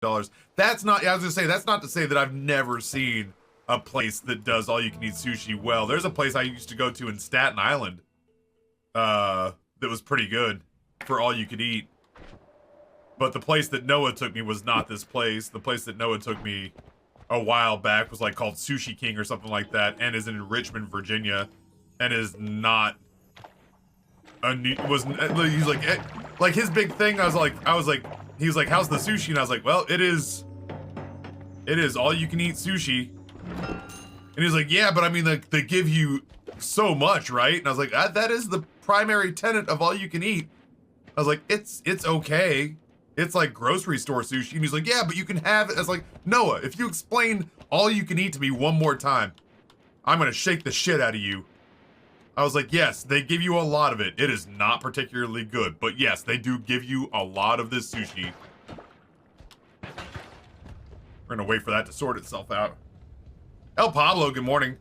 That's not, I was gonna say, that's not to say that I've never seen a place that does all you can eat sushi well. There's a place I used to go to in Staten Island that was pretty good for all you could eat. But the place that Noah took me was not this place. The place that Noah took me a while back was like called Sushi King or something like that, and is in Richmond, Virginia, and is not a new, was, he's like his big thing, I was like, he was like, how's the sushi? And I was like, well, it is all you can eat sushi. And he's like, yeah, but I mean, like, they give you so much, right? And I was like, that is the primary tenet of all you can eat. I was like, it's okay. It's like grocery store sushi. And he's like, yeah, but you can have it. I was like, Noah, if you explain all you can eat to me one more time, I'm gonna shake the shit out of you. I was like, yes, they give you a lot of it. It is not particularly good, but yes, they do give you a lot of this sushi. We're gonna wait for that to sort itself out. El Pablo, good morning.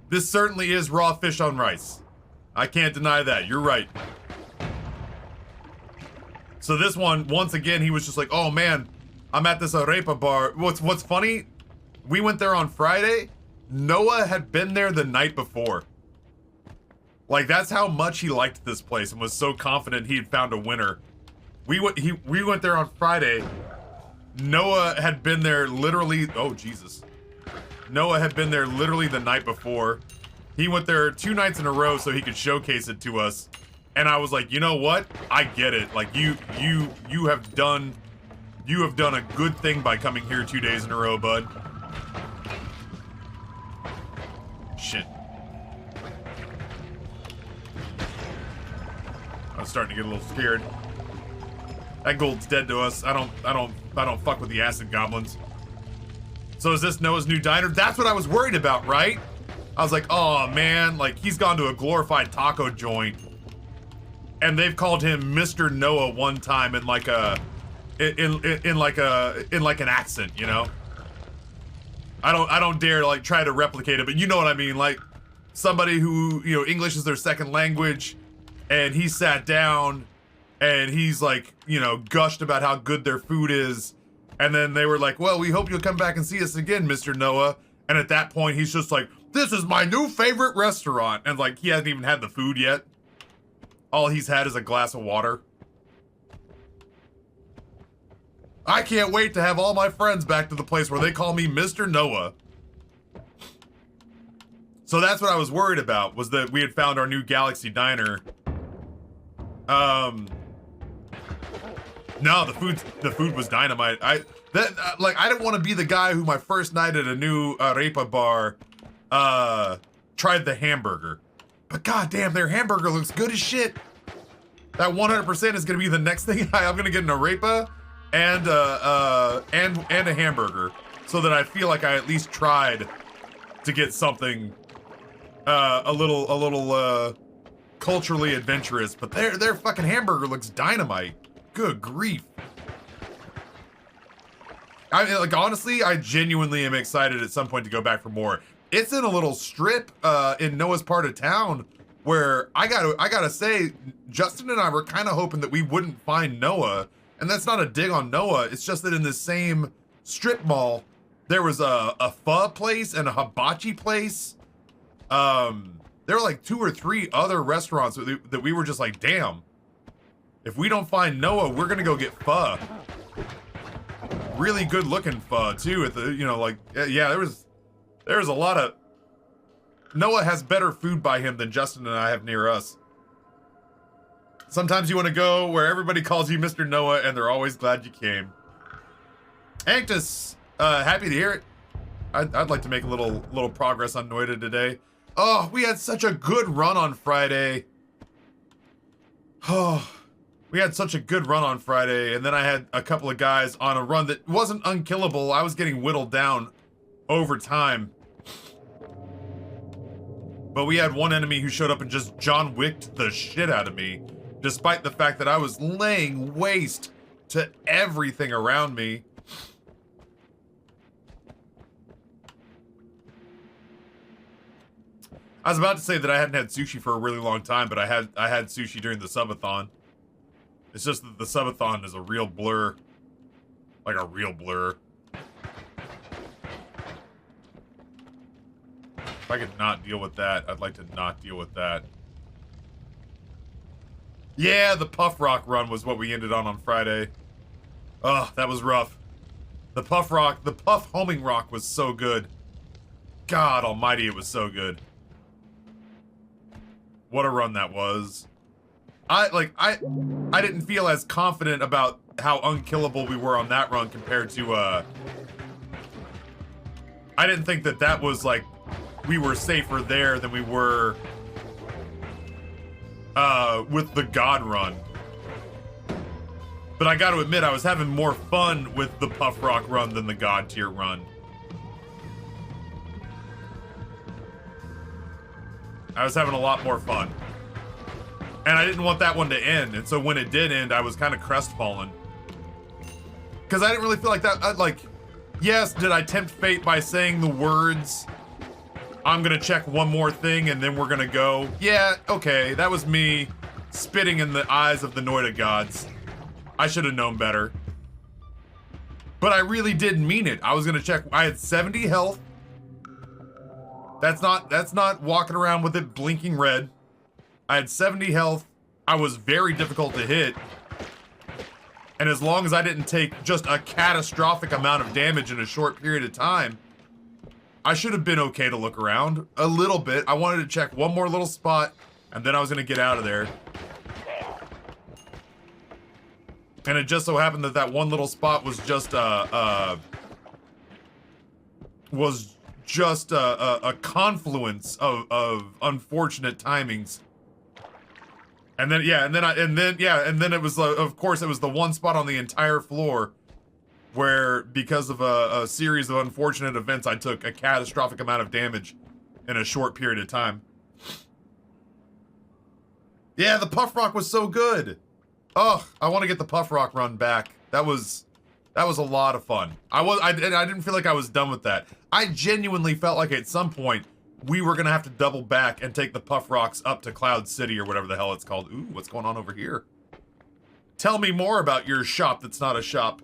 This certainly is raw fish on rice. I can't deny that. You're right. So this one, once again, he was just like, oh man, I'm at this arepa bar. What's funny, we went there on Friday. Noah had been there the night before. Like, that's how much he liked this place and was so confident he had found a winner. We went there on Friday. Noah had been there literally, oh Jesus. Noah had been there literally the night before. He went there 2 nights in a row so he could showcase it to us. And I was like, you know what? I get it. Like, you have done a good thing by coming here 2 days in a row, bud. Shit. I was starting to get a little scared. That gold's dead to us. I don't fuck with the acid goblins. So is this Noah's new diner? That's what I was worried about, right? I was like, oh man, like he's gone to a glorified taco joint. And they've called him Mr. Noah one time in like a in like an accent, you know? I don't dare like try to replicate it, but you know what I mean, like somebody who, you know, English is their second language, and he sat down and he's like, you know, gushed about how good their food is. And then they were like, well, we hope you'll come back and see us again, Mr. Noah. And at that point, he's just like, this is my new favorite restaurant. And like, he hasn't even had the food yet. All he's had is a glass of water. I can't wait to have all my friends back to the place where they call me Mr. Noah. So that's what I was worried about, was that we had found our new Galaxy Diner. No, the food was dynamite. I didn't want to be the guy who my first night at a new arepa bar tried the hamburger. But goddamn, their hamburger looks good as shit. That 100% is gonna be the next thing I'm gonna get an arepa and a hamburger, so that I feel like I at least tried to get something a little culturally adventurous. But their fucking hamburger looks dynamite. Good grief. I like, honestly, I genuinely am excited at some point to go back for more. It's in a little strip in Noah's part of town where I gotta say, Justin and I were kind of hoping that we wouldn't find Noah. And that's not a dig on Noah. It's just that in this same strip mall, there was a pho place and a hibachi place. There were like 2 or 3 other restaurants that we were just like, damn. If we don't find Noah, we're gonna go get pho. Really good looking pho too. At the, you know, like, yeah, there was a lot of. Noah has better food by him than Justin and I have near us. Sometimes you want to go where everybody calls you Mr. Noah, and they're always glad you came. Anctus, happy to hear it. I'd like to make a little progress on Noita today. Oh, we had such a good run on Friday. Oh. We had such a good run on Friday, and then I had a couple of guys on a run that wasn't unkillable. I was getting whittled down over time. But we had one enemy who showed up and just John Wicked the shit out of me, despite the fact that I was laying waste to everything around me. I was about to say that I hadn't had sushi for a really long time, but I had sushi during the subathon. It's just that the subathon is a real blur. Like a real blur. If I could not deal with that, I'd like to not deal with that. Yeah, the Puff Rock run was what we ended on Friday. Ugh, that was rough. The Puff homing rock was so good. God almighty, it was so good. What a run that was. I didn't feel as confident about how unkillable we were on that run compared to, I didn't think that was, like, we were safer there than we were, with the God run. But I gotta admit, I was having more fun with the Puff Rock run than the God tier run. I was having a lot more fun. And I didn't want that one to end, and so when it did end, I was kind of crestfallen. Because I didn't really feel like that, yes, did I tempt fate by saying the words, I'm gonna check one more thing and then we're gonna go? Yeah, okay, that was me spitting in the eyes of the Noita gods. I should have known better. But I really did mean it. I was gonna check, I had 70 health. That's not walking around with it blinking red. I had 70 health. I was very difficult to hit. And as long as I didn't take just a catastrophic amount of damage in a short period of time, I should have been okay to look around a little bit. I wanted to check one more little spot, and then I was gonna get out of there. And it just so happened that that one little spot was just a confluence of unfortunate timings. And then it was of course it was the one spot on the entire floor where, because of a series of unfortunate events, I took a catastrophic amount of damage in a short period of time. Yeah, the Puff Rock was so good. Ugh, I want to get the Puff Rock run back. That was a lot of fun. I didn't feel like I was done with that. I genuinely felt like at some point we were gonna have to double back and take the Puff Rocks up to Cloud City or whatever the hell it's called. Ooh, what's going on over here? Tell me more about your shop that's not a shop.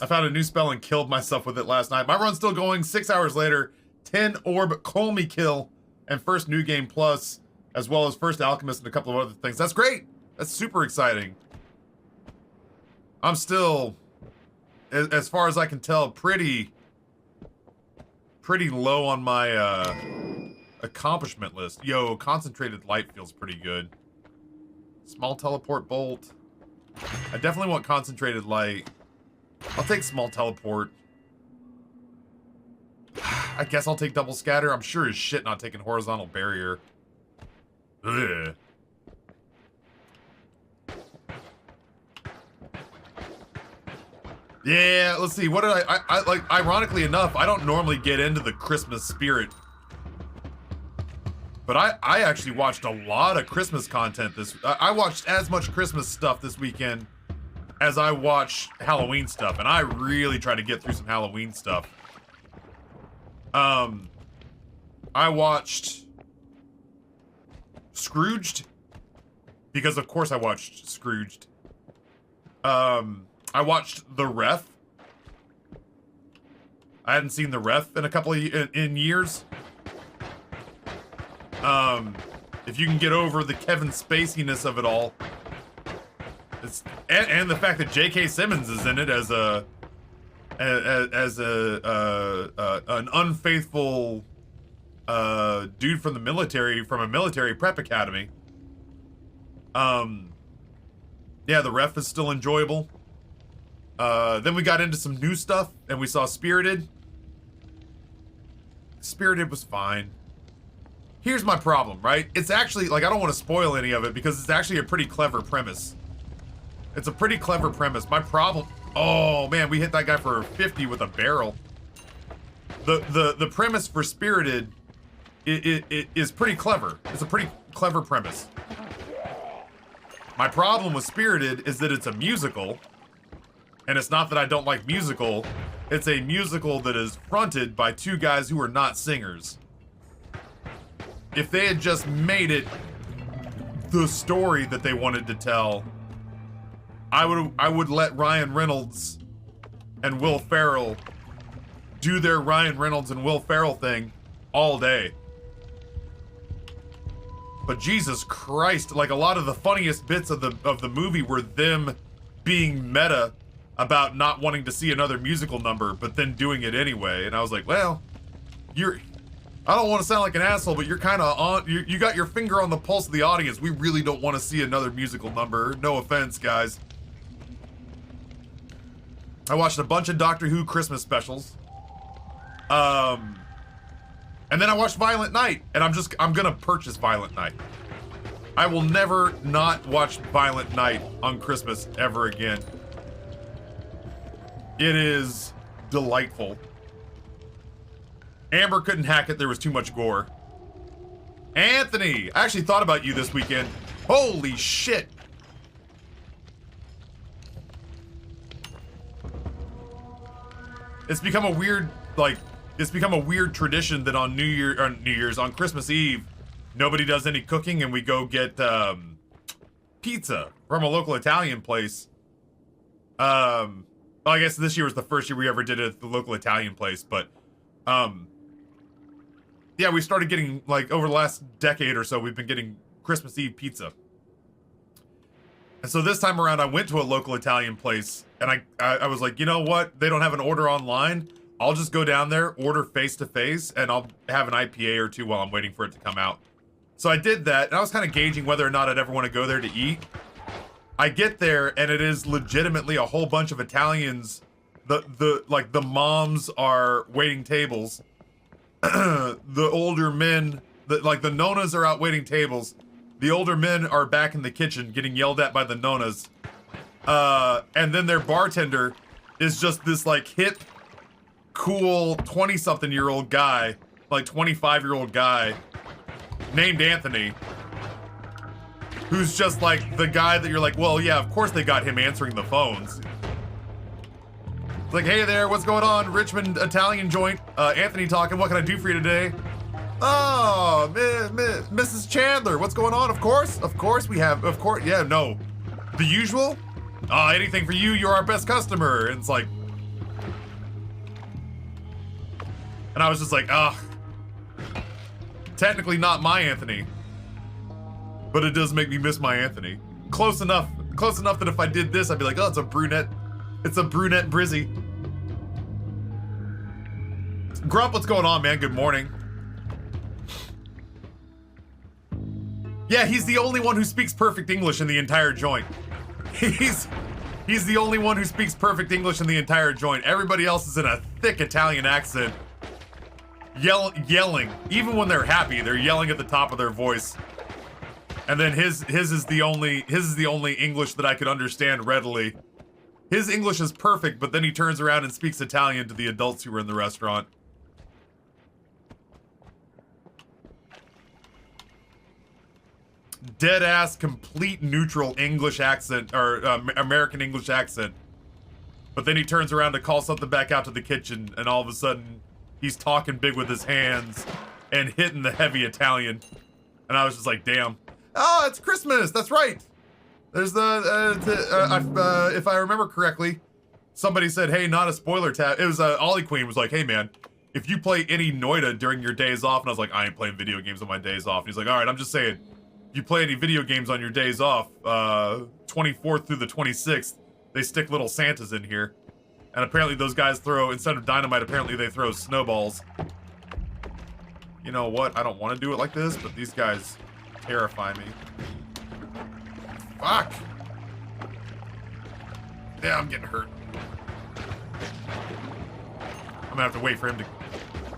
I found a new spell and killed myself with it last night. My run's still going. 6 hours later, 10 orb Colmy kill and first new game plus, as well as first alchemist and a couple of other things. That's great. That's super exciting. I'm still, as far as I can tell, pretty low on my accomplishment list. Yo, concentrated light feels pretty good. Small teleport bolt. I definitely want concentrated light. I'll take small teleport. I guess I'll take double scatter. I'm sure as shit not taking horizontal barrier. Ugh. Yeah, let's see. What did I like? Ironically enough, I don't normally get into the Christmas spirit, but I actually watched a lot of Christmas content I watched as much Christmas stuff this weekend as I watched Halloween stuff, and I really tried to get through some Halloween stuff. I watched Scrooged, because of course I watched Scrooged. I watched The Ref. I hadn't seen The Ref in a couple of years. If you can get over the Kevin Spaciness of it all, and the fact that J.K. Simmons is in it as an unfaithful dude from the military, from a military prep academy. Yeah, The Ref is still enjoyable. Then we got into some new stuff, and we saw Spirited. Spirited was fine. Here's my problem, right? It's actually, like, I don't want to spoil any of it, because it's actually a pretty clever premise. It's a pretty clever premise. My problem... Oh, man, we hit that guy for 50 with a barrel. The premise for Spirited it is pretty clever. It's a pretty clever premise. My problem with Spirited is that it's a musical. And it's not that I don't like musical. It's a musical that is fronted by two guys who are not singers. if they had just made it the story that they wanted to tell, I would let Ryan Reynolds and Will Ferrell do their Ryan Reynolds and Will Ferrell thing all day. But Jesus Christ, like a lot of the funniest bits of the movie were them being meta about not wanting to see another musical number, but then doing it anyway. And I was like, well, I don't want to sound like an asshole, but you're kind of on, you got your finger on the pulse of the audience. We really don't want to see another musical number. No offense, guys. I watched a bunch of Doctor Who Christmas specials. And then I watched Violent Night, and I'm gonna purchase Violent Night. I will never not watch Violent Night on Christmas ever again. It is delightful. Amber couldn't hack it, there was too much gore. Anthony, I actually thought about you this weekend. Holy shit. It's become a weird, tradition that on on Christmas Eve, nobody does any cooking and we go get pizza from a local Italian place. Well, I guess this year was the first year we ever did it at the local Italian place, but yeah, we started getting, like, over the last decade or so, we've been getting Christmas Eve pizza. And so this time around, I went to a local Italian place, and I was like, you know what? They don't have an order online. I'll just go down there, order face-to-face, and I'll have an IPA or two while I'm waiting for it to come out. So I did that, and I was kind of gauging whether or not I'd ever want to go there to eat. I get there, and it is legitimately a whole bunch of Italians. The moms are waiting tables. The older men, the nonas are out waiting tables. The older men are back in the kitchen getting yelled at by the nonas. And then their bartender is just this, like, hip, cool 20-something-year-old guy, like 25-year-old guy named Anthony, who's just like the guy that you're like, well, yeah, of course they got him answering the phones. It's like, hey there, what's going on? Richmond Italian joint. Anthony talking. What can I do for you today? Oh, Mrs. Chandler, what's going on? Of course we have, yeah, no. The usual? Anything for you, you're our best customer. And it's like, and I was just like, technically not my Anthony, but it does make me miss my Anthony. Close enough that if I did this, I'd be like, oh, it's a brunette Brizzy. Grump, what's going on, man? Good morning. Yeah, he's the only one who speaks perfect English in the entire joint. He's the only one who speaks perfect English in the entire joint. Everybody else is in a thick Italian accent. Yelling. Even when they're happy, they're yelling at the top of their voice. And then his is the only English that I could understand readily. His English is perfect, but then he turns around and speaks Italian to the adults who were in the restaurant. Dead ass, complete neutral English accent, or American English accent. But then he turns around to call something back out to the kitchen, and all of a sudden, he's talking big with his hands and hitting the heavy Italian. And I was just like, damn. Oh, it's Christmas, that's right. There's if I remember correctly, somebody said, hey, not a spoiler tab. It was, Ollie Queen was like, hey man, if you play any Noita during your days off, and I was like, I ain't playing video games on my days off. And he's like, all right, I'm just saying, if you play any video games on your days off, 24th through the 26th, they stick little Santas in here. And apparently those guys throw, instead of dynamite, apparently they throw snowballs. You know what? I don't want to do it like this, but these guys terrify me. Fuck! Yeah, I'm getting hurt. I'm gonna have to wait for him to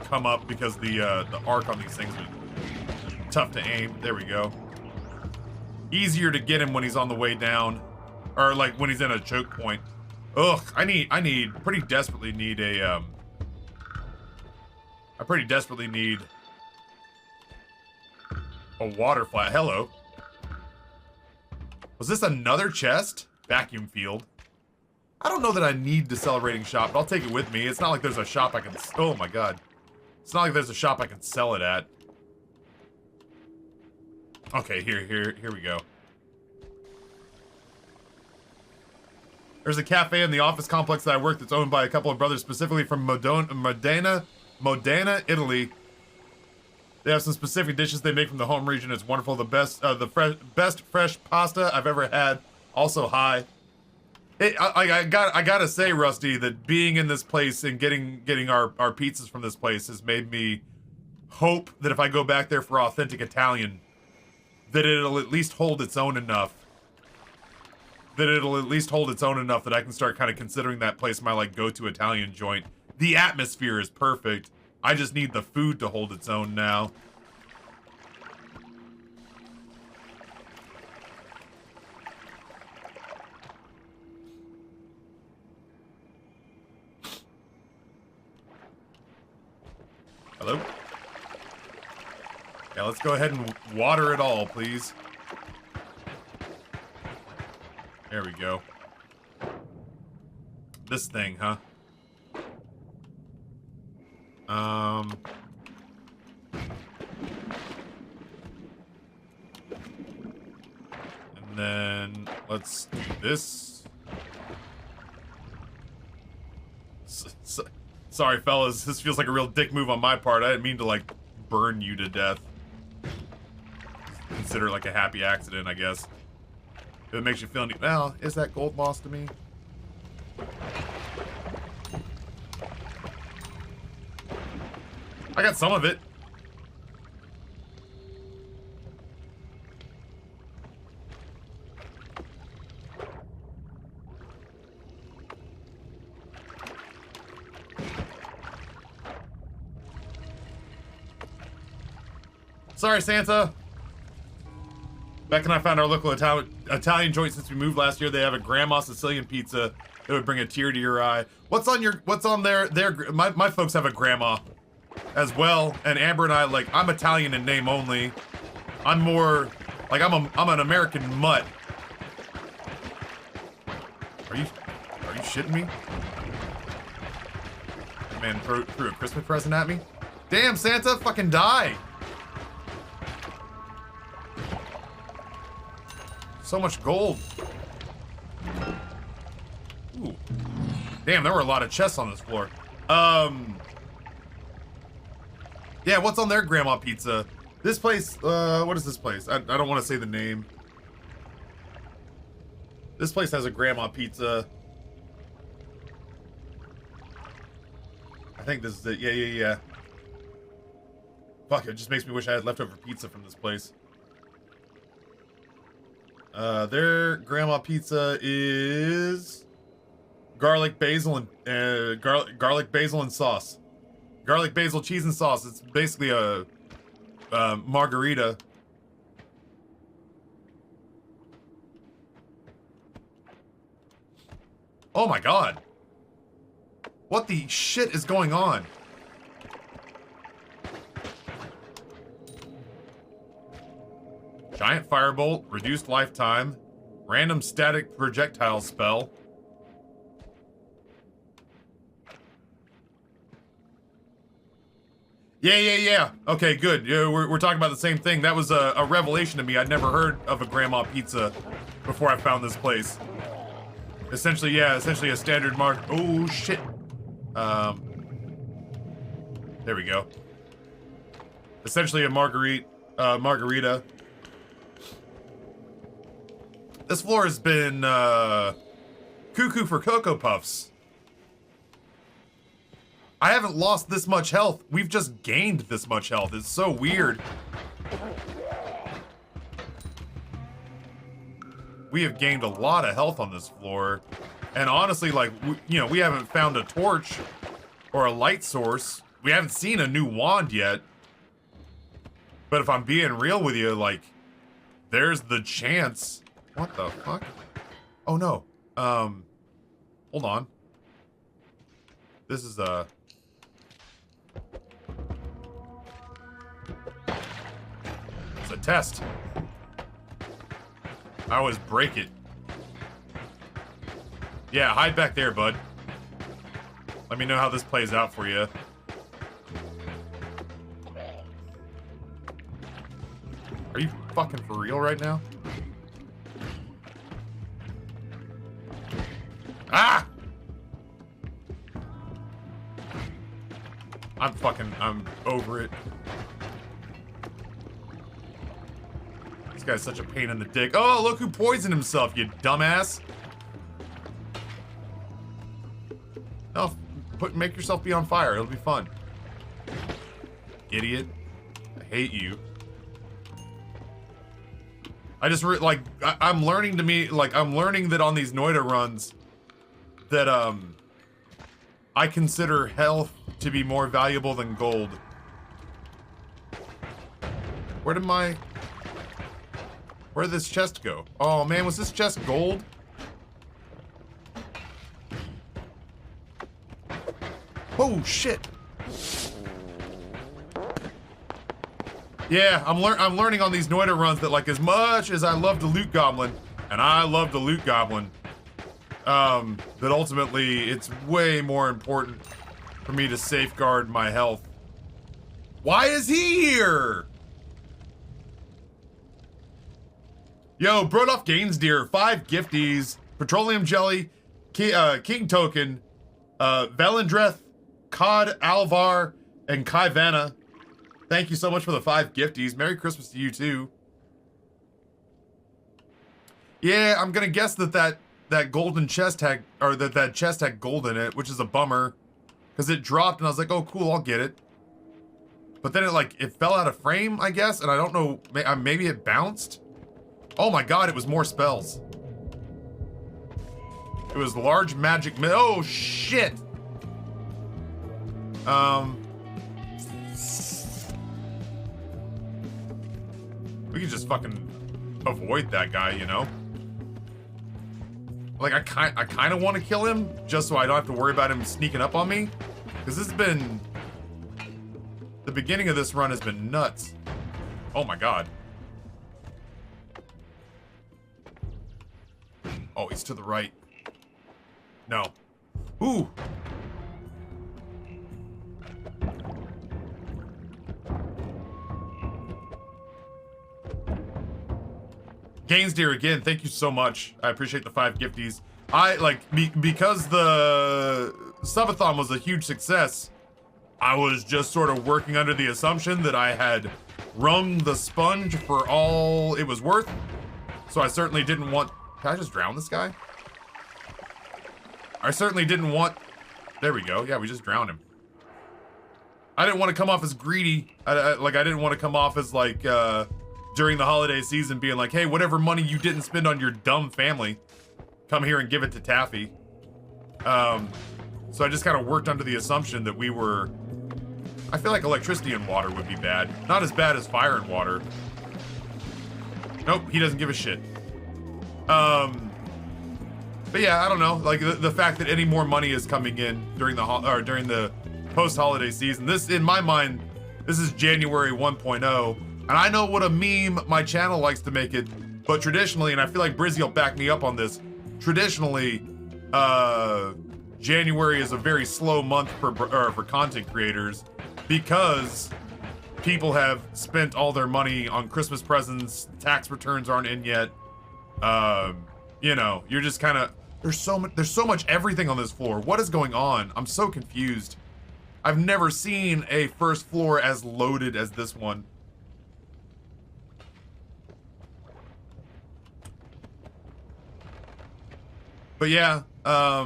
come up because the arc on these things is tough to aim. There we go. Easier to get him when he's on the way down, or like when he's in a choke point. Ugh, I pretty desperately need a water flat. Hello. Was this another chest? Vacuum field. I don't know that I need the celebrating shop, but I'll take it with me. It's not like there's a shop I can, oh my god. It's not like there's a shop I can sell it at. Okay, here we go. There's a cafe in the office complex that I work that's owned by a couple of brothers, specifically from Modena, Italy. They have some specific dishes they make from the home region. It's wonderful. The best fresh pasta I've ever had. Also high. I gotta say, Rusty, that being in this place and getting our pizzas from this place has made me hope that if I go back there for authentic Italian, that it'll at least hold its own enough. That I can start kind of considering that place my like go-to Italian joint. The atmosphere is perfect. I just need the food to hold its own now. Hello? Yeah, let's go ahead and water it all, please. There we go. This thing, huh? And then let's do this. Sorry, fellas. This feels like a real dick move on my part. I didn't mean to, like, burn you to death. Consider it like a happy accident, I guess. If it makes you feel any... Well, is that gold moss to me? I got some of it. Sorry, Santa. Beck and I found our local Italian joint since we moved last year. They have a grandma Sicilian pizza that would bring a tear to your eye. What's on their my folks have a grandma as well, and Amber and I, like, I'm Italian in name only. I'm more like I'm an American mutt. Are you shitting me? That man threw a Christmas present at me? Damn, Santa, fucking die. So much gold. Ooh. Damn, there were a lot of chests on this floor. Yeah, what's on their grandma pizza? This place, what is this place? I don't want to say the name. This place has a grandma pizza. I think this is it. Yeah. Fuck, it just makes me wish I had leftover pizza from this place. Their grandma pizza is garlic basil and garlic basil and sauce. Garlic basil cheese and sauce. It's basically a margarita. Oh my god. What the shit is going on? Giant firebolt, reduced lifetime, random static projectile spell. Yeah. Okay, good. Yeah, we're talking about the same thing. That was a revelation to me. I'd never heard of a grandma pizza before I found this place. Essentially a standard mark. Oh shit. There we go. Essentially a margarita. This floor has been cuckoo for Cocoa Puffs. I haven't lost this much health. We've just gained this much health. It's so weird. We have gained a lot of health on this floor. And honestly, like, we haven't found a torch or a light source. We haven't seen a new wand yet. But if I'm being real with you, like, there's the chance. What the fuck? Oh no. Hold on. This is it's a test. I always break it. Yeah, hide back there, bud. Let me know how this plays out for you. fucking for real right now? Ah! I'm over it. This guy's such a pain in the dick. Oh, look who poisoned himself, you dumbass. No, make yourself be on fire. It'll be fun. Idiot. I hate you. I just I'm learning I'm learning that on these Noita runs that I consider health to be more valuable than gold. Where did this chest go? Oh man, was this chest gold? Oh shit. Yeah, I'm learning on these Noita runs that like as much as I love the loot goblin, and I love the loot goblin, that ultimately it's way more important for me to safeguard my health. Why is he here? Yo, Brodoff Gainsdeer, 5 gifties, Petroleum Jelly, King Token, Velendreth, Cod Alvar, and Kai Vanna. Thank you so much for the 5 gifties. Merry Christmas to you too. Yeah, I'm gonna guess that golden chest had, or that chest had gold in it, which is a bummer. Because it dropped and I was like, oh cool, I'll get it. But then it fell out of frame, I guess, and I don't know, maybe it bounced? Oh my god, it was more spells. It was large magic, oh shit! We could just fucking avoid that guy, you know? Like, I kind of want to kill him, just so I don't have to worry about him sneaking up on me. Because this has been... The beginning of this run has been nuts. Oh my god. Oh, he's to the right. No. Ooh! Gainsdeer again, thank you so much. I appreciate the 5 gifties. Because the subathon was a huge success, I was just sort of working under the assumption that I had wrung the sponge for all it was worth. So I certainly didn't want... Can I just drown this guy? I certainly didn't want... There we go. Yeah, we just drowned him. I didn't want to come off as greedy. I didn't want to come off as like... during the holiday season being like, hey, whatever money you didn't spend on your dumb family, come here and give it to Taffy. So I just kind of worked under the assumption that we were... I feel like electricity and water would be bad. Not as bad as fire and water. Nope, he doesn't give a shit. But yeah, I don't know. Like the fact that any more money is coming in during the post-holiday season. This, in my mind, this is January 1.0. And I know what a meme my channel likes to make it, but traditionally, and I feel like Brizzy will back me up on this, traditionally, January is a very slow month for content creators because people have spent all their money on Christmas presents, tax returns aren't in yet. You know, you're just kind of, there's so much everything on this floor. What is going on? I'm so confused. I've never seen a first floor as loaded as this one. But yeah, I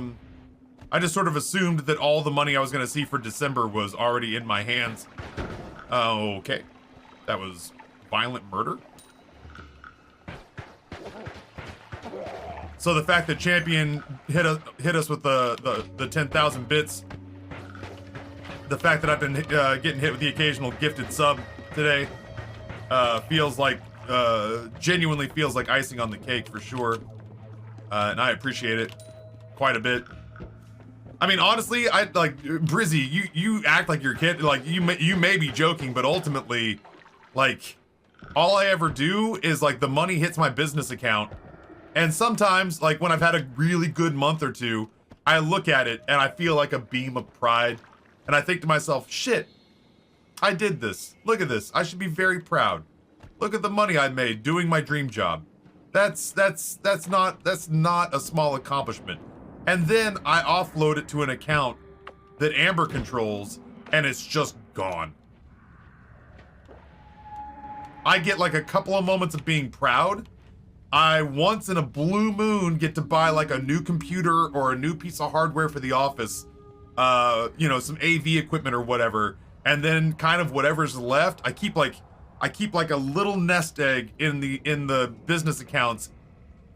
just sort of assumed that all the money I was going to see for December was already in my hands. Okay. That was violent murder. So the fact that Champion hit us with the 10,000 bits, the fact that I've been getting hit with the occasional gifted sub today, feels like, genuinely feels like icing on the cake for sure. And I appreciate it quite a bit. I mean, honestly, I like Brizzy. You act like you're kid. Like you may be joking, but ultimately, like, all I ever do is like the money hits my business account, and sometimes, like when I've had a really good month or two, I look at it and I feel like a beam of pride, and I think to myself, shit, I did this. Look at this. I should be very proud. Look at the money I made doing my dream job. That's not a small accomplishment. And then I offload it to an account that Amber controls, and it's just gone. I get like a couple of moments of being proud. I once in a blue moon get to buy like a new computer or a new piece of hardware for the office, you know, some AV equipment or whatever, and then kind of whatever's left, I keep like a little nest egg in the business accounts,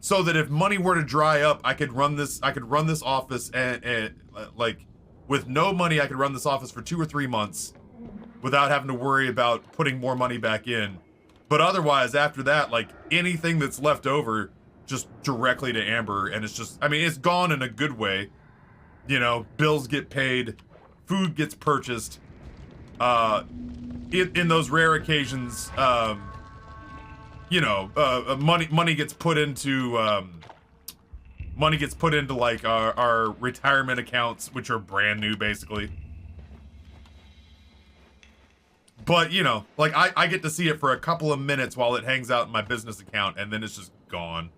so that if money were to dry up, I could run this office and like with no money, I could run this office for 2 or 3 months without having to worry about putting more money back in. But otherwise, after that, like anything that's left over, just directly to Amber, and it's just, I mean, it's gone in a good way. You know, bills get paid, food gets purchased. In those rare occasions, you know, money gets put into like our retirement accounts, which are brand new, basically. But, you know, like, I get to see it for a couple of minutes while it hangs out in my business account, and then it's just gone.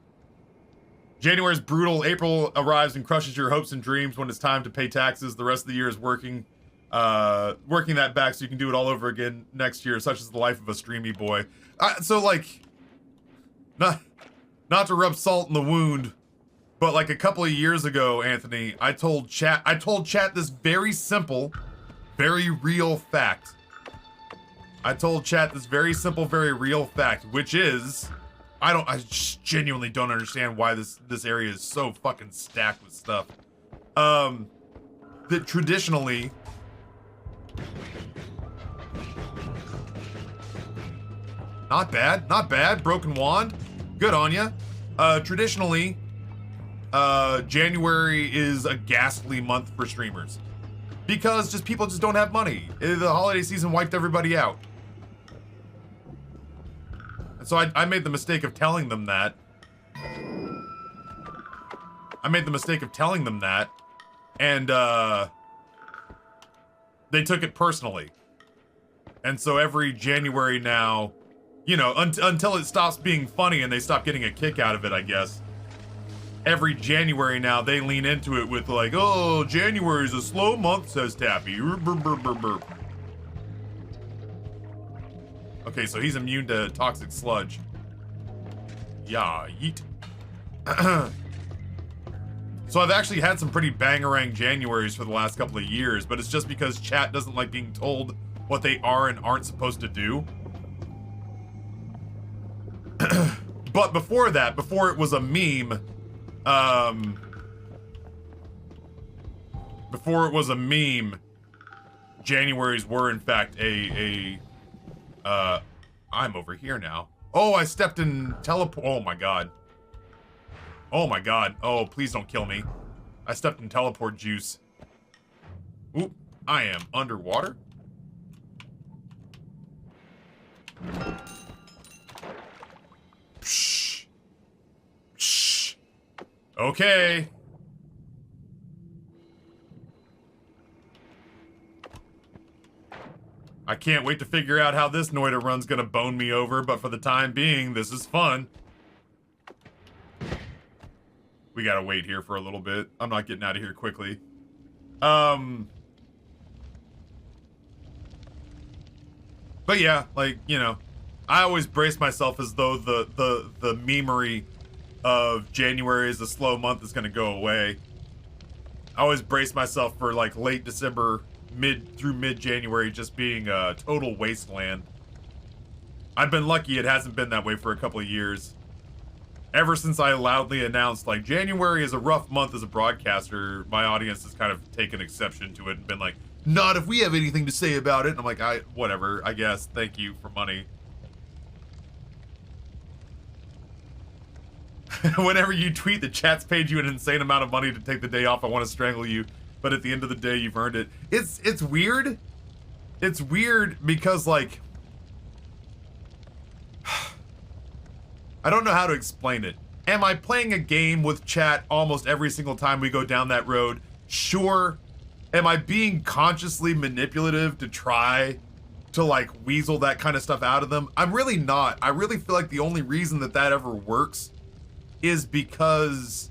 January's brutal. April arrives and crushes your hopes and dreams when it's time to pay taxes. The rest of the year is working that back so you can do it all over again next year, such as the life of a streamy boy. So, like, not to rub salt in the wound, but, like, a couple of years ago, Anthony, I told chat this very simple, very real fact. I told chat this very simple, very real fact, which is, I just genuinely don't understand why this area is so fucking stacked with stuff. That traditionally, not bad, broken wand, good on ya. Traditionally, January is a ghastly month for streamers because people just don't have money. The holiday season wiped everybody out. So I made the mistake of telling them that. And they took it personally. And so every January now, you know, until it stops being funny and they stop getting a kick out of it, I guess. Every January now, they lean into it with like, oh, January's a slow month, says Taffy. Okay, so he's immune to toxic sludge. Yeah, yeet. So I've actually had some pretty bangarang Januaries for the last couple of years, but it's just because chat doesn't like being told what they are and aren't supposed to do. But before that, before it was a meme, Januaries were in fact I'm over here now. Oh, I stepped in teleport. Oh my god. Oh my god. Oh, please don't kill me. I stepped in teleport juice. Oop, I am underwater. Psh. Psh. Okay. I can't wait to figure out how this Noita run's gonna bone me over, but for the time being, this is fun. We gotta wait here for a little bit. I'm not getting out of here quickly. But yeah, like, you know, I always brace myself as though the memery of January is a slow month is gonna go away. I always brace myself for like late December, mid-January just being a total wasteland. I've been lucky it hasn't been that way for a couple of years. Ever since I loudly announced, like, January is a rough month as a broadcaster, my audience has kind of taken exception to it and been like, not if we have anything to say about it. And I'm like, whatever, I guess, thank you for money. Whenever you tweet, the chat's paid you an insane amount of money to take the day off, I want to strangle you. But at the end of the day, you've earned it. It's weird. It's weird because, like, I don't know how to explain it. Am I playing a game with chat almost every single time we go down that road? Sure. Am I being consciously manipulative to try to like weasel that kind of stuff out of them. I'm really not. I really feel like the only reason that ever works is because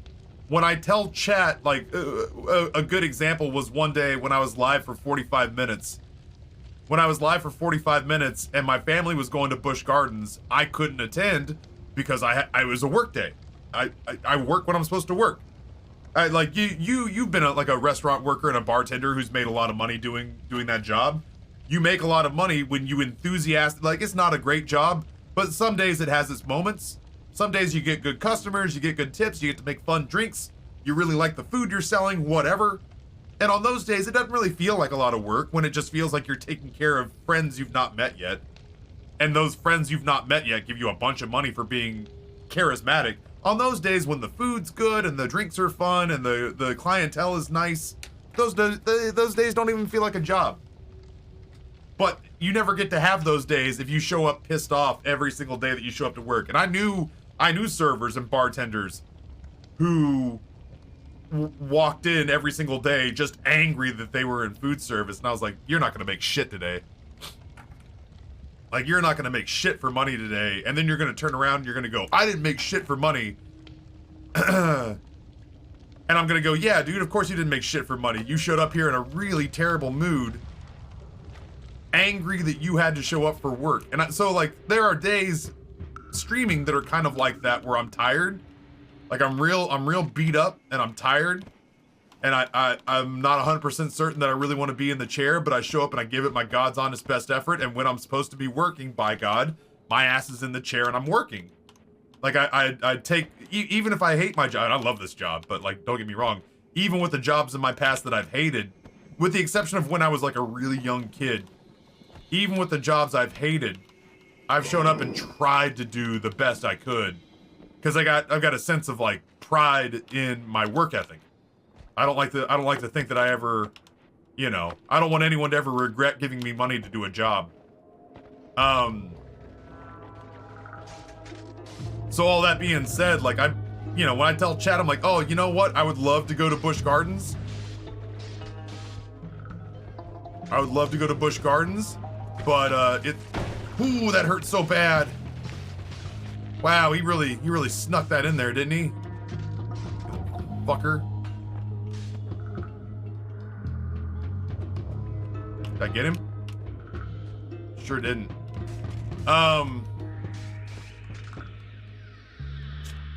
when I tell chat, like a good example was one day when I was live for 45 minutes. When I was live for 45 minutes and my family was going to Busch Gardens, I couldn't attend because I was a work day. I work when I'm supposed to work. Like you've been like a restaurant worker and a bartender who's made a lot of money doing that job. You make a lot of money when you like it's not a great job, but some days it has its moments. Some days you get good customers, you get good tips, you get to make fun drinks, you really like the food you're selling, whatever. And on those days, it doesn't really feel like a lot of work when it just feels like you're taking care of friends you've not met yet. And those friends you've not met yet give you a bunch of money for being charismatic. On those days when the food's good and the drinks are fun and the clientele is nice, those days don't even feel like a job. But you never get to have those days if you show up pissed off every single day that you show up to work. And I knew servers and bartenders who walked in every single day just angry that they were in food service, and I was like, you're not gonna make shit today. Like, you're not gonna make shit for money today, and then you're gonna turn around and you're gonna go, I didn't make shit for money. And I'm gonna go, yeah, dude, of course you didn't make shit for money. You showed up here in a really terrible mood, angry that you had to show up for work. And so like, there are days streaming that are kind of like that where I'm tired. Like I'm real beat up and I'm tired, and I'm not 100% certain that I really want to be in the chair, but I show up and I give it my God's honest best effort, and when I'm supposed to be working, by God, my ass is in the chair and I'm working. Like I take, even if I hate my job, and I love this job, but like, don't get me wrong, even with the jobs in my past that I've hated, with the exception of when I was like a really young kid, even with the jobs I've hated, I've shown up and tried to do the best I could. Because I've got a sense of like pride in my work ethic. I don't like to think that I ever, you know, I don't want anyone to ever regret giving me money to do a job. So all that being said, like you know, when I tell chat, I'm like, oh, you know what? I would love to go to Busch Gardens. I would love to go to Busch Gardens, but ooh, that hurt so bad. Wow, he really snuck that in there, didn't he? Fucker. Did I get him? Sure didn't.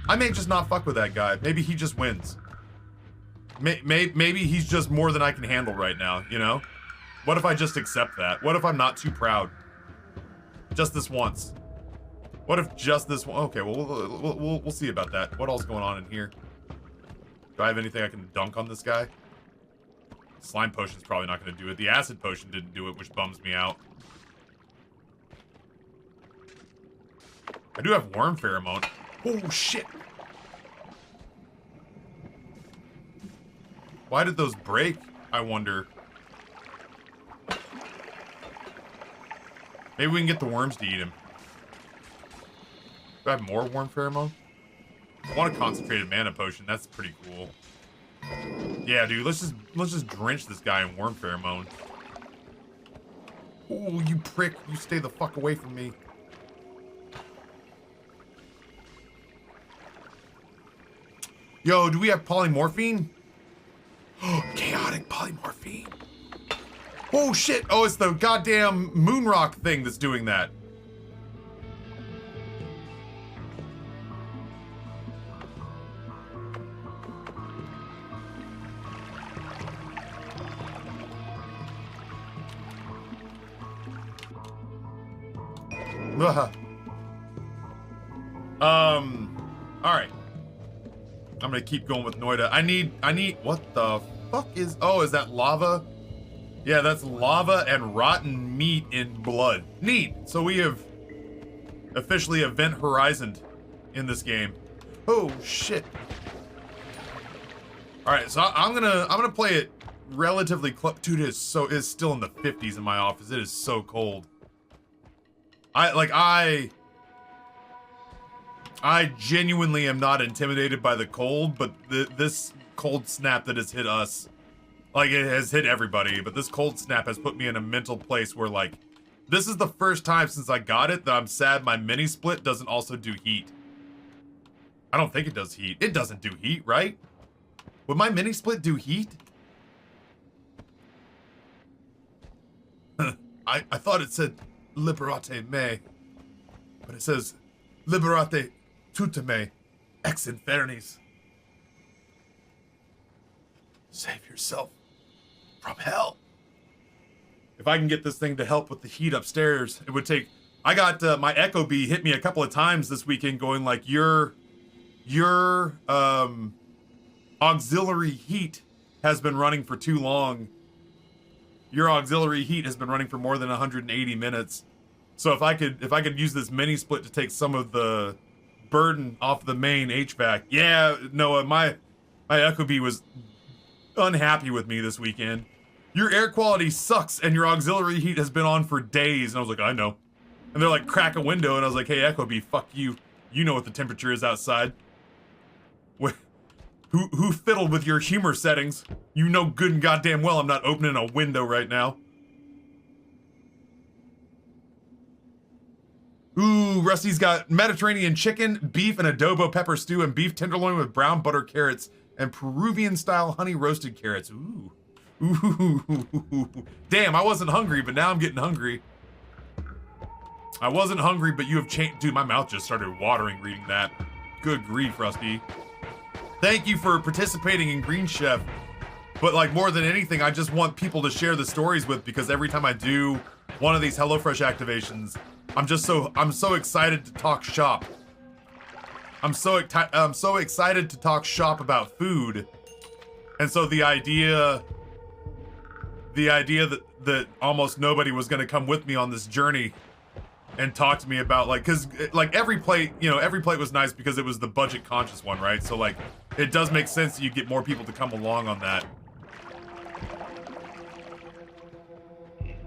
I may just not fuck with that guy. Maybe he just wins. Maybe he's just more than I can handle right now, you know? What if I just accept that? What if I'm not too proud? Just this once. What if just this one? Okay, well, we'll see about that. What all's going on in here? Do I have anything I can dunk on this guy? Slime potion's probably not going to do it. The acid potion didn't do it, which bums me out. I do have worm pheromone. Oh, shit. Why did those break, I wonder? Maybe we can get the worms to eat him. Do I have more worm pheromone? I want a concentrated mana potion. That's pretty cool. Yeah, dude, let's just drench this guy in worm pheromone. Ooh, you prick! You stay the fuck away from me. Yo, do we have polymorphine? Chaotic polymorphine. Oh shit! Oh, it's the goddamn moonrock thing that's doing that. Alright. I'm gonna keep going with Noita. I need, what the fuck is, oh, is that lava? Yeah, that's lava and rotten meat in blood. Neat. So we have officially event horizoned in this game. Oh, shit. Alright, so I'm gonna play it relatively close. Dude, it's still in the 50s in my office. It is so cold. I genuinely am not intimidated by the cold, but this cold snap that has hit us, like, it has hit everybody, but this cold snap has put me in a mental place where, like, This is the first time since I got it that I'm sad my mini split doesn't also do heat. I don't think it does heat. It doesn't do heat, right? Would my mini split do heat? I thought it said liberate me, but it says liberate tutte me ex infernis. Save yourself from hell. If I can get this thing to help with the heat upstairs, it would take... I got my Echo Bee hit me a couple of times this weekend going like, your auxiliary heat has been running for too long. Your auxiliary heat has been running for more than 180 minutes. So if I could use this mini split to take some of the burden off the main HVAC. Yeah, Noah, my Echo Bee was unhappy with me this weekend. Your air quality sucks and your auxiliary heat has been on for days. And I was like, I know. And they're like, crack a window. And I was like, hey, Echo Bee, fuck you. You know what the temperature is outside. Who fiddled with your humor settings? You know good and goddamn well I'm not opening a window right now. Ooh, Rusty's got Mediterranean chicken, beef and adobo pepper stew, and beef tenderloin with brown butter carrots and Peruvian-style honey roasted carrots. Ooh. Ooh. Damn, I wasn't hungry, but now I'm getting hungry. I wasn't hungry, but you have changed. Dude, my mouth just started watering reading that. Good grief, Rusty. Thank you for participating in Green Chef. But like more than anything, I just want people to share the stories with, because every time I do one of these HelloFresh activations, I'm so excited to talk shop. I'm so excited to talk shop about food. And so the idea that almost nobody was going to come with me on this journey and talk to me about, like, because like every plate was nice because it was the budget conscious one, right? So like it does make sense that you get more people to come along on that.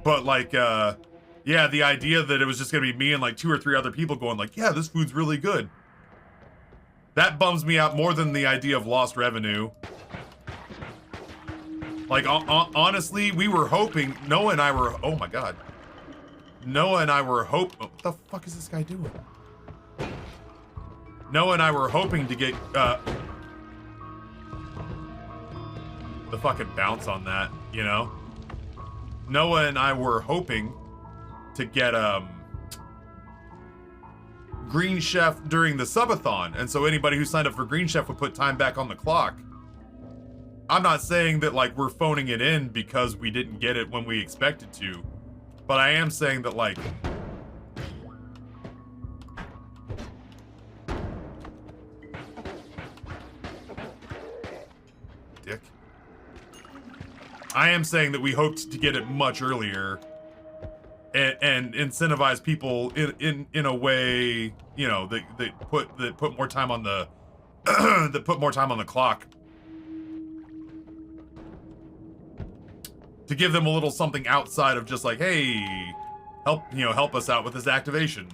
But like yeah, the idea that it was just gonna be me and like 2 or 3 other people going like, yeah, this food's really good, that bums me out more than the idea of lost revenue. Like, honestly, we were hoping, Noah and I were, oh my god. Noah and I were what the fuck is this guy doing? Noah and I were hoping to get, the fucking bounce on that, you know? Noah and I were hoping to get, Green Chef during the subathon, and so anybody who signed up for Green Chef would put time back on the clock. I'm not saying that like we're phoning it in because we didn't get it when we expected to, but I am saying that like dick. I am saying that we hoped to get it much earlier and incentivize people in a way, you know, that put more time on the that put more time on the clock. To give them a little something outside of just like, hey, help us out with this activation.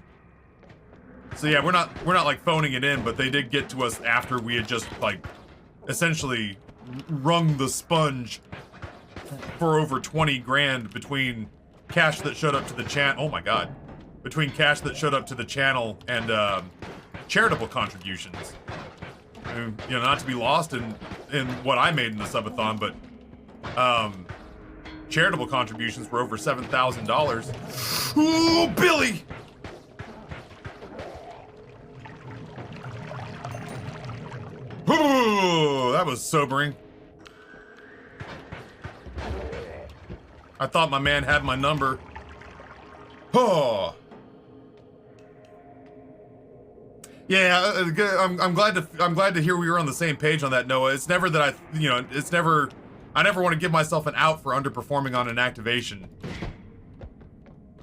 So yeah, we're not like phoning it in, but they did get to us after we had just like essentially wrung the sponge for over 20 grand between cash that showed up to the channel. Oh my god, between cash that showed up to the channel and charitable contributions. I mean, you know, not to be lost in what I made in the subathon, but charitable contributions were over $7,000. Ooh, Billy! Ooh, that was sobering. I thought my man had my number. Oh. Yeah, I'm glad to hear we were on the same page on that, Noah. It's never that I never want to give myself an out for underperforming on an activation.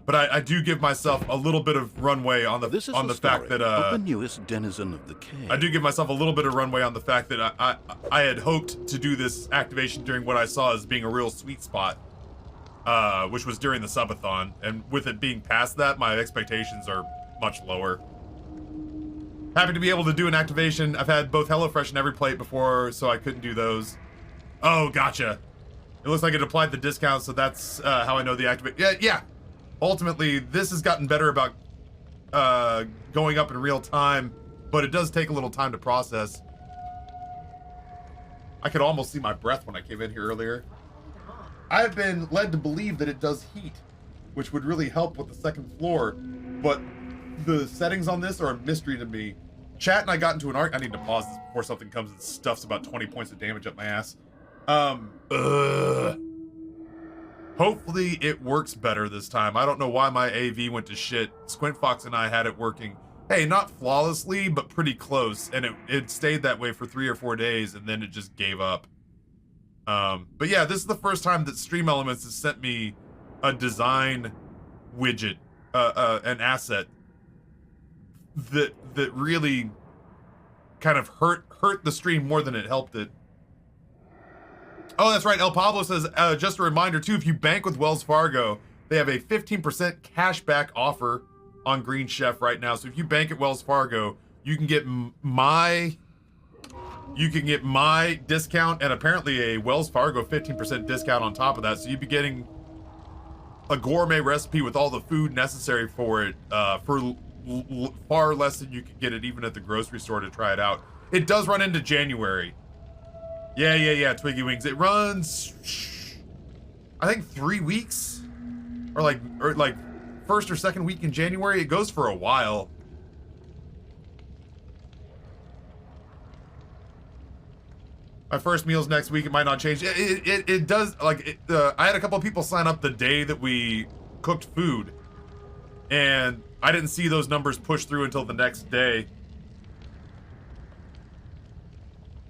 But I do give myself a little bit of runway on the fact that the newest denizen of the cave. I do give myself a little bit of runway on the fact that I had hoped to do this activation during what I saw as being a real sweet spot, which was during the subathon, and with it being past that, my expectations are much lower. Happy to be able to do an activation. I've had both HelloFresh and Every Plate before, so I couldn't do those. Oh, gotcha. It looks like it applied the discount, so that's how I know the activate. Yeah. ultimately, this has gotten better about going up in real time, but it does take a little time to process. I could almost see my breath when I came in here earlier. I have been led to believe that it does heat, which would really help with the second floor, but the settings on this are a mystery to me. Chat and I got into an I need to pause this before something comes and stuffs about 20 points of damage up my ass. Hopefully it works better this time. I don't know why my AV went to shit. Squint Fox and I had it working, hey, not flawlessly, but pretty close, and it stayed that way for 3 or 4 days, and then it just gave up. But yeah, this is the first time that Stream Elements has sent me a design widget, an asset that really kind of hurt the stream more than it helped it. Oh, that's right. El Pablo says, just a reminder too, if you bank with Wells Fargo, they have a 15% cashback offer on Green Chef right now. So if you bank at Wells Fargo, you can get my discount and apparently a Wells Fargo 15% discount on top of that. So you'd be getting a gourmet recipe with all the food necessary for it for far less than you could get it even at the grocery store to try it out. It does run into January. Yeah, Twiggy Wings. It runs, I think 3 weeks, or like first or second week in January. It goes for a while. My first meal's next week. It might not change. It does, like, I had a couple of people sign up the day that we cooked food, and I didn't see those numbers push through until the next day.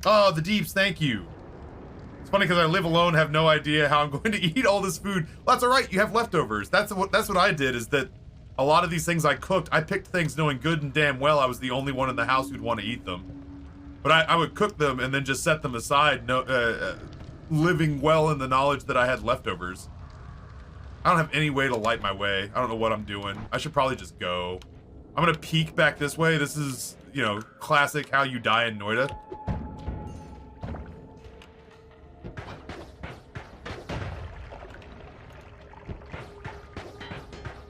Oh, the Deeps, thank you. It's funny because I live alone, have no idea how I'm going to eat all this food. Well, that's all right, you have leftovers. That's what I did, is that a lot of these things I cooked, I picked things knowing good and damn well I was the only one in the house who'd want to eat them. But I would cook them and then just set them aside, living well in the knowledge that I had leftovers. I don't have any way to light my way. I don't know what I'm doing. I should probably just go. I'm gonna peek back this way. This is, you know, classic how you die in Noita.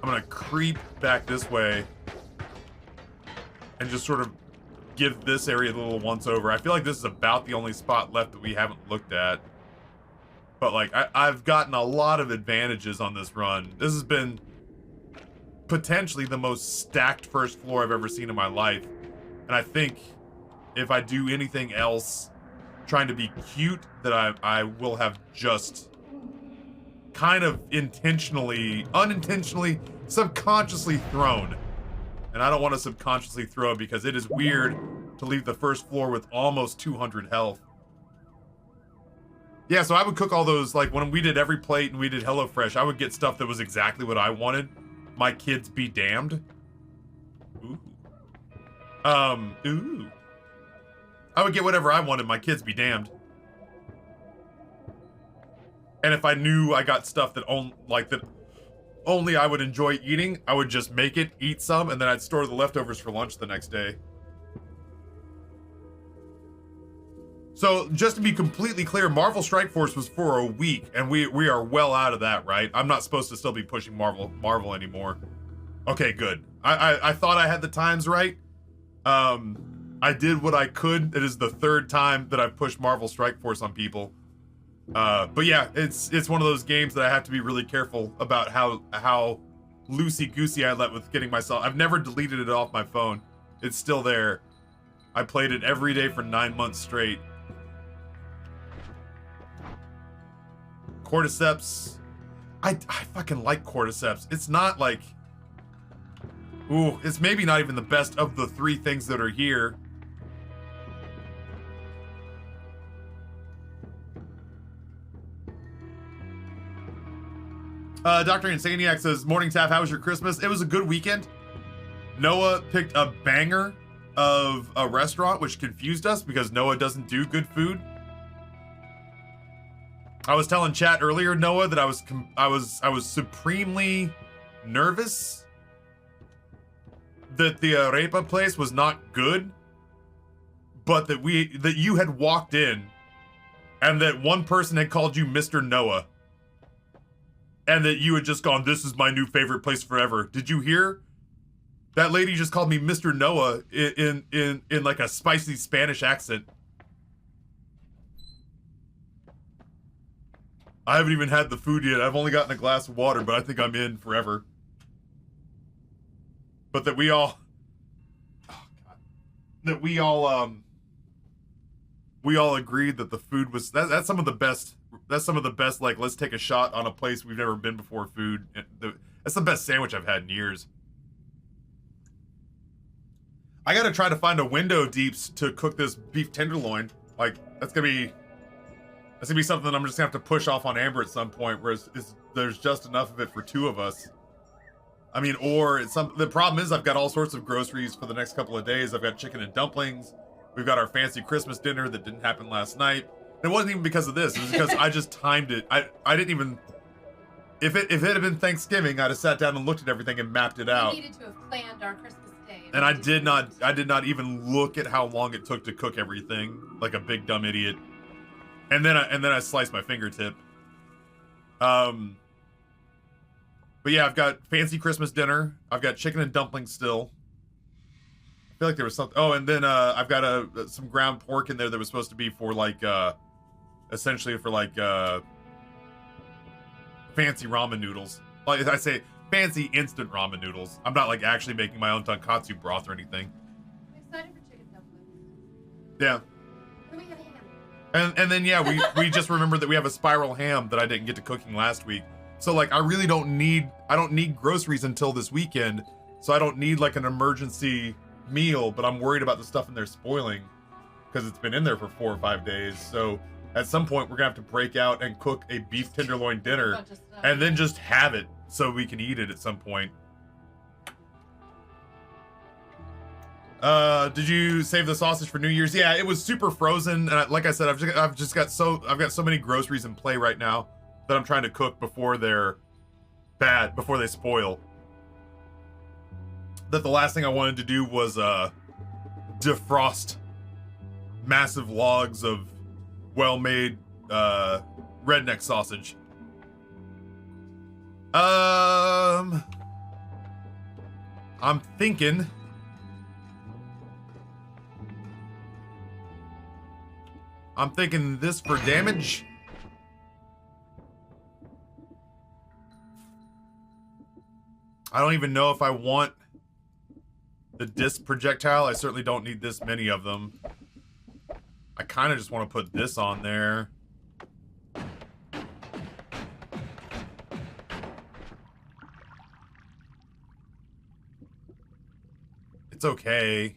I'm gonna creep back this way and just sort of give this area a little once over. I feel like this is about the only spot left that we haven't looked at. But like, I've gotten a lot of advantages on this run. This has been potentially the most stacked first floor I've ever seen in my life. And I think if I do anything else trying to be cute, that I will have just kind of intentionally, unintentionally, subconsciously thrown. And I don't want to subconsciously throw because it is weird to leave the first floor with almost 200 health. Yeah, so I would cook all those, like when we did Every Plate and we did HelloFresh, I would get stuff that was exactly what I wanted. My kids be damned. Ooh. Ooh. I would get whatever I wanted, my kids be damned. And if I knew I got stuff that only I would enjoy eating, I would just make it, eat some, and then I'd store the leftovers for lunch the next day. So, just to be completely clear, Marvel Strike Force was for a week, and we are well out of that, right? I'm not supposed to still be pushing Marvel anymore. Okay, good. I thought I had the times right. I did what I could. It is the third time that I've pushed Marvel Strike Force on people. But yeah, it's one of those games that I have to be really careful about how loosey-goosey I let with getting myself. I've never deleted it off my phone. It's still there. I played it every day for 9 months straight. Cordyceps. I fucking like Cordyceps. It's not like... Ooh, it's maybe not even the best of the 3 things that are here. Dr. Insaniac says, Morning Taff, how was your Christmas? It was a good weekend. Noah picked a banger of a restaurant, which confused us because Noah doesn't do good food. I was telling chat earlier, Noah, that I was supremely nervous that the arepa place was not good, but that you had walked in and that one person had called you Mr. Noah. and that you had just gone, this is my new favorite place forever. Did you hear? That lady just called me Mr. Noah in like a spicy Spanish accent. I haven't even had the food yet. I've only gotten a glass of water, but I think I'm in forever. But that we all, oh God, that we all agreed that the food was, that's some of the best, like, let's take a shot on a place we've never been before food. That's the best sandwich I've had in years. I gotta try to find a window deeps to cook this beef tenderloin. Like, that's gonna be something that I'm just gonna have to push off on Amber at some point, where there's just enough of it for two of us. I mean, or the problem is I've got all sorts of groceries for the next couple of days. I've got chicken and dumplings. We've got our fancy Christmas dinner that didn't happen last night. And it wasn't even because of this. It was because I just timed it. I didn't even, if it had been Thanksgiving, I'd have sat down and looked at everything and mapped it out. We needed to have planned our Christmas day. And I did not even look at how long it took to cook everything, like a big dumb idiot. And then I sliced my fingertip. But yeah, I've got fancy Christmas dinner. I've got chicken and dumplings still. I feel like there was something. Oh, and then I've got some ground pork in there that was supposed to be for like essentially for like fancy ramen noodles. Like I say, fancy instant ramen noodles. I'm not like actually making my own tonkatsu broth or anything. I'm excited for chicken dumplings. Yeah. Then we have ham. And then yeah, we just remembered that we have a spiral ham that I didn't get to cooking last week. So like I don't need groceries until this weekend. So I don't need like an emergency meal, but I'm worried about the stuff in there spoiling because it's been in there for 4 or 5 days. So at some point we're gonna have to break out and cook a beef tenderloin dinner and then just have it so we can eat it at some point. Did you save the sausage for New Year's? Yeah, it was super frozen, and like I said, I've got so many groceries in play right now that I'm trying to cook before they're bad, before they spoil. That the last thing I wanted to do was defrost massive logs of well-made redneck sausage. I'm thinking this for damage. I don't even know if I want the disc projectile. I certainly don't need this many of them. I kind of just want to put this on there. It's okay.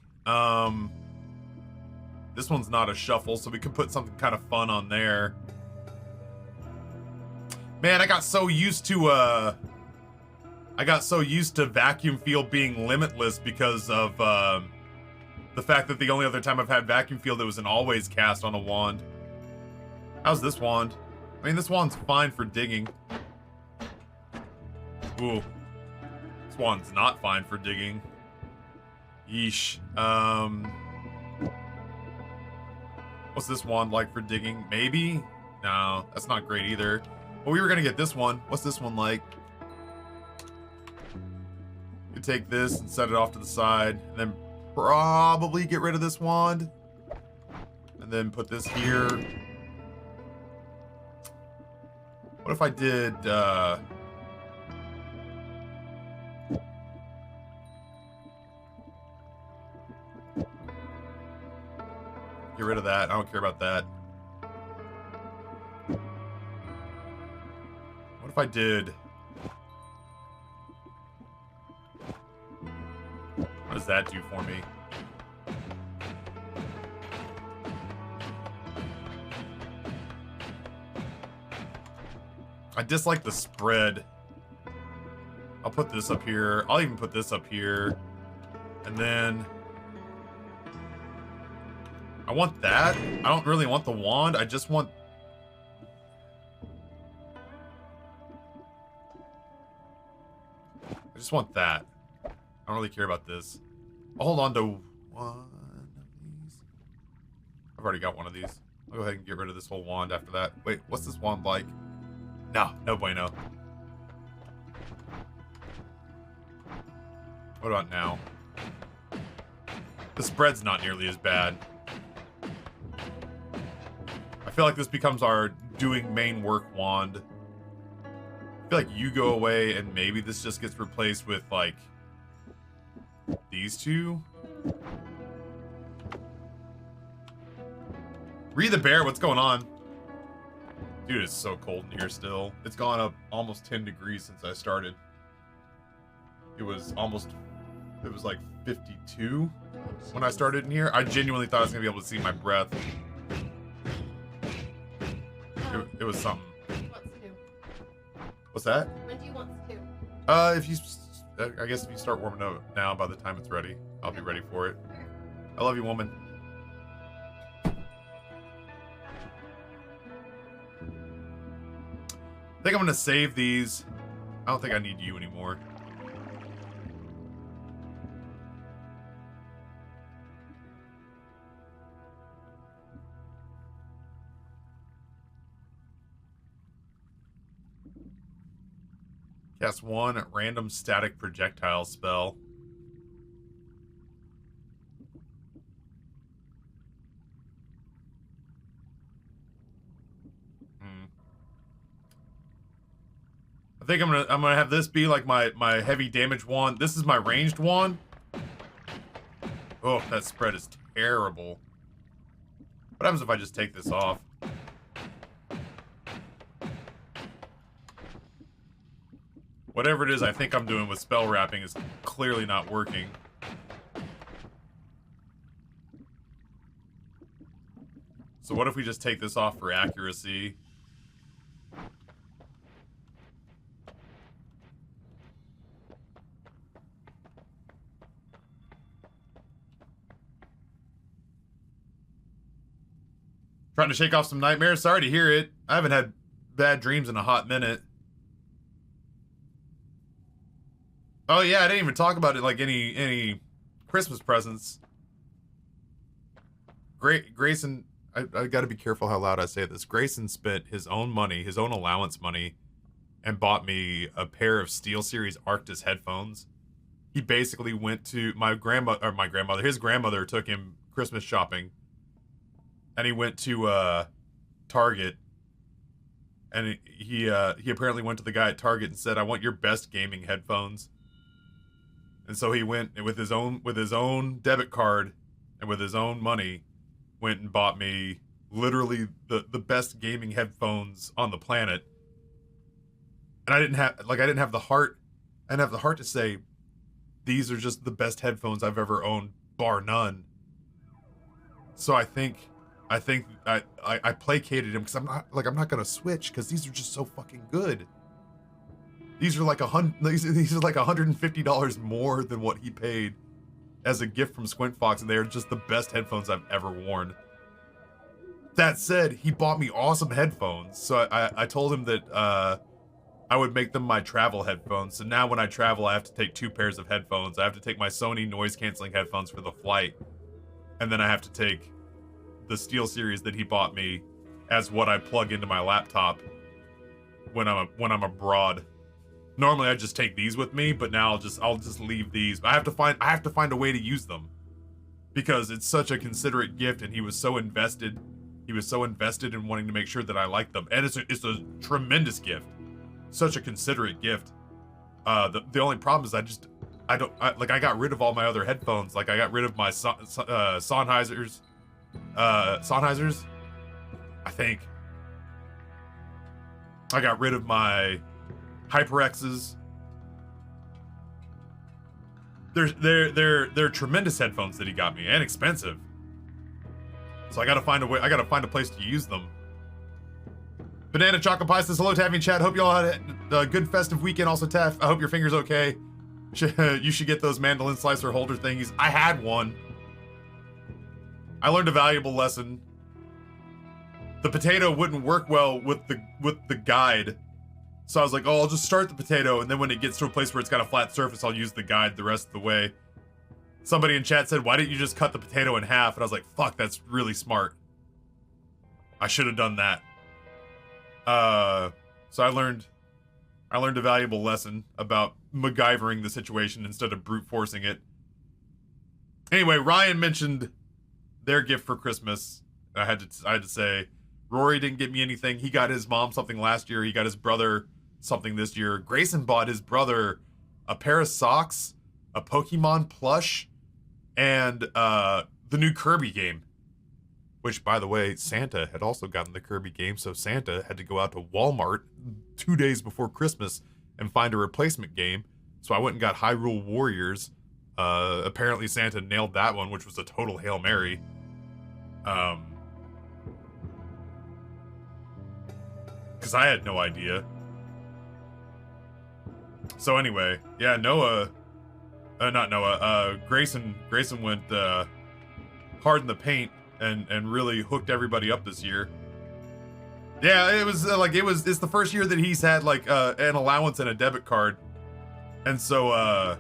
This one's not a shuffle, so we can put something kind of fun on there. Man, I got so used to vacuum field being limitless because of the fact that the only other time I've had vacuum field, it was an always cast on a wand. How's this wand? I mean, this wand's fine for digging. Ooh. This wand's not fine for digging. Yeesh. What's this wand like for digging? Maybe? No, that's not great either. Well, we were gonna get this one. What's this one like? You take this and set it off to the side, and then probably get rid of this wand. And then put this here. What if I did, get rid of that. I don't care about that. What if I did... What does that do for me? I dislike the spread. I'll put this up here. I'll even put this up here. And then... I want that. I don't really want the wand. I just want... I just want that. I don't really care about this. I'll hold on to one of these. I've already got one of these. I'll go ahead and get rid of this whole wand after that. Wait, what's this wand like? No, no bueno. What about now? The spread's not nearly as bad. I feel like this becomes our doing main work wand. I feel like you go away and maybe this just gets replaced with, like, these two? Read the bear, what's going on? Dude, it's so cold in here still. It's gone up almost 10 degrees since I started. It was like 52 when I started in here. I genuinely thought I was gonna be able to see my breath. It was something. What's that? When do you want to? I guess if you start warming up now, by the time it's ready, I'll be ready for it. I love you, woman. I think I'm gonna save these. I don't think I need you anymore. Cast one random static projectile spell. I think I'm gonna have this be like my heavy damage wand. This is my ranged wand. Oh, that spread is terrible. What happens if I just take this off? Whatever it is I think I'm doing with spell wrapping is clearly not working. So what if we just take this off for accuracy? Trying to shake off some nightmares? Sorry to hear it. I haven't had bad dreams in a hot minute. Oh yeah, I didn't even talk about it like any Christmas presents. Grayson, I gotta be careful how loud I say this. Grayson spent his own money, his own allowance money, and bought me a pair of SteelSeries Arctis headphones. He basically went to his grandmother took him Christmas shopping. And he went to Target, and he apparently went to the guy at Target and said, "I want your best gaming headphones." And so he went with his own debit card and with his own money, went and bought me literally the best gaming headphones on the planet. And I didn't have the heart to say, these are just the best headphones I've ever owned, bar none. So I think I placated him because I'm not gonna switch because these are just so fucking good. These are like $150 more than what he paid as a gift from Squint Fox, and they are just the best headphones I've ever worn. That said, he bought me awesome headphones, so I told him that I would make them my travel headphones. So now when I travel, I have to take 2 pairs of headphones. I have to take my Sony noise canceling headphones for the flight, and then I have to take the SteelSeries that he bought me as what I plug into my laptop when I'm abroad. Normally I just take these with me, but now I'll just leave these. I have to find a way to use them because it's such a considerate gift, and he was so invested. He was so invested in wanting to make sure that I like them, and it's a tremendous gift. Such a considerate gift. The only problem is I got rid of all my other headphones. Like I got rid of my Sennheisers. Sennheisers, I think. I got rid of my HyperX's. They're tremendous headphones that he got me, and expensive. So I gotta find a way. I gotta find a place to use them. Banana Chocolate Pie says hello, Taffy and chat. Hope you all had a good festive weekend. Also, Taff, I hope your finger's okay. You should get those mandolin slicer holder thingies. I had one. I learned a valuable lesson. The potato wouldn't work well with the guide. So I was like, oh, I'll just start the potato, and then when it gets to a place where it's got a flat surface, I'll use the guide the rest of the way. Somebody in chat said, why didn't you just cut the potato in half? And I was like, fuck, that's really smart. I should have done that. So I learned I learned a valuable lesson about MacGyvering the situation instead of brute forcing it. Anyway, Ryan mentioned their gift for Christmas. I had to say, Rory didn't get me anything. He got his mom something last year. He got his brother something this year. Grayson bought his brother a pair of socks, a Pokemon plush, and the new Kirby game. Which, by the way, Santa had also gotten the Kirby game, so Santa had to go out to Walmart 2 days before Christmas and find a replacement game. So I went and got Hyrule Warriors. Apparently Santa nailed that one, which was a total Hail Mary. Because I had no idea. So anyway, yeah, Grayson went hard in the paint and really hooked everybody up this year. Yeah, it was it's the first year that he's had like an allowance and a debit card, and so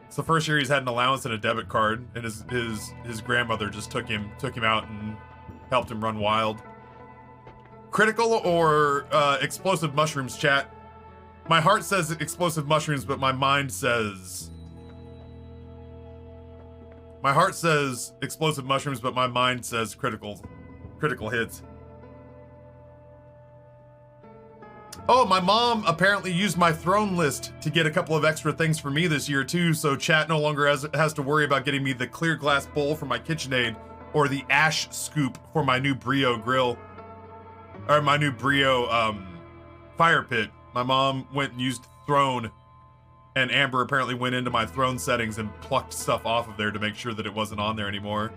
it's the first year he's had an allowance and a debit card, and his grandmother just took him out and helped him run wild. Critical or explosive mushrooms, chat? My heart says explosive mushrooms, but my mind says... My heart says explosive mushrooms, but my mind says critical hits. Oh, my mom apparently used my throne list to get a couple of extra things for me this year too, so chat no longer has to worry about getting me the clear glass bowl for my KitchenAid or the ash scoop for my new Brio grill. Or my new Brio fire pit. My mom went and used Throne, and Amber apparently went into my Throne settings and plucked stuff off of there to make sure that it wasn't on there anymore.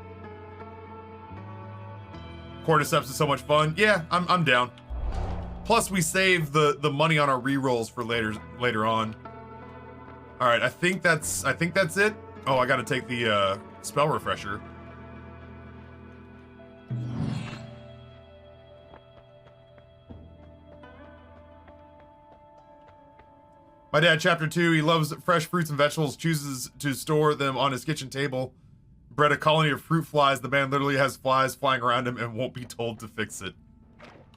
Cordyceps is so much fun. Yeah, I'm down. Plus, we save the money on our rerolls for later on. All right, I think that's it. Oh, I got to take the spell refresher. My dad, chapter 2, he loves fresh fruits and vegetables, chooses to store them on his kitchen table. Bred a colony of fruit flies. The man literally has flies flying around him and won't be told to fix it.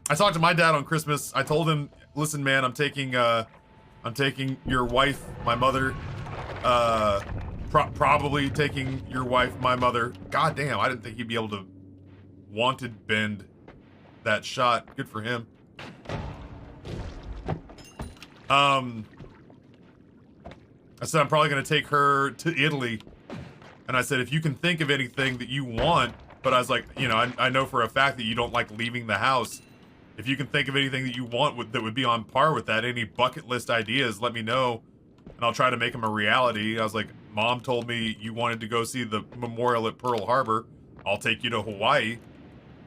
I talked to my dad on Christmas. I told him, listen, man, I'm taking your wife, my mother, probably taking your wife, my mother. God damn, I didn't think he'd be able to wanted bend that shot. Good for him. I said, I'm probably going to take her to Italy. And I said, if you can think of anything that you want, but I was like, you know, I know for a fact that you don't like leaving the house. If you can think of anything that you want that would be on par with that, any bucket list ideas, let me know. And I'll try to make them a reality. I was like, Mom told me you wanted to go see the memorial at Pearl Harbor. I'll take you to Hawaii.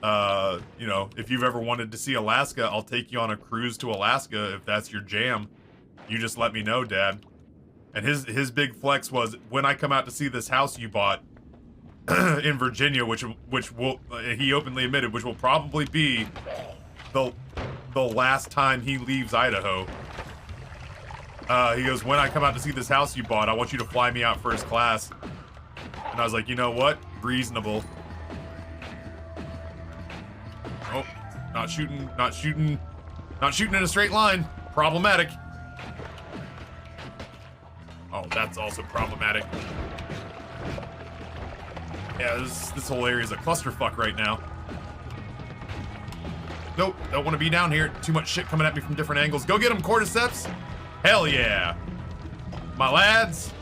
You know, if you've ever wanted to see Alaska, I'll take you on a cruise to Alaska if that's your jam. You just let me know, Dad. And his big flex was, when I come out to see this house you bought in Virginia, which will he openly admitted, which will probably be the last time he leaves Idaho. He goes, when I come out to see this house you bought, I want you to fly me out first class. And I was like, you know what? Reasonable. Oh, not shooting in a straight line. Problematic. Oh, that's also problematic. Yeah, this whole area is a clusterfuck right now. Nope, don't want to be down here. Too much shit coming at me from different angles. Go get them, Cordyceps! Hell yeah! My lads!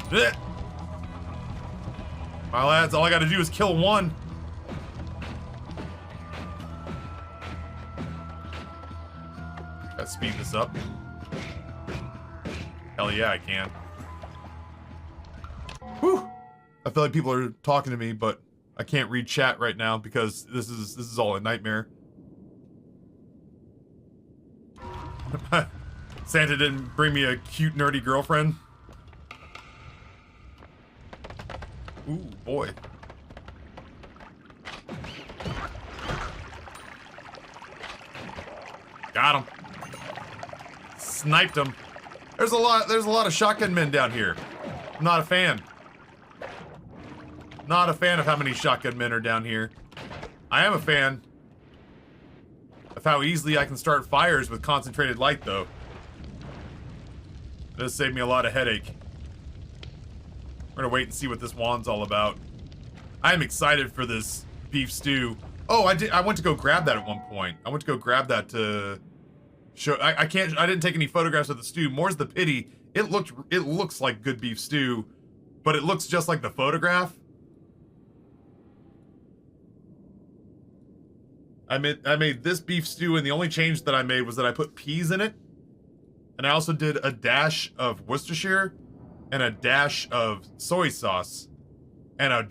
Blech. My lads, all I gotta do is kill one. Gotta speed this up. Hell yeah, I can. Whew! I feel like people are talking to me, but I can't read chat right now because this is all a nightmare. Santa didn't bring me a cute, nerdy girlfriend. Ooh, boy. Got him. Sniped him. There's a lot of shotgun men down here. I'm not a fan. Not a fan of how many shotgun men are down here. I am a fan of how easily I can start fires with concentrated light, though. It does save me a lot of headache. We're gonna wait and see what this wand's all about. I am excited for this beef stew. Oh, I went to go grab that at one point. I went to go grab that to show. I didn't take any photographs of the stew. More's the pity. It looks like good beef stew, but it looks just like the photograph. I made this beef stew, and the only change that I made was that I put peas in it. And I also did a dash of Worcestershire and a dash of soy sauce and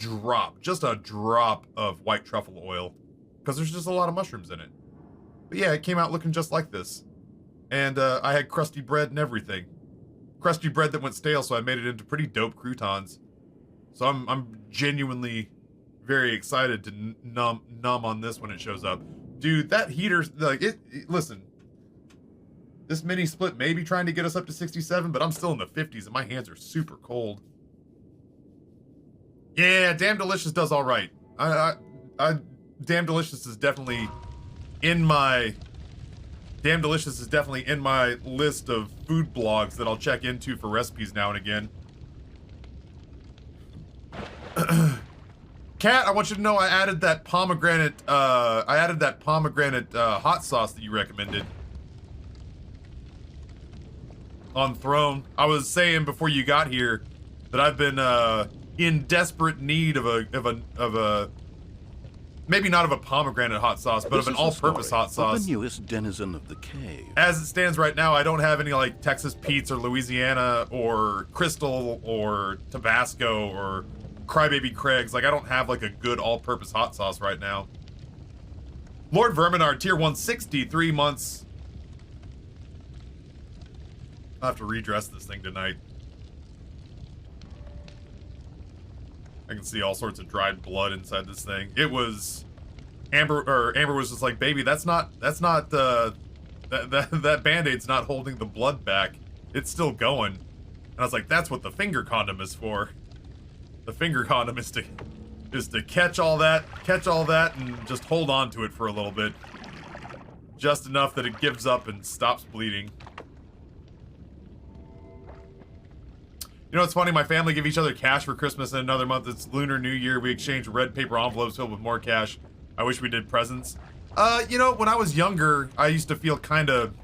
just a drop of white truffle oil, because there's just a lot of mushrooms in it. But yeah, it came out looking just like this. And I had crusty bread and everything. Crusty bread that went stale, so I made it into pretty dope croutons. So I'm genuinely very excited to numb on this when it shows up. Dude, that heater, like, listen. This mini split may be trying to get us up to 67, but I'm still in the 50s and my hands are super cold. Yeah, Damn Delicious does all right. Damn Delicious is definitely in my list of food blogs that I'll check into for recipes now and again. Kat, I want you to know I added that pomegranate hot sauce that you recommended on Throne. I was saying before you got here that I've been in desperate need of a maybe not of a pomegranate hot sauce, but of an all-purpose hot sauce. The newest denizen of the cave. As it stands right now, I don't have any like Texas Pete's or Louisiana or Crystal or Tabasco or Crybaby Craig's. Like, I don't have like a good all-purpose hot sauce right now. Lord Verminar, tier 160, 3 months. I'll have to redress this thing tonight. I can see all sorts of dried blood inside this thing. It was Amber was just like, baby, that Band-Aid's not holding the blood back. It's still going. And I was like, that's what the finger condom is for. The finger condom is to catch all that and just hold on to it for a little bit. Just enough that it gives up and stops bleeding. You know, it's funny, my family give each other cash for Christmas, and another month it's Lunar New Year. We exchange red paper envelopes filled with more cash. I wish we did presents. You know, when I was younger, I used to feel kind of,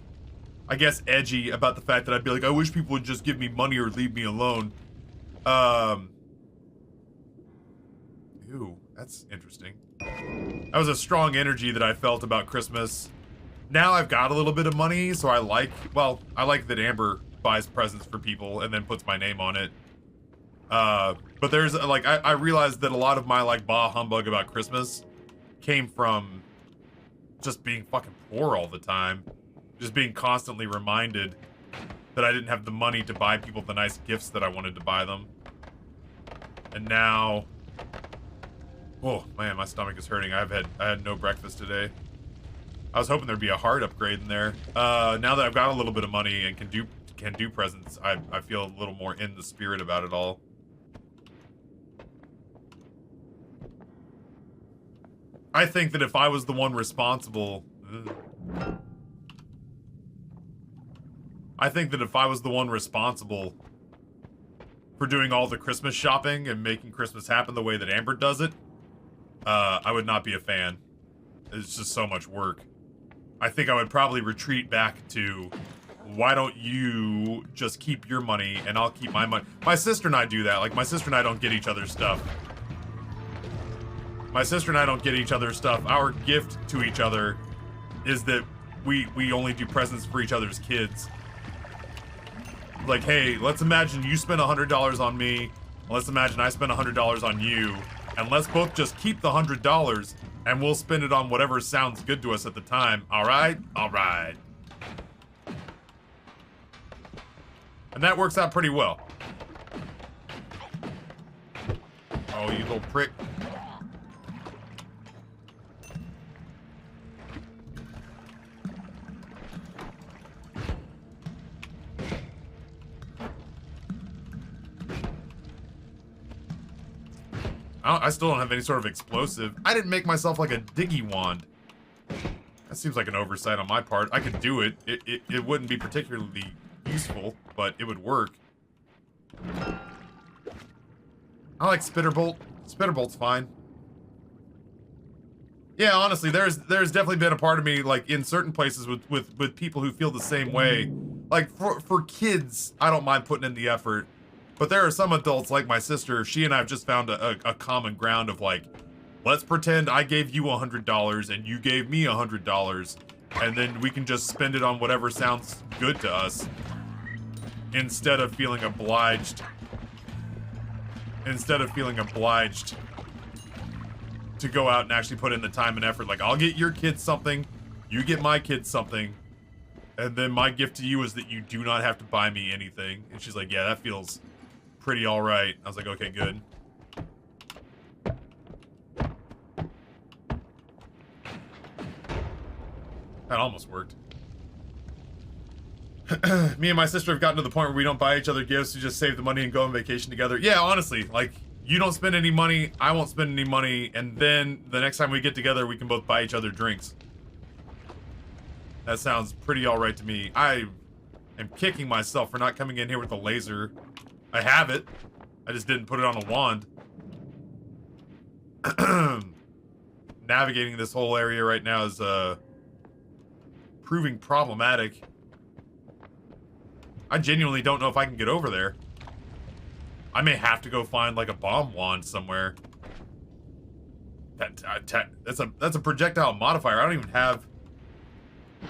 I guess, edgy about the fact that I'd be like, I wish people would just give me money or leave me alone. Ew, that's interesting. That was a strong energy that I felt about Christmas. Now I've got a little bit of money, so I like that Amber buys presents for people and then puts my name on it. But there's like, I realized that a lot of my like bah humbug about Christmas came from just being fucking poor all the time. Just being constantly reminded that I didn't have the money to buy people the nice gifts that I wanted to buy them. And now, oh man, my stomach is hurting. I had no breakfast today. I was hoping there'd be a heart upgrade in there. Now that I've got a little bit of money and can do presents, I feel a little more in the spirit about it all. I think that if I was the one responsible... for doing all the Christmas shopping and making Christmas happen the way that Amber does it, I would not be a fan. It's just so much work. I think I would probably retreat back to, why don't you just keep your money and I'll keep my money. My sister and I do that. Like, my sister and I don't get each other stuff. Our gift to each other is that we only do presents for each other's kids. Like, hey, let's imagine you spend $100 on me, and let's imagine I spend $100 on you, and let's both just keep the $100 and we'll spend it on whatever sounds good to us at the time. All right? All right. And that works out pretty well. Oh, you little prick. I still don't have any sort of explosive. I didn't make myself like a diggy wand. I That seems like an oversight on my part. I could do it. It wouldn't be particularly useful, but it would work. I like Spitterbolt. Spitterbolt's fine. Yeah, honestly, there's definitely been a part of me, like, in certain places with people who feel the same way. Like, for kids, I don't mind putting in the effort. But there are some adults, like my sister, she and I have just found a common ground of, like, let's pretend I gave you $100 and you gave me $100, and then we can just spend it on whatever sounds good to us, instead of feeling obliged. To go out and actually put in the time and effort. Like, I'll get your kids something, you get my kids something, and then my gift to you is that you do not have to buy me anything. And she's like, yeah, that feels pretty alright. I was like, okay, good. That almost worked. Me and my sister have gotten to the point where we don't buy each other gifts, we just save the money and go on vacation together. Yeah, honestly, like, you don't spend any money, I won't spend any money, and then the next time we get together, we can both buy each other drinks. That sounds pretty alright to me. I am kicking myself for not coming in here with a laser. I have it. I just didn't put it on a wand. Navigating this whole area right now is, proving problematic. I genuinely don't know if I can get over there. I may have to go find, like, a bomb wand somewhere. That's a projectile modifier. I don't even have...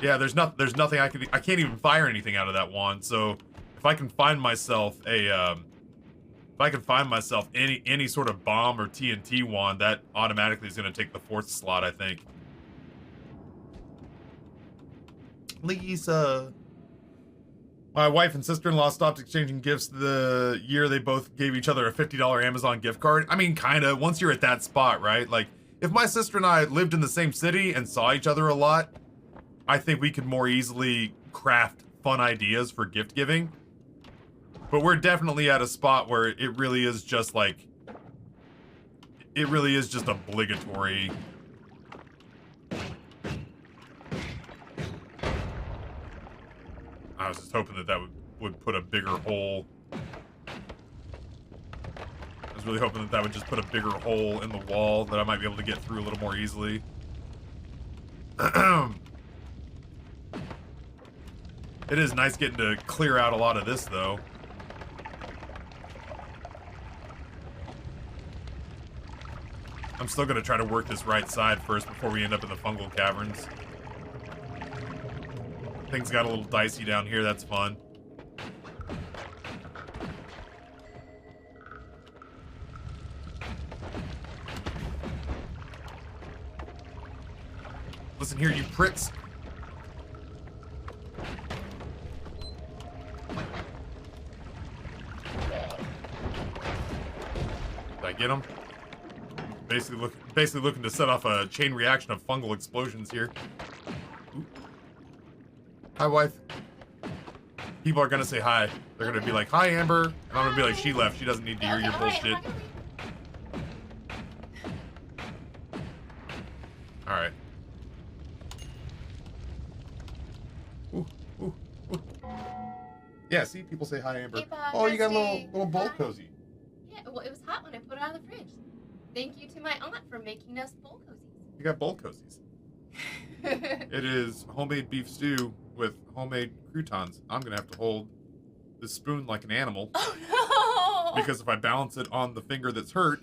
Yeah, there's nothing I can't even fire anything out of that wand, so if I can find myself a, any sort of bomb or TNT wand, that automatically is gonna take the 4th slot, I think. Lisa. My wife and sister-in-law stopped exchanging gifts the year they both gave each other a $50 Amazon gift card. I mean, kinda, once you're at that spot, right? Like, if my sister and I lived in the same city and saw each other a lot, I think we could more easily craft fun ideas for gift giving. But we're definitely at a spot where it really is just like... It really is just obligatory. I was just hoping that would put a bigger hole. I was really hoping that would just put a bigger hole in the wall that I might be able to get through a little more easily. It is nice getting to clear out a lot of this, though. I'm still gonna try to work this right side first before we end up in the fungal caverns. Things got a little dicey down here, that's fun. Listen here, you pricks. Did I get him? Basically looking to set off a chain reaction of fungal explosions here. Ooh. Hi, wife. People are gonna say hi. They're gonna be like, hi, Amber. And I'm gonna be like, she left. She doesn't need to hear your bullshit. Alright. Ooh, ooh, ooh. Yeah, see, people say hi, Amber. Hey, Bob, oh, you got a Rusty. little bowl Hi. cozy. Yeah, well, it was hot when I put it out of the fridge. Thank you to my aunt for making us bowl cozies. You got bowl cozies. It is homemade beef stew with homemade croutons. I'm gonna have to hold the spoon like an animal. Oh no! Because if I balance it on the finger that's hurt,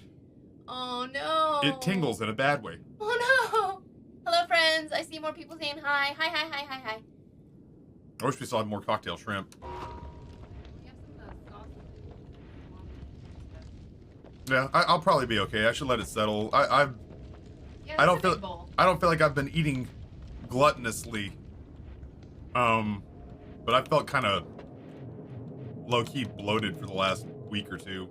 Oh no! it tingles in a bad way. Oh no! Hello, friends. I see more people saying hi. Hi, hi, hi, hi, hi. I wish we still had more cocktail shrimp. Yeah, I'll probably be okay. I should let it settle. I don't feel like I've been eating gluttonously. But I felt kind of low-key bloated for the last week or two.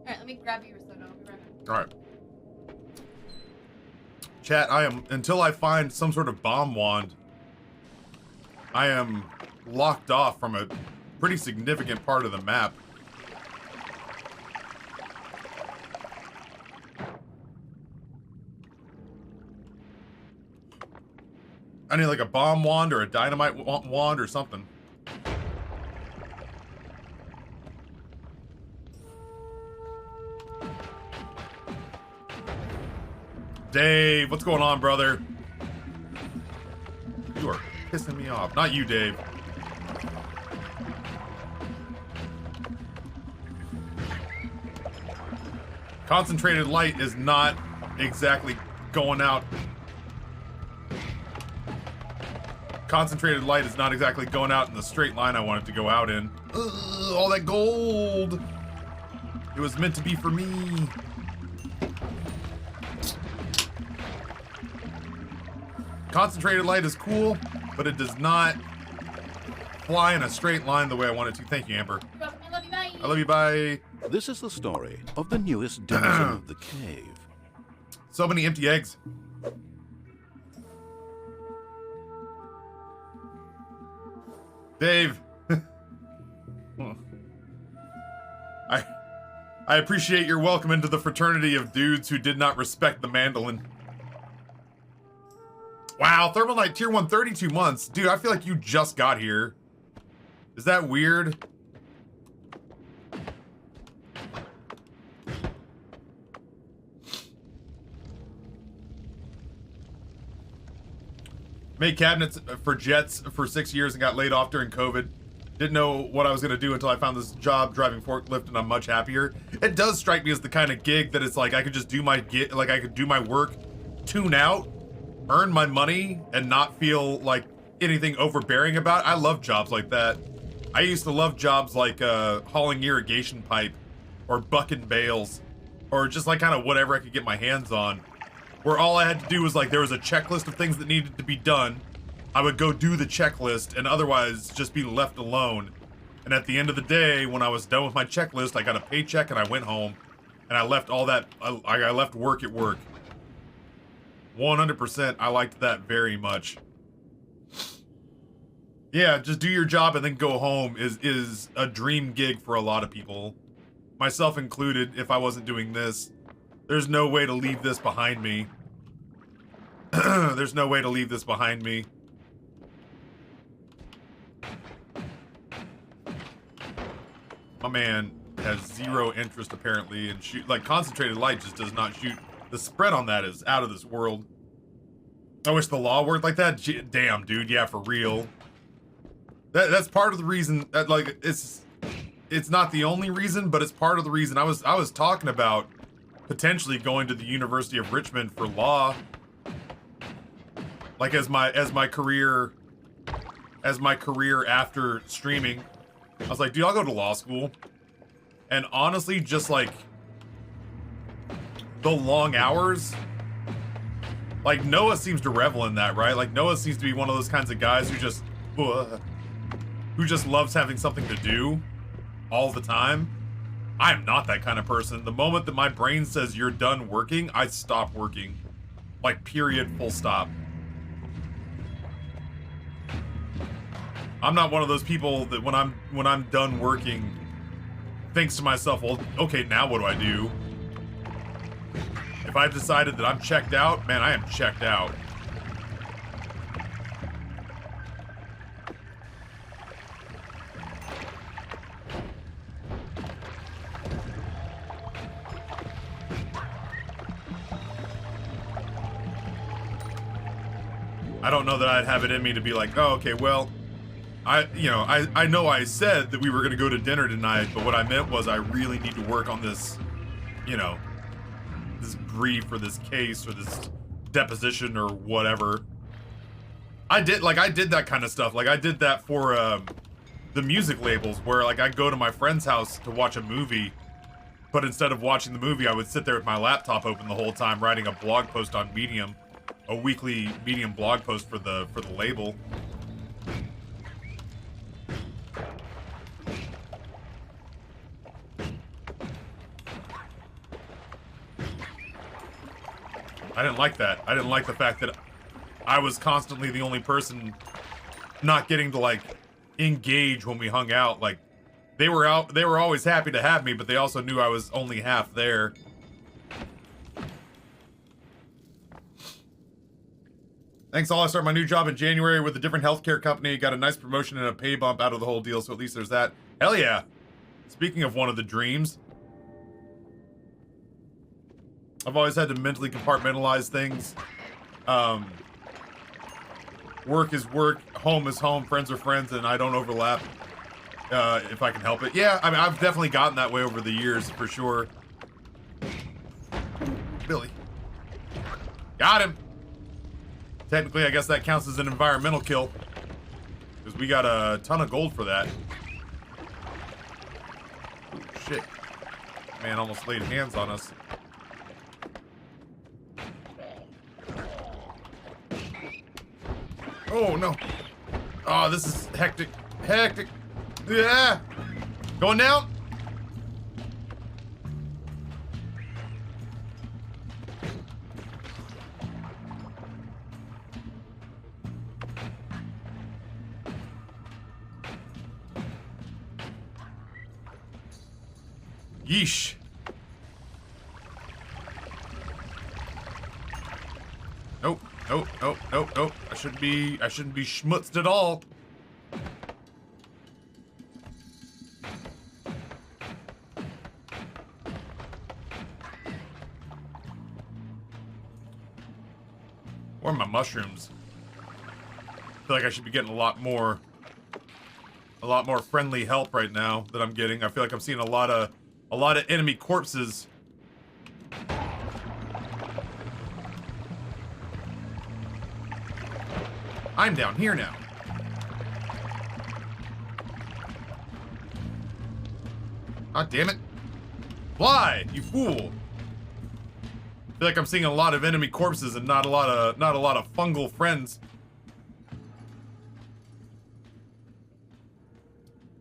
Alright, let me grab you risotto. I'll be right back. Alright. Chat, until I find some sort of bomb wand, I am locked off from a pretty significant part of the map. I need like a bomb wand or a dynamite wand or something. Dave, what's going on, brother? You are pissing me off. Not you, Dave. Concentrated light is not exactly going out. Concentrated light is not exactly going out in the straight line I want it to go out in. Ugh, all that gold. It was meant to be for me. Concentrated light is cool, but it does not fly in a straight line the way I want it to. Thank you, Amber. I love you, bye. I love you, bye. This is the story of the newest denizen of the cave. So many empty eggs. Dave. I appreciate your welcome into the fraternity of dudes who did not respect the mandolin. Wow, Thermal Knight Tier 1, 32 months. Dude, I feel like you just got here. Is that weird? Made cabinets for jets for 6 years and got laid off during COVID. Didn't know what I was gonna do until I found this job driving forklift, and I'm much happier. It does strike me as the kind of gig that it's like I could just do my I could do my work, tune out, earn my money, and not feel like anything overbearing about it. I love jobs like that. I used to love jobs like hauling irrigation pipe, or bucking bales, or just like kind of whatever I could get my hands on. Where all I had to do was like, there was a checklist of things that needed to be done. I would go do the checklist and otherwise just be left alone. And at the end of the day, when I was done with my checklist, I got a paycheck and I went home. And I left all that, I left work at work. 100%, I liked that very much. Yeah, just do your job and then go home is a dream gig for a lot of people. Myself included, if I wasn't doing this. There's no way to leave this behind me. There's no way to leave this behind me. My man has zero interest apparently in shoot. Like concentrated light just does not shoot. The spread on that is out of this world. I wish the law worked like that. Damn, dude. Yeah, for real. That's part of the reason that like it's not the only reason, but it's part of the reason I was talking about potentially going to the University of Richmond for law. Like as my career after streaming. I was like, dude, I'll go to law school. And honestly, just like the long hours, like Noah seems to revel in that, right? Like Noah seems to be one of those kinds of guys who just loves having something to do all the time. I'm not that kind of person. The moment that my brain says you're done working, I stop working. Like period, full stop. I'm not one of those people that when I'm done working thinks to myself, well, okay, now what do I do? If I've decided that I'm checked out, man, I am checked out. I don't know that I'd have it in me to be like, oh, okay, well, I know I said that we were gonna go to dinner tonight, but what I meant was I really need to work on this, this brief or this case or this deposition or whatever. I did that kind of stuff. Like I did that for the music labels where like I'd go to my friend's house to watch a movie, but instead of watching the movie, I would sit there with my laptop open the whole time writing a blog post on Medium, a weekly Medium blog post for the label. I didn't like that. I didn't like the fact that I was constantly the only person not getting to like engage when we hung out. Like they were always happy to have me, but they also knew I was only half there. Thanks all. I started my new job in January with a different healthcare company. Got a nice promotion and a pay bump out of the whole deal, so at least there's that. Hell yeah. Speaking of one of the dreams, I've always had to mentally compartmentalize things. Work is work, home is home, friends are friends, and I don't overlap if I can help it. Yeah, I mean, I've definitely gotten that way over the years, for sure. Billy. Got him. Technically, I guess that counts as an environmental kill, because we got a ton of gold for that. Ooh, shit. Man almost laid hands on us. Oh, no. Oh, this is hectic. Hectic. Yeah. Going down. Yeesh. Nope, nope, nope, nope, nope. I shouldn't be schmutzed at all. Where are my mushrooms? I feel like I should be getting a lot more friendly help right now that I'm getting. I feel like I'm seeing a lot of enemy corpses. I'm down here now. God damn it. Fly, you fool. I feel like I'm seeing a lot of enemy corpses and not a lot of fungal friends.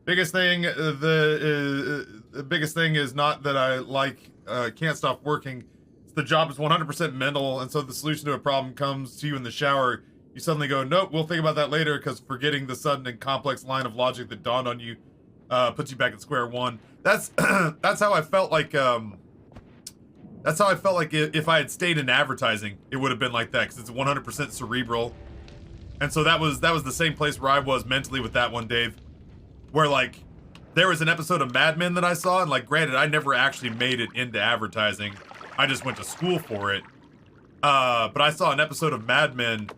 Biggest thing, the biggest thing is not that I can't stop working. It's the job is 100% mental, and so the solution to a problem comes to you in the shower. You suddenly go, nope, we'll think about that later, because forgetting the sudden and complex line of logic that dawned on you puts you back at square one. That's how I felt like. That's how I felt like if I had stayed in advertising, it would have been like that, because it's 100% cerebral. And so that was the same place where I was mentally with that one, Dave. Where, like, there was an episode of Mad Men that I saw, and, like, granted, I never actually made it into advertising. I just went to school for it. But I saw an episode of Mad Men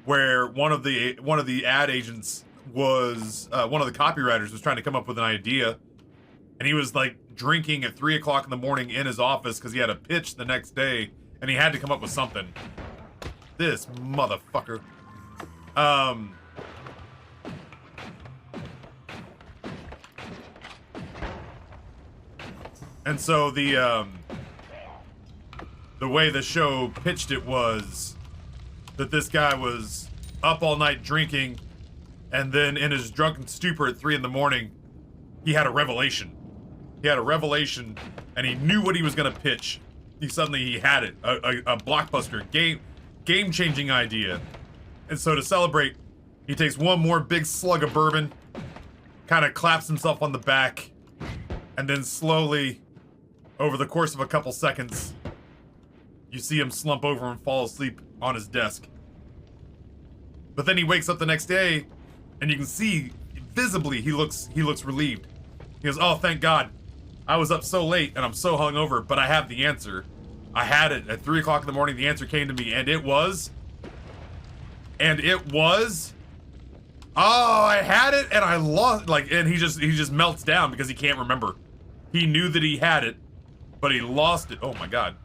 where one of the ad agents was, one of the copywriters was trying to come up with an idea. And he was, like, drinking at 3 o'clock in the morning in his office because he had a pitch the next day, and he had to come up with something. This motherfucker. And so the way the show pitched it was that this guy was up all night drinking, and then in his drunken stupor at 3 in the morning, he had a revelation. He had a revelation, and he knew what he was gonna pitch. He had it, a blockbuster, game-changing idea. And so to celebrate, he takes one more big slug of bourbon, kind of claps himself on the back, and then slowly, over the course of a couple seconds, you see him slump over and fall asleep on his desk. But then he wakes up the next day, and you can see, visibly, he looks relieved. He goes, oh, thank God. I was up so late, and I'm so hungover, but I have the answer. I had it at 3 o'clock in the morning, the answer came to me, and it was... Oh, I had it, and I lost, and he just melts down because he can't remember. He knew that he had it, but he lost it. Oh my God.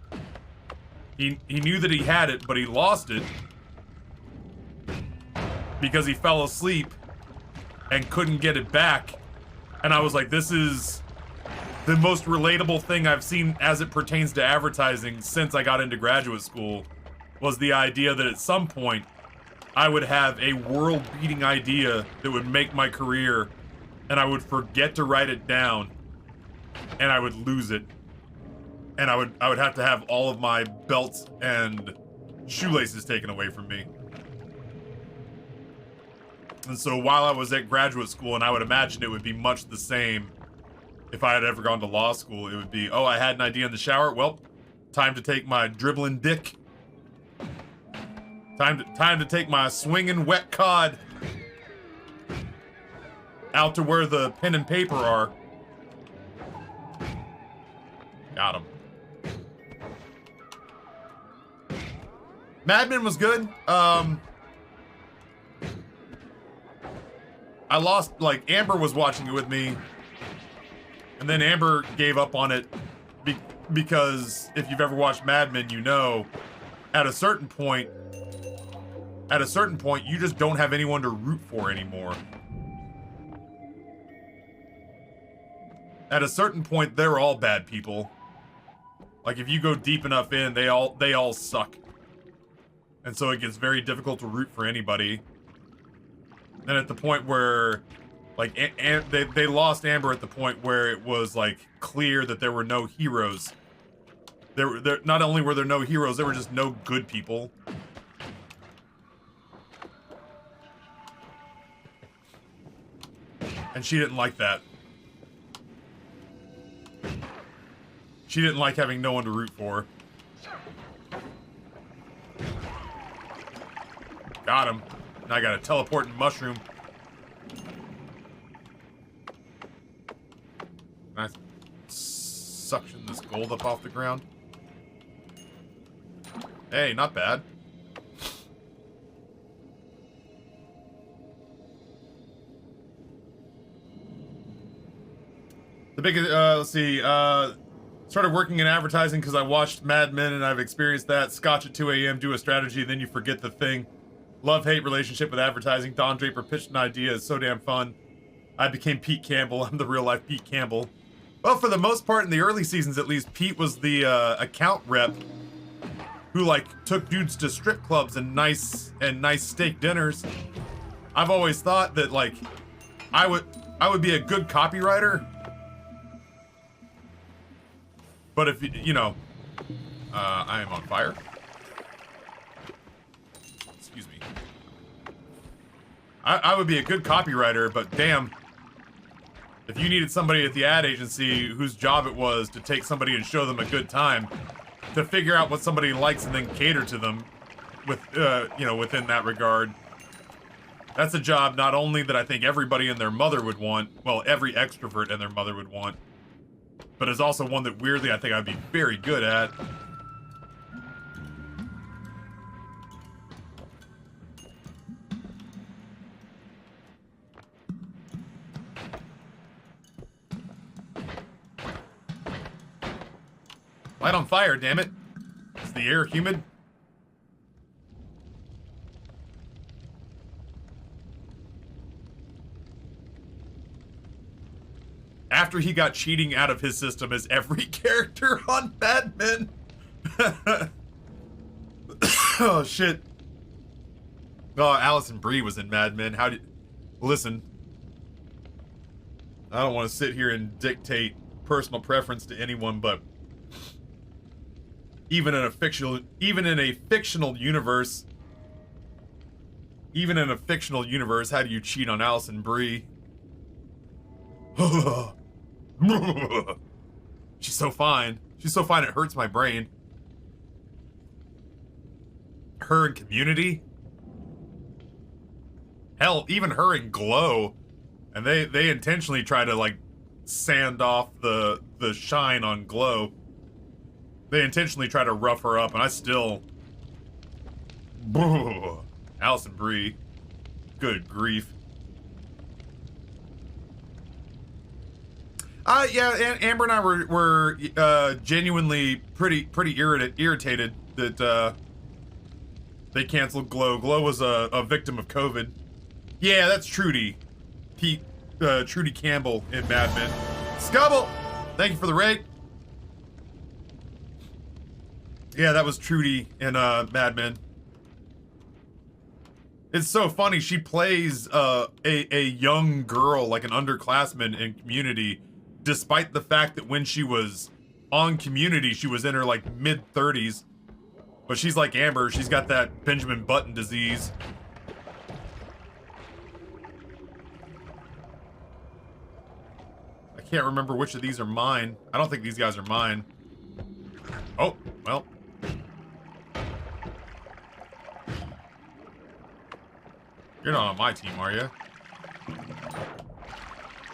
He knew that he had it, but he lost it because he fell asleep and couldn't get it back. And I was like, this is the most relatable thing I've seen as it pertains to advertising since I got into graduate school, was the idea that at some point I would have a world-beating idea that would make my career, and I would forget to write it down, and I would lose it. And I would have to have all of my belts and shoelaces taken away from me. And so while I was at graduate school, and I would imagine it would be much the same if I had ever gone to law school, it would be, oh, I had an idea in the shower. Well, time to take my dribbling dick Time to take my swinging wet cod out to where the pen and paper are. Got him. Mad Men was good. I lost, like, Amber was watching it with me, and then Amber gave up on it because if you've ever watched Mad Men, you know, at a certain point, you just don't have anyone to root for anymore. At a certain point, they're all bad people. Like, if you go deep enough in, they all suck. And so it gets very difficult to root for anybody. And at the point where, like, they lost Amber at the point where it was, like, clear that there were no heroes. There not only were there no heroes, there were just no good people. And she didn't like that. She didn't like having no one to root for. Got him. Now I got a teleporting mushroom. Can I suction this gold up off the ground? Hey, not bad. The biggest, let's see, started working in advertising because I watched Mad Men and I've experienced that. Scotch at 2 a.m., do a strategy, then you forget the thing. Love-hate relationship with advertising. Don Draper pitched an idea. It's so damn fun. I became Pete Campbell. I'm the real-life Pete Campbell. Well, for the most part, in the early seasons at least, Pete was the account rep who, like, took dudes to strip clubs and nice steak dinners. I've always thought that, like, I would be a good copywriter. But if, you know, I am on fire. Excuse me. I would be a good copywriter, but damn, if you needed somebody at the ad agency whose job it was to take somebody and show them a good time, to figure out what somebody likes and then cater to them with, you know, within that regard, that's a job not only that I think everybody and their mother would want, well, every extrovert and their mother would want, but is also one that weirdly I think I'd be very good at. Light on fire, damn it. Is the air humid? After he got cheating out of his system as every character on Mad Men. Oh, shit. Oh, Alison Brie was in Mad Men. How did... Listen. I don't want to sit here and dictate personal preference to anyone, but... Even in a fictional universe, how do you cheat on Alison Brie? She's so fine. She's so fine it hurts my brain. Her in Community? Hell, even her in Glow. And they intentionally try to, like, sand off the shine on Glow. They intentionally try to rough her up, and I still... Alison Brie. Good grief. Yeah, Amber and I were genuinely pretty irritated that they canceled Glow. Glow was a victim of COVID. Yeah, that's Trudy. Trudy Campbell in Mad Men. Scubble! Thank you for the raid. Yeah, that was Trudy in Mad Men. It's so funny. She plays a young girl, like an underclassman in Community, despite the fact that when she was on Community, she was in her, like, mid-30s. But she's like Amber. She's got that Benjamin Button disease. I can't remember which of these are mine. I don't think these guys are mine. Oh, well. You're not on my team, are you?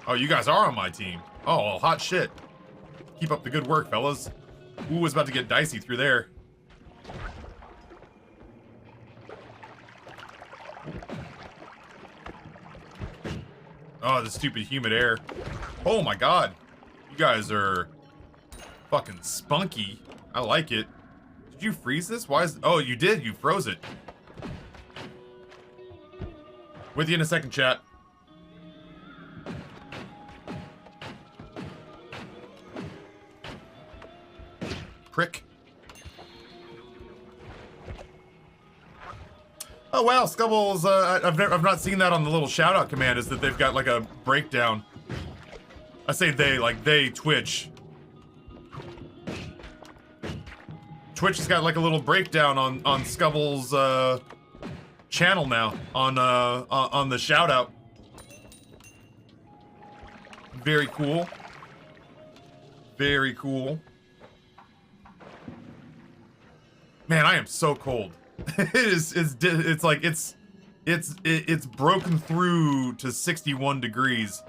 Oh, you guys are on my team. Oh, well, hot shit. Keep up the good work, fellas. Ooh, it's about to get dicey through there. Oh, the stupid humid air. Oh my god. You guys are fucking spunky. I like it. Did you freeze this? Why is... Oh, you did. You froze it. With you in a second, chat. Prick. Oh wow, Scubble's, I've not seen that on the little shout out command, is that they've got like a breakdown. I say they, like they, Twitch. Twitch has got like a little breakdown on Scubble's, channel now, on the shout out. Very cool. Very cool. Man, I am so cold. It's like it's broken through to 61 degrees,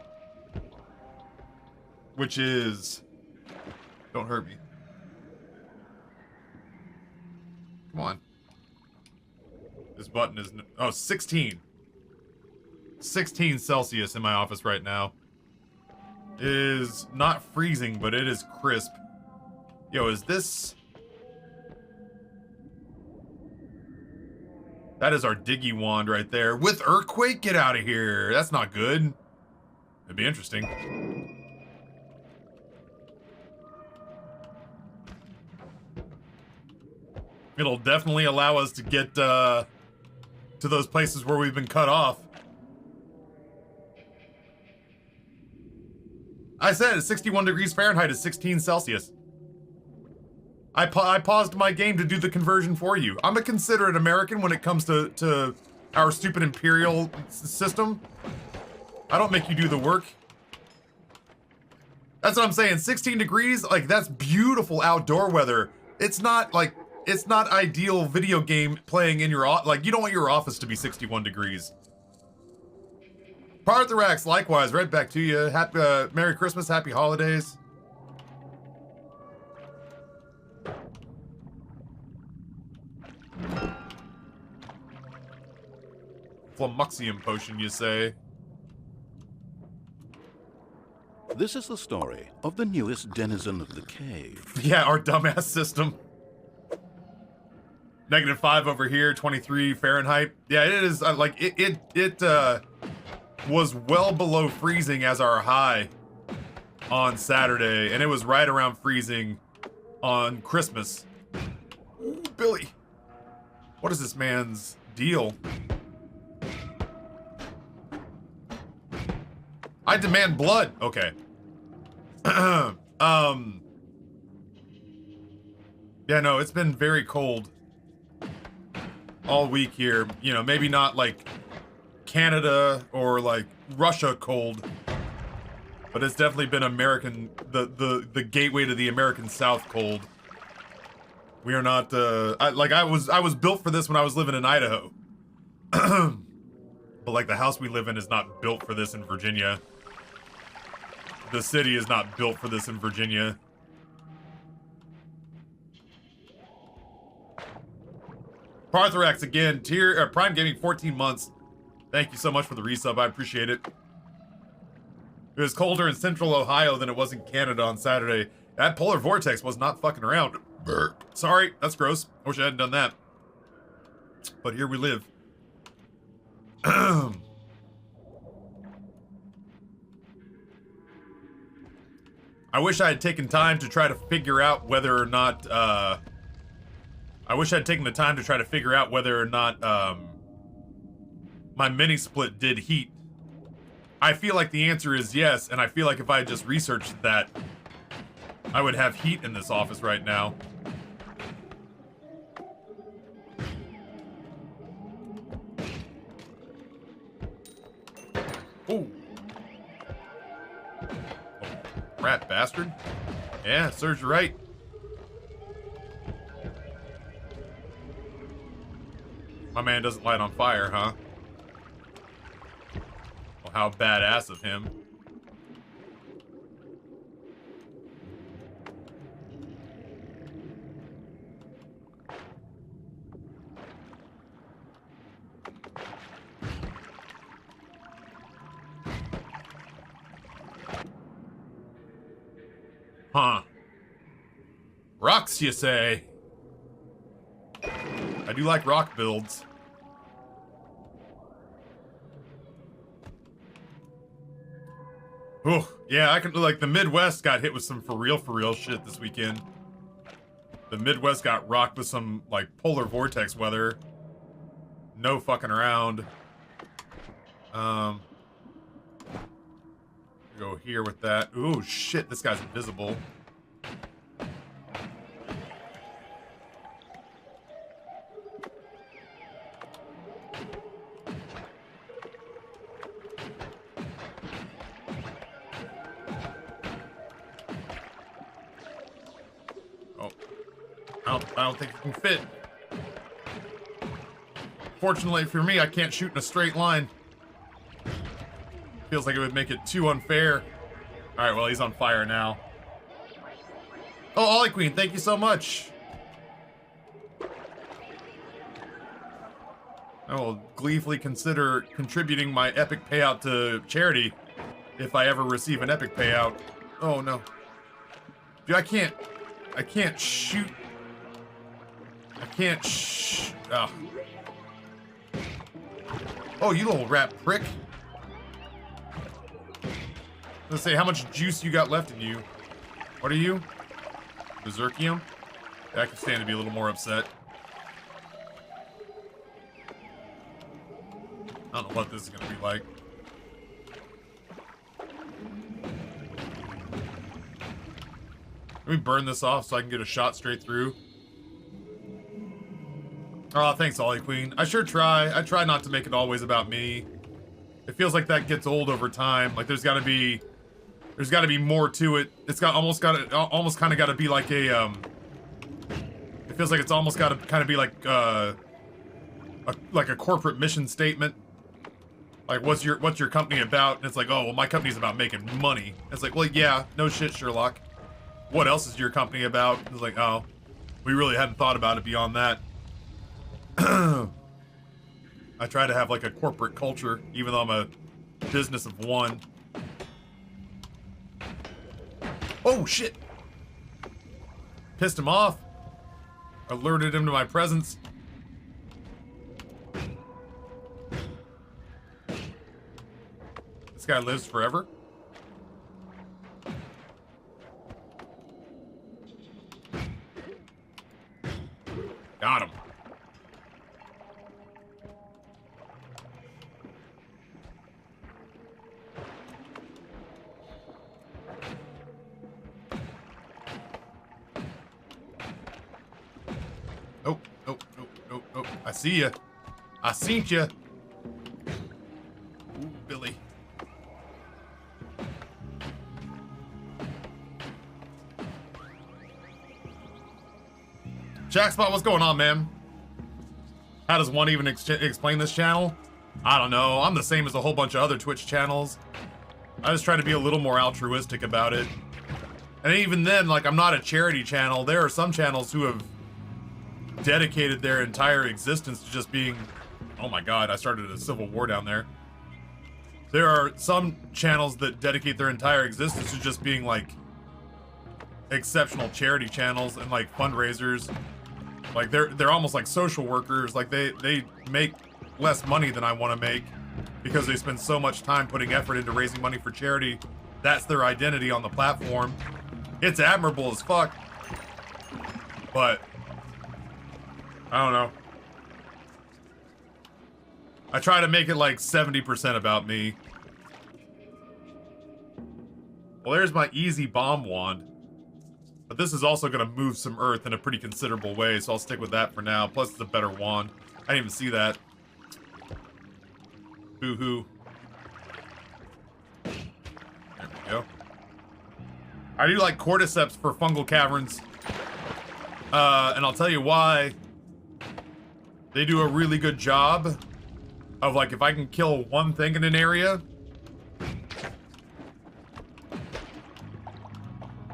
which is, don't hurt me. Come on. This button is, oh, 16 Celsius in my office right now. It is not freezing, but it is crisp. Yo, is this... That is our Diggy Wand right there. With Earthquake? Get out of here. That's not good. It'd be interesting. It'll definitely allow us to get to those places where we've been cut off. I said it's 61 degrees Fahrenheit is 16 Celsius. I paused my game to do the conversion for you. I'm a considerate American when it comes to our stupid imperial system. I don't make you do the work. That's what I'm saying. 16 degrees, like, that's beautiful outdoor weather. It's not like, it's not ideal video game playing in your, like, you don't want your office to be 61 degrees. Parthorax, likewise, right back to you. Happy, Merry Christmas, Happy Holidays. Flamuxium potion, you say? This is the story of the newest denizen of the cave. Yeah, our dumbass system. -5 over here, 23 Fahrenheit. Yeah, it is, like, it was well below freezing as our high on Saturday, and it was right around freezing on Christmas. Ooh, Billy. What is this man's deal? I demand blood. Okay. Yeah, no, it's been very cold all week here. You know, maybe not like Canada or like Russia cold, but it's definitely been American, the gateway to the American South cold. We are not, I was built for this when I was living in Idaho. But like the house we live in is not built for this in Virginia. The city is not built for this in Virginia. Parthorax again, Prime Gaming 14 months. Thank you so much for the resub, I appreciate it. It was colder in central Ohio than it was in Canada on Saturday. That polar vortex was not fucking around. Sorry, that's gross. I wish I hadn't done that. But here we live. I wish I had taken time to try to figure out whether or not, I wish I'd taken the time to try to figure out whether or not, my mini split did heat. I feel like the answer is yes, and I feel like if I had just researched that, I would have heat in this office right now. Ooh. Rat bastard. Yeah, serves you right. My man doesn't light on fire, huh? Well, how badass of him. Huh. Rocks, you say? I do like rock builds. Oh, yeah, I can, like, the Midwest got hit with some for real shit this weekend. The Midwest got rocked with some, like, polar vortex weather. No fucking around. Go here with that. Ooh, shit, this guy's invisible. Oh, I don't think it can fit. Fortunately for me, I can't shoot in a straight line. Feels like it would make it too unfair. Alright, well, he's on fire now. Oh, Ollie Queen, thank you so much. I will gleefully consider contributing my epic payout to charity if I ever receive an epic payout. Oh, no. Dude, I can't shoot. I can't oh. Oh, you little rat prick. Let's say, how much juice you got left in you? What are you? Berserkium? I can stand to be a little more upset. I don't know what this is gonna be like. Let me burn this off so I can get a shot straight through. Oh, thanks, Ollie Queen. I sure try. I try not to make it always about me. It feels like that gets old over time. Like there's gotta be more to it. It's got almost kind of got to be like a it feels like it's almost got to kind of be like a corporate mission statement. Like what's your company about? And it's like, oh, well, my company's about making money. It's like, well, yeah, no shit, Sherlock. What else is your company about? It's like, oh, we really hadn't thought about it beyond that. I try to have like a corporate culture, even though I'm a business of one. Oh, shit! Pissed him off. Alerted him to my presence. This guy lives forever. Got him. Oh, I see ya. I seen ya. Ooh, Billy. Jackspot, what's going on, man? How does one even explain this channel? I don't know. I'm the same as a whole bunch of other Twitch channels. I just try to be a little more altruistic about it. And even then, like, I'm not a charity channel. There are some channels who have dedicated their entire existence to just being... Oh my god, I started a civil war down there. There are some channels that dedicate their entire existence to just being, like, exceptional charity channels and, like, fundraisers. Like, they're almost like social workers. Like, they make less money than I want to make because they spend so much time putting effort into raising money for charity. That's their identity on the platform. It's admirable as fuck. But I don't know. I try to make it like 70% about me. Well, there's my easy bomb wand. But this is also going to move some earth in a pretty considerable way, so I'll stick with that for now. Plus, it's a better wand. I didn't even see that. Boo-hoo. There we go. I do like cordyceps for fungal caverns. And I'll tell you why. They do a really good job of, like, if I can kill one thing in an area,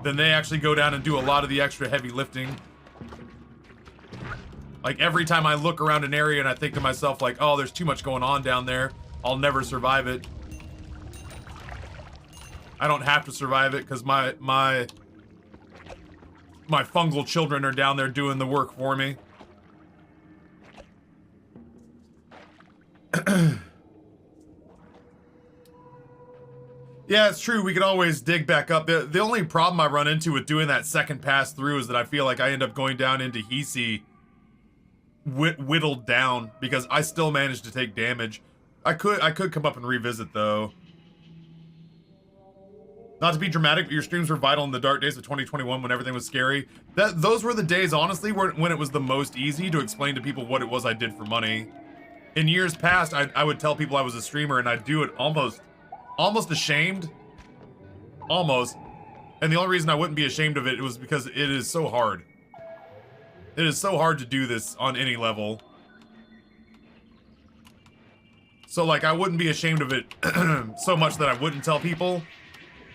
then they actually go down and do a lot of the extra heavy lifting. Like, every time I look around an area and I think to myself, like, oh, there's too much going on down there, I'll never survive it. I don't have to survive it because my fungal children are down there doing the work for me. Yeah, it's true. We can always dig back up. The only problem I run into with doing that second pass through is that I feel like I end up going down into Hisi whittled down because I still manage to take damage. I could come up and revisit though. Not to be dramatic, but your streams were vital in the dark days of 2021 when everything was scary. Those were the days, honestly, when it was the most easy to explain to people what it was I did for money. In years past, I would tell people I was a streamer and I'd do it almost ashamed. Almost. And the only reason I wouldn't be ashamed of it was because it is so hard. It is so hard to do this on any level. So, like, I wouldn't be ashamed of it so much that I wouldn't tell people,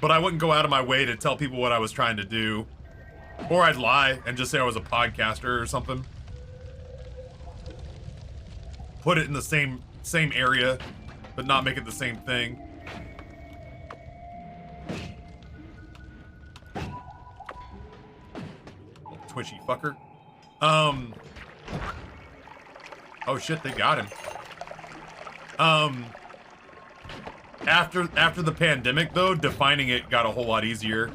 but I wouldn't go out of my way to tell people what I was trying to do. Or I'd lie and just say I was a podcaster or something. Put it in the same area, but not make it the same thing. Twitchy fucker. Oh shit, they got him. After the pandemic though, defining it got a whole lot easier.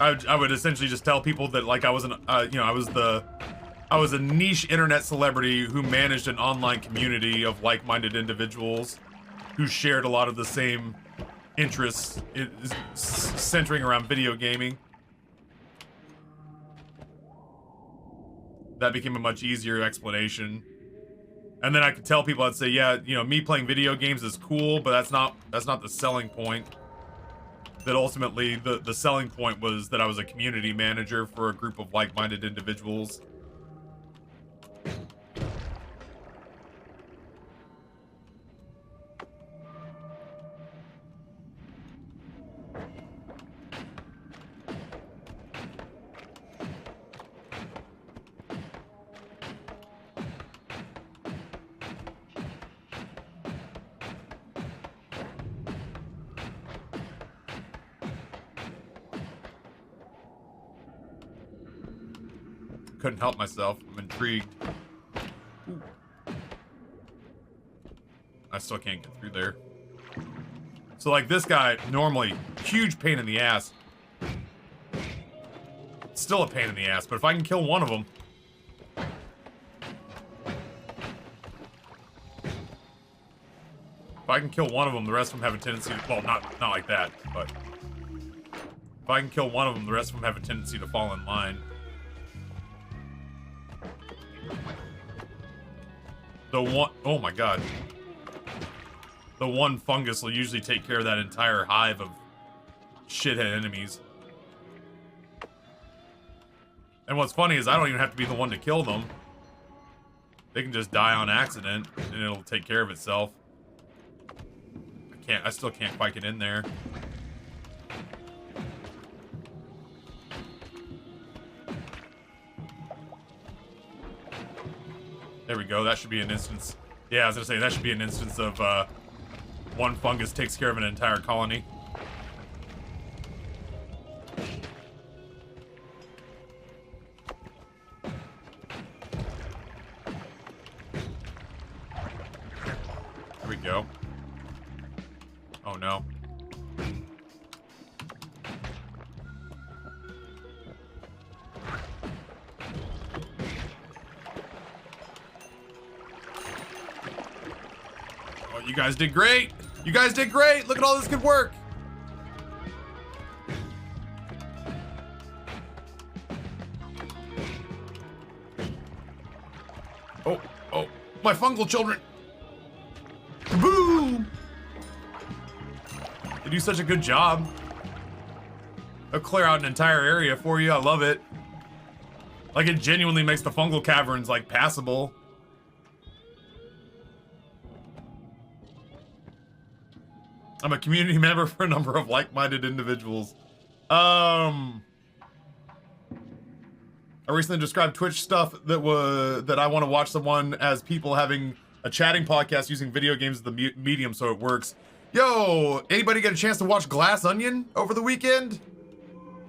I would essentially just tell people that, like, I was I was a niche internet celebrity who managed an online community of like-minded individuals who shared a lot of the same interests centering around video gaming. That became a much easier explanation. And then I could tell people, I'd say, yeah, you know, me playing video games is cool, but that's not the selling point. That ultimately, the selling point was that I was a community manager for a group of like-minded individuals. Couldn't help myself. I'm intrigued. Ooh. I still can't get through there. So, like, this guy, normally, huge pain in the ass. Still a pain in the ass, but if I can kill one of them... If I can kill one of them, the rest of them have a tendency to... Well, not like that, but... If I can kill one of them, the rest of them have a tendency to fall in line. The one, oh my god. The one fungus will usually take care of that entire hive of shithead enemies. And what's funny is I don't even have to be the one to kill them. They can just die on accident and it'll take care of itself. I still can't quite get in there. There we go, that should be an instance. Yeah, I was gonna say, that should be an instance of, one fungus takes care of an entire colony. There we go. Oh no. You guys did great! You guys did great! Look at all this good work! Oh, my fungal children! Kaboom! They do such a good job. They'll clear out an entire area for you, I love it. Like, it genuinely makes the fungal caverns, like, passable. I'm a community member for a number of like-minded individuals. I recently described Twitch stuff that I want to watch someone as people having a chatting podcast using video games as the medium so it works. Yo, anybody get a chance to watch Glass Onion over the weekend?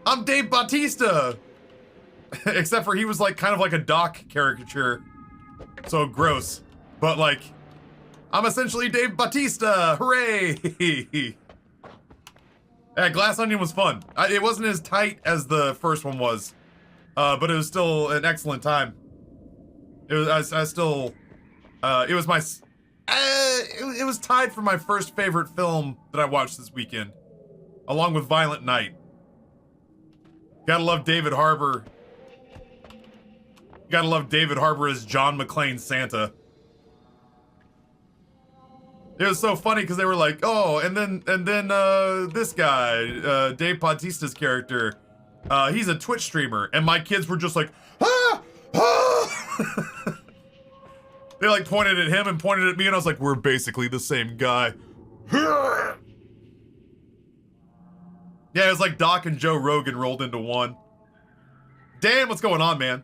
I'm Dave Bautista! Except for he was like kind of like a Doc caricature. So gross. But like, I'm essentially Dave Bautista! Hooray! Yeah, Glass Onion was fun. It wasn't as tight as the first one was. But it was still an excellent time. It was, I still, it was my, it was tied for my first favorite film that I watched this weekend. Along with Violent Night. Gotta love David Harbour. Gotta love David Harbour as John McClane's Santa. It was so funny because they were like, oh, and then this guy, Dave Bautista's character, he's a Twitch streamer, and my kids were just like, ah, ah. They like pointed at him and pointed at me, and I was like, we're basically the same guy. Yeah, it was like Doc and Joe Rogan rolled into one. Dan, what's going on, man?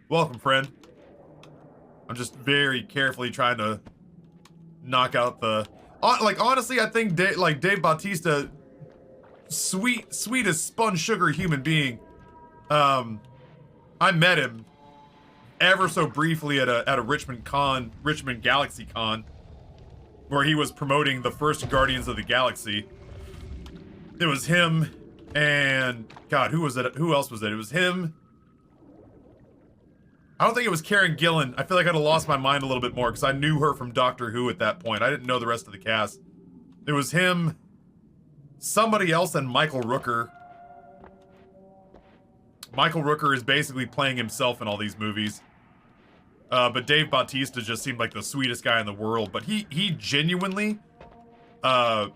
Welcome, friend. I'm just very carefully trying to knock out the... like, honestly, I think Dave Bautista, sweetest spun sugar human being. I met him ever so briefly at a Richmond Galaxy Con, where he was promoting the first Guardians of the Galaxy. It was him and God, who was it? Who else was it? It was him. I don't think it was Karen Gillan. I feel like I'd have lost my mind a little bit more because I knew her from Doctor Who at that point. I didn't know the rest of the cast. It was him, somebody else, and Michael Rooker. Michael Rooker is basically playing himself in all these movies. But Dave Bautista just seemed like the sweetest guy in the world. But he genuinely,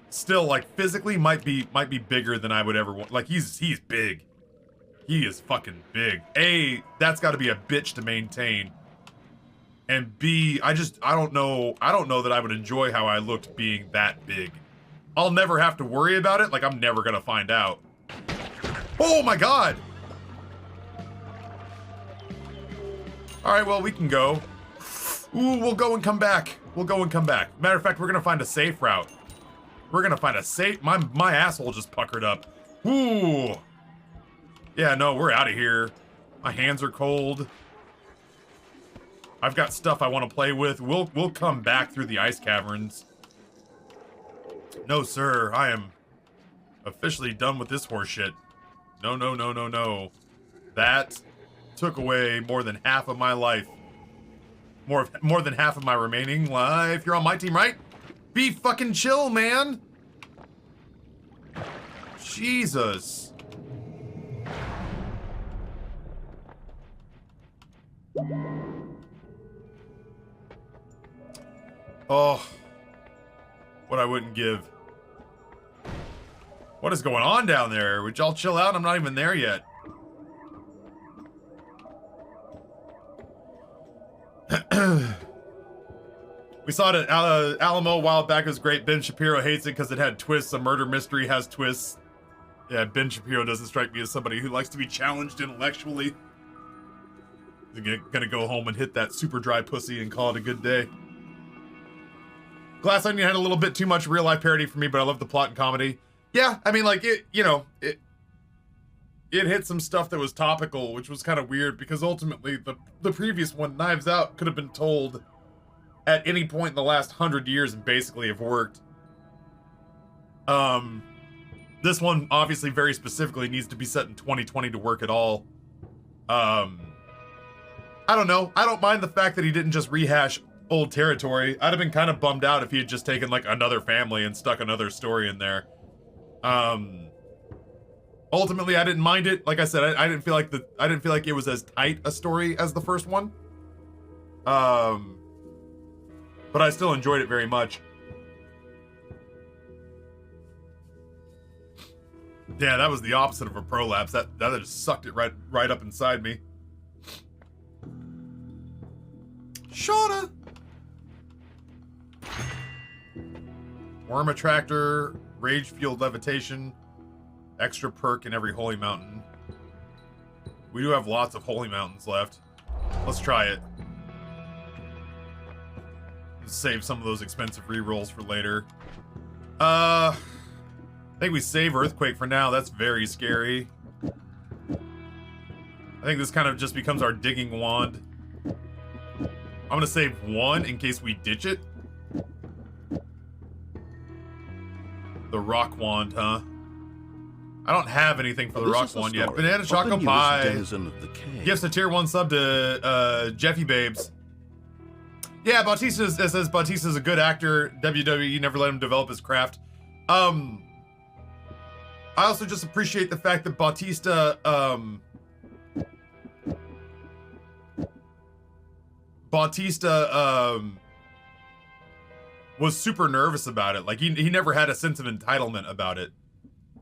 still, like, physically might be bigger than I would ever want. Like, he's big. He is fucking big. A, that's got to be a bitch to maintain. And B, I don't know that I would enjoy how I looked being that big. I'll never have to worry about it. Like, I'm never gonna find out. Oh my God! Alright, well, we can go. Ooh, we'll go and come back. We'll go and come back. Matter of fact, we're gonna find a safe route. We're gonna find a safe... My asshole just puckered up. Ooh! Yeah, no, we're out of here. My hands are cold. I've got stuff I want to play with. We'll come back through the ice caverns. No, sir, I am officially done with this horse shit. No, no, no, no, no. That took away more than half of my life. More than half of my remaining life. You're on my team, right? Be fucking chill, man. Jesus. Oh, what I wouldn't give. What is going on down there? Would y'all chill out? I'm not even there yet. We saw it at Alamo a while back. It was great. Ben Shapiro hates it because it had twists. A murder mystery has twists. Yeah, Ben Shapiro doesn't strike me as somebody who likes to be challenged intellectually. He's gonna go home and hit that super dry pussy and call it a good day. Glass Onion had a little bit too much real life parody for me, but I love the plot and comedy. Yeah, I mean, like, it hit some stuff that was topical, which was kind of weird because ultimately the previous one, Knives Out, could have been told at any point in the last 100 years and basically have worked. This one obviously very specifically needs to be set in 2020 to work at all. I don't know. I don't mind the fact that he didn't just rehash old territory. I'd have been kind of bummed out if he had just taken like another family and stuck another story in there. Ultimately, I didn't mind it. Like I said, I didn't feel like it was as tight a story as the first one. But I still enjoyed it very much. Yeah, that was the opposite of a prolapse. That just sucked it right up inside me. Shauna. Worm attractor, rage fueled levitation, extra perk in every holy mountain. We do have lots of holy mountains left. Let's try it. Let's save some of those expensive rerolls for later. I think we save Earthquake for now. That's very scary. I think this kind of just becomes our digging wand. I'm gonna save one in case we ditch it. The rock wand, huh? I don't have anything for the rock wand yet. Banana chocolate pie. Gifts a tier 1 sub to Jeffy Babes. Yeah, Bautista says Bautista's a good actor. WWE never let him develop his craft. I also just appreciate the fact that Bautista was super nervous about it. Like he never had a sense of entitlement about it.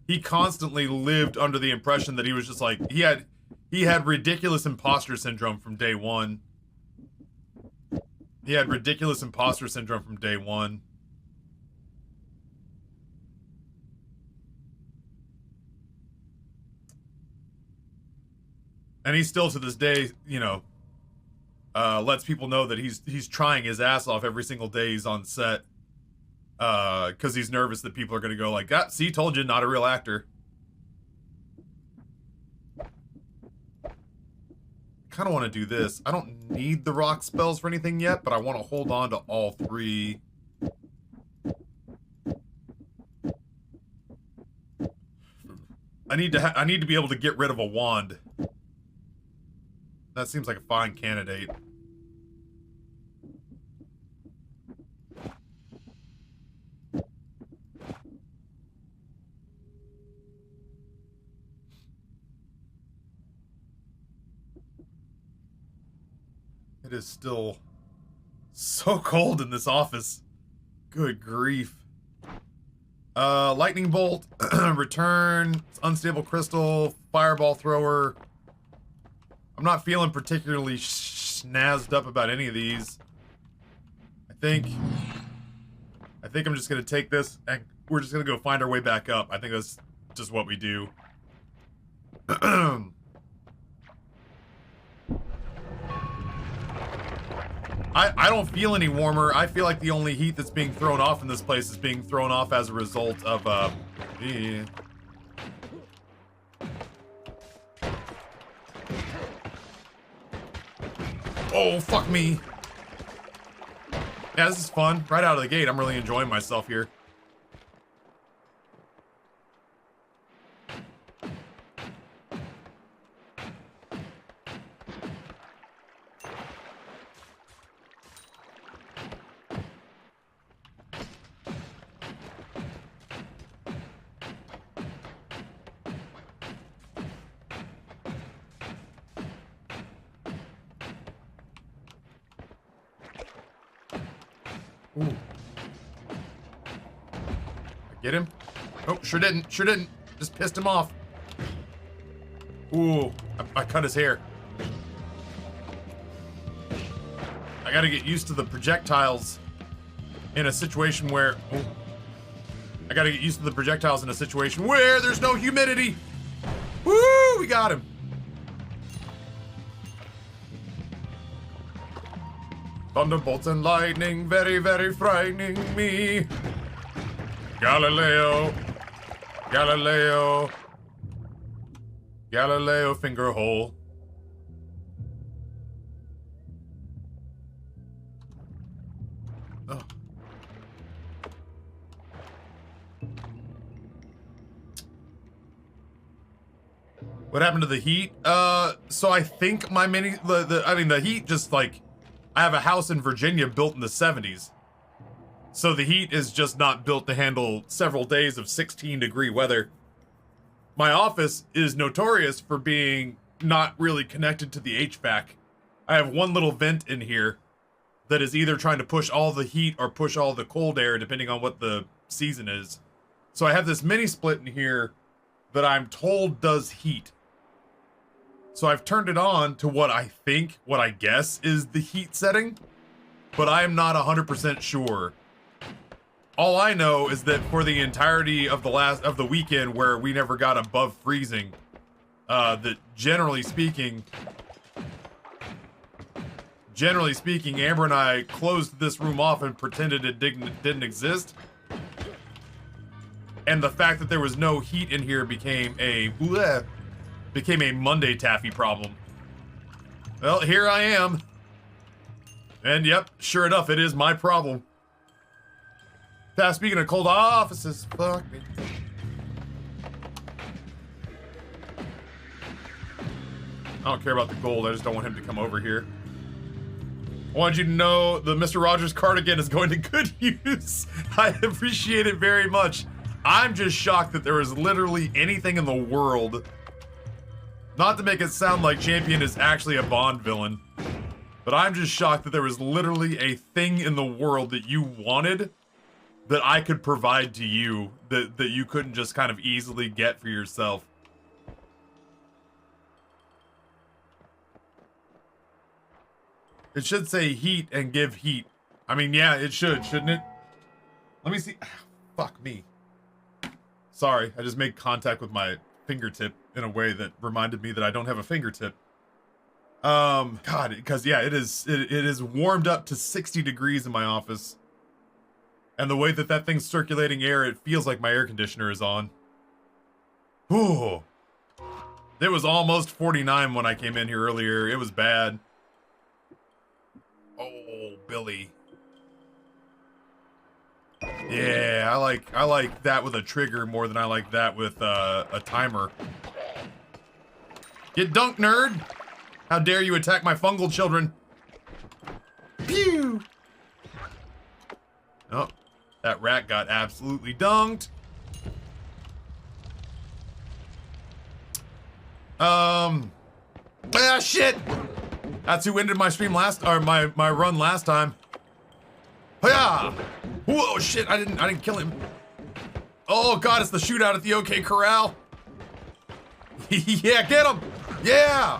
He constantly lived under the impression that he was just like he had ridiculous imposter syndrome from day one. He had ridiculous imposter syndrome from day one. And he still to this day, you know, lets people know that he's trying his ass off every single day he's on set. Because he's nervous that people are going to go like, ah, see, told you, not a real actor. Kind of want to do this. I don't need the rock spells for anything yet, but I want to hold on to all three. I need to be able to get rid of a wand. That seems like a fine candidate. It is still so cold in this office. Good grief. Lightning bolt, return, unstable crystal, fireball thrower. I'm not feeling particularly snazzed up about any of these. I think I'm just gonna take this and we're just gonna go find our way back up. I think that's just what we do. I don't feel any warmer. I feel like the only heat that's being thrown off in this place is being thrown off as a result of, Oh, fuck me. Yeah, this is fun. Right out of the gate, I'm really enjoying myself here. Ooh. Get him? Oh, sure didn't. Sure didn't. Just pissed him off. Ooh, I cut his hair. I gotta get used to the projectiles in a situation where... Oh, I gotta get used to the projectiles in a situation where there's no humidity. Woo, we got him. Thunderbolts and lightning, very, very frightening me. Galileo, Galileo, Galileo finger hole. Oh. What happened to the heat? So I think my the heat just like, I have a house in Virginia built in the 70s. So the heat is just not built to handle several days of 16-degree weather. My office is notorious for being not really connected to the HVAC. I have one little vent in here that is either trying to push all the heat or push all the cold air, depending on what the season is. So I have this mini split in here that I'm told does heat. So I've turned it on to what I guess is the heat setting, but I am not 100% sure. All I know is that for the entirety of the weekend where we never got above freezing, that generally speaking, Amber and I closed this room off and pretended it didn't exist. And the fact that there was no heat in here became a Monday taffy problem. Well, here I am. And yep, sure enough, it is my problem. Speaking of cold offices, fuck me. I don't care about the gold, I just don't want him to come over here. I wanted you to know the Mr. Rogers cardigan is going to good use. I appreciate it very much. I'm just shocked that there is literally anything in the world. Not to make it sound like Champion is actually a Bond villain, but I'm just shocked that there was literally a thing in the world that you wanted that I could provide to you that you couldn't just kind of easily get for yourself. It should say heat and give heat. I mean, yeah, it should, shouldn't it? Let me see. Fuck me. Sorry, I just made contact with my fingertip in a way that reminded me that I don't have a fingertip. God, because yeah, it is warmed up to 60 degrees in my office. And the way that thing's circulating air, it feels like my air conditioner is on. Ooh. It was almost 49 when I came in here earlier. It was bad. Oh, Billy. Yeah, I like that with a trigger more than I like that with a timer. Get dunked, nerd! How dare you attack my fungal children? Pew! Oh, that rat got absolutely dunked. Ah, shit! That's who ended my stream my run last time. Hiya! Whoa, shit! I didn't kill him. Oh god, it's the shootout at the OK Corral. Yeah, get him! Yeah!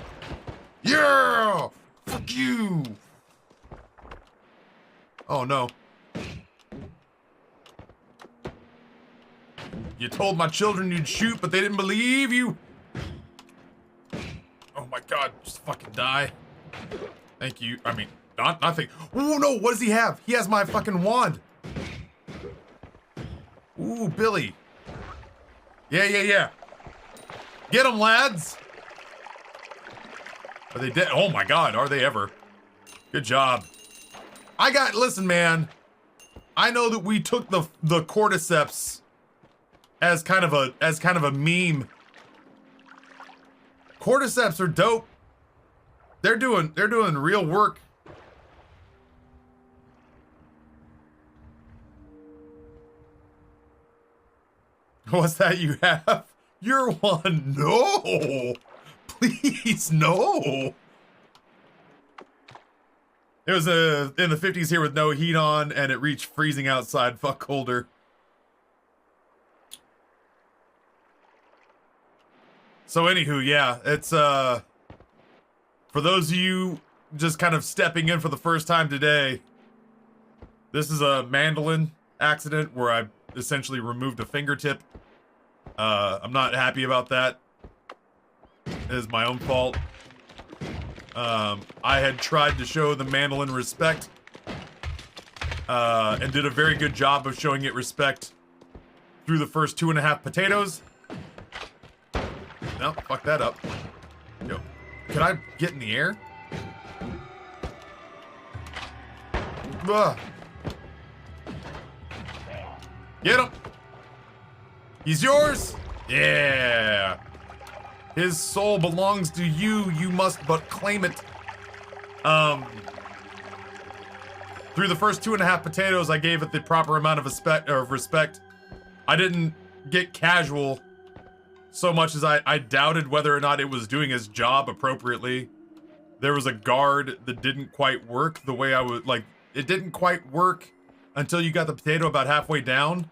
Yeah! Fuck you! Oh no. You told my children you'd shoot, but they didn't believe you. Oh my god, just fucking die. Thank you. I mean, nothing. Oh no, what does he have? He has my fucking wand. Ooh, Billy. Yeah. Get him, lads. Are they dead? Oh my god, are they ever? Good job. Listen, man. I know that we took the cordyceps as kind of a meme. Cordyceps are dope. They're doing real work. What's that you have? You're one. No. Please, no. It was in the 50s here with no heat on, and it reached freezing outside. Fuck colder. So anywho, yeah, it's for those of you just kind of stepping in for the first time today, this is a mandolin accident where I essentially removed a fingertip. I'm not happy about that. It is my own fault. I had tried to show the mandolin respect, and did a very good job of showing it respect through the first 2.5 potatoes. No, fuck that up. Yo, can I get in the air? Ugh. Get him! He's yours! Yeah! His soul belongs to you, you must but claim it. Through the first 2.5 potatoes, I gave it the proper amount of respect. I didn't get casual so much as I doubted whether or not it was doing its job appropriately. There was a guard that didn't quite work the way I would, like, it didn't quite work until you got the potato about halfway down.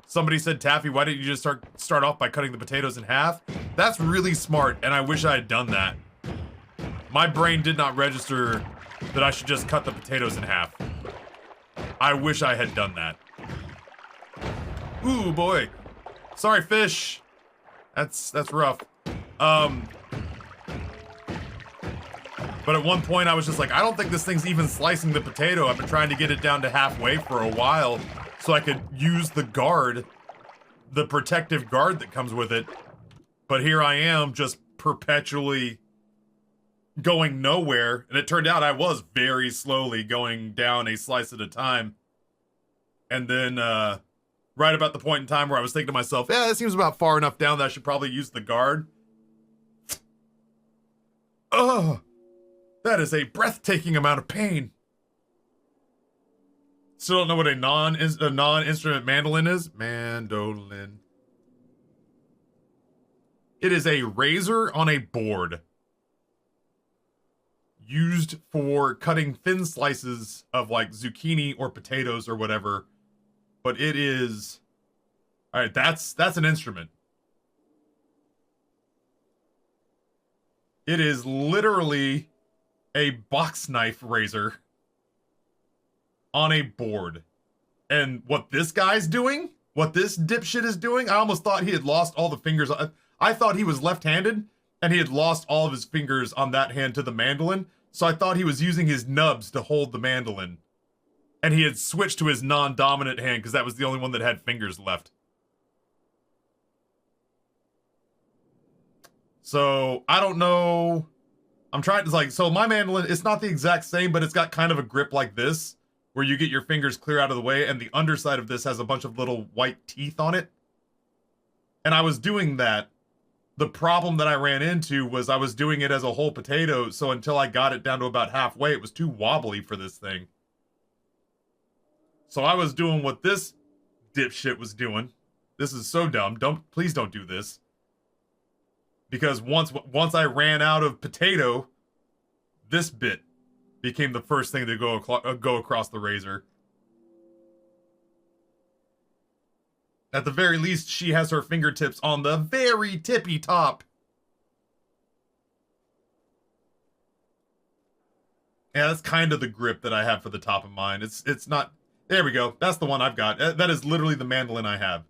Somebody said, Taffy, why didn't you just start off by cutting the potatoes in half? That's really smart, and I wish I had done that. My brain did not register that I should just cut the potatoes in half. I wish I had done that. Ooh, boy. Sorry, fish. That's rough. But at one point I was just like, I don't think this thing's even slicing the potato. I've been trying to get it down to halfway for a while so I could use the guard, the protective guard that comes with it. But here I am just perpetually going nowhere. And it turned out I was very slowly going down a slice at a time. And then, right about the point in time where I was thinking to myself, yeah, that seems about far enough down that I should probably use the guard. Ugh. That is a breathtaking amount of pain. Still don't know what a non-instrument mandolin is? Mandolin. It is a razor on a board. Used for cutting thin slices of like zucchini or potatoes or whatever. But it is... Alright, that's an instrument. It is literally a box knife razor on a board. And what this guy's doing, what this dipshit is doing, I almost thought he had lost all the fingers. I thought he was left-handed, and he had lost all of his fingers on that hand to the mandolin, so I thought he was using his nubs to hold the mandolin. And he had switched to his non-dominant hand, because that was the only one that had fingers left. So, I don't know... I'm trying to, like, so my mandolin, it's not the exact same, but it's got kind of a grip like this, where you get your fingers clear out of the way, and the underside of this has a bunch of little white teeth on it. And I was doing that. The problem that I ran into was I was doing it as a whole potato, so until I got it down to about halfway, it was too wobbly for this thing. So I was doing what this dipshit was doing. This is so dumb. Please don't do this. Because once I ran out of potato, this bit became the first thing to go across the razor. At the very least, she has her fingertips on the very tippy top. Yeah, that's kind of the grip that I have for the top of mine. It's not... There we go. That's the one I've got. That is literally the mandolin I have.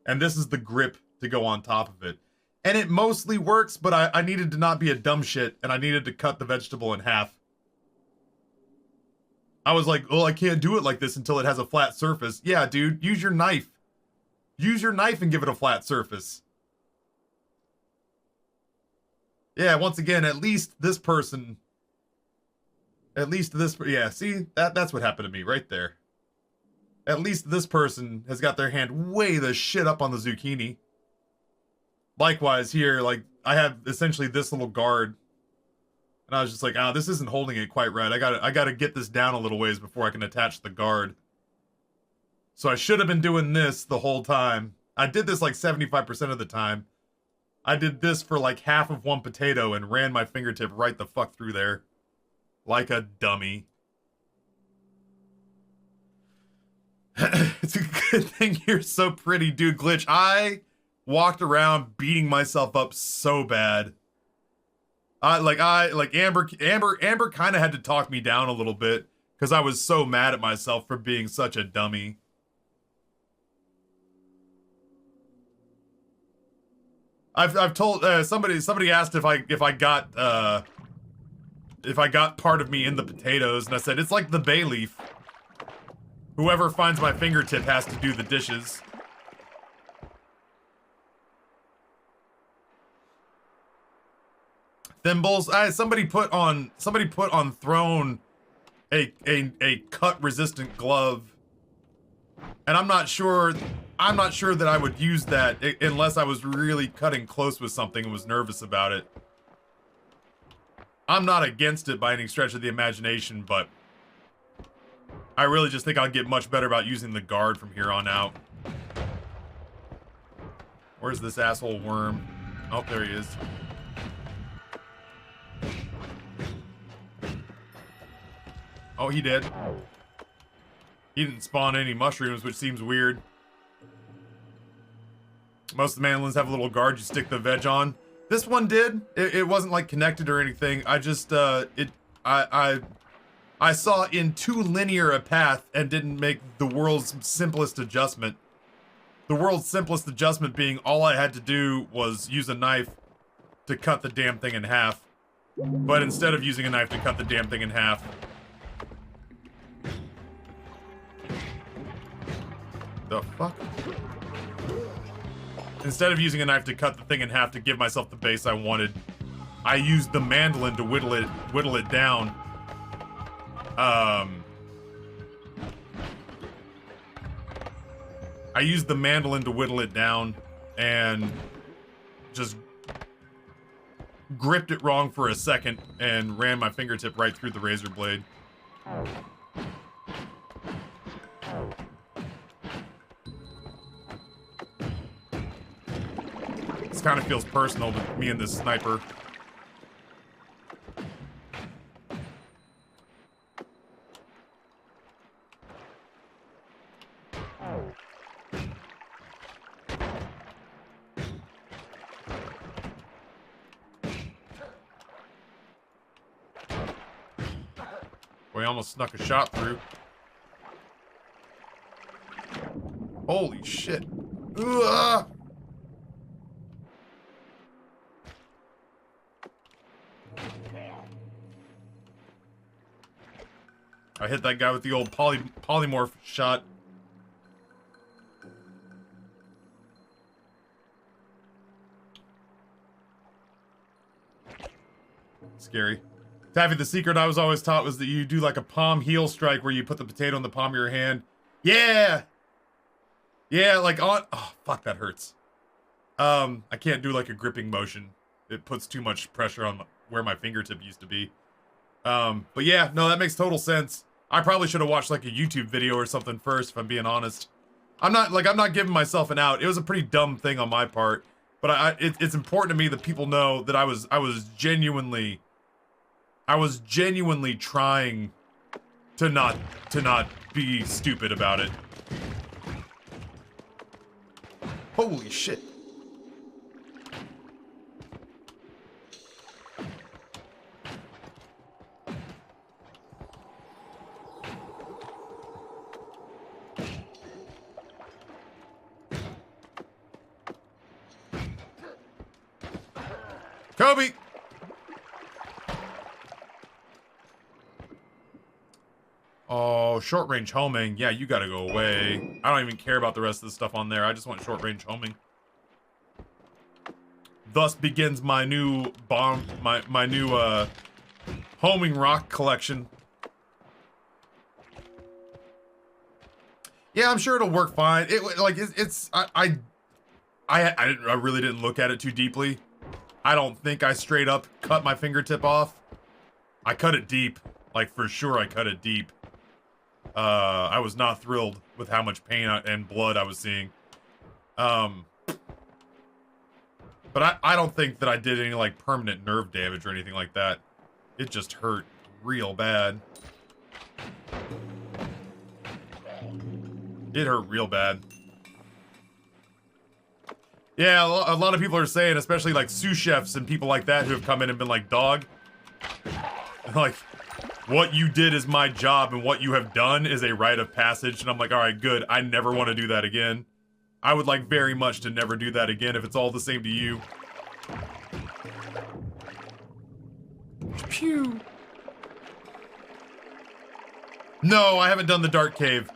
And this is the grip to go on top of it. And it mostly works, but I needed to not be a dumb shit, and I needed to cut the vegetable in half. I was like, oh, I can't do it like this until it has a flat surface. Yeah, dude, use your knife. Use your knife and give it a flat surface. Yeah, once again, at least this person... Yeah, see? That's what happened to me right there. At least this person has got their hand way the shit up on the zucchini. Likewise here, like, I have essentially this little guard. And I was just like, this isn't holding it quite right. I gotta get this down a little ways before I can attach the guard. So I should have been doing this the whole time. I did this like 75% of the time. I did this for like half of one potato and ran my fingertip right the fuck through there. Like a dummy. It's a good thing you're so pretty, dude. Glitch, I walked around beating myself up so bad. Amber kind of had to talk me down a little bit because I was so mad at myself for being such a dummy. I've told somebody asked if I got part of me in the potatoes, and I said it's like the bay leaf. Whoever finds my fingertip has to do the dishes. Thimbles. Somebody put on Throne a cut resistant glove, and I'm not sure that I would use that unless I was really cutting close with something and was nervous about it. I'm not against it by any stretch of the imagination, but I really just think I'll get much better about using the guard from here on out. Where's this asshole worm? Oh, there he is. Oh, he did. He didn't spawn any mushrooms, which seems weird. Most of the mandolins have a little guard you stick the veg on. This one did. It wasn't like connected or anything. I just I saw in too linear a path and didn't make the world's simplest adjustment. The world's simplest adjustment being all I had to do was use a knife to cut the damn thing in half. But instead of using a knife to cut the damn thing in half... The fuck? Instead of using a knife to cut the thing in half to give myself the base I wanted, I used the mandolin to whittle it down. I used the mandolin to whittle it down and just gripped it wrong for a second and ran my fingertip right through the razor blade. This kind of feels personal to me and this sniper. Boy, I almost snuck a shot through. Holy shit. Ugh. I hit that guy with the old polymorph shot. Scary. Taffy, the secret I was always taught was that you do like a palm heel strike where you put the potato in the palm of your hand. Yeah! Yeah, like on... Oh, fuck, that hurts. I can't do like a gripping motion. It puts too much pressure on where my fingertip used to be. But yeah, no, that makes total sense. I probably should have watched like a YouTube video or something first, if I'm being honest. I'm not giving myself an out. It was a pretty dumb thing on my part, but it's important to me that people know that I was genuinely trying to not be stupid about it. Holy shit. Kobe! Oh, short-range homing. Yeah, you gotta go away. I don't even care about the rest of the stuff on there. I just want short-range homing. Thus begins my new my new homing rock collection. Yeah, I'm sure it'll work fine. I really didn't look at it too deeply. I don't think I straight up cut my fingertip off. I cut it deep. Like, for sure I cut it deep. I was not thrilled with how much pain and blood I was seeing. But I don't think that I did any, like, permanent nerve damage or anything like that. It just hurt real bad. It hurt real bad. Yeah, a lot of people are saying, especially like sous chefs and people like that who have come in and been like, dog, like, what you did is my job and what you have done is a rite of passage. And I'm like, all right, good. I never want to do that again. I would like very much to never do that again if it's all the same to you. Pew. No, I haven't done the dark cave.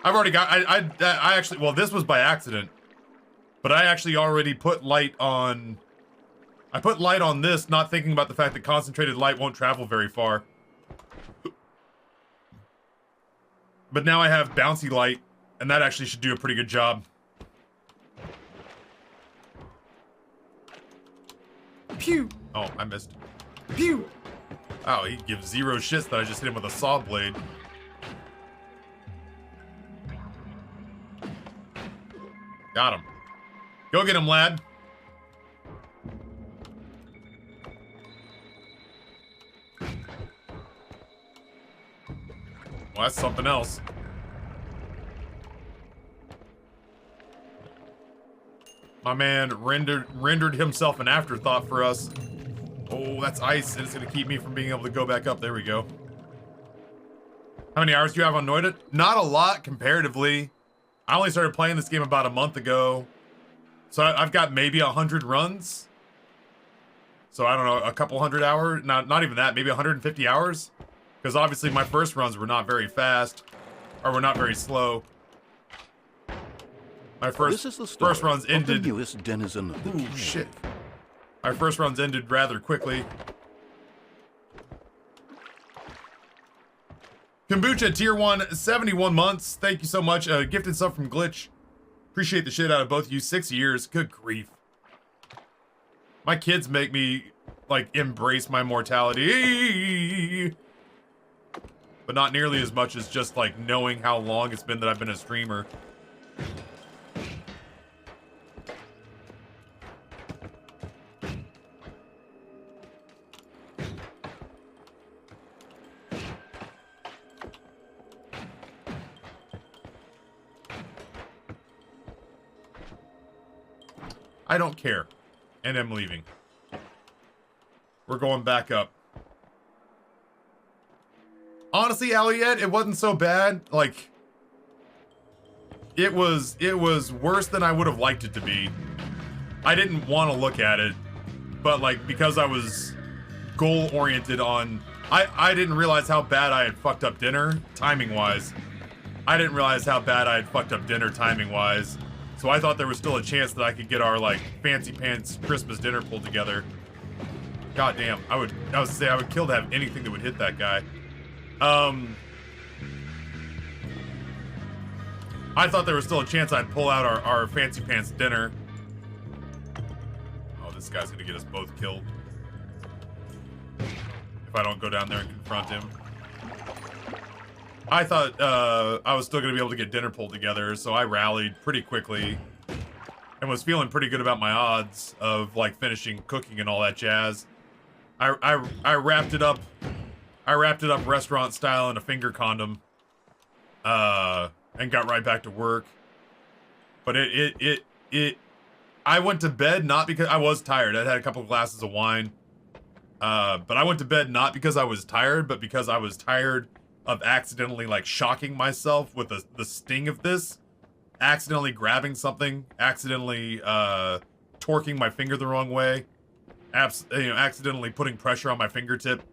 I've already got, I actually, well, this was by accident, but I actually already put light on, I put light on this, not thinking about the fact that concentrated light won't travel very far. But now I have bouncy light, and that actually should do a pretty good job. Pew! Oh, I missed. Pew! Oh, he gives zero shits that I just hit him with a saw blade. Got him. Go get him, lad. Well, that's something else. My man rendered himself an afterthought for us. Oh, that's ice, and it's gonna keep me from being able to go back up. There we go. How many hours do you have on Noita? Not a lot comparatively. I only started playing this game about a month ago. So I've got maybe 100 runs. So I don't know, a couple hundred hours, not even that, maybe 150 hours. Because obviously my first runs were not very fast, or were not very slow. My first runs ended. The newest denizen of the cave. Shit. My first runs ended rather quickly. Kombucha tier 1, 71 months. Thank you so much. Gifted sub from Glitch. Appreciate the shit out of both of you. 6 years. Good grief. My kids make me, like, embrace my mortality. But not nearly as much as just, like, knowing how long it's been that I've been a streamer. I don't care. And I'm leaving. We're going back up. Honestly, Elliot, it wasn't so bad. Like, it was worse than I would have liked it to be. I didn't want to look at it, but like, because I was goal-oriented on... I didn't realize how bad I had fucked up dinner, timing-wise. I didn't realize how bad I had fucked up dinner, timing-wise. So I thought there was still a chance that I could get our, like, fancy pants Christmas dinner pulled together. God damn, I would say I would kill to have anything that would hit that guy. I thought there was still a chance I'd pull out our fancy pants dinner. Oh, this guy's gonna get us both killed. If I don't go down there and confront him. I thought I was still gonna be able to get dinner pulled together, so I rallied pretty quickly and was feeling pretty good about my odds of like finishing cooking and all that jazz. I wrapped it up. I wrapped it up restaurant style in a finger condom, and got right back to work. But I went to bed not because I was tired. I'd had a couple of glasses of wine, but I went to bed not because I was tired, but because I was tired of accidentally like shocking myself with the sting of this, accidentally grabbing something, accidentally torquing my finger the wrong way, accidentally putting pressure on my fingertip,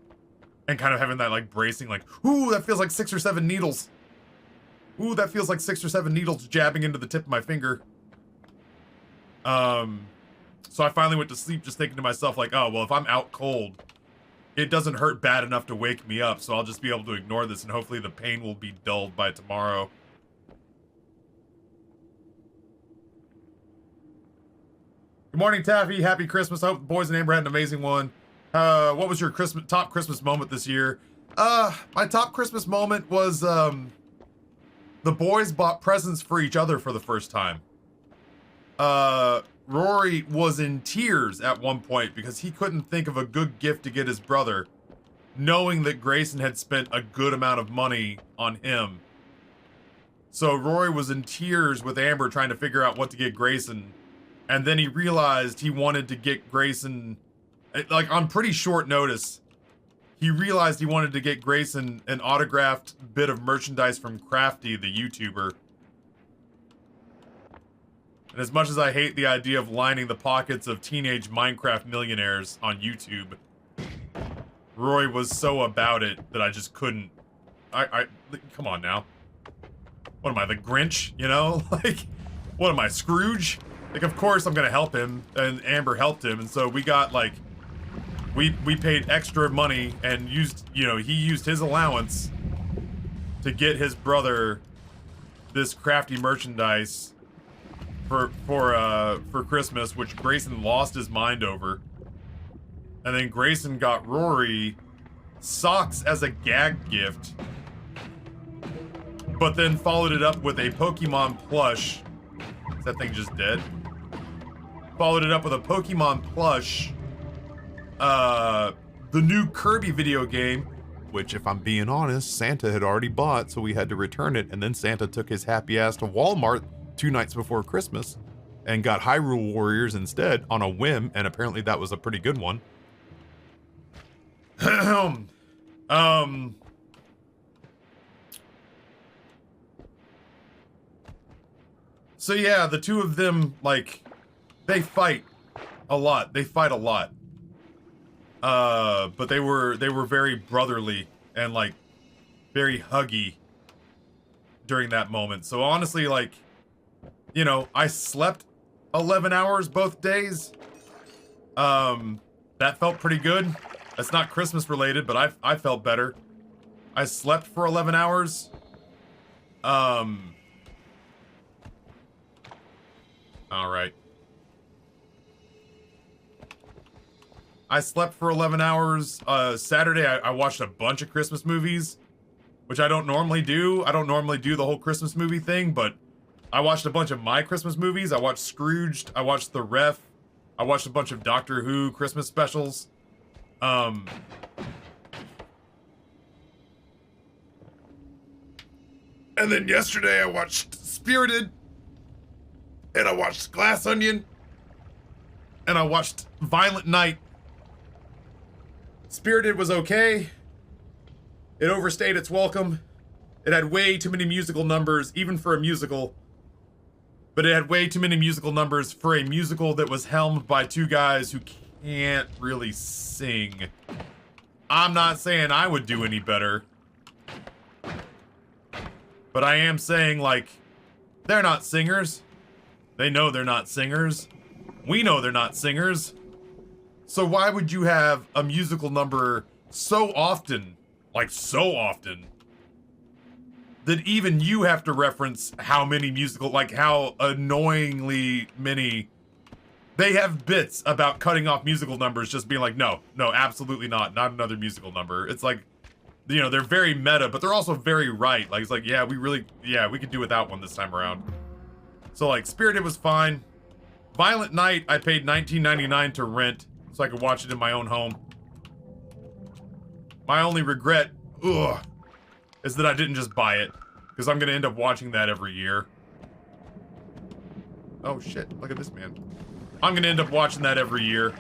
and kind of having that like bracing, like, ooh, that feels like 6 or 7 needles. Ooh, that feels like 6 or 7 needles jabbing into the tip of my finger. So I finally went to sleep just thinking to myself like, oh, well, if I'm out cold, it doesn't hurt bad enough to wake me up, so I'll just be able to ignore this, and hopefully the pain will be dulled by tomorrow. Good morning, Taffy. Happy Christmas. I hope the boys and Amber had an amazing one. What was your top Christmas moment this year? My top Christmas moment was, the boys bought presents for each other for the first time. Rory was in tears at one point because he couldn't think of a good gift to get his brother, knowing that Grayson had spent a good amount of money on him. So Rory was in tears with Amber trying to figure out what to get Grayson, and then he realized he wanted to get Grayson, like on pretty short notice, he realized he wanted to get Grayson an autographed bit of merchandise from Crafty, the YouTuber. And as much as I hate the idea of lining the pockets of teenage Minecraft millionaires on YouTube, Roy was so about it that I just couldn't. Come on now. What am I, the Grinch? You know? Like, what am I, Scrooge? Like, of course I'm gonna help him, and Amber helped him, and so we got, like, we paid extra money and used, he used his allowance to get his brother this crafty merchandise for Christmas, which Grayson lost his mind over. And then Grayson got Rory socks as a gag gift, but then followed it up with a Pokemon plush. Is that thing just dead? Followed it up with a Pokemon plush, the new Kirby video game, which, if I'm being honest, Santa had already bought, so we had to return it, and then Santa took his happy ass to Walmart 2 nights before Christmas and got Hyrule Warriors instead on a whim, and apparently that was a pretty good one. So yeah, the two of them, like, they fight a lot. They fight a lot. But they were very brotherly and, like, very huggy during that moment. So honestly, like, you know, I slept 11 hours both days. That felt pretty good. That's not Christmas related, but I felt better. I slept for 11 hours. All right. I slept for 11 hours. Saturday, I watched a bunch of Christmas movies, which I don't normally do. I don't normally do the whole Christmas movie thing, but I watched a bunch of my Christmas movies. I watched Scrooged. I watched The Ref. I watched a bunch of Doctor Who Christmas specials. And then yesterday I watched Spirited. And I watched Glass Onion. And I watched Violent Night. Spirited was okay. It overstayed its welcome. It had way too many musical numbers, even for a musical. But it had way too many musical numbers for a musical that was helmed by two guys who can't really sing. I'm not saying I would do any better. But I am saying, like, they're not singers. They know they're not singers. We know they're not singers. So why would you have a musical number so often, like so often, that even you have to reference how many musical, like how annoyingly many, they have bits about cutting off musical numbers, just being like, no, absolutely not another musical number. It's like, you know, they're very meta, but they're also very right. Like, it's like, yeah, we could do without one this time around. So like, Spirited was fine. Violent Night, I paid $19.99 to rent, so I could watch it in my own home. My only regret, is that I didn't just buy it, because I'm gonna end up watching that every year. Oh shit, look at this man. I'm gonna end up watching that every year.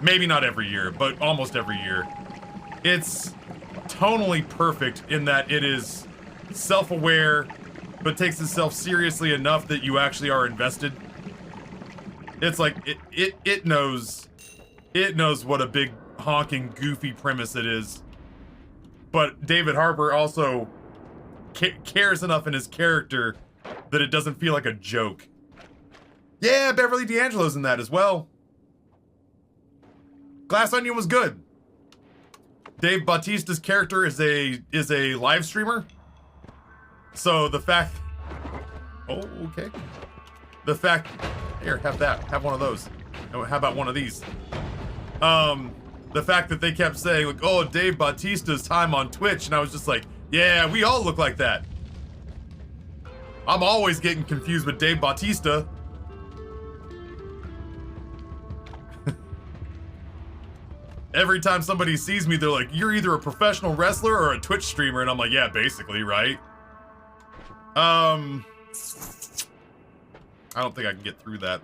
Maybe not every year, but almost every year. It's tonally perfect in that it is self-aware, but takes itself seriously enough that you actually are invested. It's like, it knows what a big honking goofy premise it is. But David Harbour also cares enough in his character that it doesn't feel like a joke. Yeah, Beverly D'Angelo's in that as well. Glass Onion was good. Dave Bautista's character is a live streamer. So the fact, oh, okay. The fact, here, have that, have one of those. Oh, how about one of these? The fact that they kept saying, like, oh, Dave Bautista's time on Twitch, and I was just like, yeah, we all look like that. I'm always getting confused with Dave Bautista. Every time somebody sees me, they're like, you're either a professional wrestler or a Twitch streamer, and I'm like, yeah, basically, right? I don't think I can get through that.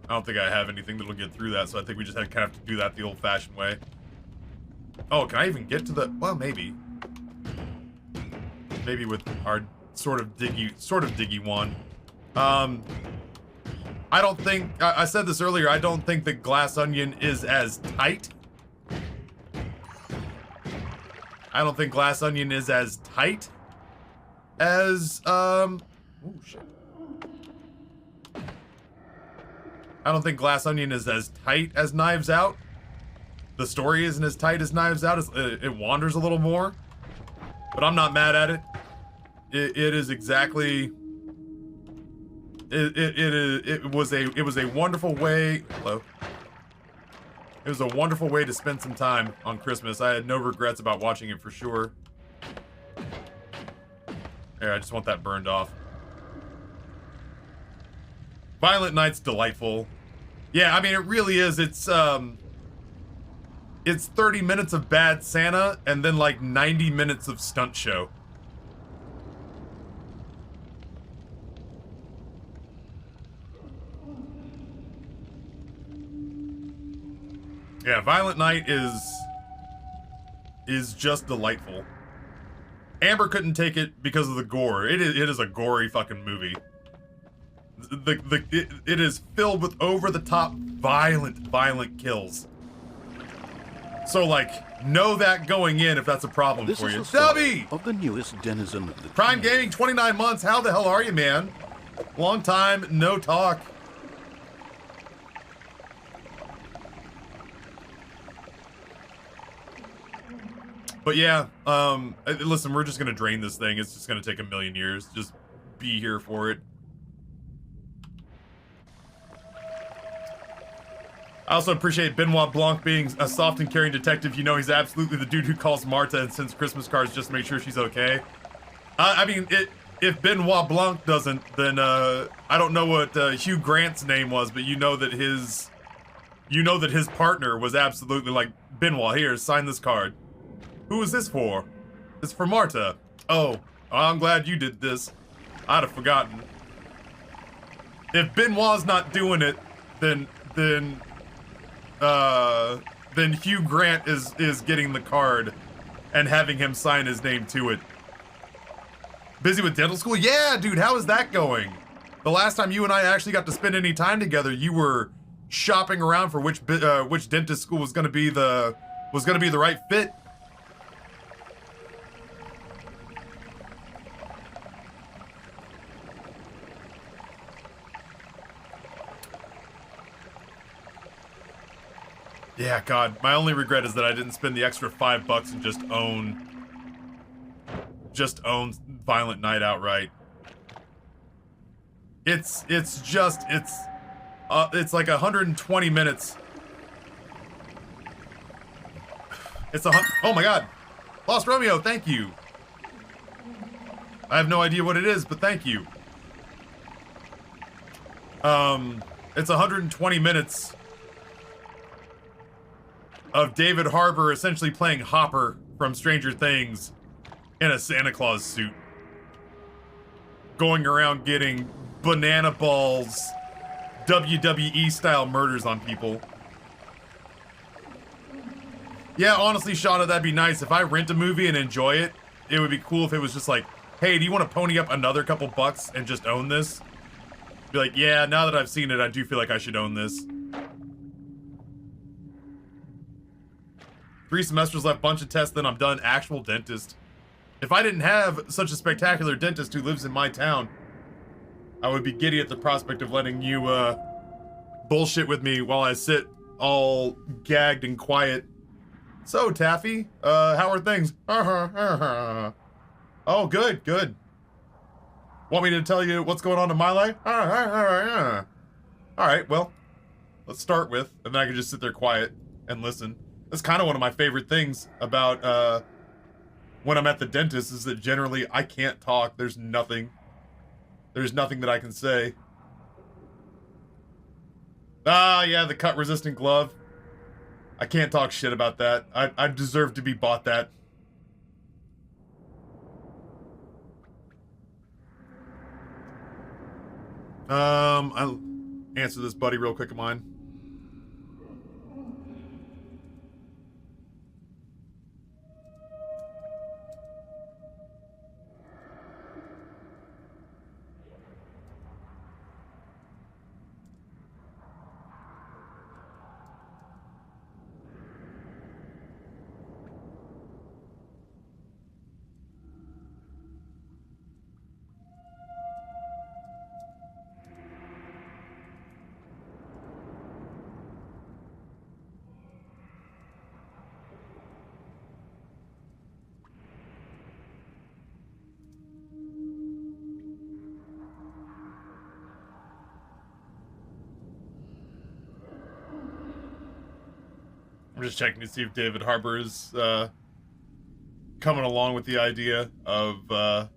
I don't think I have anything that'll get through that, so I think we just kind of have to do that the old-fashioned way. Oh, can I even get to the... Well, maybe. Maybe with our sort of diggy one. I don't think... I said this earlier, I don't think that Glass Onion is as tight. I don't think Glass Onion is as tight as, oh, shit. I don't think Glass Onion is as tight as Knives Out. The story isn't as tight as Knives Out. It wanders a little more. But I'm not mad at it. It is exactly... It was a wonderful way... Hello? It was a wonderful way to spend some time on Christmas. I had no regrets about watching it for sure. Here, I just want that burned off. Violent Night's delightful. Yeah, I mean, it really is. It's 30 minutes of Bad Santa and then like 90 minutes of stunt show. Yeah, Violent Night is just delightful. Amber couldn't take it because of the gore. It is a gory fucking movie. It is filled with over-the-top violent kills. So, like, know that going in if that's a problem This for is you. the story Dubby! of the newest denizen of the Prime cave. Gaming, 29 months. How the hell are you, man? Long time, no talk. But yeah, listen, we're just gonna drain this thing. It's just gonna take a million years. Just be here for it. I also appreciate Benoit Blanc being a soft and caring detective. You know, he's absolutely the dude who calls Marta and sends Christmas cards just to make sure she's okay. I mean, if Benoit Blanc doesn't, then I don't know what Hugh Grant's name was, but you know that his partner was absolutely like, Benoit, here, sign this card. Who is this for? It's for Marta. Oh, I'm glad you did this. I'd have forgotten. If Benoit's not doing it, then Hugh Grant is getting the card and having him sign his name to it. Busy with dental school? Yeah, dude, how is that going? The last time you and I actually got to spend any time together, you were shopping around for which dentist school was gonna be the right fit. Yeah, God, my only regret is that I didn't spend the extra $5 and just own Violent Night outright. It's like 120 minutes. Oh my God, Lost Romeo, thank you. I have no idea what it is, but thank you. It's 120 minutes of David Harbour essentially playing Hopper from Stranger Things in a Santa Claus suit, going around getting banana balls, WWE style murders on people. Yeah, honestly, Shauna, that'd be nice. If I rent a movie and enjoy it, it would be cool if it was just like, hey, do you want to pony up another couple bucks and just own this? Be like, yeah, now that I've seen it, I do feel like I should own this. 3 semesters left, bunch of tests, then I'm done. Actual dentist. If I didn't have such a spectacular dentist who lives in my town, I would be giddy at the prospect of letting you, bullshit with me while I sit all gagged and quiet. So, Taffy, how are things? Oh, good, good. Want me to tell you what's going on in my life? Alright, well, let's start with, and then I can just sit there quiet and listen. That's kind of one of my favorite things about when I'm at the dentist, is that generally I can't talk. There's nothing that I can say. Ah, yeah, the cut resistant glove. I can't talk shit about that. I deserve to be bought that. I'll answer this buddy real quick of mine. I'm just checking to see if David Harbour is coming along with the idea of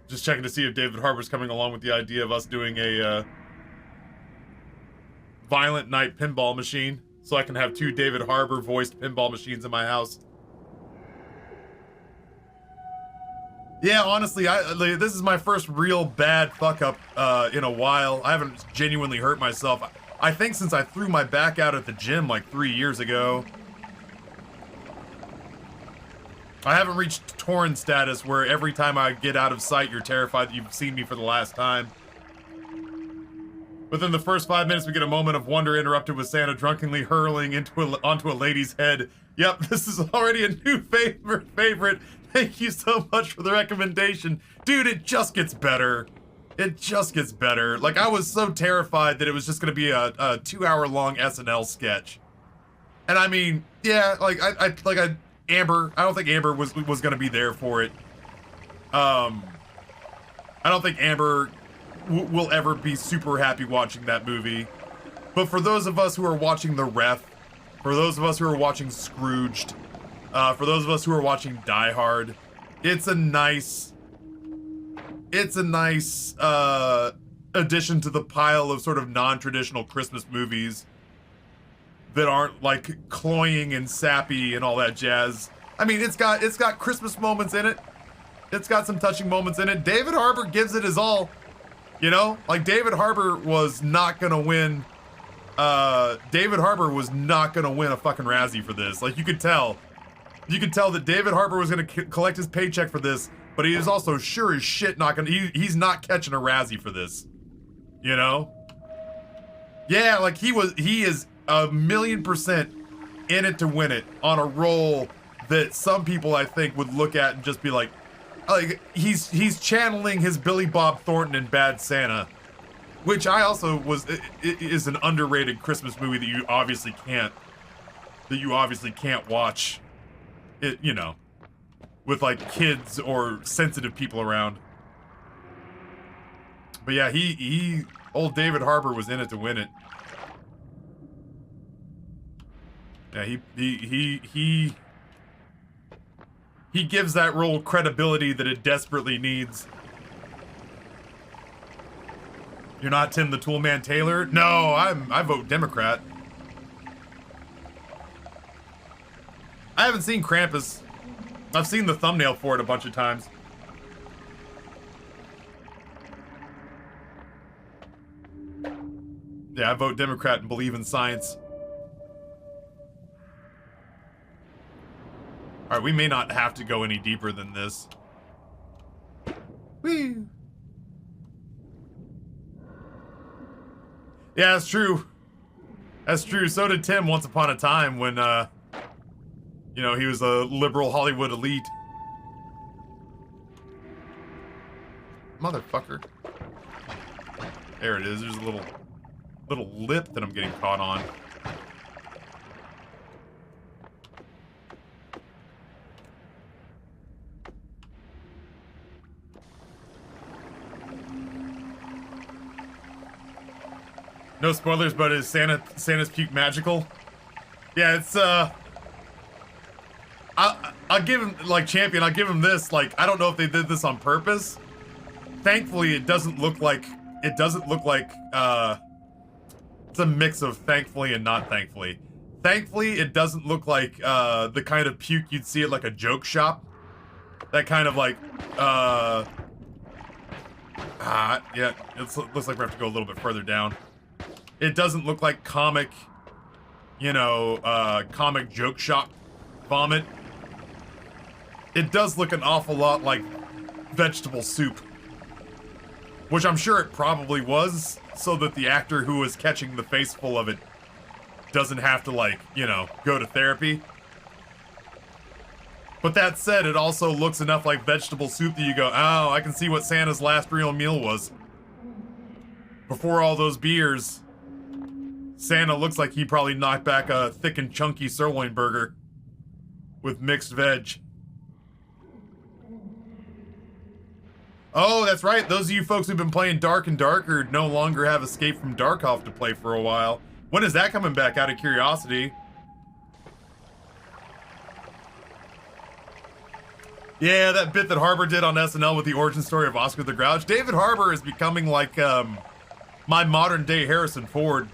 just checking to see if David Harbour's coming along with the idea of us doing a Violent Night pinball machine, so I can have 2 David Harbour voiced pinball machines in my house. Yeah, honestly, this is my first real bad fuck up in a while. I haven't genuinely hurt myself. I think since I threw my back out at the gym like 3 years ago. I haven't reached Torn status where every time I get out of sight, you're terrified that you've seen me for the last time. Within the first 5 minutes, we get a moment of wonder interrupted with Santa drunkenly hurling onto a lady's head. Yep, this is already a new favorite. Thank you so much for the recommendation. Dude, it just gets better. It just gets better. Like, I was so terrified that it was just gonna be a 2-hour-long SNL sketch. And I mean, yeah, Amber, I don't think Amber was gonna be there for it. I don't think Amber will ever be super happy watching that movie. But for those of us who are watching The Ref, for those of us who are watching Scrooged, for those of us who are watching Die Hard, it's a nice addition to the pile of sort of non-traditional Christmas movies that aren't like cloying and sappy and all that jazz. I mean, it's got Christmas moments in it. It's got some touching moments in it. David Harbour gives it his all. You know, like David Harbour was not gonna win. David Harbour was not gonna win a fucking Razzie for this. Like, you could tell that David Harbour was gonna collect his paycheck for this, but he is also sure as shit not gonna. He's not catching a Razzie for this. You know? Yeah, like he is 1,000,000% in it to win it on a role that some people I think would look at and just be like he's channeling his Billy Bob Thornton in Bad Santa, which I also is an underrated Christmas movie that you obviously can't watch it, you know, with like kids or sensitive people around. But yeah, old David Harbour was in it to win it. Yeah, he gives that role credibility that it desperately needs. You're not Tim the Toolman Taylor? No, I vote Democrat. I haven't seen Krampus. I've seen the thumbnail for it a bunch of times. Yeah, I vote Democrat and believe in science. Alright, we may not have to go any deeper than this. Whee! Yeah, that's true. That's true. So did Tim once upon a time when, you know, he was a liberal Hollywood elite. Motherfucker. There it is. There's a little lip that I'm getting caught on. No spoilers, but is Santa's puke magical? Yeah, it's I'll give him, like, Champion, I'll give him this, like, I don't know if they did this on purpose. Thankfully, it doesn't look like it's a mix of thankfully and not thankfully. Thankfully, it doesn't look like the kind of puke you'd see at like a joke shop. That kind of like yeah, it looks like we have to go a little bit further down. It doesn't look like comic, you know, comic joke shop vomit. It does look an awful lot like vegetable soup. Which I'm sure it probably was, so that the actor who was catching the face full of it doesn't have to, like, you know, go to therapy. But that said, it also looks enough like vegetable soup that you go, oh, I can see what Santa's last real meal was. Before all those beers, Santa looks like he probably knocked back a thick and chunky sirloin burger with mixed veg. Oh, that's right. Those of you folks who've been playing Dark and Darker no longer have Escape from Darkhoff to play for a while. When is that coming back, out of curiosity? Yeah, that bit that Harbour did on SNL with the origin story of Oscar the Grouch. David Harbour is becoming like my modern day Harrison Ford.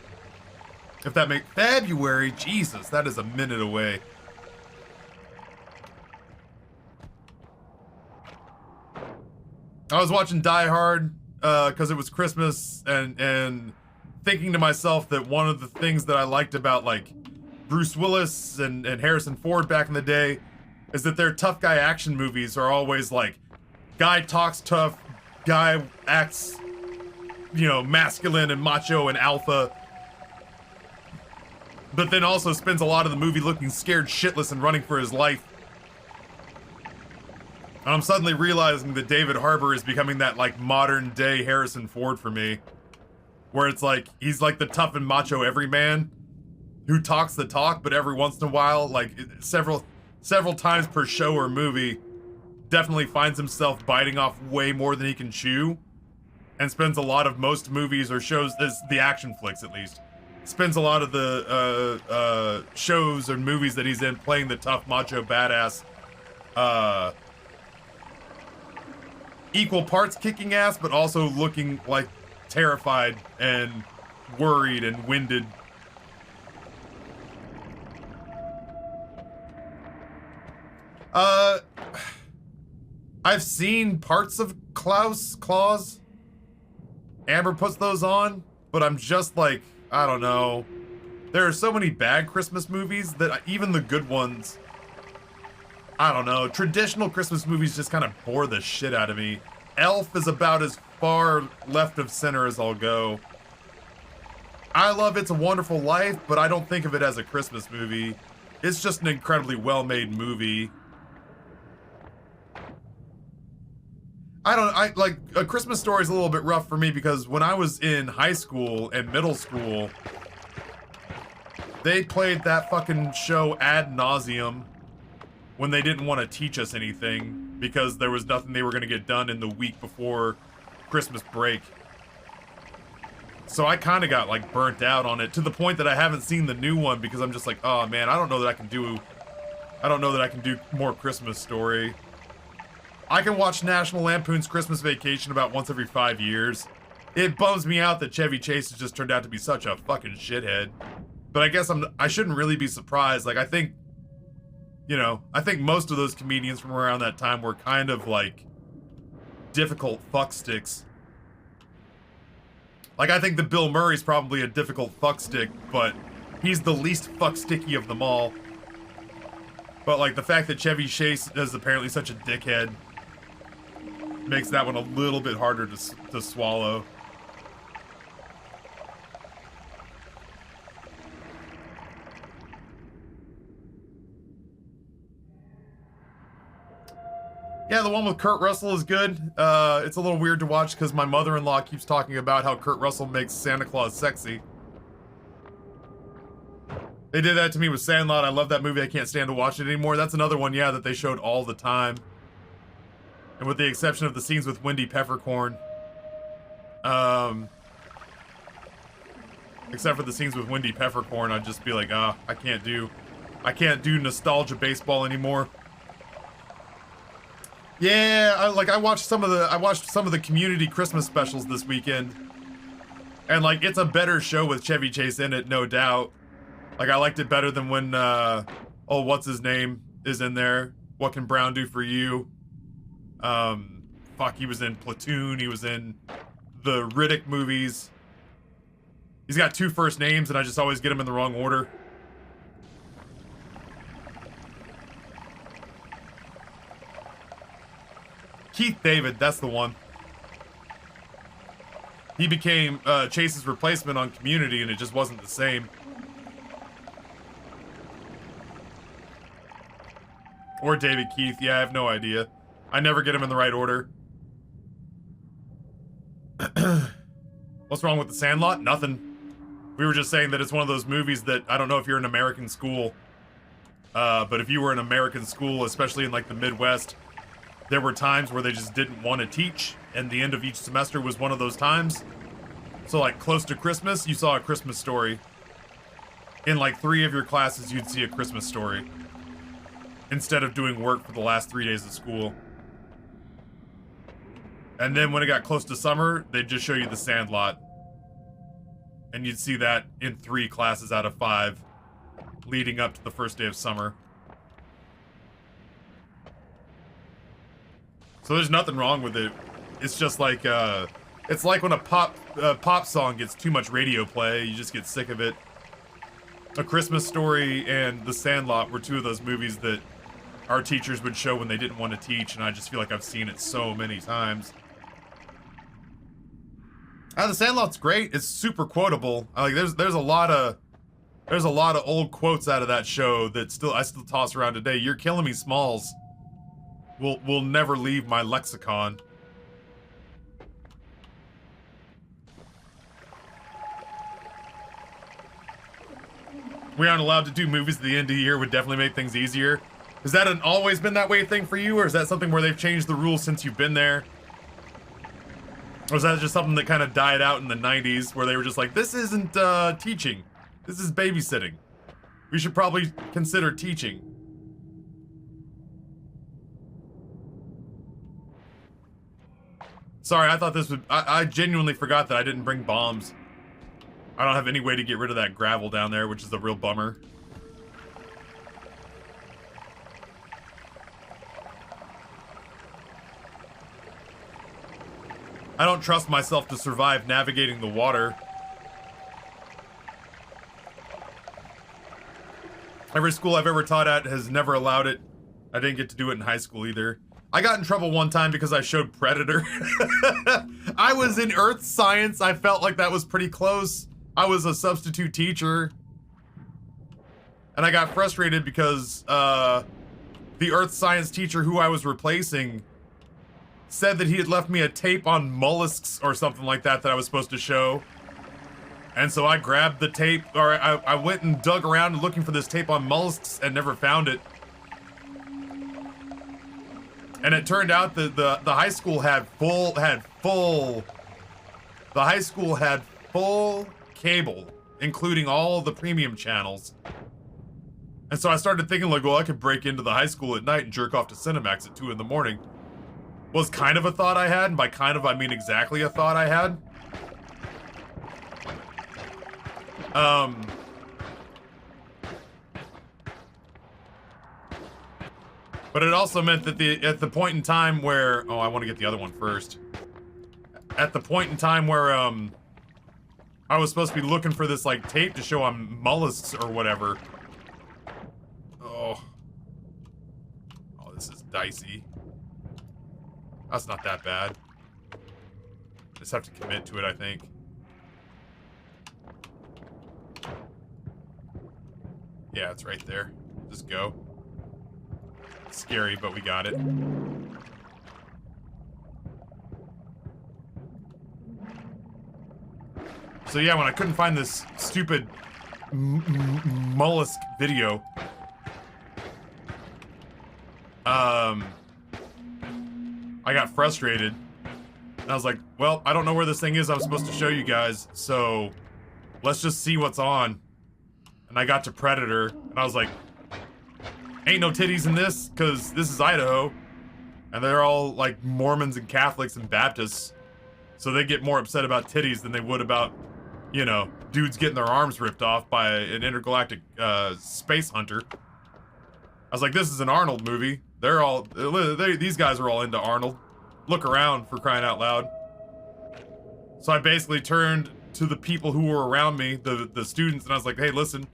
If that makes February, Jesus, that is a minute away. I was watching Die Hard because it was Christmas and thinking to myself that one of the things that I liked about like Bruce Willis and Harrison Ford back in the day is that their tough guy action movies are always like, guy talks tough, guy acts, you know, masculine and macho and alpha, but then also spends a lot of the movie looking scared shitless and running for his life. And I'm suddenly realizing that David Harbour is becoming that, like, modern day Harrison Ford for me. Where it's like, he's like the tough and macho everyman who talks the talk, but every once in a while, like several times per show or movie, definitely finds himself biting off way more than he can chew, and spends a lot of most movies or shows, the action flicks at least, spends a lot of the shows or movies that he's in playing the tough macho badass, equal parts kicking ass, but also looking like terrified and worried and winded. I've seen parts of Claws. Amber puts those on, but I'm just like, I don't know. There are so many bad Christmas movies that even the good ones, I don't know. Traditional Christmas movies just kind of bore the shit out of me. Elf is about as far left of center as I'll go. I love It's a Wonderful Life, but I don't think of it as a Christmas movie. It's just an incredibly well-made movie. I like, A Christmas Story is a little bit rough for me because when I was in high school and middle school, they played that fucking show ad nauseum when they didn't want to teach us anything because there was nothing they were going to get done in the week before Christmas break. So I kind of got like burnt out on it to the point that I haven't seen the new one because I'm just like, oh man, I don't know that I can do more Christmas Story. I can watch National Lampoon's Christmas Vacation about once every 5 years. It bums me out that Chevy Chase has just turned out to be such a fucking shithead. But I guess I shouldn't really be surprised. Like, I think most of those comedians from around that time were kind of like difficult fucksticks. Like, I think that Bill Murray's probably a difficult fuckstick, but he's the least fucksticky of them all. But like, the fact that Chevy Chase is apparently such a dickhead makes that one a little bit harder to swallow. Yeah, the one with Kurt Russell is good. It's a little weird to watch because my mother-in-law keeps talking about how Kurt Russell makes Santa Claus sexy. They did that to me with Sandlot. I love that movie. I can't stand to watch it anymore. That's another one, yeah, that they showed all the time. And with the exception of the scenes with Wendy Peppercorn. Except for the scenes with Wendy Peppercorn, I'd just be like, I can't do nostalgia baseball anymore. Yeah, I watched some of the Community Christmas specials this weekend. And like, it's a better show with Chevy Chase in it, no doubt. Like, I liked it better than when, what's his name is in there. What Can Brown Do For You? He was in Platoon. He was in the Riddick movies. He's got 2 first names, and I just always get him in the wrong order. Keith David, that's the one. He became Chase's replacement on Community, and it just wasn't the same. Or David Keith, yeah, I have no idea. I never get him in the right order. What's wrong with The Sandlot? Nothing. We were just saying that it's one of those movies that, I don't know if you're in American school, but if you were in American school, especially in like the Midwest, there were times where they just didn't want to teach, and the end of each semester was one of those times. So like close to Christmas, you saw A Christmas Story. In like 3 of your classes, you'd see A Christmas Story. Instead of doing work for the last 3 days of school. And then when it got close to summer, they'd just show you The Sandlot. And you'd see that in 3 classes out of 5, leading up to the first day of summer. So there's nothing wrong with it. It's just like, it's like when a pop song gets too much radio play, you just get sick of it. A Christmas Story and The Sandlot were 2 of those movies that our teachers would show when they didn't want to teach, and I just feel like I've seen it so many times. The Sandlot's great. It's super quotable. Like there's a lot of old quotes out of that show that I still toss around today. You're killing me, Smalls. Will never leave my lexicon. We aren't allowed to do movies at the end of the year would definitely make things easier. Has that an always been that way thing for you, or is that something where they've changed the rules since you've been there? Or is that just something that kind of died out in the 90s where they were just like, this isn't teaching. This is babysitting. We should probably consider teaching. Sorry, I thought this would... I genuinely forgot that I didn't bring bombs. I don't have any way to get rid of that gravel down there, which is a real bummer. I don't trust myself to survive navigating the water. Every school I've ever taught at has never allowed it. I didn't get to do it in high school either. I got in trouble one time because I showed Predator. I was in earth science. I felt like that was pretty close. I was a substitute teacher. And I got frustrated because the earth science teacher who I was replacing said that he had left me a tape on mollusks or something like that I was supposed to show. And so I grabbed the tape, or I went and dug around looking for this tape on mollusks and never found it. And it turned out that the high school had full cable, including all the premium channels. And so I started thinking like, well, I could break into the high school at night and jerk off to Cinemax at 2 in the morning. Was kind of a thought I had, and by kind of I mean exactly a thought I had. But it also meant that at the point in time where, oh, I want to get the other one first. At the point in time where I was supposed to be looking for this like tape to show on mollusks or whatever. Oh, this is dicey. That's not that bad. Just have to commit to it, I think. Yeah, it's right there. Just go. It's scary, but we got it. So yeah, when I couldn't find this stupid mollusk video, I got frustrated. And I was like, well, I don't know where this thing is I'm supposed to show you guys, so let's just see what's on. And I got to Predator, and I was like, ain't no titties in this, because this is Idaho. And they're all, like, Mormons and Catholics and Baptists. So they get more upset about titties than they would about, you know, dudes getting their arms ripped off by an intergalactic space hunter. I was like, this is an Arnold movie. These guys are all into Arnold. Look around, for crying out loud. So I basically turned to the people who were around me, the students, and I was like, hey, listen,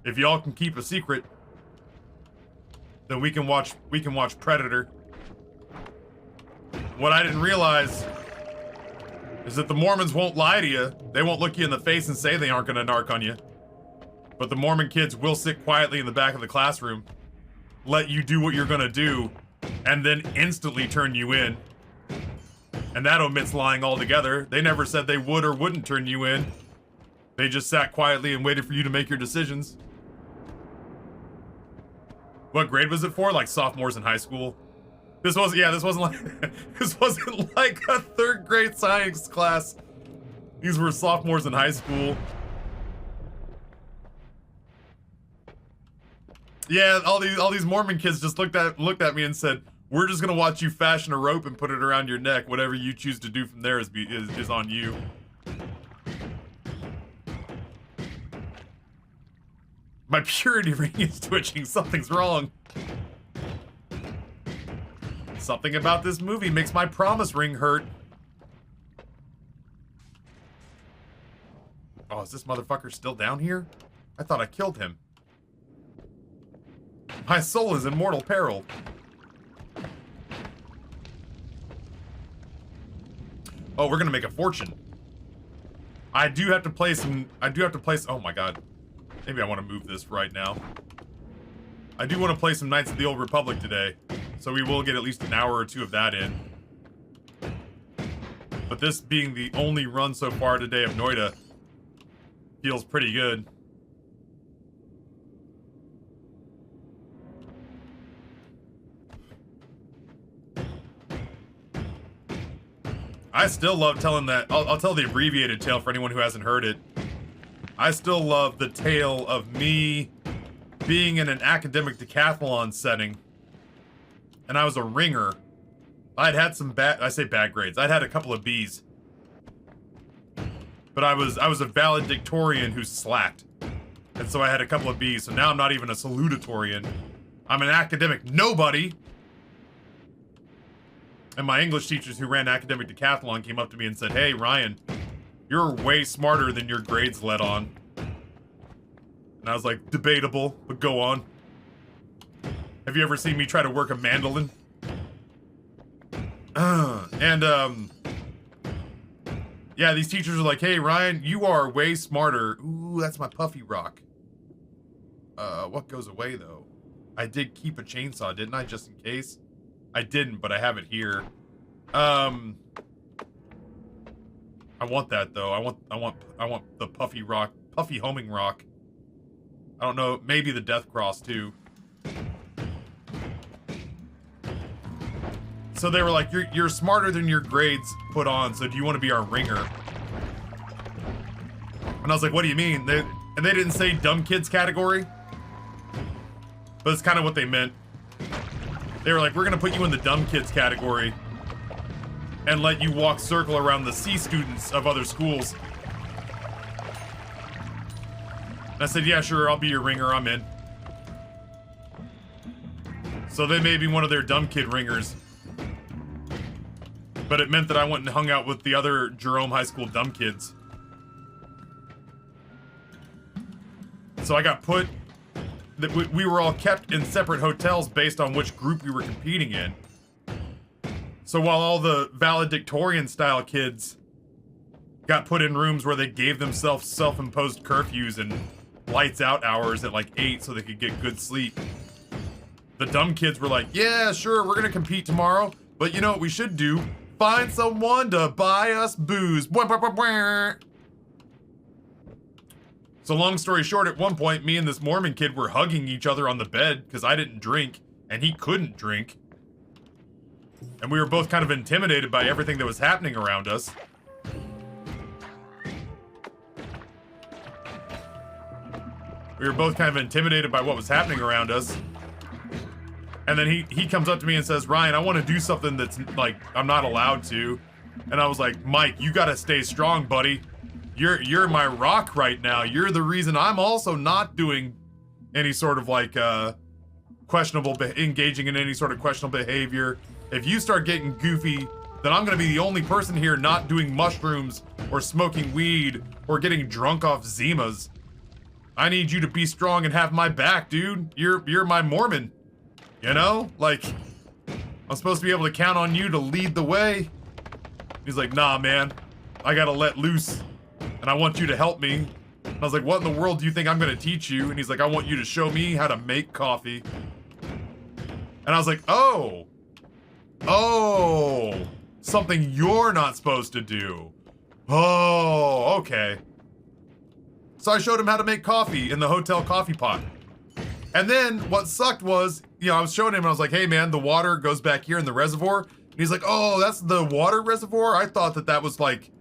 if y'all can keep a secret, then we can watch Predator. What I didn't realize is that the Mormons won't lie to you. They won't look you in the face and say they aren't gonna narc on you. But the Mormon kids will sit quietly in the back of the classroom, let you do what you're gonna do, and then instantly turn you in. And that omits lying altogether. They never said they would or wouldn't turn you in. They just sat quietly and waited for you to make your decisions. What grade was it for? Like sophomores in high school? This wasn't like this wasn't like a 3rd grade science class. These were sophomores in high school. Yeah, all these Mormon kids just looked at me and said, "We're just gonna watch you fashion a rope and put it around your neck. Whatever you choose to do from there is on you." My purity ring is twitching. Something's wrong. Something about this movie makes my promise ring hurt. Oh, is this motherfucker still down here? I thought I killed him. My soul is in mortal peril. Oh, we're gonna make a fortune. I do have to play some, oh my god. Maybe I want to move this right now. I do want to play some Knights of the Old Republic today, so we will get at least an hour or two of that in. But this being the only run so far today of Noita feels pretty good. I still love telling that. I'll tell the abbreviated tale for anyone who hasn't heard it. I still love the tale of me being in an academic decathlon setting, and I was a ringer. I'd had some bad grades. I'd had a couple of B's, but I was a valedictorian who slacked, and so I had a couple of B's. So now I'm not even a salutatorian. I'm an academic nobody. And my English teachers who ran academic decathlon came up to me and said, "Hey, Ryan, you're way smarter than your grades let on." And I was like, debatable, but go on. Have you ever seen me try to work a mandolin? Yeah, these teachers are like, "Hey, Ryan, you are way smarter." Ooh, that's my puffy rock. What goes away, though? I did keep a chainsaw, didn't I, just in case? I didn't, but I have it here. I want that though. I want the puffy rock, puffy homing rock. I don't know, maybe the death cross too. So they were like, "You're smarter than your grades put on, so do you want to be our ringer?" And I was like, "What do you mean?" They didn't say dumb kids category, but it's kind of what they meant. They were like, "We're gonna put you in the dumb kids category and let you walk circle around the C students of other schools." And I said, "Yeah, sure, I'll be your ringer, I'm in." So they made me one of their dumb kid ringers. But it meant that I went and hung out with the other Jerome High School dumb kids. So I got put... that we were all kept in separate hotels based on which group we were competing in. So while all the valedictorian style kids got put in rooms where they gave themselves self-imposed curfews and lights out hours at like 8 so they could get good sleep, the dumb kids were like, "Yeah, sure, we're gonna compete tomorrow, but you know what we should do? Find someone to buy us booze." So long story short, at one point, me and this Mormon kid were hugging each other on the bed because I didn't drink and he couldn't drink. And we were both kind of intimidated by everything that was happening around us. We were both kind of intimidated by what was happening around us. And then he comes up to me and says, "Ryan, I want to do something that's like, I'm not allowed to." And I was like, "Mike, you gotta stay strong, buddy. You're my rock right now. You're the reason I'm also not doing any sort of like engaging in any sort of questionable behavior. If you start getting goofy, then I'm gonna be the only person here not doing mushrooms or smoking weed or getting drunk off Zimas. I need you to be strong and have my back, dude. You're my Mormon. You know? Like, I'm supposed to be able to count on you to lead the way." He's like, "Nah, man. I gotta let loose. And I want you to help me." And I was like, "What in the world do you think I'm gonna teach you?" And he's like, "I want you to show me how to make coffee." And I was like, oh, something you're not supposed to do. Oh, okay. So I showed him how to make coffee in the hotel coffee pot. And then what sucked was, I was showing him and I was like, "Hey man, the water goes back here in the reservoir." And he's like, "Oh, that's the water reservoir? I thought that was like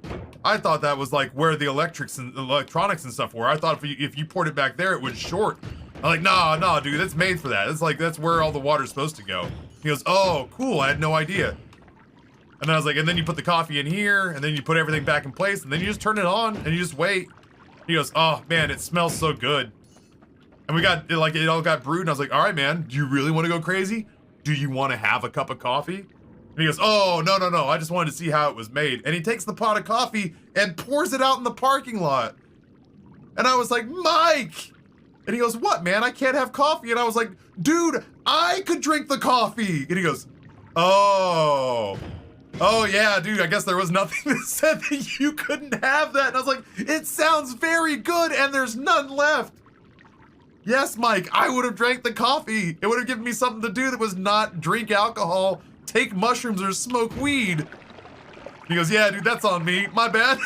where the electronics and stuff were. I thought if you poured it back there, it would short." I'm like, "No, dude, that's made for that. That's where all the water's supposed to go." He goes, "Oh, cool, I had no idea." And then I was like, "And then you put the coffee in here, and then you put everything back in place, and then you just turn it on, and you just wait." He goes, "Oh, man, it smells so good." And it all got brewed, and I was like, "All right, man, do you really want to go crazy? Do you want to have a cup of coffee?" And he goes, "Oh, no, I just wanted to see how it was made." And he takes the pot of coffee and pours it out in the parking lot. And I was like, "Mike, And he goes, what, man? I can't have coffee. And I was like, dude, I could drink the coffee. And he goes, oh, yeah, dude, I guess there was nothing that said that you couldn't have that. And I was like, it sounds very good, and there's none left. Yes, Mike, I would have drank the coffee. It would have given me something to do that was not drink alcohol, take mushrooms, or smoke weed. He goes, yeah, dude, that's on me. My bad.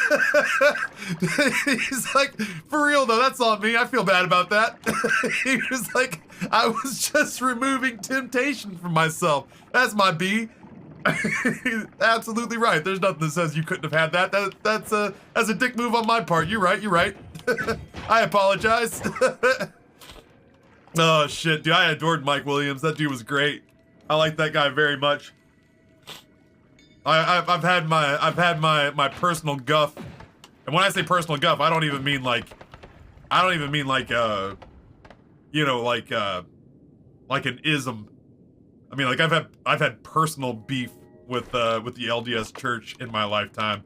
He's like, for real, though, that's on me. I feel bad about that. He was like, I was just removing temptation from myself. That's my B. Absolutely right. There's nothing that says you couldn't have had that. That's a dick move on my part. You're right. I apologize. Oh shit, dude, I adored Mike Williams. That dude was great. I like that guy very much. I've had my personal guff, and when I say personal guff, I don't even mean like you know, like an ism. I mean, like I've had personal beef with the LDS Church in my lifetime,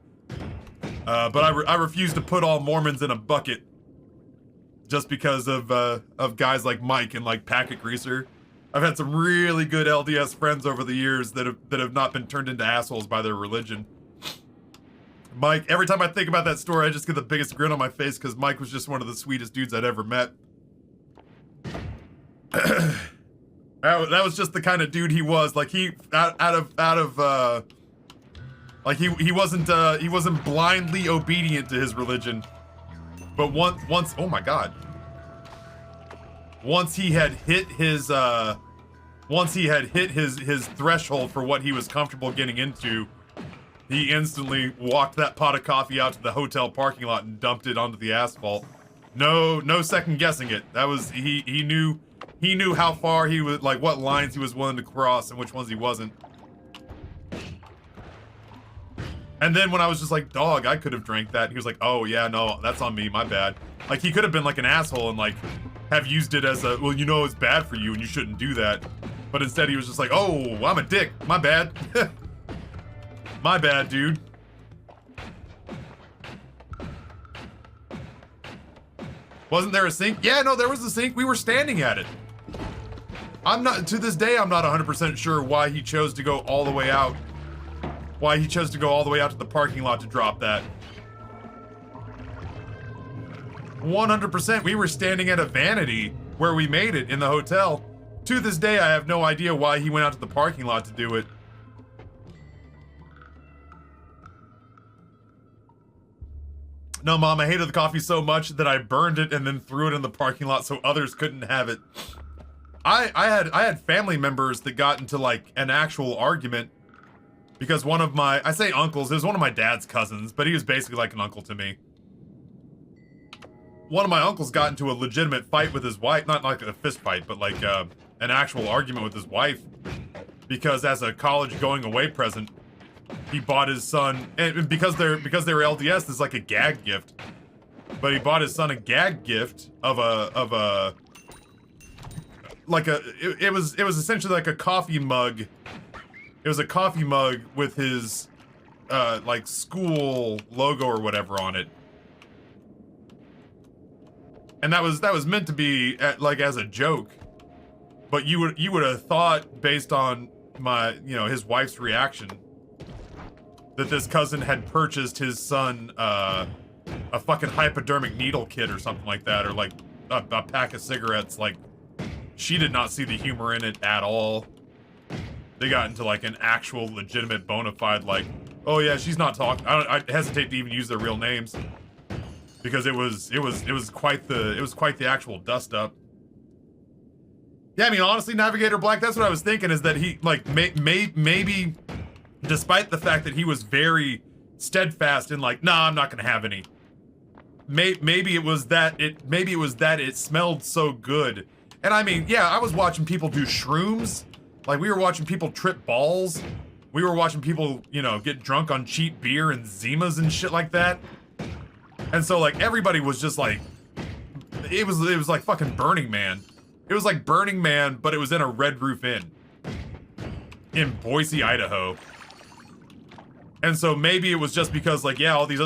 but I refuse to put all Mormons in a bucket just because of guys like Mike and like Packet Greaser. I've had some really good LDS friends over the years that have not been turned into assholes by their religion. Mike, every time I think about that story, I just get the biggest grin on my face because Mike was just one of the sweetest dudes I'd ever met. That was just the kind of dude he was. Like he he wasn't blindly obedient to his religion, but once oh my god, once he had hit his threshold for what he was comfortable getting into, he instantly walked that pot of coffee out to the hotel parking lot and dumped it onto the asphalt. No second guessing it. That was he knew how far he was, like what lines he was willing to cross and which ones he wasn't. And then when I was just like, dog, I could have drank that, he was like, oh yeah, no, that's on me, my bad. Like he could have been like an asshole and like have used it as a, well, you know, it's bad for you and you shouldn't do that. But instead he was just like, oh, I'm a dick, my bad. My bad, dude. Wasn't there a sink? Yeah, no, there was a sink. We were standing at it. To this day, I'm not 100% sure why he chose to go all the way out. Why he chose to go all the way out to the parking lot to drop that. 100%, we were standing at a vanity where we made it in the hotel. To this day, I have no idea why he went out to the parking lot to do it. No, Mom, I hated the coffee so much that I burned it and then threw it in the parking lot so others couldn't have it. I had family members that got into like an actual argument because one of my, I say uncles, it was one of my dad's cousins, but he was basically like an uncle to me. One of my uncles got into a legitimate fight with his wife, not like a fist fight, but like an actual argument with his wife because as a college going away present, he bought his son, and because they were LDS, it's like a gag gift. But he bought his son a gag gift of a it was essentially like a coffee mug. It was a coffee mug with his like school logo or whatever on it. And that was meant to be like as a joke. But you would have thought based on my, you know, his wife's reaction that this cousin had purchased his son a fucking hypodermic needle kit or something like that, or like a pack of cigarettes. Like, she did not see the humor in it at all. They got into like an actual legitimate bona fide like, oh yeah, she's not talking. I hesitate to even use their real names because it was quite the actual dust up. Yeah, I mean honestly, Navigator Black, that's what I was thinking, is that he like maybe despite the fact that he was very steadfast in like, nah, I'm not gonna have any. Maybe it was that it smelled so good. And I mean, yeah, I was watching people do shrooms. Like, we were watching people trip balls. We were watching people, you know, get drunk on cheap beer and Zimas and shit like that. And so, like, everybody was just like, it was like fucking Burning Man. It was like Burning Man, but it was in a Red Roof Inn in Boise, Idaho. And so maybe it was just because, like, yeah, all these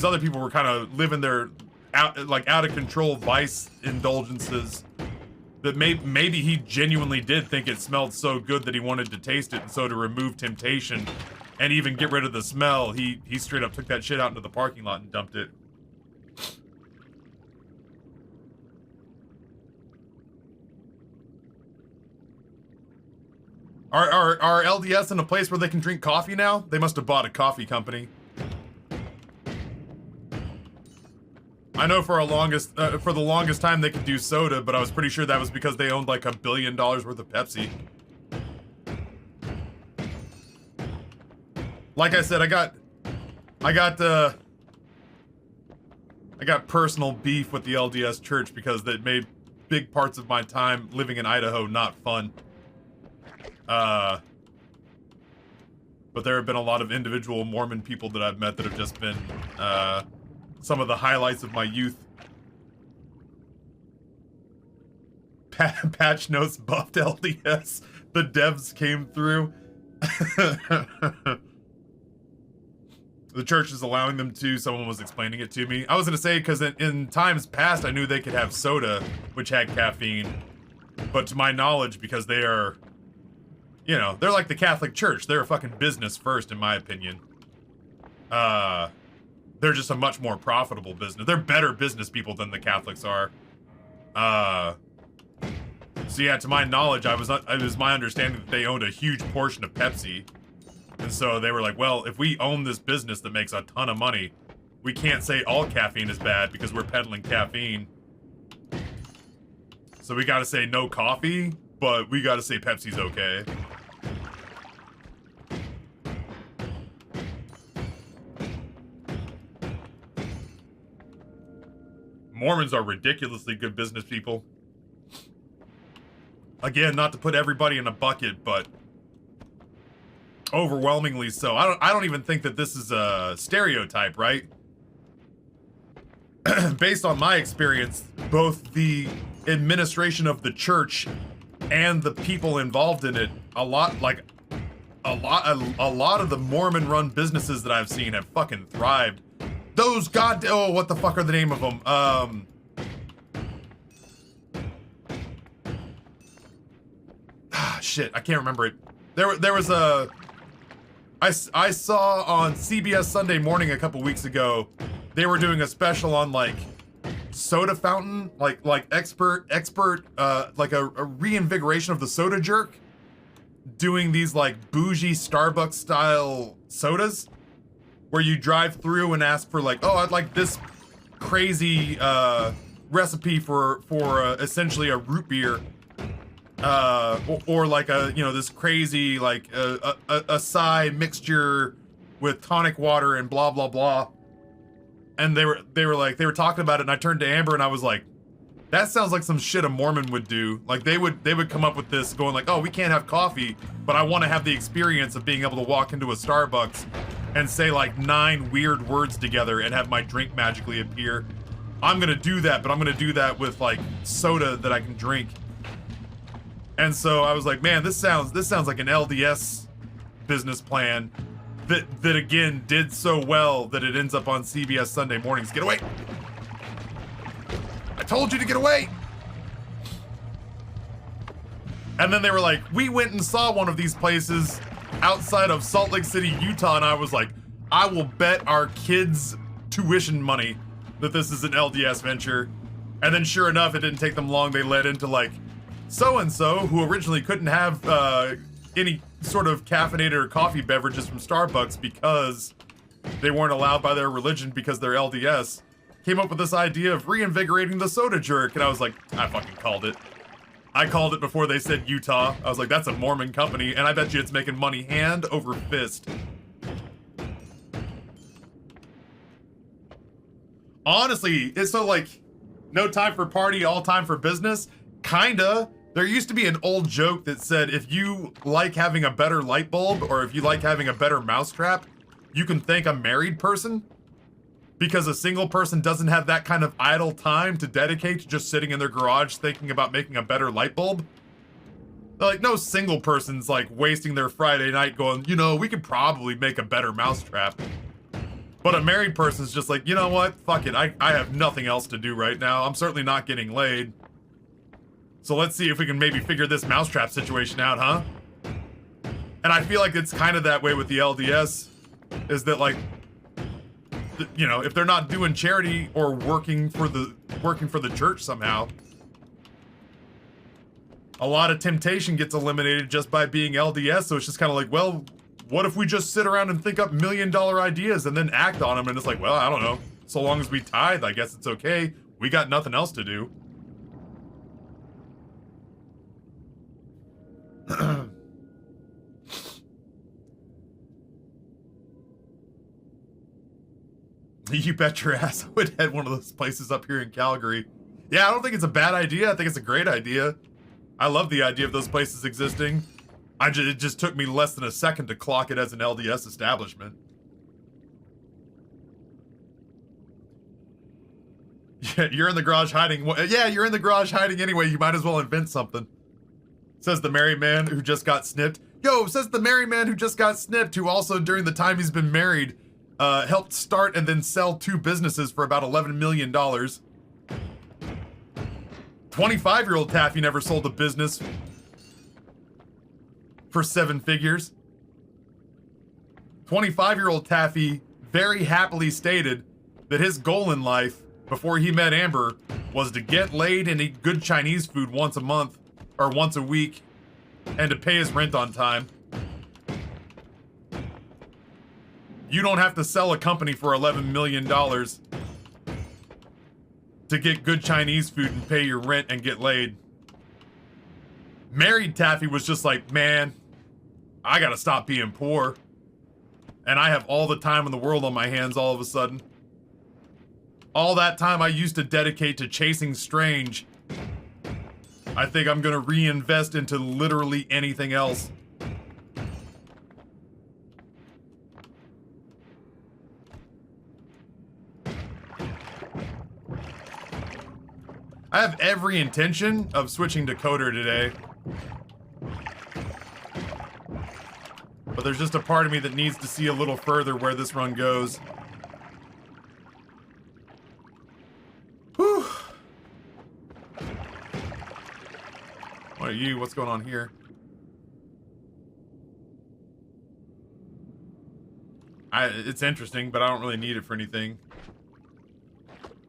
other people were kind of living their out of control vice indulgences that maybe he genuinely did think it smelled so good that he wanted to taste it, and so to remove temptation and even get rid of the smell, he straight up took that shit out into the parking lot and dumped it. Are LDS in a place where they can drink coffee now? They must have bought a coffee company. I know for the longest time they could do soda, but I was pretty sure that was because they owned like $1 billion worth of Pepsi. Like I said, I got personal beef with the LDS church because they made big parts of my time living in Idaho not fun. But there have been a lot of individual Mormon people that I've met that have just been, some of the highlights of my youth. Patch notes buffed LDS. The devs came through. The church is allowing them to. Someone was explaining it to me. I was going to say, because in times past, I knew they could have soda, which had caffeine. But to my knowledge, because they are, you know, they're like the Catholic Church. They're a fucking business first, in my opinion. They're just a much more profitable business. They're better business people than the Catholics are. So yeah, to my knowledge, it was my understanding that they owned a huge portion of Pepsi. And so they were like, well, if we own this business that makes a ton of money, we can't say all caffeine is bad because we're peddling caffeine. So we gotta say no coffee, but we gotta say Pepsi's okay. Mormons are ridiculously good business people. Again, not to put everybody in a bucket, but overwhelmingly so. I don't even think that this is a stereotype, right? Based on my experience, both the administration of the church and the people involved in it, a lot of the Mormon-run businesses that I've seen have fucking thrived. Those oh, what the fuck are the name of them? Shit, I can't remember it. There was a... I saw on CBS Sunday Morning a couple weeks ago, they were doing a special on like soda fountain, like expert, like a reinvigoration of the soda jerk, doing these like bougie Starbucks style sodas, where you drive through and ask for like, oh, I'd like this crazy recipe for essentially a root beer. Or like a, you know, this crazy like a acai mixture with tonic water and blah blah blah. And they were talking about it, and I turned to Amber and I was like, that sounds like some shit a Mormon would do. Like they would come up with this going like, oh, we can't have coffee, but I want to have the experience of being able to walk into a Starbucks and say like 9 weird words together and have my drink magically appear. I'm gonna do that, but I'm gonna do that with like soda that I can drink. And so I was like, man, this sounds like an LDS business plan that again did so well that it ends up on CBS Sunday Mornings. Get away! I told you to get away! And then they were like, we went and saw one of these places outside of Salt Lake City, Utah, and I was like, I will bet our kids' tuition money that this is an LDS venture. And then sure enough, it didn't take them long. They led into like, so-and-so, who originally couldn't have any sort of caffeinated or coffee beverages from Starbucks because they weren't allowed by their religion because they're LDS, came up with this idea of reinvigorating the soda jerk, and I was like, I fucking called it. I called it before they said Utah. I was like, that's a Mormon company, and I bet you it's making money hand over fist. Honestly, it's so like, no time for party, all time for business. Kinda. There used to be an old joke that said if you like having a better light bulb or if you like having a better mousetrap, you can thank a married person, because a single person doesn't have that kind of idle time to dedicate to just sitting in their garage thinking about making a better light bulb. Like, no single person's like wasting their Friday night going, you know, we could probably make a better mousetrap. But a married person's just like, you know what? Fuck it. I have nothing else to do right now. I'm certainly not getting laid. So let's see if we can maybe figure this mousetrap situation out, huh? And I feel like it's kind of that way with the LDS, is that like, you know, if they're not doing charity or working for the church somehow, a lot of temptation gets eliminated just by being LDS. So it's just kind of like, well, what if we just sit around and think up $1 million ideas and then act on them? And it's like, well, I don't know. So long as we tithe, I guess it's okay. We got nothing else to do. You bet your ass I would head one of those places up here in Calgary. Yeah, I don't think it's a bad idea. I think it's a great idea. I love the idea of those places existing. It just took me less than a second to clock it as an LDS establishment. Yeah, you're in the garage hiding. Yeah, you're in the garage hiding anyway. You might as well invent something. Says the married man who just got snipped. Yo, says the married man who just got snipped, who also during the time he's been married, helped start and then sell 2 businesses for about $11 million. 25-year-old Taffy never sold a business for 7 figures. 25-year-old Taffy very happily stated that his goal in life before he met Amber was to get laid and eat good Chinese food once a month or once a week and to pay his rent on time. You don't have to sell a company for $11 million to get good Chinese food and pay your rent and get laid. Married Taffy was just like, man, I gotta stop being poor. And I have all the time in the world on my hands all of a sudden. All that time I used to dedicate to chasing strange, I think I'm gonna reinvest into literally anything else. I have every intention of switching to Coder today. But there's just a part of me that needs to see a little further where this run goes. Whew. What are you? What's going on here? It's interesting, but I don't really need it for anything.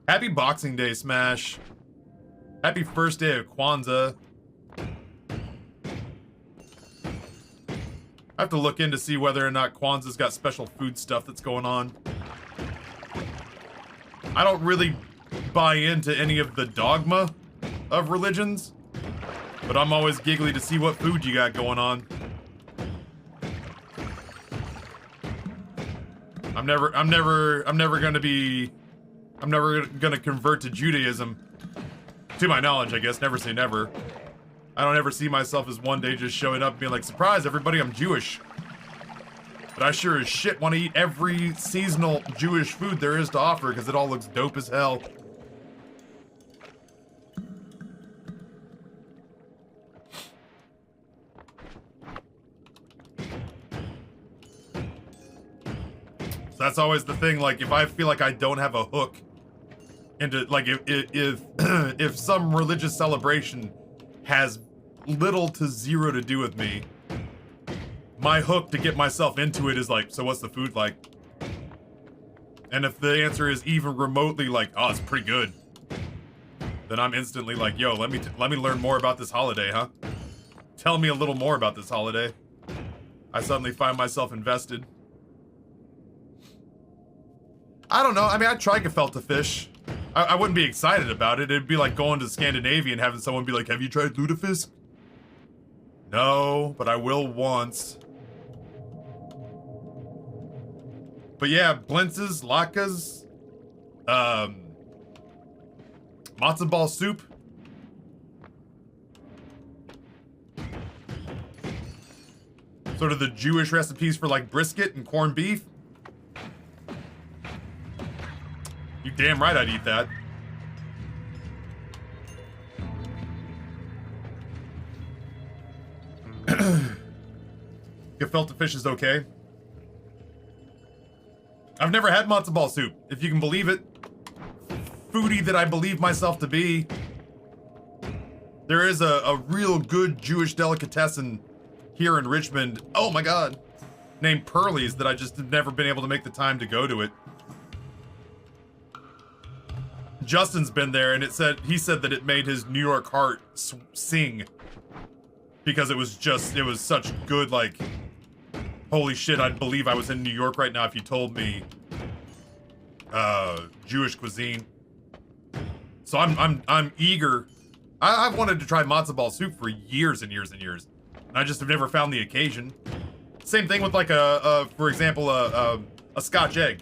Happy Boxing Day, Smash. Happy first day of Kwanzaa. I have to look in to see whether or not Kwanzaa's got special food stuff that's going on. I don't really buy into any of the dogma of religions, but I'm always giggly to see what food you got going on. I'm never gonna convert to Judaism. To my knowledge, I guess. Never say never. I don't ever see myself as one day just showing up and being like, surprise, everybody, I'm Jewish. But I sure as shit want to eat every seasonal Jewish food there is to offer because it all looks dope as hell. So that's always the thing, like, if I feel like I don't have a hook into, like, if some religious celebration has little to zero to do with me, my hook to get myself into it is like, so what's the food like? And if the answer is even remotely like, oh, it's pretty good, then I'm instantly like, yo, let me learn more about this holiday, huh? Tell me a little more about this holiday. I suddenly find myself invested. I don't know. I mean, I'd try gefilte fish. I wouldn't be excited about it. It'd be like going to Scandinavia and having someone be like, have you tried lutefisk? No, but I will once. But yeah, blintzes, latkes, matzo ball soup. Sort of the Jewish recipes for like brisket and corned beef. You damn right I'd eat that. Gefilte fish is okay. I've never had matzo ball soup, if you can believe it. Foodie that I believe myself to be. There is a real good Jewish delicatessen here in Richmond. Oh my God. Named Pearlie's that I just have never been able to make the time to go to it. Justin's been there and he said that it made his New York heart sing. Because it was such good, like, holy shit, I'd believe I was in New York right now if you told me Jewish cuisine. So I'm eager. I've wanted to try matzo ball soup for years and years and years. And I just have never found the occasion. Same thing with like for example, a Scotch egg.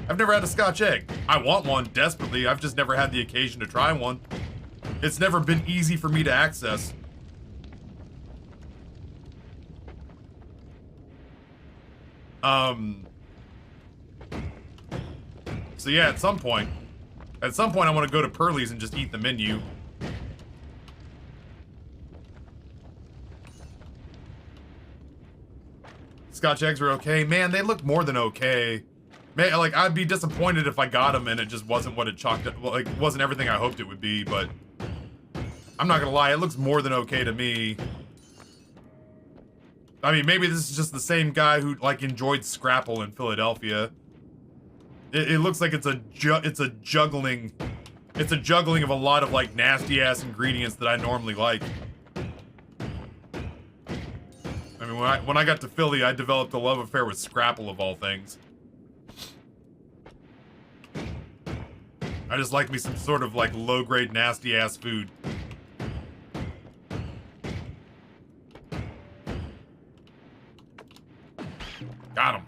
I've never had a Scotch egg. I want one desperately. I've just never had the occasion to try one. It's never been easy for me to access. So yeah, at some point I want to go to Pearlie's and just eat the menu. Scotch eggs are okay. Man, they look more than okay. Man, like, I'd be disappointed if I got them and it just wasn't what it chalked up. Well, like, wasn't everything I hoped it would be, but I'm not gonna lie, it looks more than okay to me. I mean, maybe this is just the same guy who, like, enjoyed Scrapple in Philadelphia. It looks like it's a juggling of a lot of, like, nasty-ass ingredients that I normally like. I mean, when I got to Philly, I developed a love affair with Scrapple of all things. I just like me some sort of like low-grade nasty-ass food. Got him.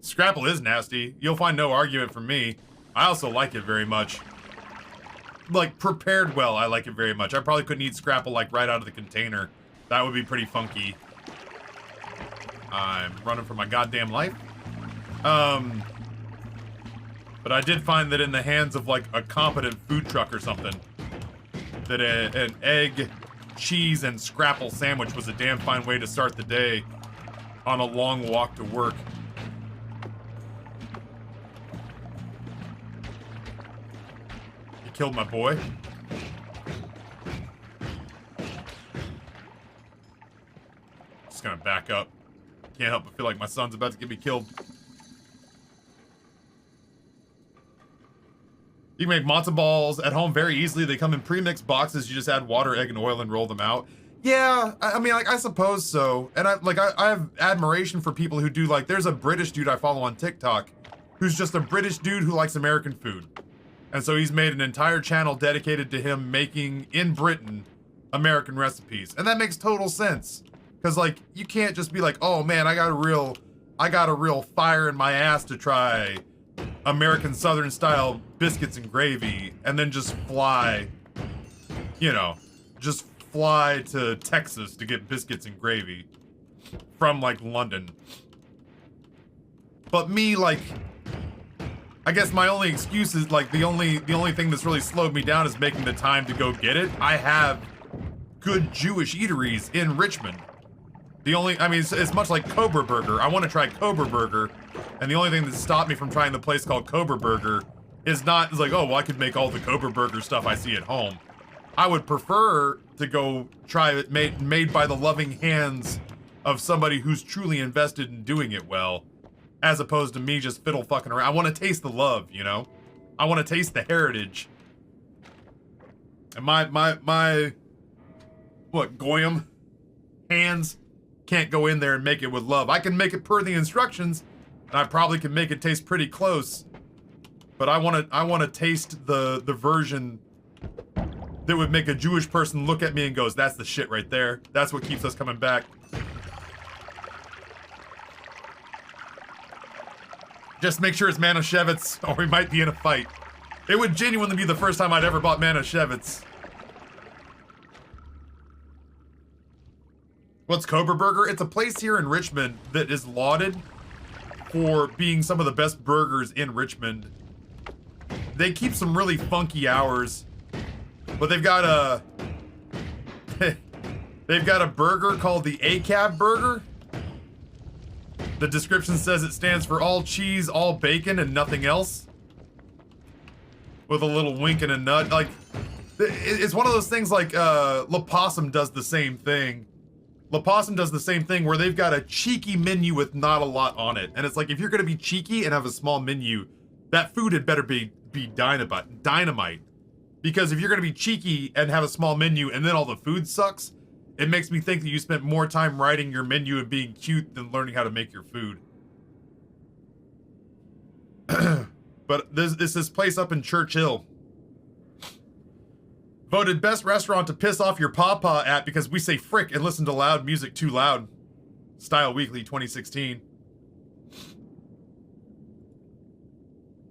Scrapple is nasty. You'll find no argument from me. I also like it very much. Like, prepared well, I like it very much. I probably couldn't eat Scrapple, like, right out of the container. That would be pretty funky. I'm running for my goddamn life. But I did find that in the hands of, like, a competent food truck or something, that an egg, cheese, and Scrapple sandwich was a damn fine way to start the day on a long walk to work. Killed my boy. Just gonna back up. Can't help but feel like my son's about to get me killed. You can make matzo balls at home very easily. They come in pre-mixed boxes. You just add water, egg, and oil and roll them out. Yeah, I mean, like, I suppose so. And I have admiration for people who do, like, there's a British dude I follow on TikTok who's just a British dude who likes American food. And so he's made an entire channel dedicated to him making, in Britain, American recipes. And that makes total sense. Because, like, you can't just be like, oh man, I got a real fire in my ass to try American Southern style biscuits and gravy, and then just fly, you know, just fly to Texas to get biscuits and gravy from, like, London. But me, like, I guess my only excuse is, like, the only thing that's really slowed me down is making the time to go get it. I have good Jewish eateries in Richmond. I mean, it's much like Cobra Burger. I want to try Cobra Burger, and the only thing that stopped me from trying the place called Cobra Burger is like, oh, well, I could make all the Cobra Burger stuff I see at home. I would prefer to go try it made by the loving hands of somebody who's truly invested in doing it well, as opposed to me just fiddle fucking around. I want to taste the love, you know? I want to taste the heritage. And my what, Goyim hands can't go in there and make it with love. I can make it per the instructions, and I probably can make it taste pretty close. But I want to taste the version that would make a Jewish person look at me and goes, that's the shit right there. That's what keeps us coming back. Just make sure it's Manischewitz, or we might be in a fight. It would genuinely be the first time I'd ever bought Manischewitz. What's Cobra Burger? It's a place here in Richmond that is lauded for being some of the best burgers in Richmond. They keep some really funky hours. But they've got a they've got a burger called the ACAB burger. The description says it stands for all cheese, all bacon, and nothing else. With a little wink and a nut. Like, it's one of those things like La Possum does the same thing. La Possum does the same thing where they've got a cheeky menu with not a lot on it. And it's like, if you're gonna be cheeky and have a small menu, that food had better be dynamite. Because if you're gonna be cheeky and have a small menu and then all the food sucks, it makes me think that you spent more time writing your menu and being cute than learning how to make your food. But this place up in Churchill. Voted best restaurant to piss off your pawpaw at because we say frick and listen to loud music too loud. Style Weekly 2016.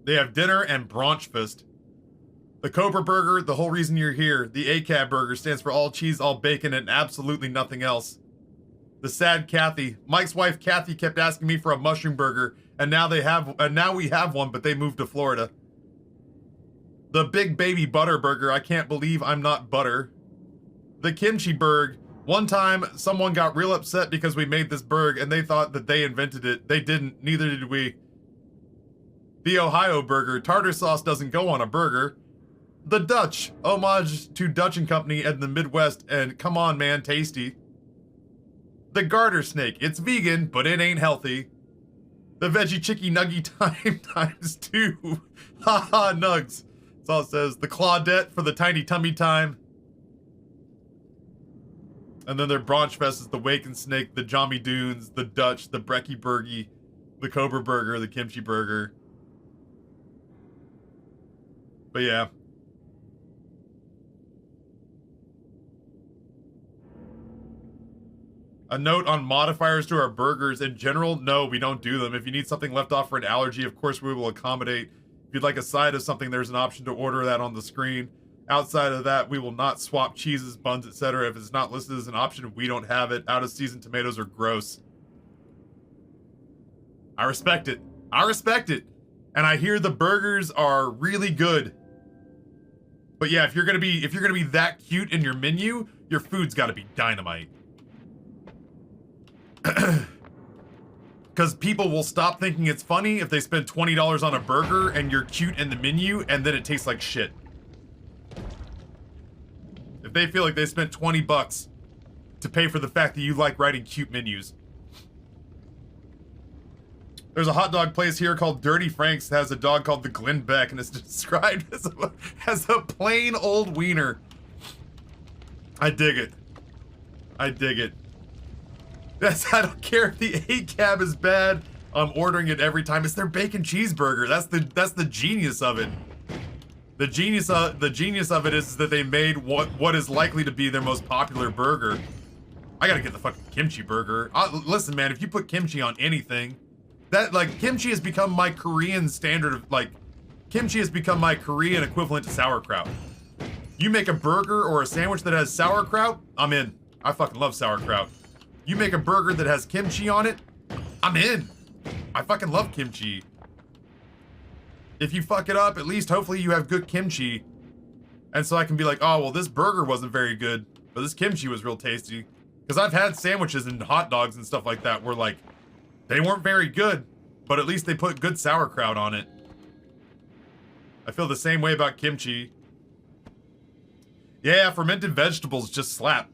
They have dinner and Braunchfest. The Cobra Burger, the whole reason you're here. The ACAB Burger stands for all cheese, all bacon, and absolutely nothing else. The Sad Kathy. Mike's wife Kathy kept asking me for a mushroom burger, and now we have one, but they moved to Florida. The Big Baby Butter Burger. I can't believe I'm not butter. The Kimchi Burg. One time, someone got real upset because we made this burg, and they thought that they invented it. They didn't. Neither did we. The Ohio Burger. Tartar sauce doesn't go on a burger. The Dutch, homage to Dutch and Company and the Midwest, and come on man, tasty. The Garter Snake, it's vegan, but it ain't healthy. The Veggie Chicky Nuggy Time ×2. Haha, nugs. That's all it says. The Claudette for the Tiny Tummy Time. And then their Braunchfest is the Waken Snake, the Jommy Dunes, the Dutch, the Brekkie Burgie, the Cobra Burger, the Kimchi Burger. But yeah. A note on modifiers to our burgers. In general, no, we don't do them. If you need something left off for an allergy, of course we will accommodate. If you'd like a side of something, there's an option to order that on the screen. Outside of that, we will not swap cheeses, buns, etc. If it's not listed as an option, we don't have it. Out of season tomatoes are gross. I respect it. I respect it. And I hear the burgers are really good. But yeah, if you're gonna be that cute in your menu, your food's gotta be dynamite. Because people will stop thinking it's funny if they spend $20 on a burger and you're cute in the menu and then it tastes like shit. If they feel like they spent 20 bucks to pay for the fact that you like writing cute menus. There's a hot dog place here called Dirty Frank's that has a dog called the Glenn Beck and it's described as a plain old wiener. I dig it. I dig it. Yes, I don't care if the ACAB is bad. I'm ordering it every time. It's their bacon cheeseburger. That's the genius of it. The genius of it is that they made what is likely to be their most popular burger. I gotta get the fucking kimchi burger. Listen, man, if you put kimchi on anything, that like kimchi has become my Korean standard of like kimchi has become my Korean equivalent to sauerkraut. You make a burger or a sandwich that has sauerkraut, I'm in. I fucking love sauerkraut. You make a burger that has kimchi on it, I'm in. I fucking love kimchi. If you fuck it up, at least hopefully you have good kimchi. And so I can be like, oh, well, this burger wasn't very good, but this kimchi was real tasty. Because I've had sandwiches and hot dogs and stuff like that where like, they weren't very good, but at least they put good sauerkraut on it. I feel the same way about kimchi. Yeah, fermented vegetables just slap.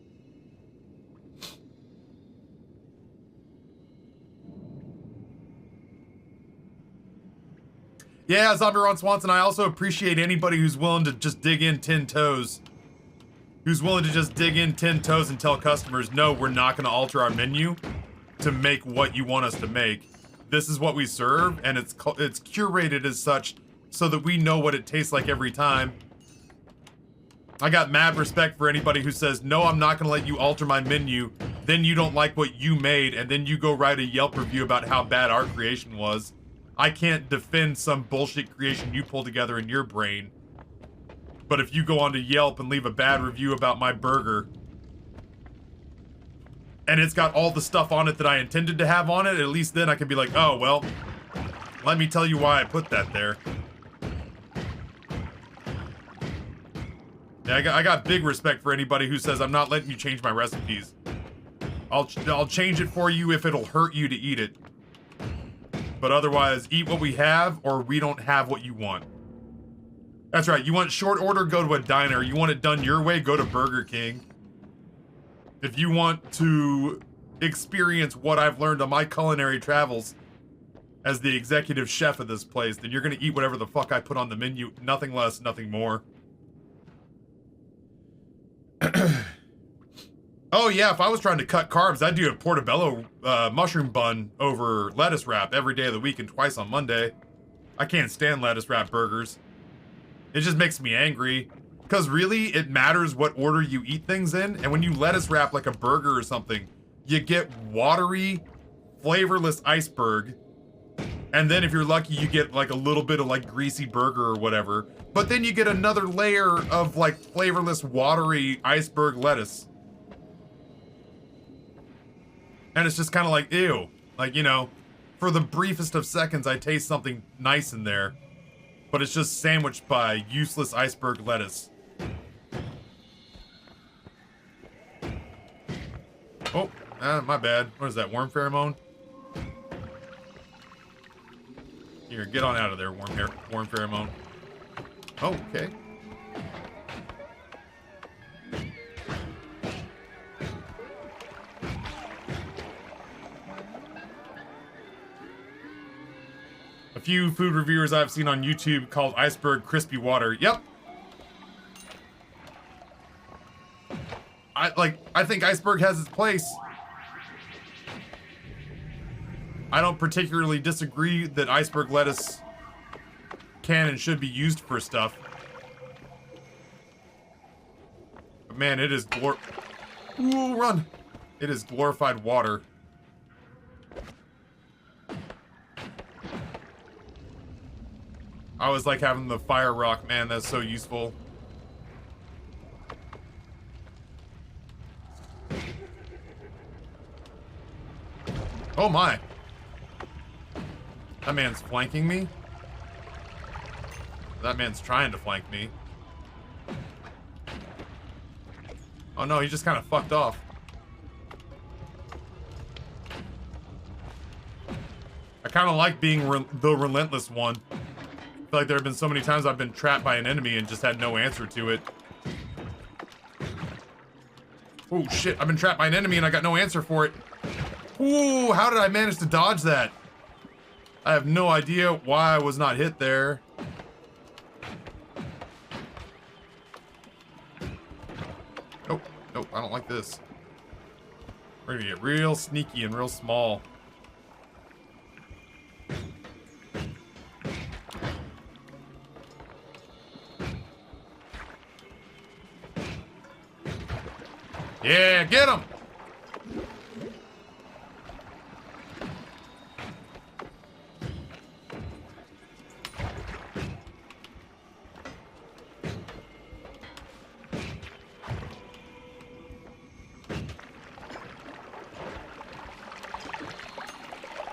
Yeah, Zombie Ron Swanson, I also appreciate anybody who's willing to just dig in 10 toes. Who's willing to just dig in 10 toes and tell customers, no, we're not going to alter our menu to make what you want us to make. This is what we serve, and it's curated as such so that we know what it tastes like every time. I got mad respect for anybody who says, no, I'm not going to let you alter my menu, then you don't like what you made, and then you go write a Yelp review about how bad our creation was. I can't defend some bullshit creation you pull together in your brain. But if you go onto Yelp and leave a bad review about my burger, and it's got all the stuff on it that I intended to have on it, at least then I can be like, oh, well, let me tell you why I put that there. Yeah, I got big respect for anybody who says I'm not letting you change my recipes. I'll change it for you if it'll hurt you to eat it. But otherwise, eat what we have, or we don't have what you want. That's right, you want short order, go to a diner. You want it done your way, go to Burger King. If you want to experience what I've learned on my culinary travels as the executive chef of this place, then you're gonna eat whatever the fuck I put on the menu. Nothing less, nothing more. Oh yeah, if I was trying to cut carbs, I'd do a portobello mushroom bun over lettuce wrap every day of the week and twice on Monday. I can't stand lettuce wrap burgers. It just makes me angry. Because really, it matters what order you eat things in, and when you lettuce wrap like a burger or something, you get watery, flavorless iceberg, and then if you're lucky, you get like a little bit of like greasy burger or whatever, but then you get another layer of like flavorless, watery iceberg lettuce. And it's just kind of like, ew. Like, you know, for the briefest of seconds, I taste something nice in there, but it's just sandwiched by useless iceberg lettuce. Oh, my bad. What is that, worm pheromone? Here, get on out of there, worm pheromone. Oh, okay. A few food reviewers I've seen on YouTube called iceberg crispy water. Yep. I think iceberg has its place. I don't particularly disagree that iceberg lettuce can and should be used for stuff. But man, it is Ooh, run! It is glorified water. I always like having the fire rock, man, that's so useful. Oh my. That man's flanking me. That man's trying to flank me. Oh no, he just kind of fucked off. I kind of like being the relentless one. I feel like there have been so many times I've been trapped by an enemy and just had no answer to it. Oh shit, I've been trapped by an enemy and I got no answer for it. Ooh, how did I manage to dodge that? I have no idea why I was not hit there. Nope, nope, I don't like this. We're gonna get real sneaky and real small. Yeah, get him!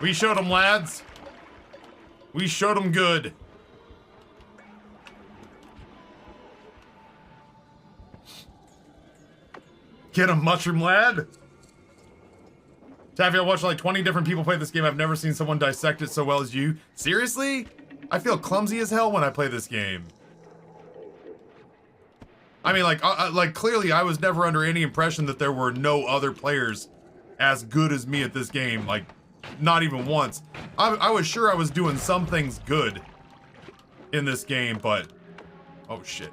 We showed them, lads. We showed them good. Get him, mushroom lad. Taffy, I watched like 20 different people play this game. I've never seen someone dissect it so well as you. Seriously? I feel clumsy as hell when I play this game. I mean, like clearly I was never under any impression that there were no other players as good as me at this game. Like, not even once. I was sure I was doing some things good in this game, but... Oh, shit.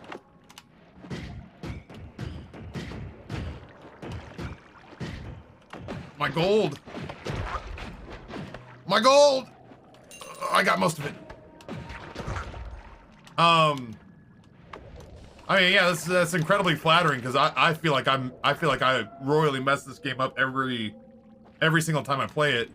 My gold! My gold! I got most of it. I mean, yeah, that's incredibly flattering because I feel like I royally mess this game up every single time I play it.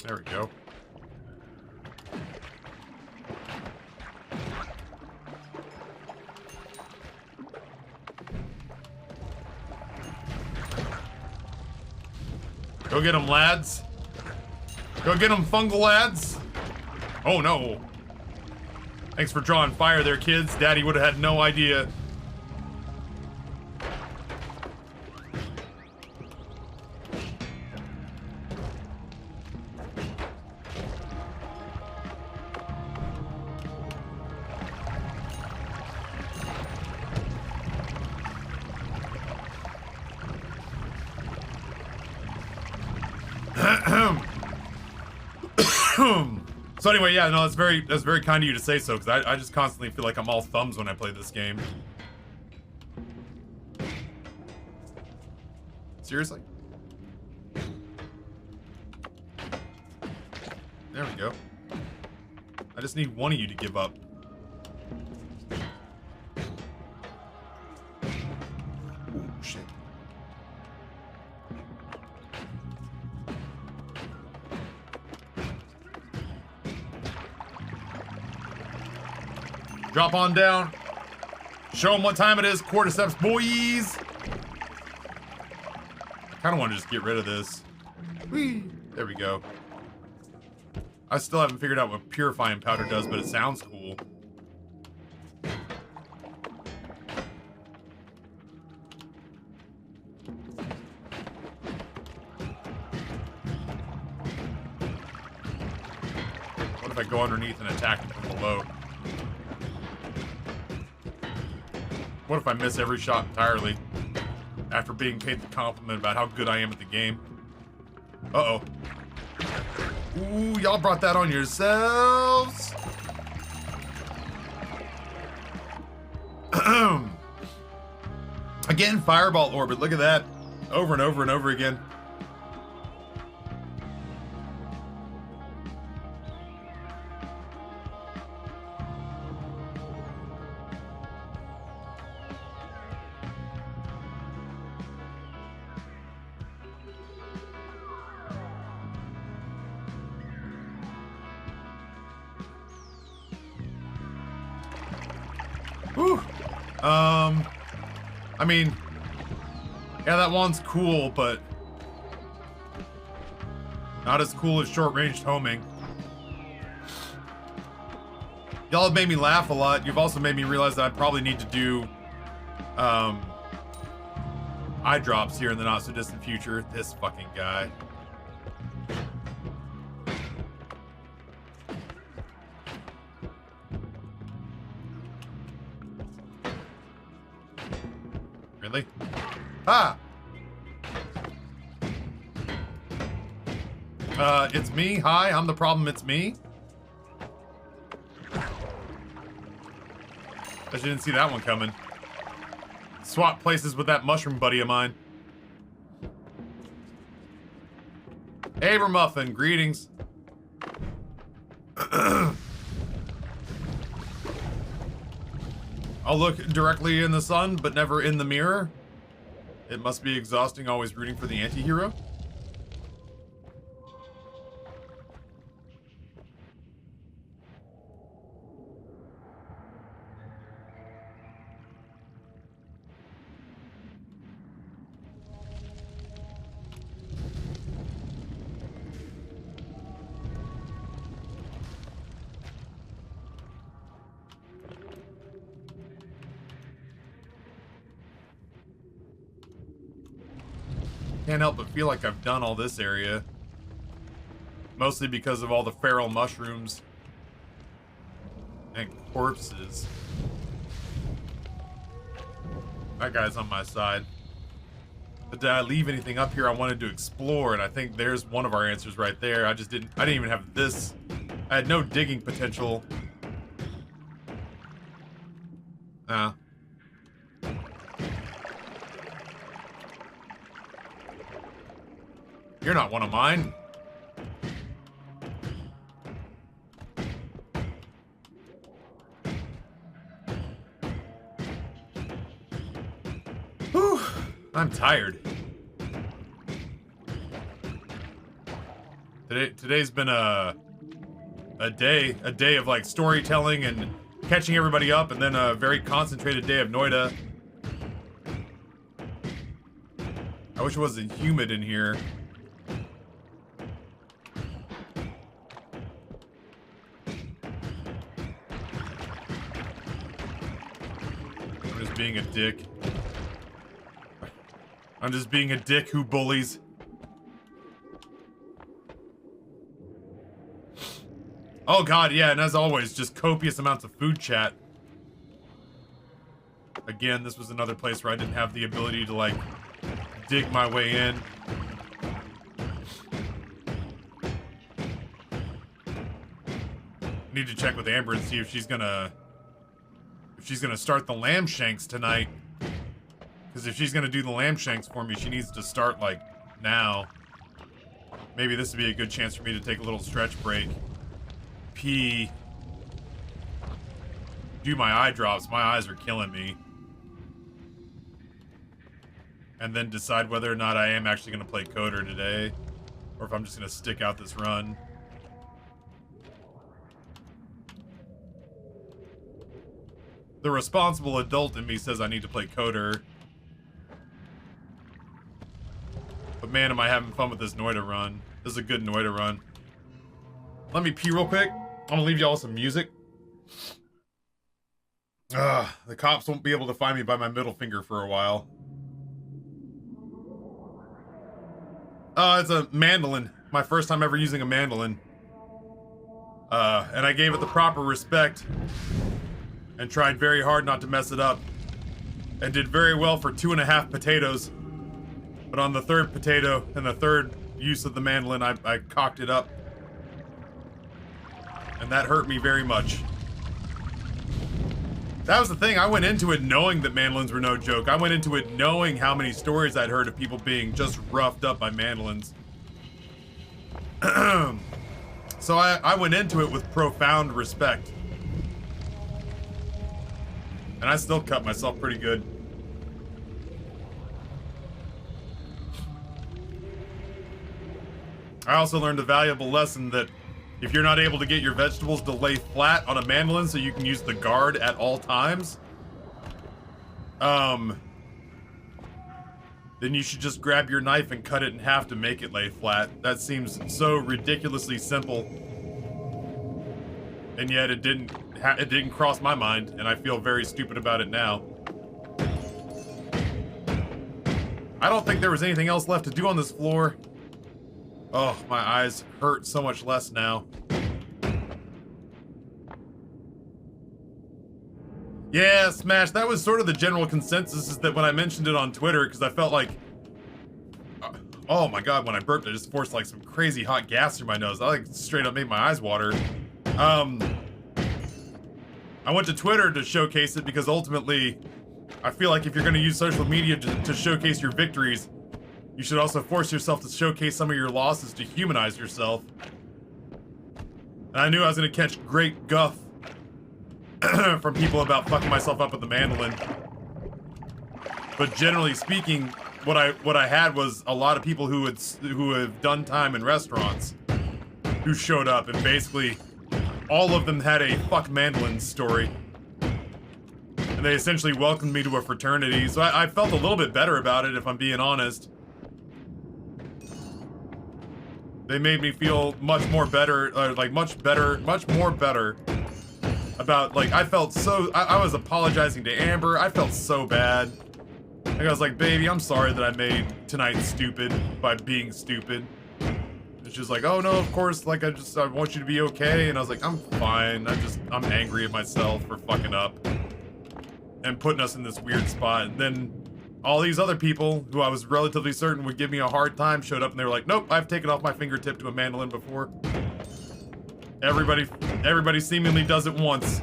There we go. Go get them, lads. Go get them, fungal lads. Oh no. Thanks for drawing fire there, kids. Daddy would have had no idea. So anyway, yeah, no, that's very kind of you to say so, because I just constantly feel like I'm all thumbs when I play this game. Seriously? There we go. I just need one of you to give up. Ooh, shit. Drop on down. Show them what time it is, Cordyceps boys. I kind of want to just get rid of this. Whee! There we go. I still haven't figured out what purifying powder does, but it sounds cool. What if I go underneath and attack them from below? What if I miss every shot entirely after being paid the compliment about how good I am at the game? Uh-oh. Ooh, y'all brought that on yourselves. Again, fireball orbit. Look at that. Over and over and over again. Whew. I mean, yeah, that one's cool, but not as cool as short-range homing. Y'all have made me laugh a lot. You've also made me realize that I probably need to do eye drops here in the not-so-distant future. This fucking guy. Really? Ah! It's me. Hi, I'm the problem. It's me. I didn't see that one coming. Swap places with that mushroom buddy of mine. Abermuffin, greetings. I'll look directly in the sun, but never in the mirror. It must be exhausting always rooting for the anti-hero. Can't help but feel like I've done all this area. Mostly because of all the feral mushrooms and corpses. That guy's on my side. But did I leave anything up here I wanted to explore? And I think there's one of our answers right there. I didn't even have this. I had no digging potential. Nah. You're not one of mine. Whew, I'm tired. Today's been a day of like storytelling and catching everybody up, and then a very concentrated day of Noita. I wish it wasn't humid in here. I'm just being a dick. I'm just being a dick who bullies. Oh god, yeah, and as always, just copious amounts of food chat. Again, this was another place where I didn't have the ability to, like, dig my way in. Need to check with Amber and see if she's gonna start the lamb shanks tonight. Because if she's gonna do the lamb shanks for me, she needs to start, like, now. Maybe this would be a good chance for me to take a little stretch break. Pee. Do my eye drops. My eyes are killing me. And then decide whether or not I am actually going to play Coder today. Or if I'm just going to stick out this run. The responsible adult in me says I need to play Coder. But man, am I having fun with this Noita run. This is a good Noita run. Let me pee real quick. I'm gonna leave y'all with some music. The cops won't be able to find me by my middle finger for a while. It's a mandolin. My first time ever using a mandolin. And I gave it the proper respect. And tried very hard not to mess it up. And did very well for 2.5 potatoes. But on the third potato and the third use of the mandolin, I cocked it up. And that hurt me very much. That was the thing, I went into it knowing that mandolins were no joke. I went into it knowing how many stories I'd heard of people being just roughed up by mandolins. So I went into it with profound respect. And I still cut myself pretty good. I also learned a valuable lesson that if you're not able to get your vegetables to lay flat on a mandolin so you can use the guard at all times, then you should just grab your knife and cut it in half to make it lay flat. That seems so ridiculously simple. And yet it didn't cross my mind, and I feel very stupid about it now. I don't think there was anything else left to do on this floor. Oh, my eyes hurt so much less now. Yeah, Smash, that was sort of the general consensus, is that when I mentioned it on Twitter, because I felt like... oh my god, when I burped, I just forced like some crazy hot gas through my nose. I like straight up made my eyes water. I went to Twitter to showcase it because ultimately, I feel like if you're going to use social media to showcase your victories, you should also force yourself to showcase some of your losses to humanize yourself. And I knew I was going to catch great guff from people about fucking myself up with the mandolin. But generally speaking, what I had was a lot of people who have done time in restaurants who showed up, and basically all of them had a fuck mandolin story. And they essentially welcomed me to a fraternity, so I felt a little bit better about it, if I'm being honest. They made me feel much more better, much more better about, like, I felt so, I was apologizing to Amber, I felt so bad. Like, I was like, baby, I'm sorry that I made tonight stupid by being stupid. And she was like, oh no, of course, like, I want you to be okay. And I was like, I'm fine, I'm angry at myself for fucking up and putting us in this weird spot. And then all these other people who I was relatively certain would give me a hard time showed up, and they were like, nope, I've taken off my fingertip to a mandolin before. Everybody seemingly does it once.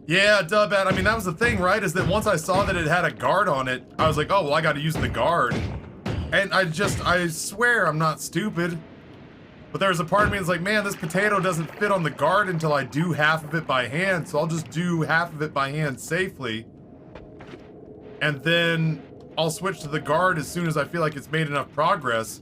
Yeah, Dubbat, I mean, that was the thing, right? Is that once I saw that it had a guard on it, I was like, oh, well, I gotta use the guard. And I swear I'm not stupid. But there's a part of me that's like, man, this potato doesn't fit on the guard until I do half of it by hand, so I'll just do half of it by hand safely. And then I'll switch to the guard as soon as I feel like it's made enough progress.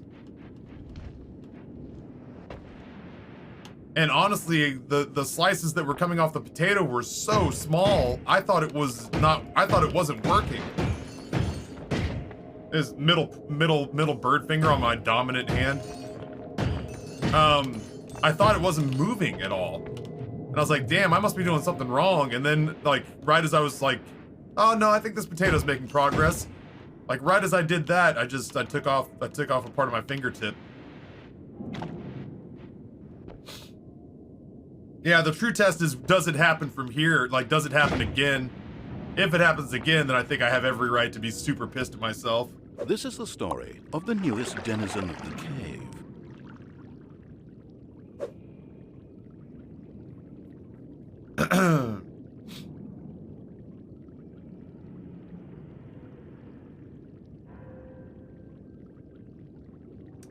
And honestly, the slices that were coming off the potato were so small, I thought it wasn't working. His middle bird finger on my dominant hand. I thought it wasn't moving at all. And I was like, damn, I must be doing something wrong. And then, like, right as I was like, oh no, I think this potato's making progress. Like, right as I did that, I took off a part of my fingertip. Yeah, the true test is, does it happen from here? Like, does it happen again? If it happens again, then I think I have every right to be super pissed at myself. This is the story of the newest denizen of the cave.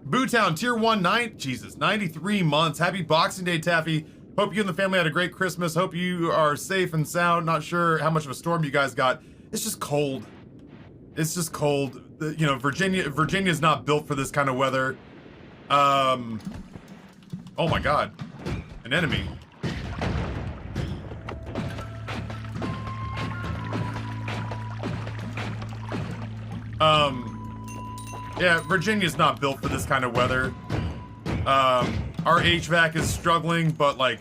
Bootown, tier 1, Jesus, 93 months. Happy Boxing Day, Taffy. Hope you and the family had a great Christmas. Hope you are safe and sound. Not sure how much of a storm you guys got. It's just cold. It's just cold. You know, Virginia's not built for this kind of weather. Oh my God, an enemy. Yeah, Virginia's not built for this kind of weather. Our HVAC is struggling, but like,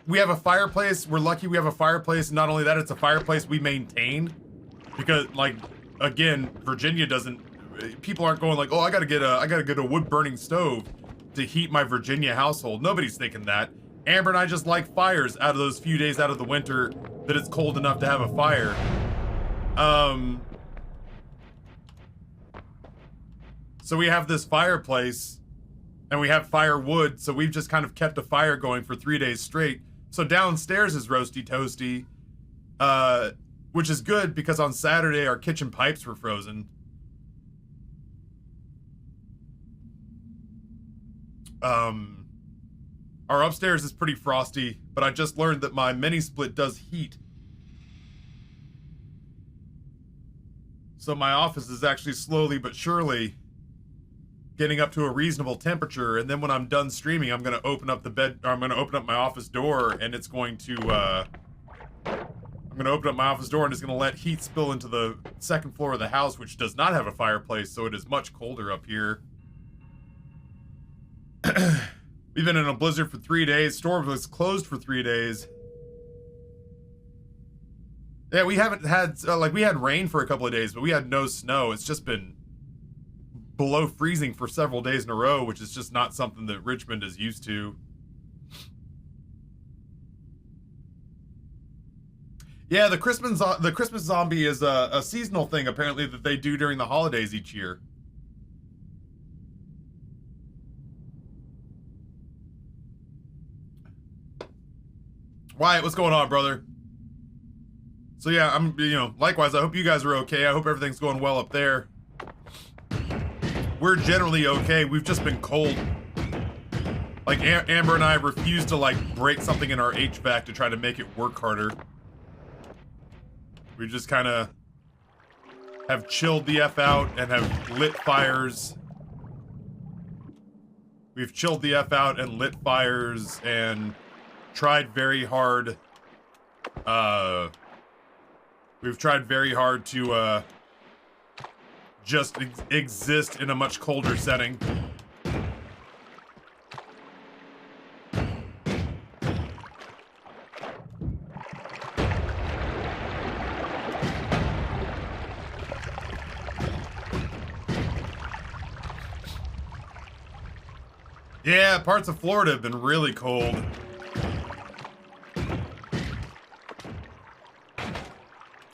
we have a fireplace. We're lucky we have a fireplace. Not only that, it's a fireplace we maintain. Because, like, again, Virginia doesn't, people aren't going like, oh, I gotta get a wood-burning stove to heat my Virginia household. Nobody's thinking that. Amber and I just like fires out of those few days out of the winter that it's cold enough to have a fire. So we have this fireplace, and we have firewood, so we've just kind of kept a fire going for 3 days straight. So downstairs is roasty toasty, which is good because on Saturday our kitchen pipes were frozen. Our upstairs is pretty frosty, but I just learned that my mini split does heat. So my office is actually slowly but surely getting up to a reasonable temperature, and then when I'm done streaming, I'm gonna open up my office door, and it's going to I'm gonna open up my office door, and it's gonna let heat spill into the second floor of the house, which does not have a fireplace, so it is much colder up here. We've been in a blizzard for 3 days. Store was closed for 3 days. Yeah, we haven't had like, we had rain for a couple of days, but we had no snow. It's just been below freezing for several days in a row, which is just not something that Richmond is used to. Yeah, the Christmas zombie is a seasonal thing, apparently, that they do during the holidays each year. Wyatt, what's going on, brother? So yeah, likewise, I hope you guys are okay. I hope everything's going well up there. We're generally okay. We've just been cold. Like, Amber and I refuse to, like, break something in our HVAC to try to make it work harder. We just kind of have chilled the F out and have lit fires. We've chilled the F out and lit fires and tried very hard. We've tried very hard to, just exist in a much colder setting. Yeah, parts of Florida have been really cold.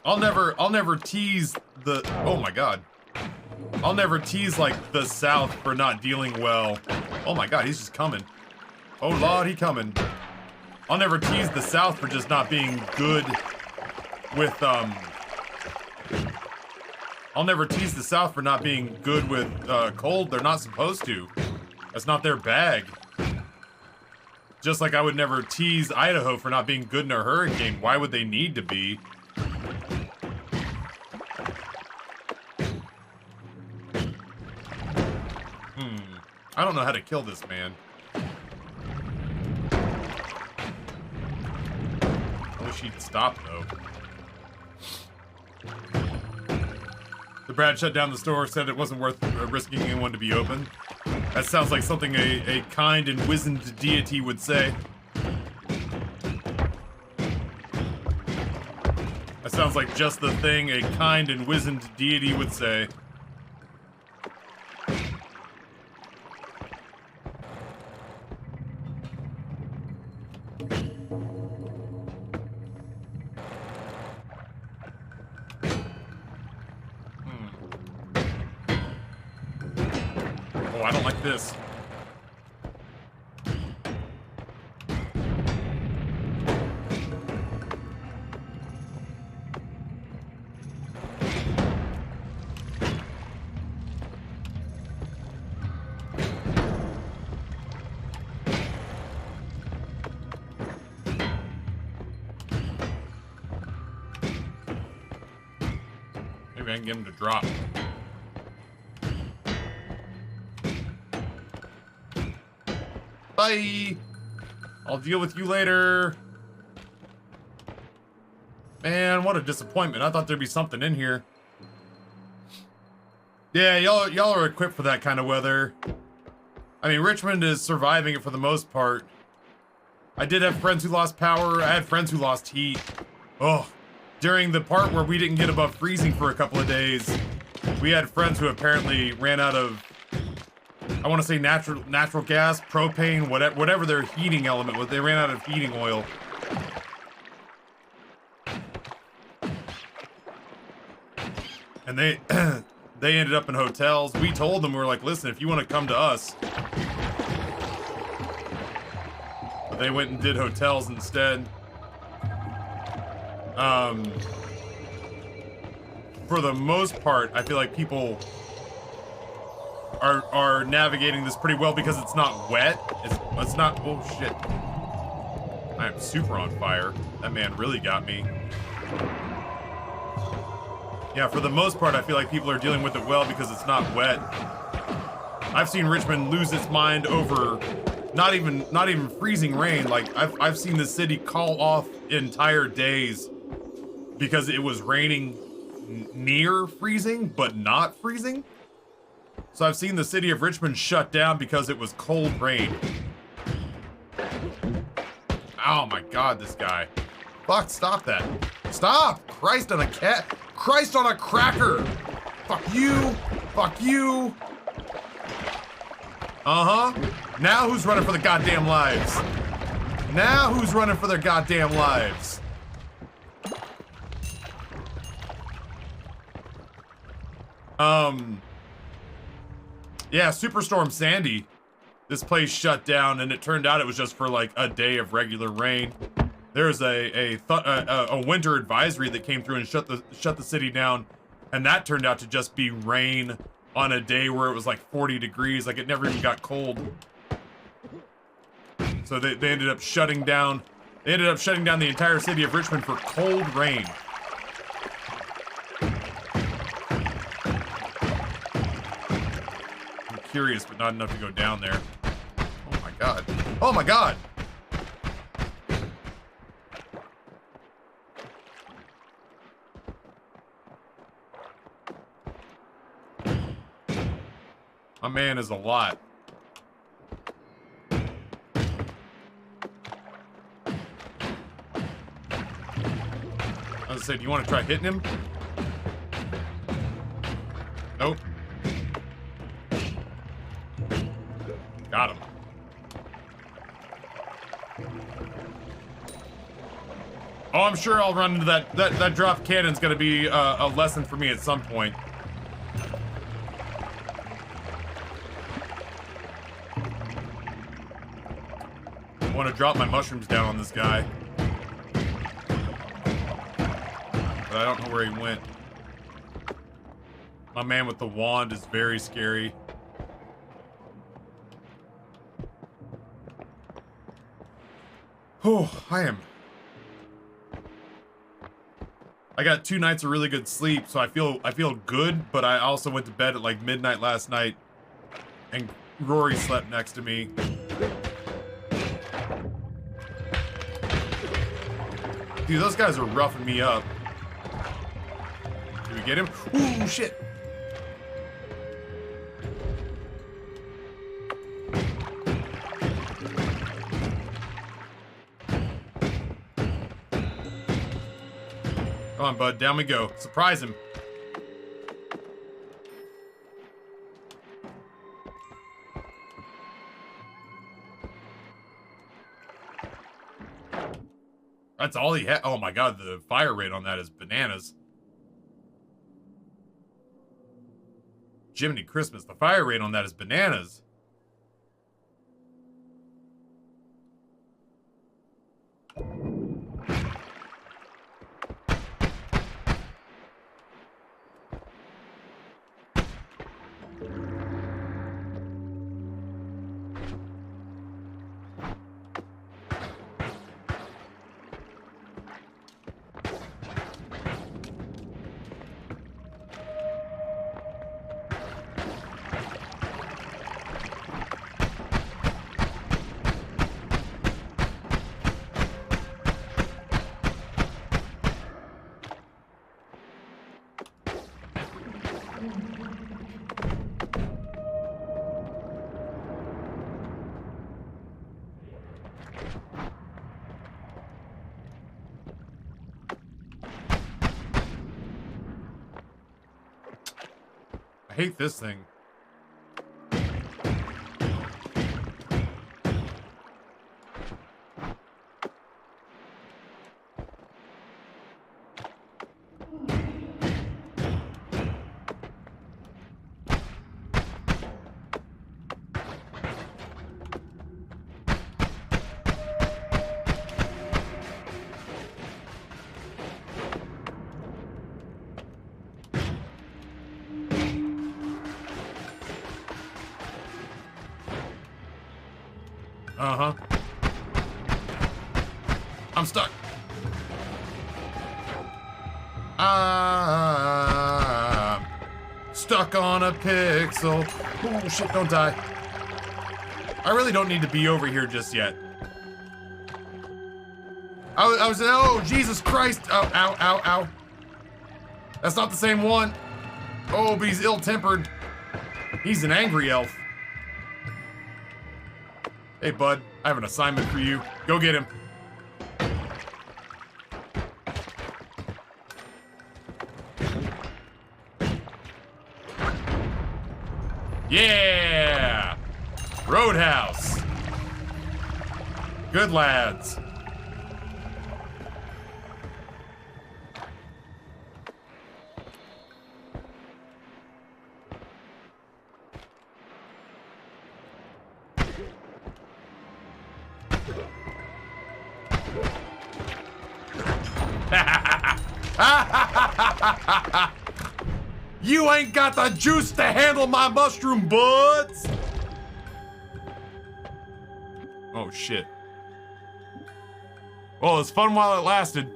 I'll never tease the, oh my God. I'll never tease, like, the South for not dealing well. Oh my God, he's just coming. Oh Lord, he coming. I'll never tease the South for just not being good with, I'll never tease the South for not being good with, cold. They're not supposed to. That's not their bag. Just like I would never tease Idaho for not being good in a hurricane. Why would they need to be? I don't know how to kill this man. I wish he'd stop, though. The Brad shut down the store, said it wasn't worth risking anyone to be open. That sounds like something a kind and wizened deity would say. That sounds like just the thing a kind and wizened deity would say. Oh, I don't like this. Maybe I can get him to drop. Bye! I'll deal with you later. Man, what a disappointment. I thought there'd be something in here. Yeah, y'all are equipped for that kind of weather. I mean, Richmond is surviving it for the most part. I did have friends who lost power. I had friends who lost heat. Oh, during the part where we didn't get above freezing for a couple of days, we had friends who apparently ran out of, I want to say natural gas, propane, whatever their heating element was. They ran out of heating oil. And they they ended up in hotels. We told them, we were like, listen, if you want to come to us. But they went and did hotels instead. For the most part, I feel like people are navigating this pretty well because it's not wet. It's not, oh shit. I am super on fire. That man really got me. Yeah, for the most part, I feel like people are dealing with it well because it's not wet. I've seen Richmond lose its mind over not even freezing rain. Like I've seen the city call off entire days because it was raining near freezing, but not freezing. So I've seen the city of Richmond shut down because it was cold rain. Oh my god, this guy. Fuck, stop that. Stop! Christ on a cat. Christ on a cracker! Fuck you! Fuck you! Uh-huh. Now who's running for the goddamn lives? Now who's running for their goddamn lives? Yeah, Superstorm Sandy. This place shut down, and it turned out it was just for like a day of regular rain. There's a winter advisory that came through and shut the city down, and that turned out to just be rain on a day where it was like 40 degrees. Like it never even got cold. So they ended up shutting down. They ended up shutting down the entire city of Richmond for cold rain. I'm curious, but not enough to go down there. Oh my god. Oh my god. My man is a lot. I was saying, do you want to try hitting him? Nope. Got him. Oh, I'm sure I'll run into that drop cannon's gonna be a lesson for me at some point. I want to drop my mushrooms down on this guy. But I don't know where he went. My man with the wand is very scary. Oh, I got 2 nights of really good sleep, so I feel good, but I also went to bed at like midnight last night, and Rory slept next to me. Dude, those guys are roughing me up. Did we get him? Ooh, shit. Come on, bud. Down we go. Surprise him. That's all he had. Oh my god, the fire rate on that is bananas. Jiminy Christmas, the fire rate on that is bananas. I hate this thing. Uh-huh. I'm stuck. I'm stuck on a pixel. Oh, shit, don't die. I really don't need to be over here just yet. I was, oh, Jesus Christ. Oh, ow, ow, ow. That's not the same one. Oh, but he's ill-tempered. He's an angry elf. Hey, bud, I have an assignment for you. Go get him. Yeah! Roadhouse. Good lads. You ain't got the juice to handle my mushroom buds! Oh, shit. Well, it's fun while it lasted.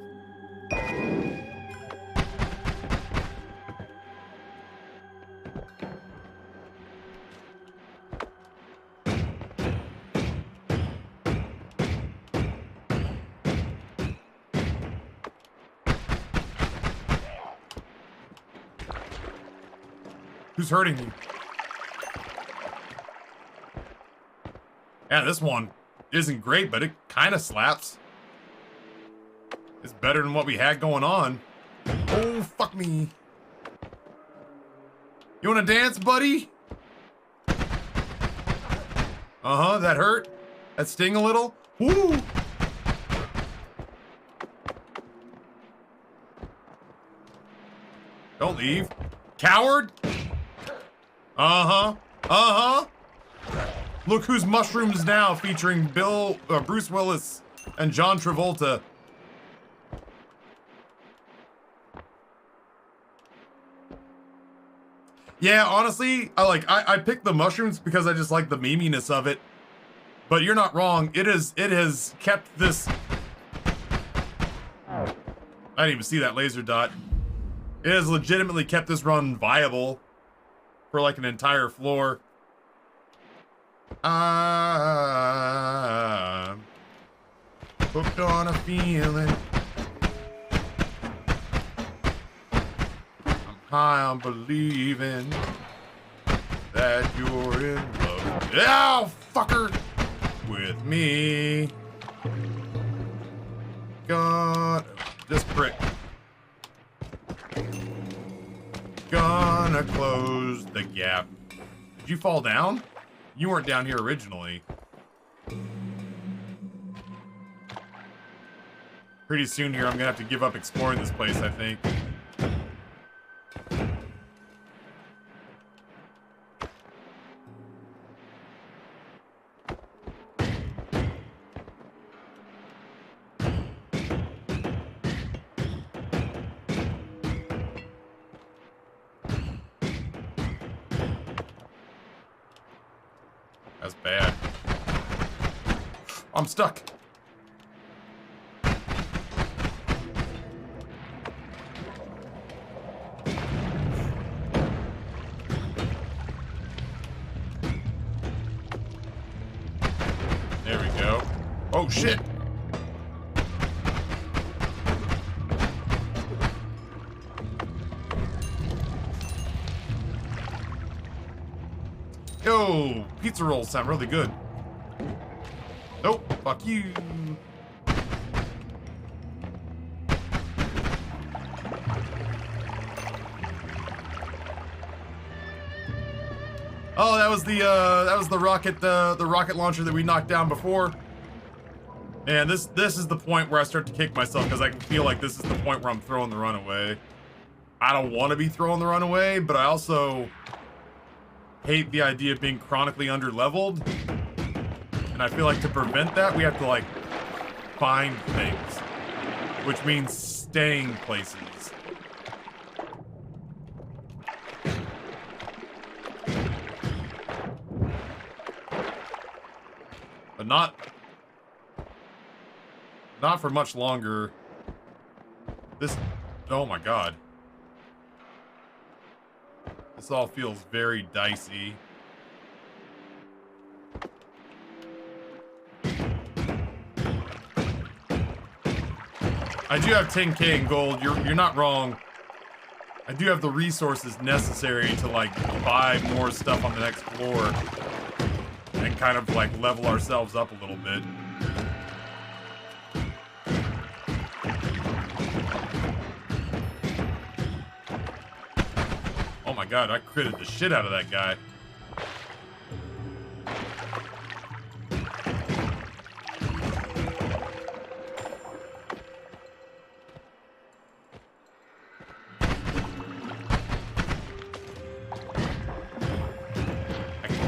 Who's hurting me? Yeah, this one isn't great, but it kind of slaps. It's better than what we had going on. Oh, fuck me. You wanna dance, buddy? Uh-huh, that hurt? That sting a little? Woo! Don't leave. Coward? Uh-huh. Uh-huh. Look Who's Mushrooms Now, featuring Bruce Willis and John Travolta. Yeah, honestly, I picked the mushrooms because I just like the meminess of it. But you're not wrong. It has kept this. I didn't even see that laser dot. It has legitimately kept this run viable for like an entire floor. I'm hooked on a feeling. I'm high on believing that you're in love. Ow, fucker! With me. God, this prick. gonna close the gap. Did you fall down? You weren't down here originally. Pretty soon here, I'm gonna have to give up exploring this place, I think. That's bad. I'm stuck. There we go. Oh shit. Yo, pizza rolls sound really good. Nope, fuck you. Oh, that was the rocket launcher that we knocked down before. And this is the point where I start to kick myself because I can feel like this is the point where I'm throwing the runaway. I don't want to be throwing the runaway, but I also hate the idea of being chronically underleveled. And I feel like to prevent that, we have to like find things, which means staying places. But not for much longer. This, oh my god. This all feels very dicey. I do have 10k in gold. You're not wrong. I do have the resources necessary to like buy more stuff on the next floor and kind of like level ourselves up a little bit. Oh my god, I critted the shit out of that guy.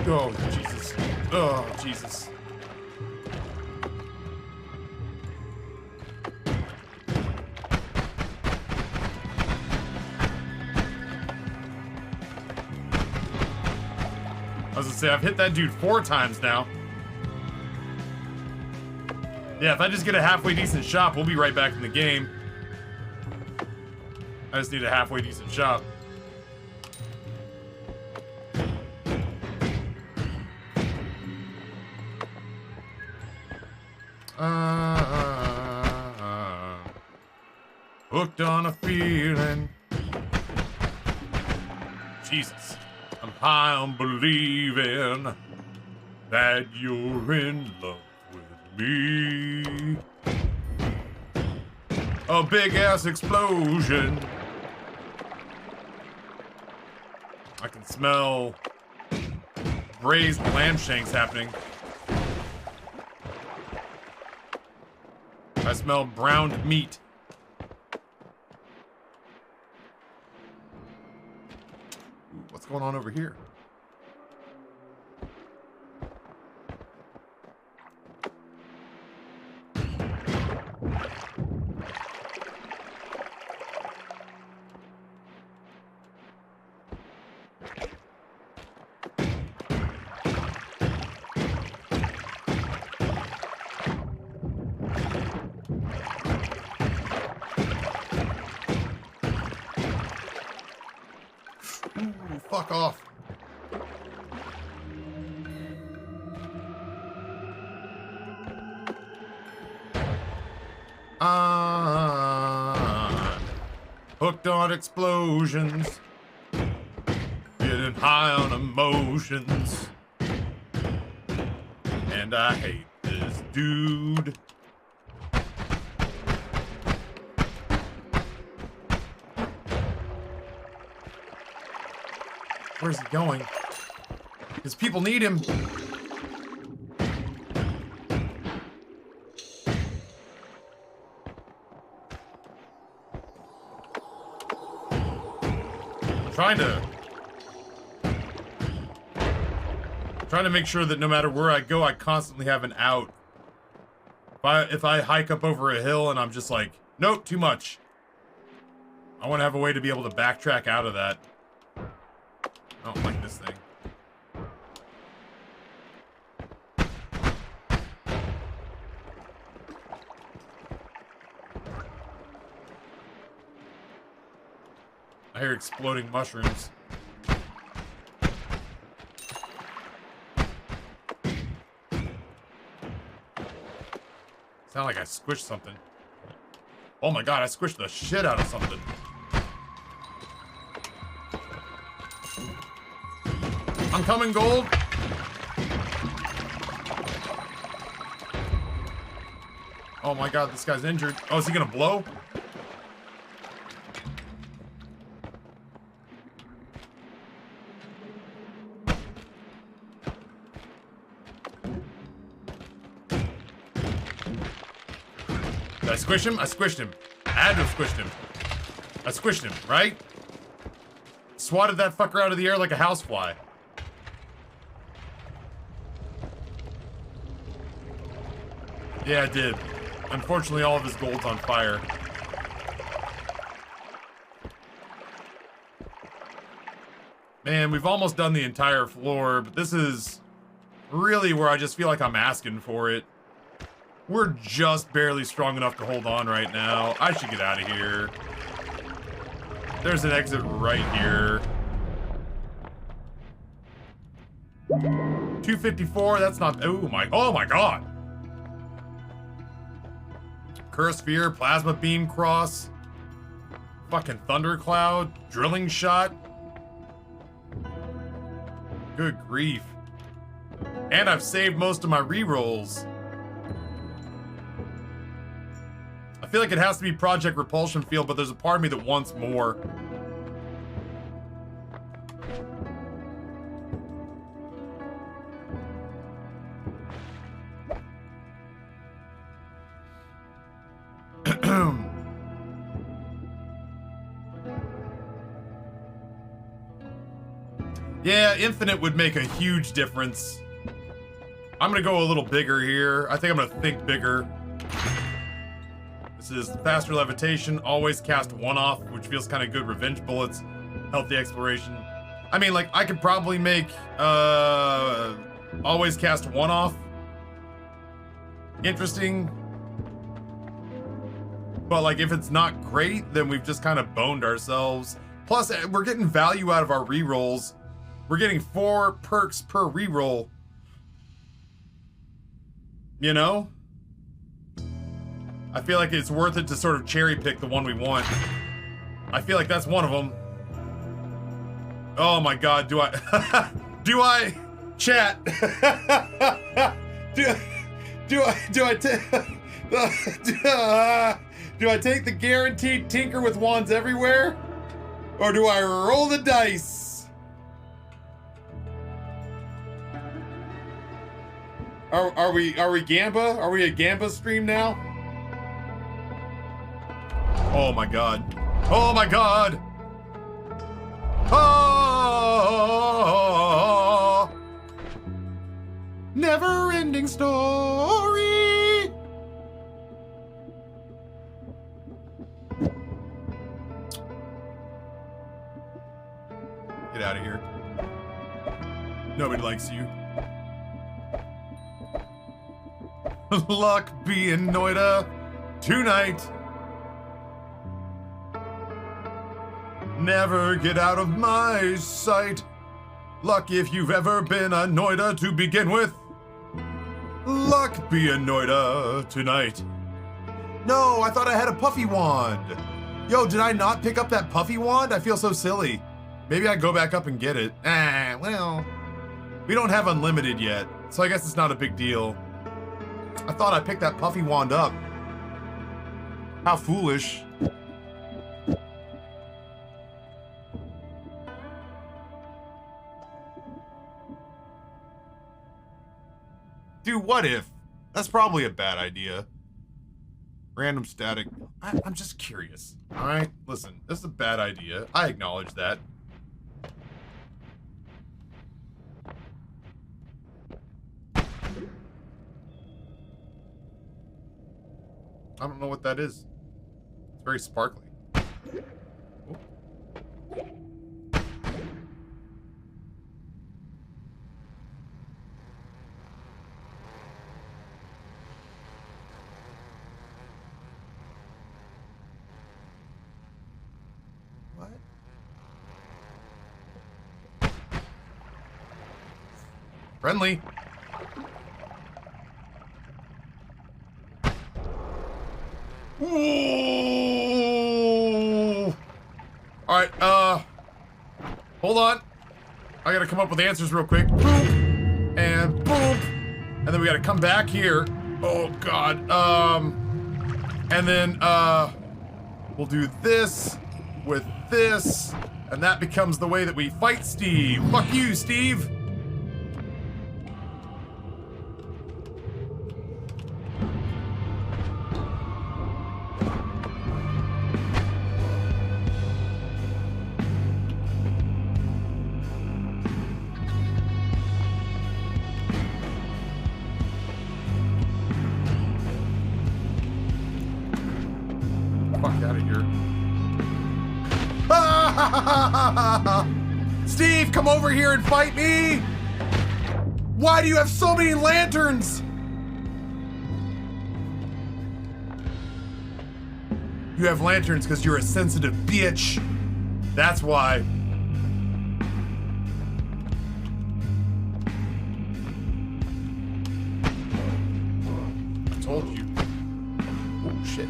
Oh, Jesus. Oh, Jesus. I was gonna say, I've hit that dude 4 times now. Yeah, if I just get a halfway decent shot, we'll be right back in the game. I just need a halfway decent shot. Hooked on a feeling. Jesus. I'm high on believing that you're in love with me. A big ass explosion. I can smell braised lamb shanks happening. I smell browned meat. What's going on over here? Fuck off. Hooked on explosions. Getting high on emotions. And I hate this dude. Where's he going? His people need him. Trying to make sure that no matter where I go, I constantly have an out. If I hike up over a hill and I'm just like, nope, too much. I want to have a way to be able to backtrack out of that. I don't like this thing. I hear exploding mushrooms. Sound like I squished something. Oh my god, I squished the shit out of something. I'm coming, Gold. Oh my god, this guy's injured. Oh, is he gonna blow? Did I squish him? I squished him. I had to have squished him. I squished him, right? Swatted that fucker out of the air like a housefly. Yeah, I did. Unfortunately, all of his gold's on fire. Man, we've almost done the entire floor, but this is really where I just feel like I'm asking for it. We're just barely strong enough to hold on right now. I should get out of here. There's an exit right here. 254, that's not, oh my god. Curse Sphere, Plasma Beam Cross. Fucking Thundercloud, Drilling Shot. Good grief. And I've saved most of my rerolls. I feel like it has to be Project Repulsion Field, but there's a part of me that wants more. Yeah, Infinite would make a huge difference. I'm gonna go a little bigger here. I think I'm gonna think bigger. This is faster levitation, always cast one off, which feels kind of good. Revenge bullets, healthy exploration. I mean, like, I could probably make always cast one off interesting. But like, if it's not great, then we've just kind of boned ourselves. Plus, we're getting value out of our rerolls. We're getting 4 perks per reroll. You know? I feel like it's worth it to sort of cherry pick the one we want. I feel like that's one of them. Oh my god, do I... do I... Chat. do I take the guaranteed tinker with wands everywhere? Or do I roll the dice? Are we Gamba? Are we a Gamba stream now? Oh my god. Oh my god! Oh! Never-ending story! Get out of here. Nobody likes you. Luck be in Noita tonight. Never get out of my sight. Luck if you've ever been a Noita to begin with. Luck be in Noita tonight. No, I thought I had a puffy wand. Yo, did I not pick up that puffy wand? I feel so silly. Maybe I go back up and get it. Well, we don't have unlimited yet, so I guess it's not a big deal. I thought I picked that puffy wand up. How foolish. Do what if? That's probably a bad idea. Random static. I'm just curious. All right, listen, this is a bad idea. I acknowledge that. I don't know what that is. It's very sparkly. Oh. What? Friendly. Ooh. All right, hold on. I gotta come up with answers real quick. Boop. And boop. And then we gotta come back here. Oh, God. And then, we'll do this with this. And that becomes the way that we fight Steve. Fuck you, Steve. Fuck out of here. Steve, come over here and fight me! Why do you have so many lanterns? You have lanterns because you're a sensitive bitch. That's why. I told you. Oh, shit.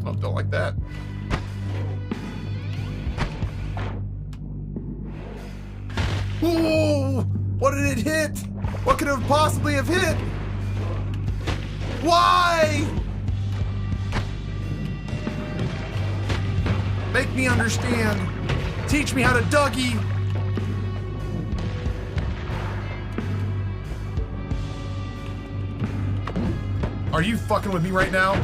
Oh, don't like that. Ooh, what did it hit? What could it possibly have hit? Why? Make me understand. Teach me how to Dougie. Are you fucking with me right now?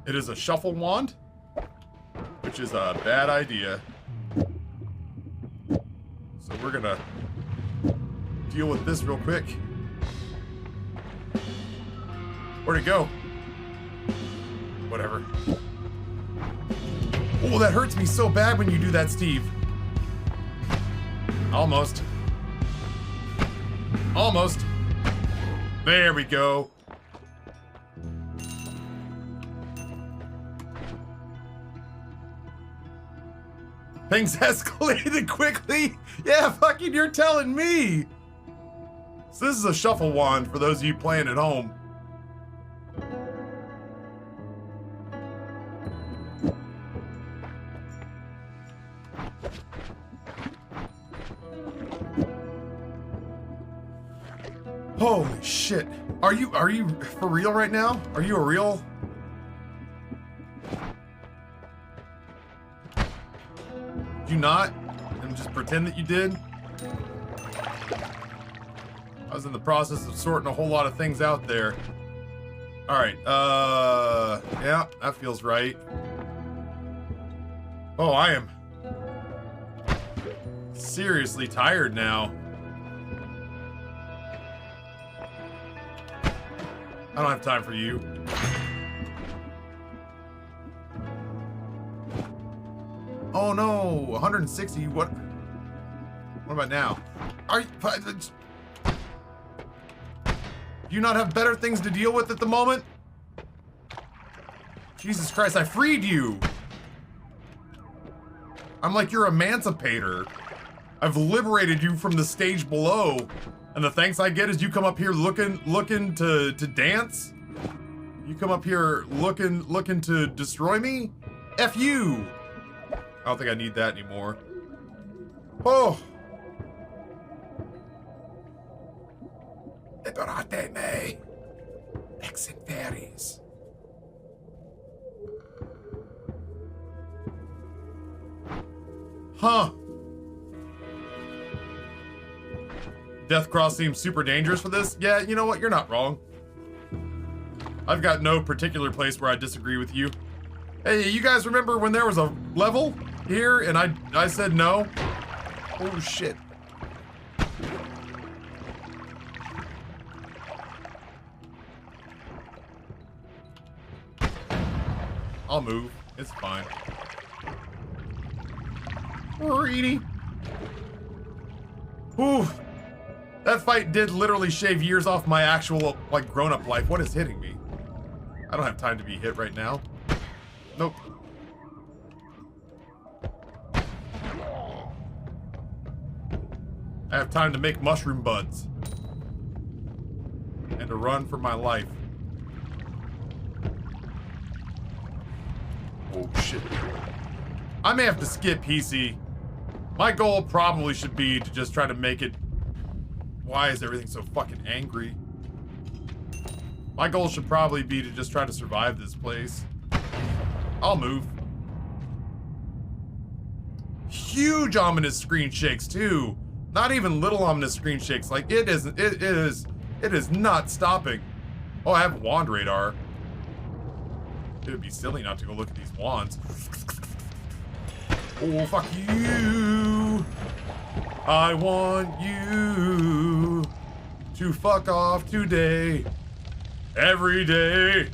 It is a shuffle wand, which is a bad idea. So we're gonna deal with this real quick. Where'd it go? Whatever. Oh, that hurts me so bad when you do that, Steve. Almost. Almost. There we go. Things escalated quickly? Yeah, fucking you're telling me. So this is a shuffle wand for those of you playing at home. Holy shit. Are you for real right now? Are you a real? Did you not? And just pretend that you did? I was in the process of sorting a whole lot of things out there. Alright, yeah, that feels right. Oh, I am seriously tired now. I don't have time for you. Oh no, 160, what about now? Do you not have better things to deal with at the moment? Jesus Christ, I freed you. I'm like your emancipator. I've liberated you from the stage below. And the thanks I get is you come up here looking to dance? You come up here looking to destroy me? F you. I don't think I need that anymore. Oh! Liberate me! Exit fairies. Huh. Deathcross seems super dangerous for this. Yeah, you know what? You're not wrong. I've got no particular place where I disagree with you. Hey, you guys remember when there was a level here and I said no? Oh shit. I'll move. It's fine. Reedy. Ooh. That fight did literally shave years off my actual, like, grown-up life. What is hitting me? I don't have time to be hit right now. Nope. I have time to make mushroom buds. And to run for my life. Oh, shit. I may have to skip PC. My goal probably should be to just try to make it... Why is everything so fucking angry? My goal should probably be to just try to survive this place. I'll move. Huge ominous screen shakes too. Not even little ominous screen shakes. Like it is not stopping. Oh, I have wand radar. It would be silly not to go look at these wands. Oh, fuck you. I want you to fuck off today. Every day.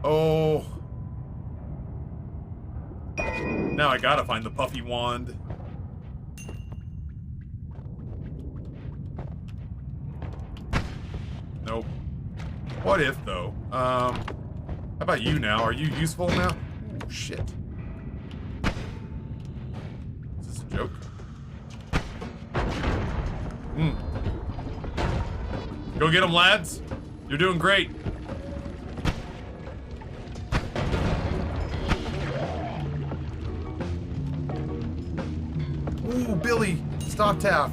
Oh. Now I gotta find the puffy wand. Nope. What if, though? How about you now? Are you useful now? Oh, shit. Is this a joke? Go get them, lads. You're doing great. Ooh, Billy. Stop Taff.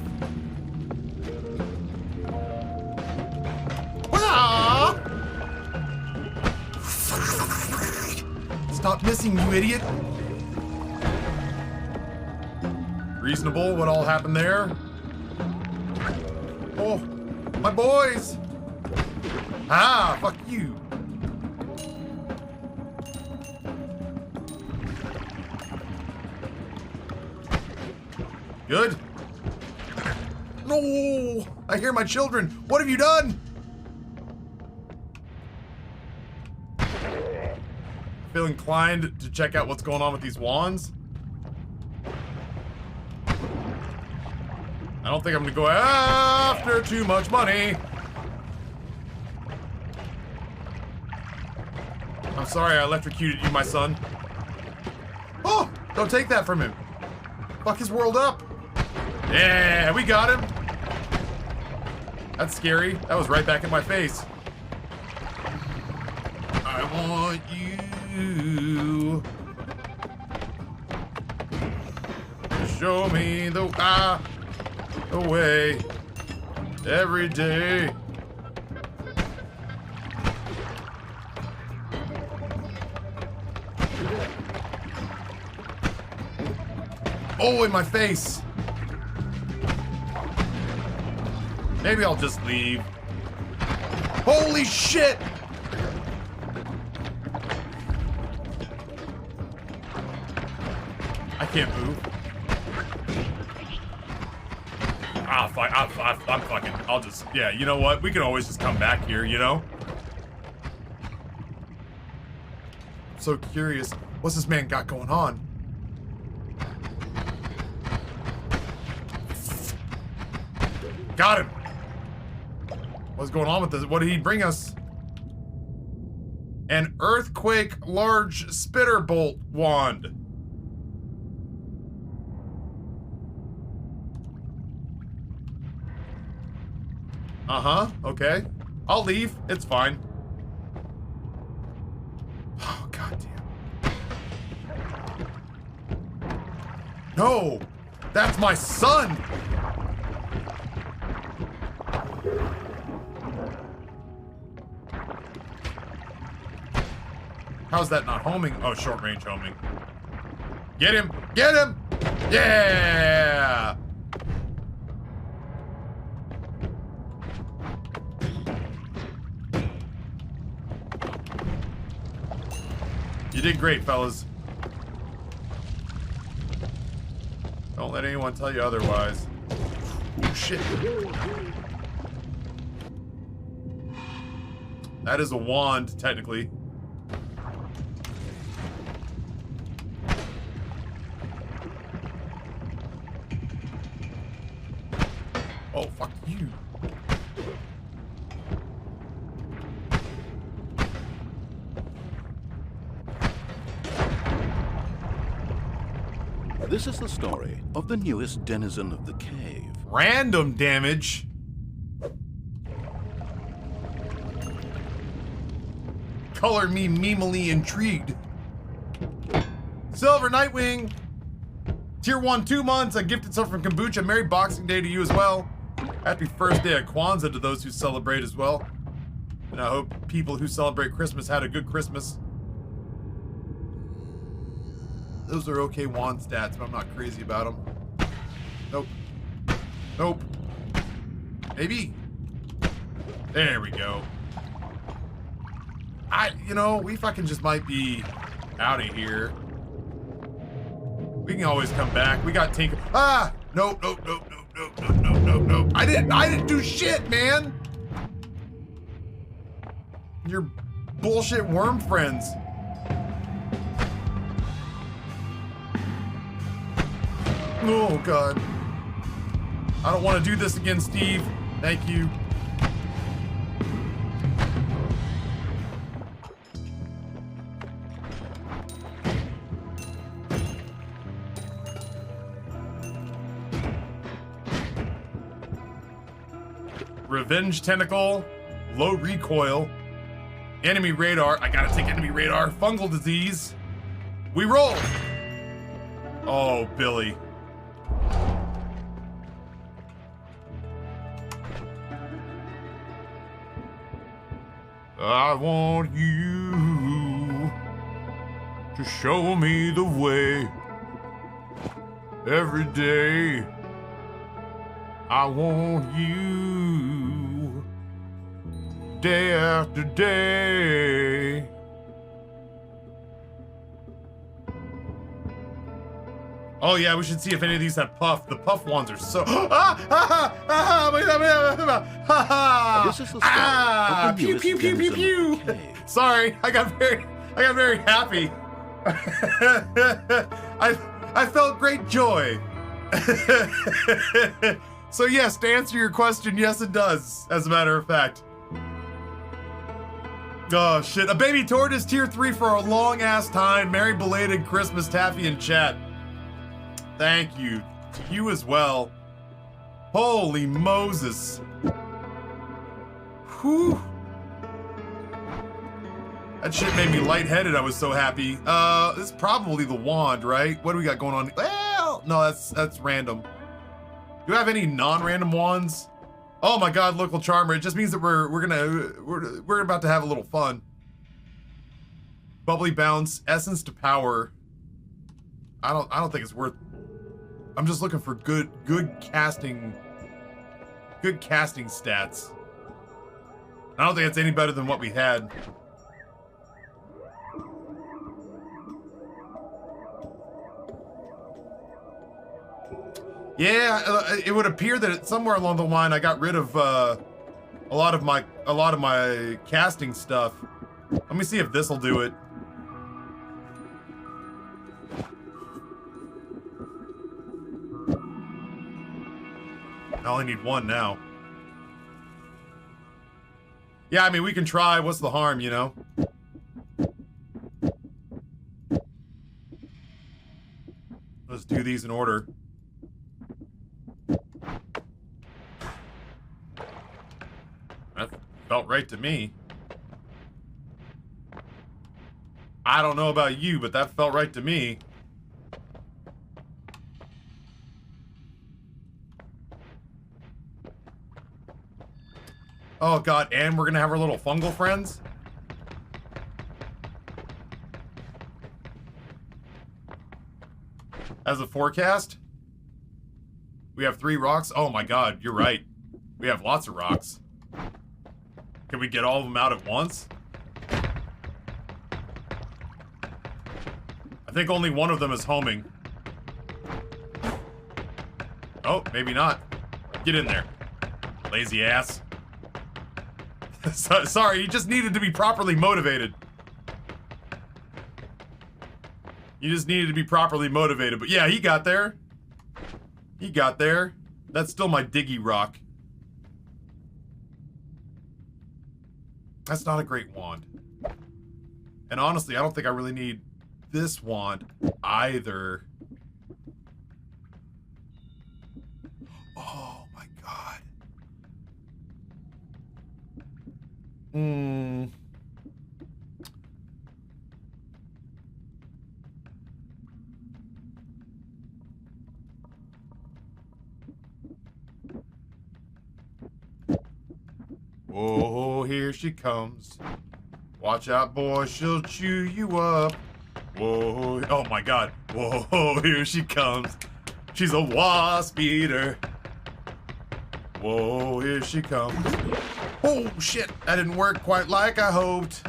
Ah! Stop missing, you idiot. Reasonable, what all happened there? Oh, my boys! Ah, fuck you. Good? No! I hear my children. What have you done? Feel inclined to check out what's going on with these wands? I don't think I'm gonna go after too much money. I'm sorry I electrocuted you, my son. Oh, don't take that from him. Fuck his world up. Yeah, we got him. That's scary. That was right back in my face. I want you to show me the way every day. Oh, in my face. Maybe I'll just leave. Holy shit! I can't move. I'm fucking, I'll just, yeah, you know what? We can always just come back here, you know? I'm so curious. What's this man got going on? Got him! What's going on with this? What did he bring us? An earthquake large spitter bolt wand. Uh-huh, okay. I'll leave. It's fine. Oh, goddamn. No! That's my son! How's that not homing? Oh, short range homing. Get him! Get him! Yeah! You did great, fellas. Don't let anyone tell you otherwise. Oh, shit. That is a wand, technically. Oh, fuck you. This is the story of the newest denizen of the cave. Random damage. Color me memely intrigued. Silver Nightwing. Tier 1, 2 months. I gifted some from Kombucha. Merry Boxing Day to you as well. Happy first day of Kwanzaa to those who celebrate as well. And I hope people who celebrate Christmas had a good Christmas. Those are okay wand stats, but I'm not crazy about them. Nope. Nope. Maybe. There we go. You know, we fucking just might be out of here. We can always come back. We got Tinker. Ah! Nope, nope, nope, nope, nope, nope, nope, nope, nope. I didn't do shit, man! Your bullshit worm friends. Oh, God. I don't want to do this again, Steve. Thank you. Revenge Tentacle. Low recoil. Enemy radar. I gotta take enemy radar. Fungal disease. We roll. Oh, Billy. I want you to show me the way every day. I want you day after day. Oh yeah, we should see if any of these have puff. The puff wands are so. This is the story of the pew newest pew pew pew denizen pew. of the cave. Sorry, I got very happy. I felt great joy. So yes, to answer your question, yes it does, as a matter of fact. Oh shit, a baby tortoise tier 3 for a long ass time. Merry belated Christmas, Taffy in chat. Thank you. To you as well. Holy Moses. Whew. That shit made me lightheaded. I was so happy. This is probably the wand, right? What do we got going on? Well, no, that's random. Do you have any non-random wands? Oh my God, local charmer. It just means that we're about to have a little fun. Bubbly bounce, essence to power. I don't think it's worth. I'm just looking for good casting stats. I don't think it's any better than what we had. Yeah, it would appear that somewhere along the line I got rid of a lot of my casting stuff. Let me see if this'll do it. I only need one now. Yeah, I mean, we can try. What's the harm, you know? Let's do these in order. That felt right to me. I don't know about you, but that felt right to me. Oh god, and we're gonna have our little fungal friends? As a forecast? We have 3 rocks? Oh my god, you're right. We have lots of rocks. Can we get all of them out at once? I think only one of them is homing. Oh, maybe not. Get in there. Lazy ass. Sorry, you just needed to be properly motivated. You just needed to be properly motivated. But yeah, he got there. He got there. That's still my diggy rock. That's not a great wand. And honestly, I don't think I really need this wand either. Oh my god. Oh, here she comes. Watch out, boy, she'll chew you up. Whoa, oh my god. Whoa, here she comes. She's a wasp eater. Whoa, here she comes. Oh shit, that didn't work quite like I hoped.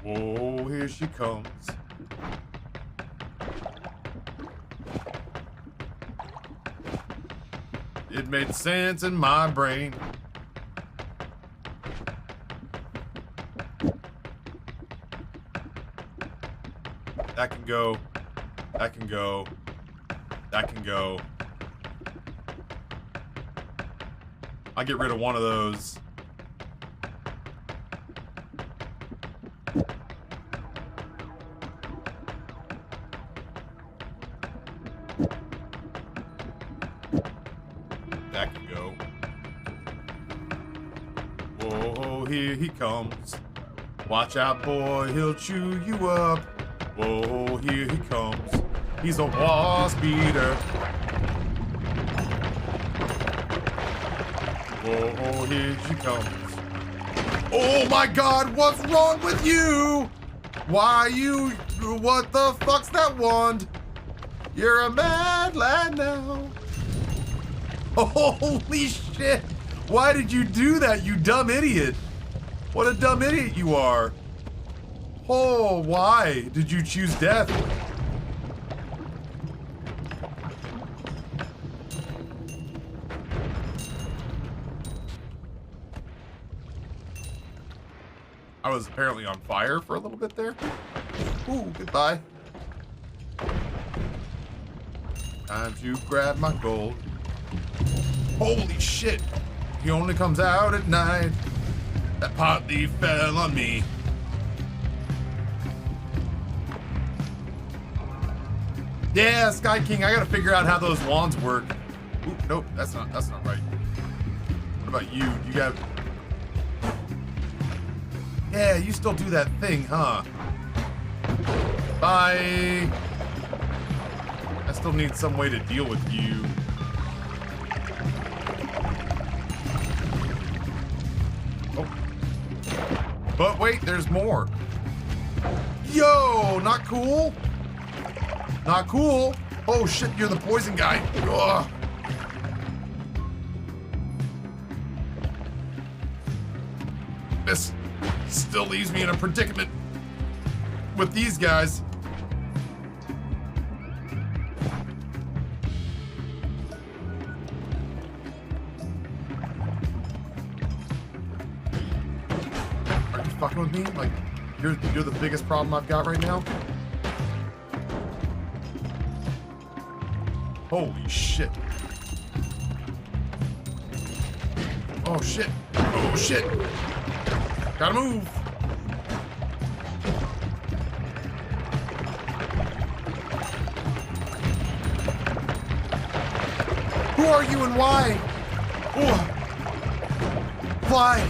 Whoa, here she comes. It made sense in my brain. That can go. That can go. That can go. I'll get rid of one of those. That can go. Whoa, here he comes. Watch out, boy, he'll chew you up. Whoa, here he comes. He's a wasp eater. Whoa, here she comes. Oh my god, what's wrong with you? Why you... What the fuck's that wand? You're a mad lad now. Holy shit. Why did you do that, you dumb idiot? What a dumb idiot you are. Oh, why did you choose death? I was apparently on fire for a little bit there. Ooh, goodbye. Time to grab my gold. Holy shit. He only comes out at night. That pot leaf fell on me. Yeah, Sky King, I gotta figure out how those wands work. Ooh, nope, that's not right. What about you? You got... Yeah, you still do that thing, huh? Bye. I still need some way to deal with you. Oh. But wait, there's more. Yo, not cool. Not cool. Oh shit, you're the poison guy. Ugh. This still leaves me in a predicament with these guys. Are you fucking with me? Like, you're the biggest problem I've got right now? Holy shit. Oh shit. Oh shit. Gotta move. Who are you and why? Oh. Fly.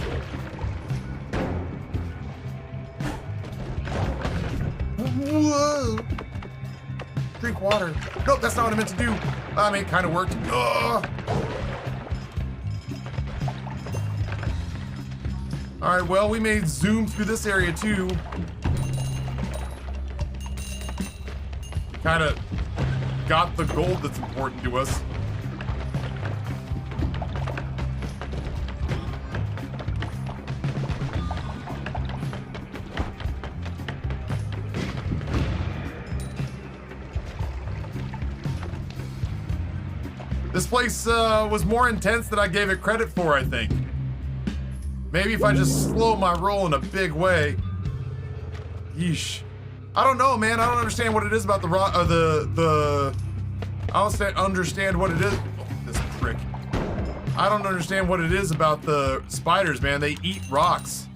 drink water. Nope, that's not what I meant to do. I mean, it kind of worked. Ugh. All right, well, we may zoom through this area too. Kind of got the gold that's important to us. This place was more intense than I gave it credit for, I think. Maybe if I just slow my roll in a big way. Yeesh. I don't know, man. I don't understand what it is about the rock. I don't understand what it is. Oh, this prick. I don't understand what it is about the spiders, man. They eat rocks.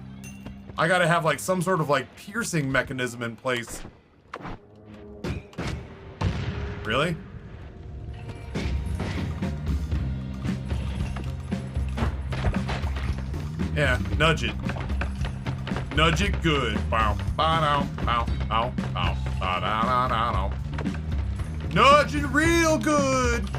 I gotta have like some sort of like piercing mechanism in place. Really? Yeah, nudge it. Nudge it good. Bow, bow, bow, bow, bow, bow, bow, bow, bow. Nudge it real good.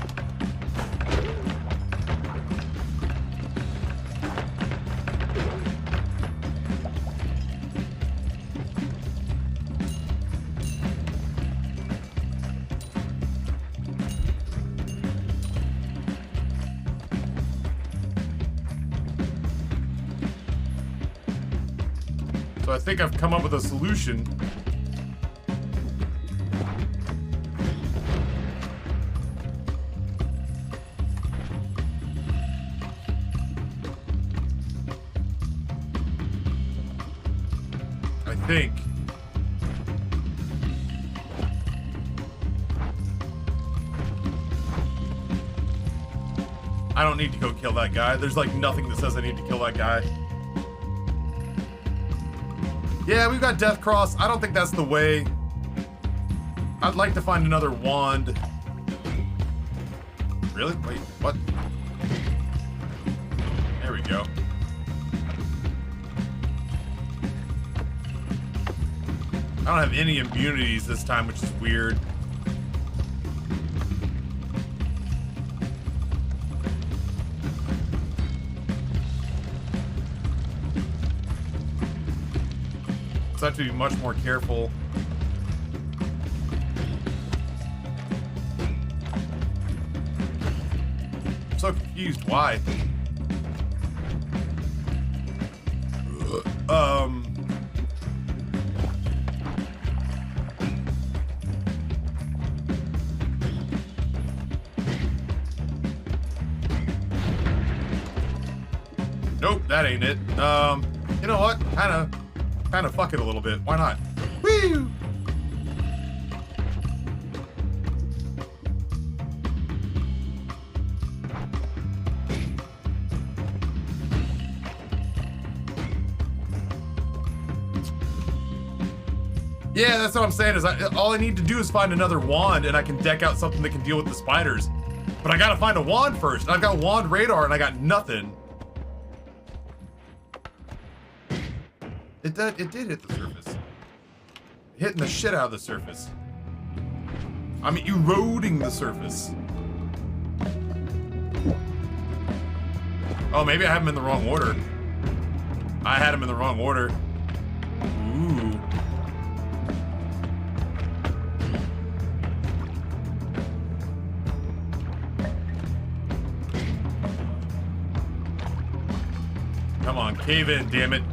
So I think I've come up with a solution. I think. I don't need to go kill that guy. There's like nothing that says I need to kill that guy. Yeah, we've got Death Cross. I don't think that's the way. I'd like to find another wand. Really? Wait, what? There we go. I don't have any immunities this time, which is weird. So I have to be much more careful. I'm so confused. Why? Nope, that ain't it. You know what? Kind of fuck it a little bit. Why not? Woo! Yeah, that's what I'm saying. Is all I need to do is find another wand, and I can deck out something that can deal with the spiders. But I gotta find a wand first. I've got wand radar, and I got nothing. It did hit the surface. Hitting the shit out of the surface. I'm eroding the surface. Oh, maybe I have them in the wrong order. I had them in the wrong order. Ooh. Come on, cave in, damn it.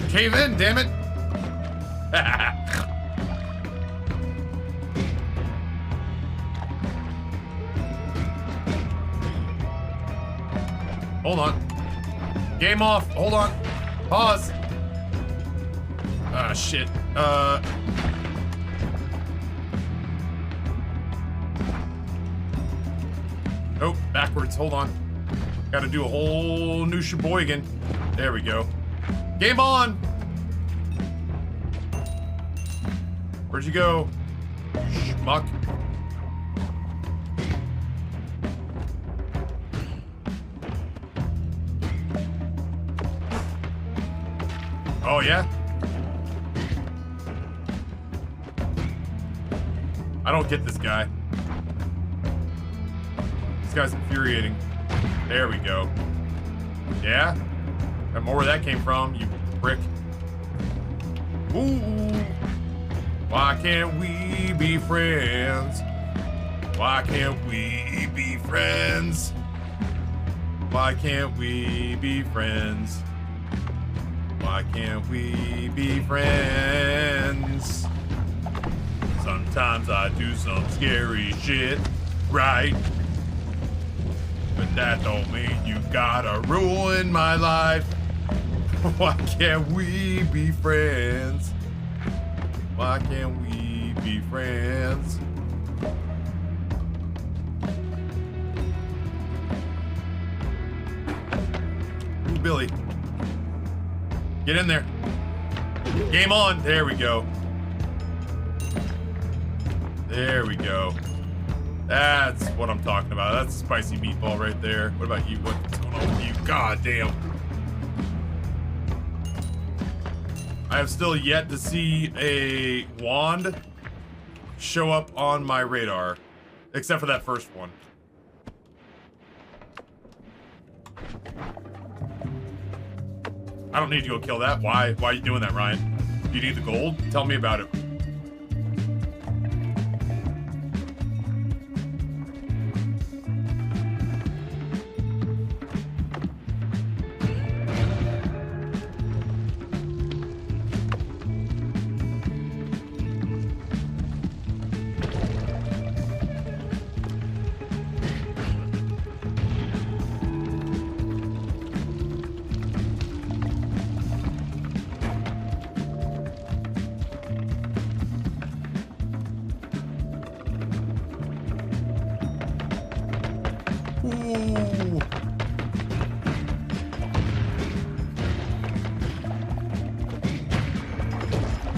Cave in, damn it! Hold on. Game off. Hold on. Pause. Ah, shit. Nope, backwards. Hold on. Gotta do a whole new sheboygan. There we go. Game on! Where'd you go? Schmuck. Oh, yeah? I don't get this guy. This guy's infuriating. There we go. Yeah? And more where that came from, you prick. Ooh. Why can't we be friends? Why can't we be friends? Why can't we be friends? Why can't we be friends? Sometimes I do some scary shit, right? But that don't mean you gotta ruin my life. Why can't we be friends? Why can't we be friends? Ooh, Billy. Get in there. Game on. There we go. There we go. That's what I'm talking about. That's a spicy meatball right there. What about you? What's going on with you? God damn. I have still yet to see a wand show up on my radar. Except for that first one. I don't need to go kill that. Why are you doing that, Ryan? Do you need the gold? Tell me about it. Ooh.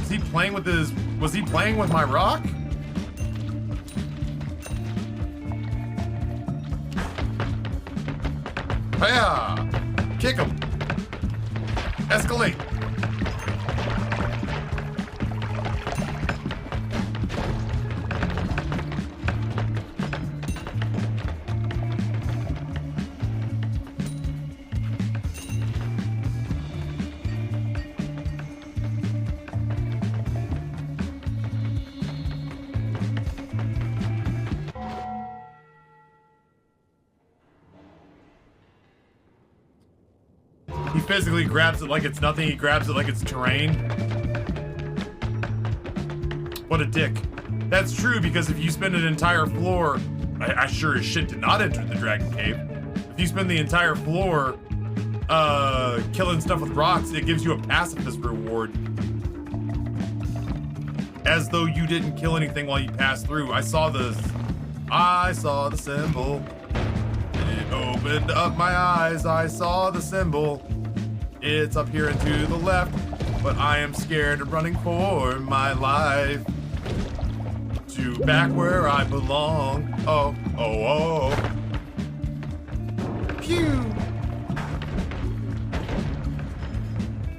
Is he playing with his... Was he playing with my rock? Yeah. Kick him. Escalate. He physically grabs it like it's nothing. He grabs it like it's terrain. What a dick. That's true, because if you spend an entire floor... I sure as shit did not enter the Dragon Cave. If you spend the entire floor killing stuff with rocks, it gives you a pacifist reward. As though you didn't kill anything while you passed through. I saw the symbol. It opened up my eyes. I saw the symbol. It's up here and to the left, but I am scared of running for my life. To back where I belong. Oh, oh, oh. Pew!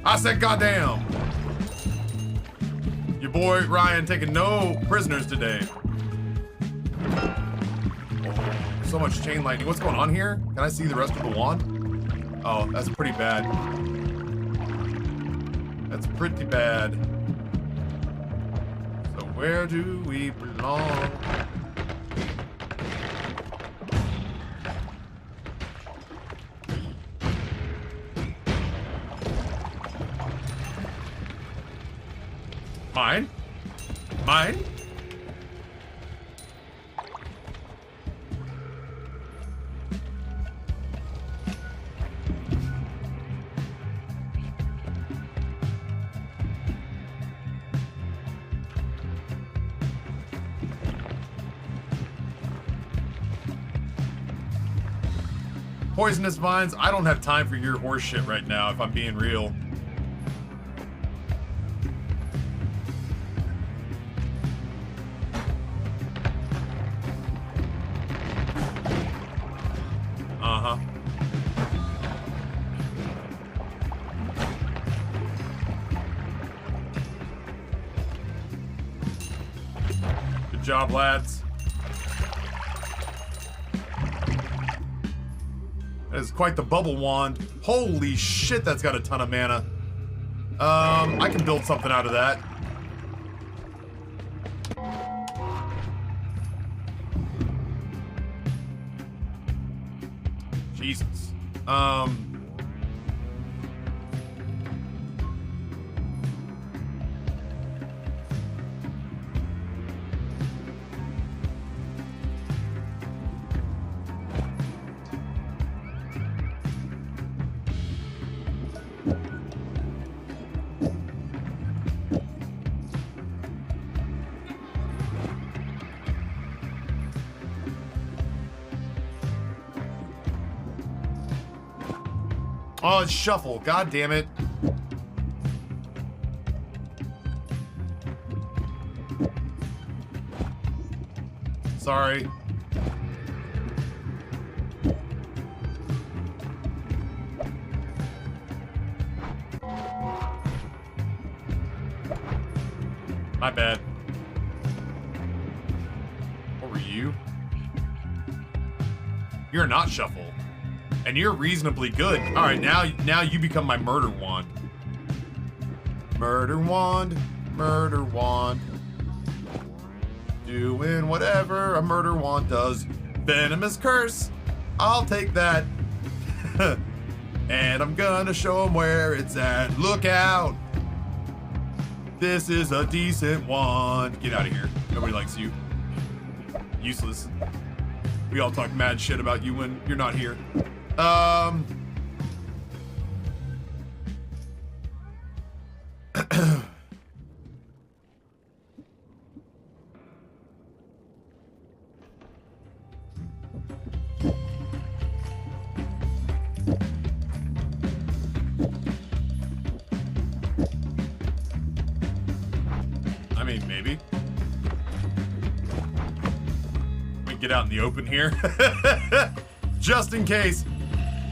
I said goddamn. Your boy Ryan taking no prisoners today. Oh, so much chain lightning. What's going on here? Can I see the rest of the wand? Oh, that's pretty bad. That's pretty bad. So where do we belong? Mine? Mine? Poisonous vines? I don't have time for your horse shit right now, if I'm being real. Uh-huh. job, lads. That is quite the bubble wand. Holy shit, that's got a ton of mana. I can build something out of that. Jesus. Oh, it's shuffle. God damn it. Sorry. My bad. What were you? You're not shuffle. And you're reasonably good. All right, now you become my murder wand. Murder wand, murder wand. Doing whatever a murder wand does. Venomous curse. I'll take that. And I'm gonna show him where it's at. Look out. This is a decent wand. Get out of here. Nobody likes you. Useless. We all talk mad shit about you when you're not here. I mean, maybe. We can get out in the open here. Just in case.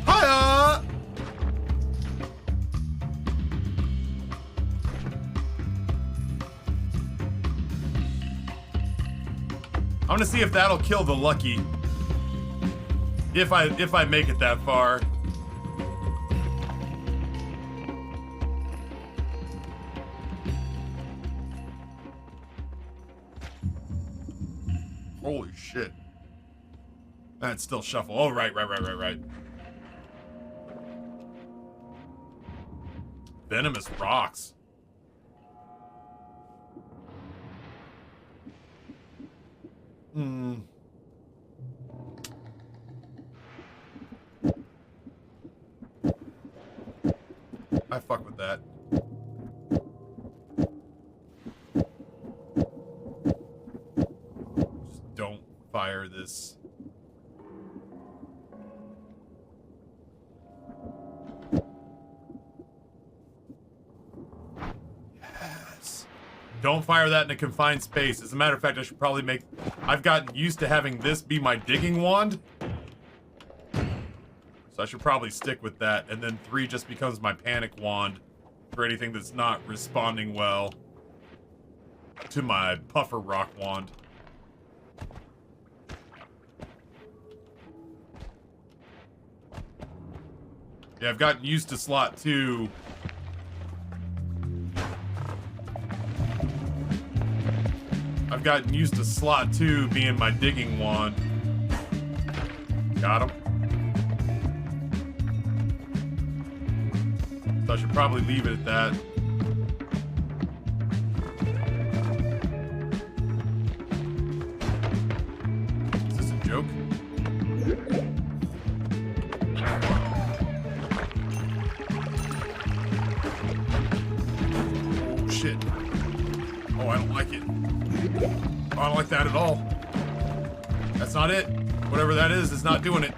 Hiya! I'm gonna see if that'll kill the lucky. If I make it that far. Holy shit. That's still shuffle. Oh, right. Venomous rocks. I fuck with that. Just don't fire this. Yes. Don't fire that in a confined space. As a matter of fact, I should probably make... I've gotten used to having this be my digging wand. So I should probably stick with that. And then 3 just becomes my panic wand for anything that's not responding well to my puffer rock wand. Yeah, I've gotten used to slot 2. I've gotten used to slot 2 being my digging wand. Got him. So I should probably leave it at that. Is this a joke? Oh, shit. Oh, I don't like it. Oh, I don't like that at all. That's not it. Whatever that is not doing it.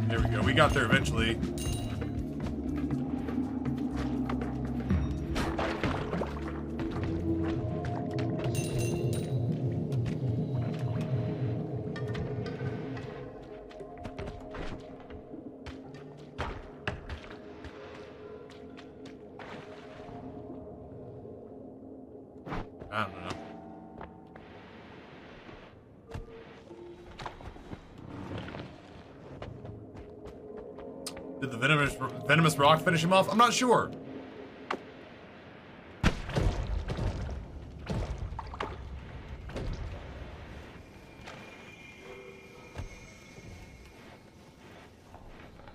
There we go. We got there eventually. I don't know. Did the venomous rock finish him off? I'm not sure.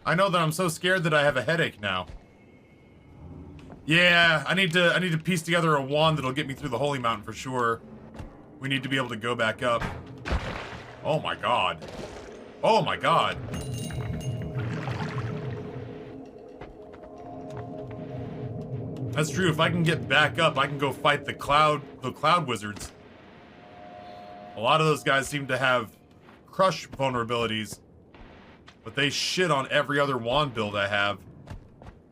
I know that I'm so scared that I have a headache now. Yeah, I need to piece together a wand that'll get me through the Holy Mountain for sure. We need to be able to go back up. Oh my god. Oh my god. That's true. If I can get back up, I can go fight the cloud wizards. A lot of those guys seem to have crush vulnerabilities, but they shit on every other wand build I have.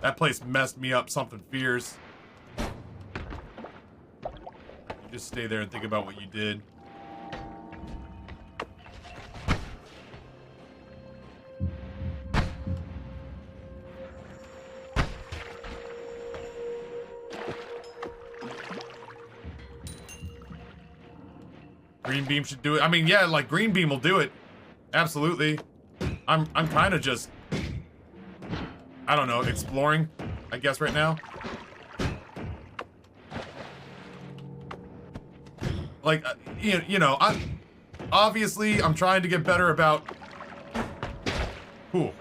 That place messed me up something fierce. You just stay there and think about what you did. Green beam should do it. I mean, yeah, like green beam will do it. Absolutely. I'm kind of just, I don't know, exploring, I guess, right now. Like, you know, obviously I'm trying to get better about. Cool.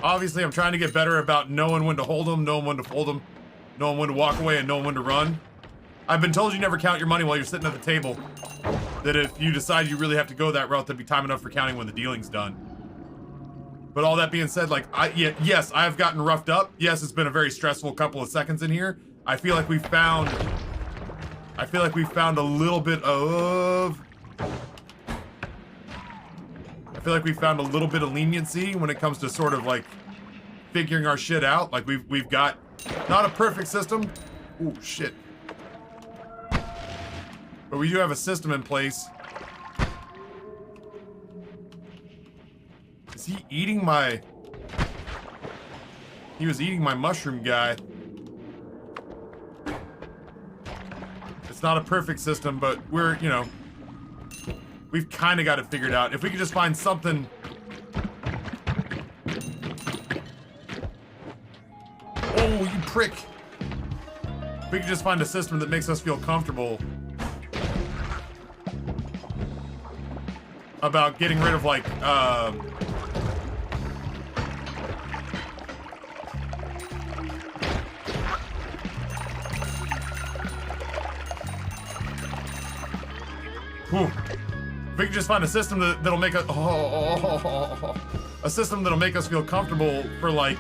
Obviously, I'm trying to get better about knowing when to hold them, knowing when to fold them, knowing when to walk away, and knowing when to run. I've been told you never count your money while you're sitting at the table. That if you decide you really have to go that route, there'll be time enough for counting when the dealing's done. But all that being said, like, yes, I have gotten roughed up. Yes, it's been a very stressful couple of seconds in here. I feel like we found a little bit of. I feel like we found a little bit of leniency when it comes to sort of like figuring our shit out. Like we've got not a perfect system. Ooh, shit. But we do have a system in place. Is he eating my... He was eating my mushroom guy. It's not a perfect system, but we're, you know... We've kind of got it figured out. If we could just find something... Oh, you prick! If we could just find a system that makes us feel comfortable... about getting rid of, like, Whew. If we can just find a system that'll make us, a system that'll make us feel comfortable for, like,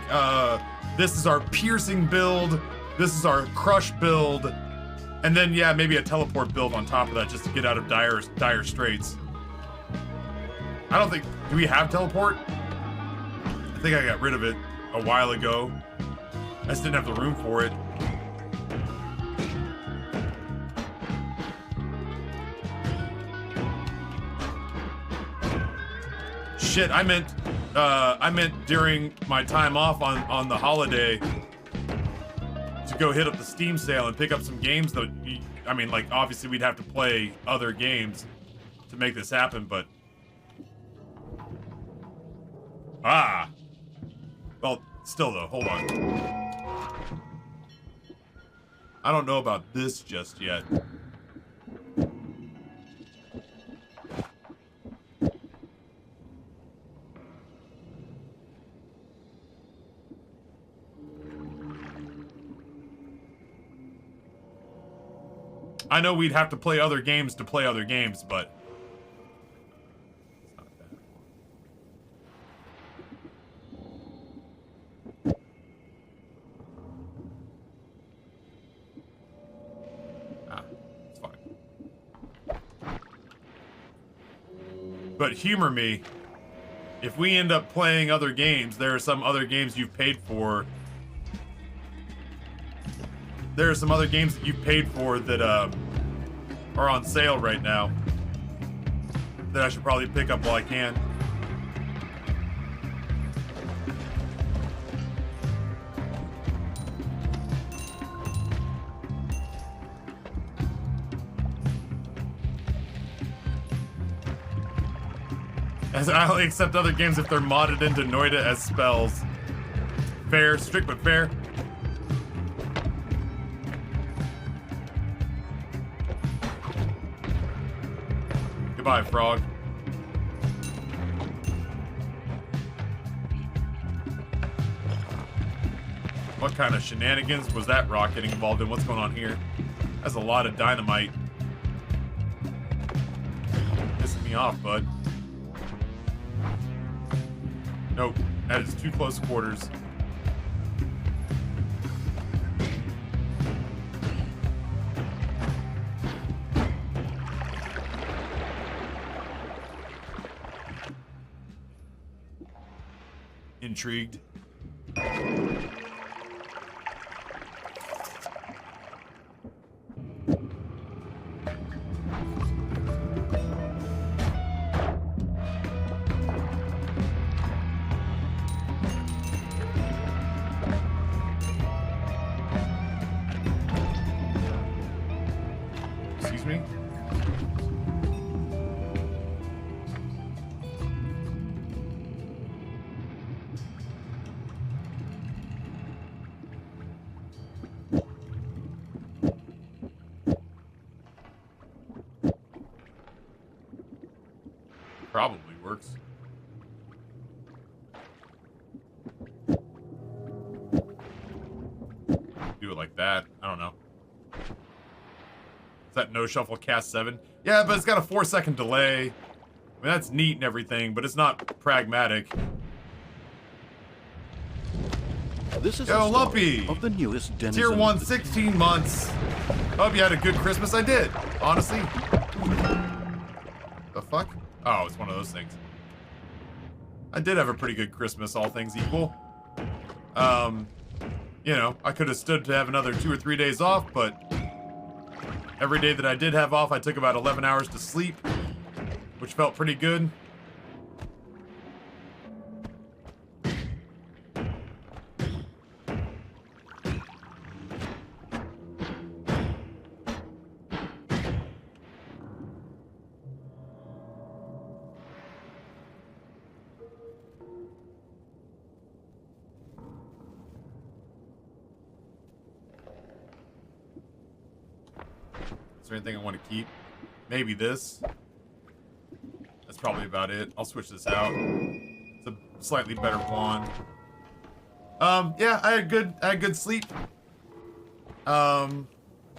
this is our piercing build, this is our crush build, and then, yeah, maybe a teleport build on top of that just to get out of dire straits. I don't think... Do we have teleport? I think I got rid of it a while ago. I just didn't have the room for it. Shit, I meant during my time off on the holiday to go hit up the Steam sale and pick up some games that... I mean, like, obviously we'd have to play other games to make this happen, but... Ah! Well, still though, hold on. I don't know about this just yet. I know we'd have to play other games, but... But humor me, if we end up playing other games, there are some other games you've paid for. There are some other games that you've paid for that are on sale right now that I should probably pick up while I can. As I only accept other games if they're modded into Noita as spells. Fair, strict but fair. Goodbye, frog. What kind of shenanigans was that rock getting involved in? What's going on here? That's a lot of dynamite. Pissing me off, bud. Nope, that is too close quarters. Intrigued. Excuse me? Probably works. Do it like that. I don't know. Is that no shuffle cast 7? Yeah, but it's got a 4-second delay. I mean, that's neat and everything, but it's not pragmatic. This is Yo, a story Lumpy! of the newest denizen. Tier 1, 16 months. Hope you had a good Christmas. I did, honestly. The fuck? Oh, it's one of those things. I did have a pretty good Christmas, all things equal. You know, I could have stood to have another 2 or 3 days off, but every day that I did have off, I took about 11 hours to sleep, which felt pretty good. Is there anything I want to keep? Maybe this. That's probably about it. I'll switch this out. It's a slightly better wand. Yeah, I had good sleep. I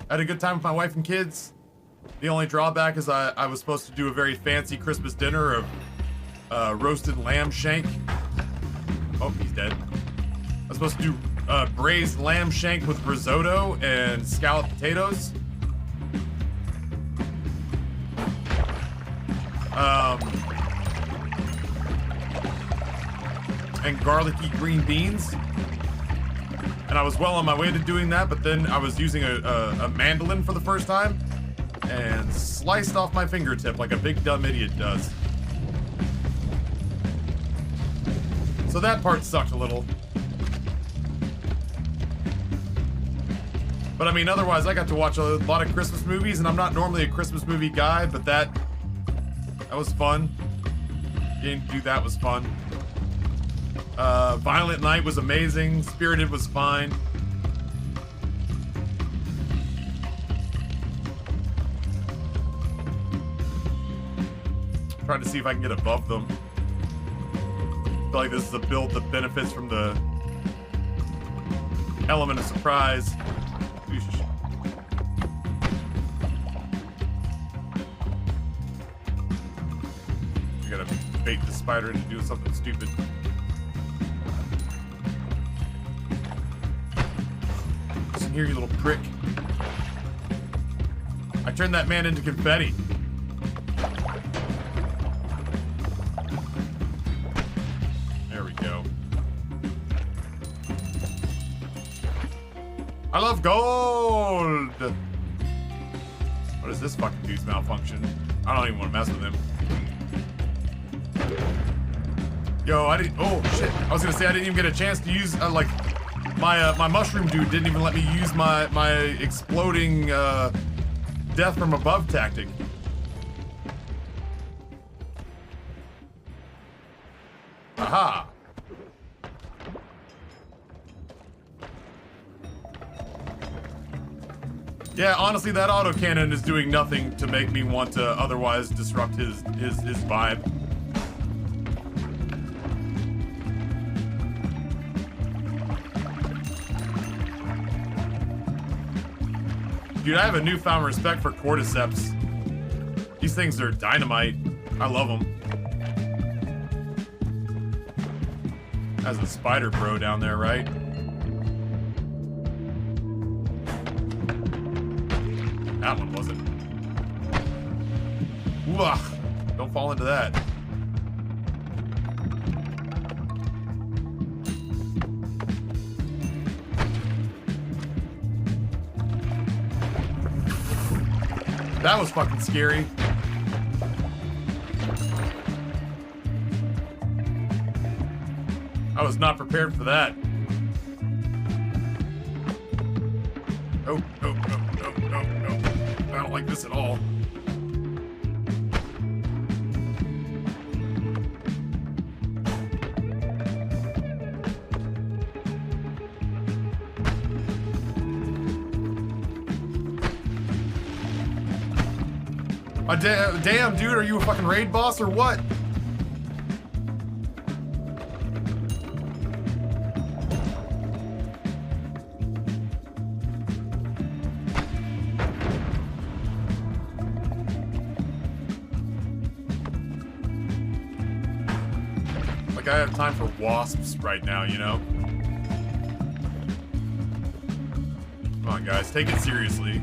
had a good time with my wife and kids. The only drawback is I was supposed to do a very fancy Christmas dinner of roasted lamb shank. Oh, he's dead. I was supposed to do braised lamb shank with risotto and scalloped potatoes. And garlicky green beans. And I was well on my way to doing that, but then I was using a mandolin for the first time and sliced off my fingertip like a big dumb idiot does. So that part sucked a little. But I mean, otherwise I got to watch a lot of Christmas movies, and I'm not normally a Christmas movie guy, but that was fun. Getting to do that was fun. Violent Night was amazing. Spirited was fine. Trying to see if I can get above them. I feel like this is a build that benefits from the element of surprise. I gotta bait the spider into doing something stupid. Listen here, you little prick. I turned that man into confetti. There we go. I love gold! What is this fucking dude's malfunction? I don't even want to mess with him. Yo, I didn't. Oh shit! I was gonna say I didn't even get a chance to use like my mushroom dude didn't even let me use my exploding death from above tactic. Aha! Yeah, honestly, that autocannon is doing nothing to make me want to otherwise disrupt his vibe. Dude, I have a newfound respect for cordyceps. These things are dynamite. I love them. Has a spider bro down there, right? That one wasn't. Ugh, don't fall into that. That was fucking scary. I was not prepared for that. Oh, no, no, no, no, no. I don't like this at all. Damn, dude, are you a fucking raid boss or what? Like, I have time for wasps right now, you know? Come on, guys, take it seriously.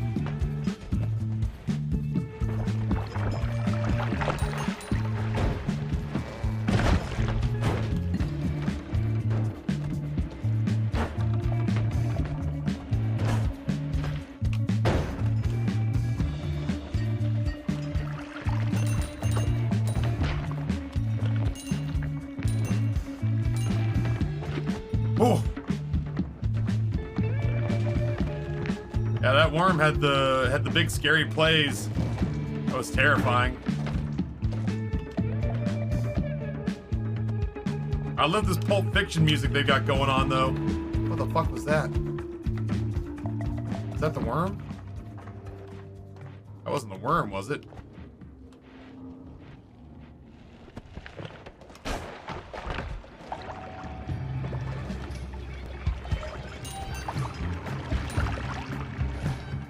Oh. Yeah, that worm had the big scary plays. That was terrifying. I love this Pulp Fiction music they got going on though. What the fuck was that? Is that the worm? That wasn't the worm, was it?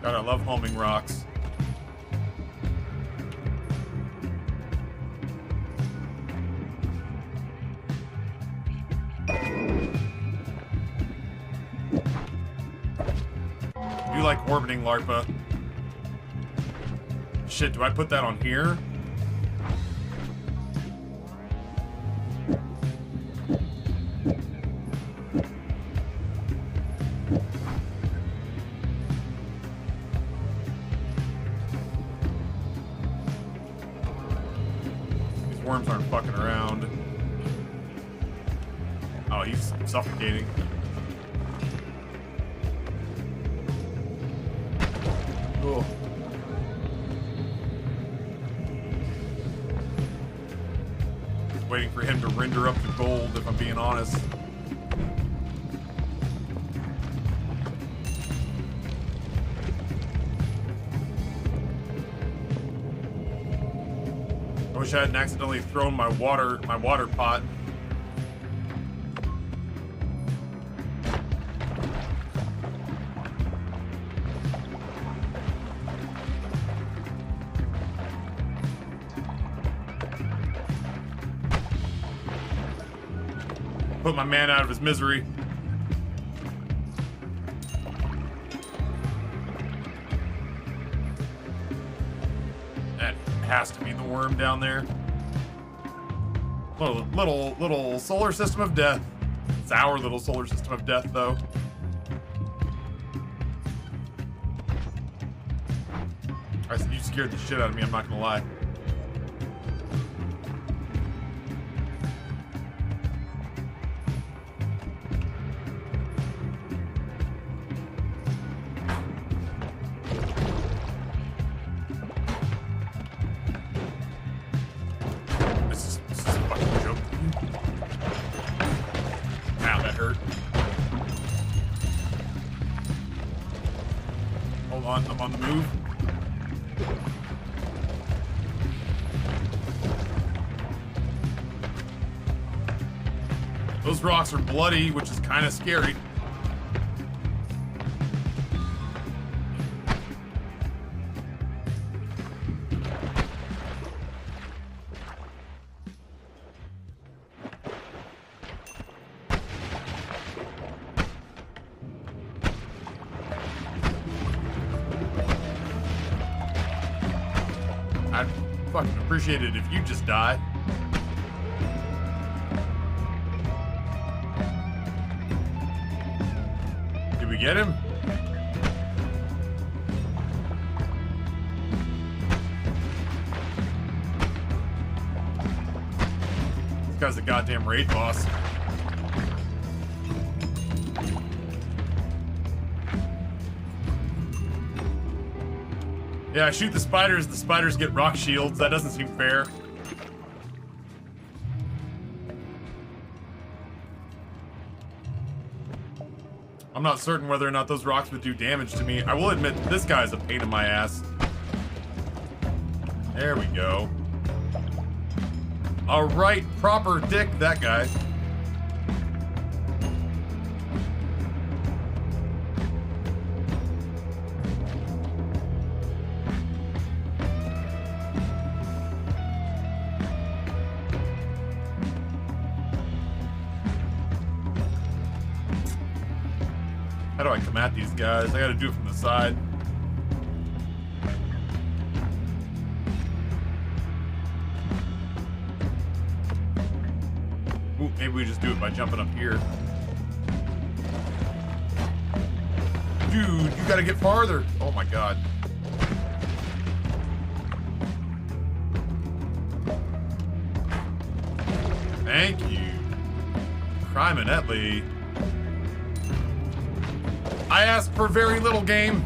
God, I love homing rocks. You like orbiting larpa. Shit, do I put that on here? Worms aren't fucking around. Oh, he's suffocating. Cool. Just waiting for him to render up the gold, if I'm being honest. I wish I hadn't accidentally thrown my water pot. Put my man out of his misery. That has to be the worm down there. Little solar system of death. It's our little solar system of death, though. You scared the shit out of me, I'm not gonna lie. This is a fucking joke. I'm on the move. Those rocks are bloody, which is kind of scary. I'd fucking appreciate it if you just die. Did we get him? This guy's a goddamn raid boss. Yeah, I shoot the spiders get rock shields. That doesn't seem fair. I'm not certain whether or not those rocks would do damage to me. I will admit this guy's a pain in my ass. There we go. All right, proper dick, that guy. How do I come at these guys? I gotta do it from the side. Ooh, maybe we just do it by jumping up here. Dude, you gotta get farther. Oh my god. Thank you. Criminetly. I asked for very little, game.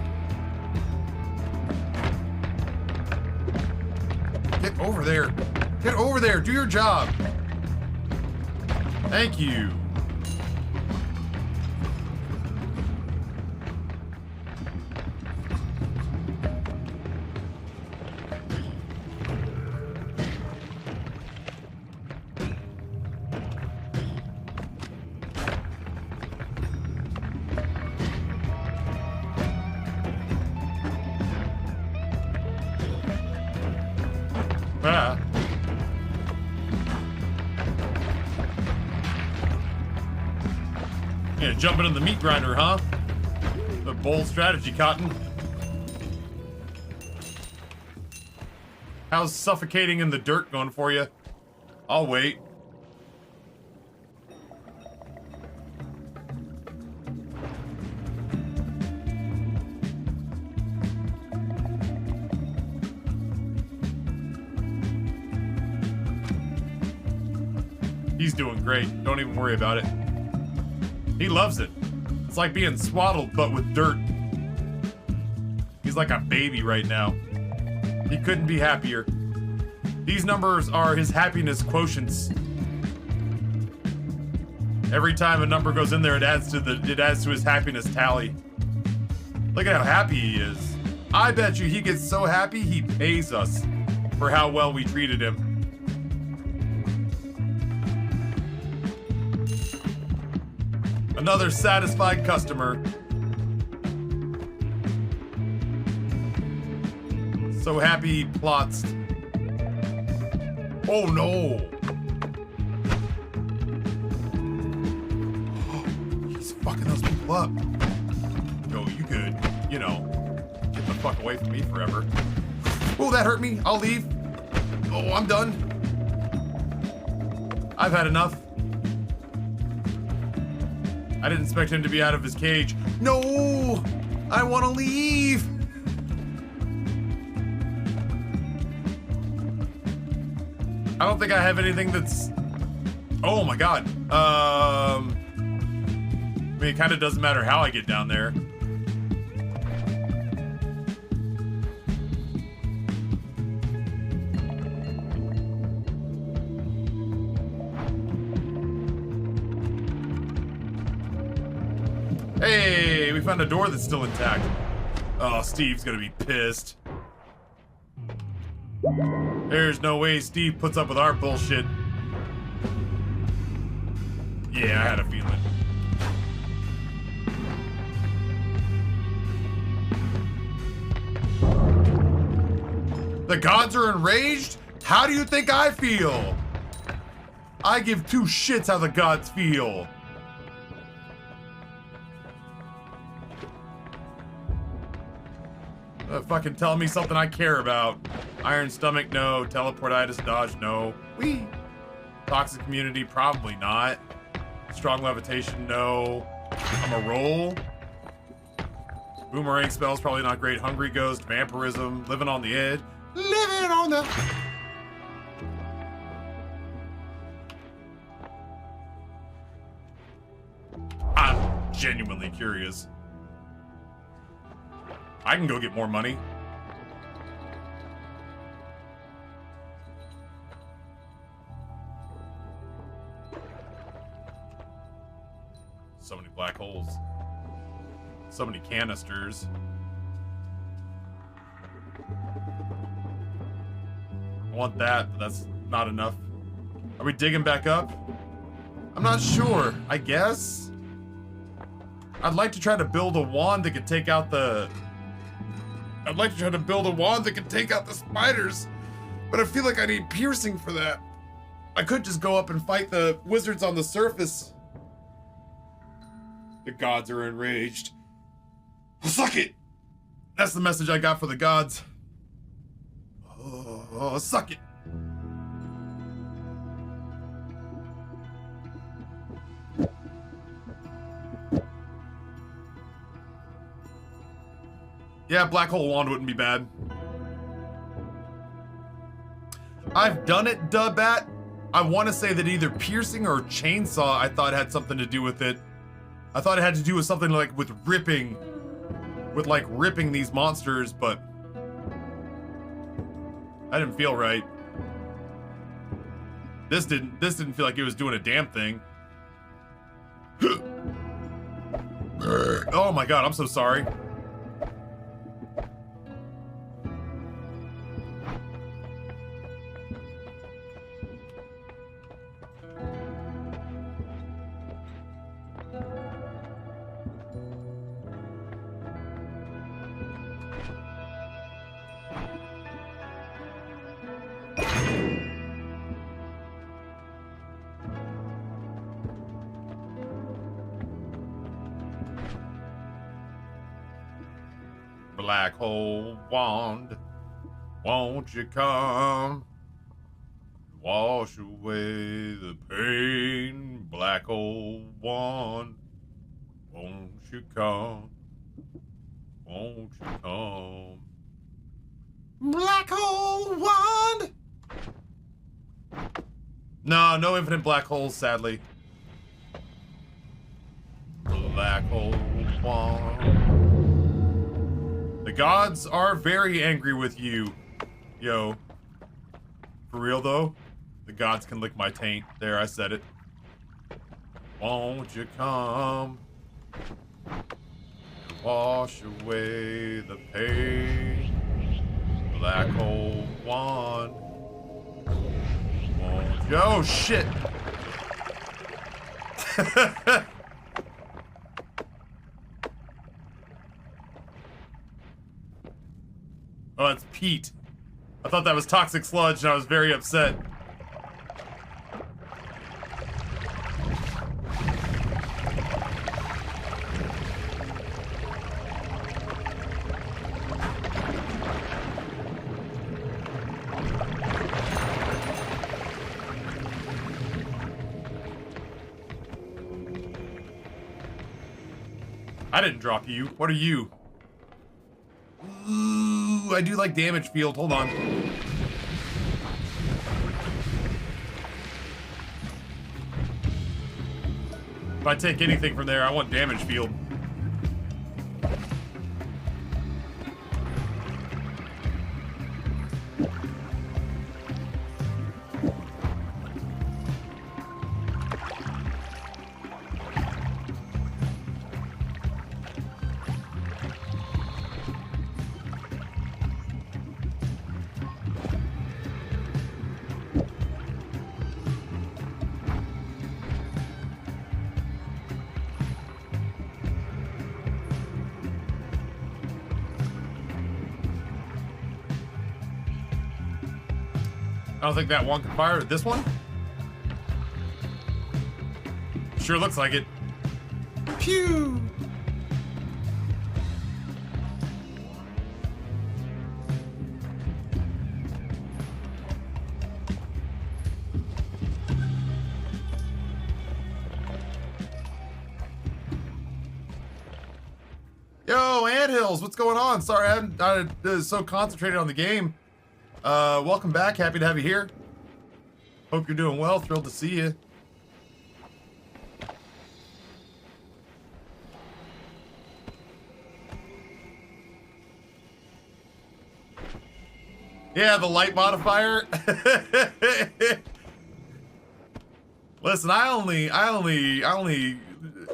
Get over there. Get over there. Do your job. Thank you. Ah. Yeah, jumping in the meat grinder, huh? The bold strategy, Cotton. How's suffocating in the dirt going for you? I'll wait. He's doing great. Don't even worry about it. He loves it. It's like being swaddled, but with dirt. He's like a baby right now. He couldn't be happier. These numbers are his happiness quotients. Every time a number goes in there, it adds to his happiness tally. Look at how happy he is. I bet you he gets so happy he pays us for how well we treated him. Another satisfied customer. So happy he plots. Oh no! He's fucking those people up. Yo, you good. You know, get the fuck away from me forever. Oh, that hurt me. I'll leave. Oh, I'm done. I've had enough. I didn't expect him to be out of his cage. No! I want to leave! I don't think I have anything that's... Oh my god. I mean, it kind of doesn't matter how I get down there. Hey, we found a door that's still intact. Oh, Steve's gonna be pissed. There's no way Steve puts up with our bullshit. Yeah, I had a feeling. The gods are enraged? How do you think I feel? I give two shits how the gods feel. Fucking tell me something I care about. Iron stomach, no. Teleportitis dodge, no. Whee! Toxic immunity, probably not. Strong levitation, no. I'm a roll. Boomerang spells, probably not great. Hungry ghost, vampirism, living on the edge. Living on the... I'm genuinely curious. I can go get more money. So many black holes. So many canisters. I want that, but that's not enough. Are we digging back up? I'm not sure. I guess? I'd like to try to build a wand that could take out the... I'd like to try to build a wand that could take out the spiders, but I feel like I need piercing for that. I could just go up and fight the wizards on the surface. The gods are enraged. Suck it! That's the message I got for the gods. Oh, suck it! Yeah, black hole wand wouldn't be bad. I've done it, Dubat. I want to say that either piercing or chainsaw I thought had something to do with it. I thought it had to do with something like with ripping these monsters, but I didn't feel right. This didn't feel like it was doing a damn thing. Oh my god, I'm so sorry. Black hole wand, won't you come? Wash away the pain. Black hole wand, won't you come? Won't you come? Black hole wand! No infinite black holes, sadly. Black hole wand. The gods are very angry with you. Yo. For real though? The gods can lick my taint. There, I said it. Won't you come? Wash away the pain. Black hole wand. Won't you? Oh shit! Oh, it's Pete. I thought that was toxic sludge and I was very upset. I didn't drop you. What are you? Ooh, I do like damage field. Hold on. If I take anything from there, I want damage field. I don't think that one can fire. This one? Sure looks like it. Pew! Yo, Anthills, what's going on? Sorry, I was so concentrated on the game. Welcome back. Happy to have you here. Hope you're doing well. Thrilled to see you. Yeah, the light modifier. Listen, I only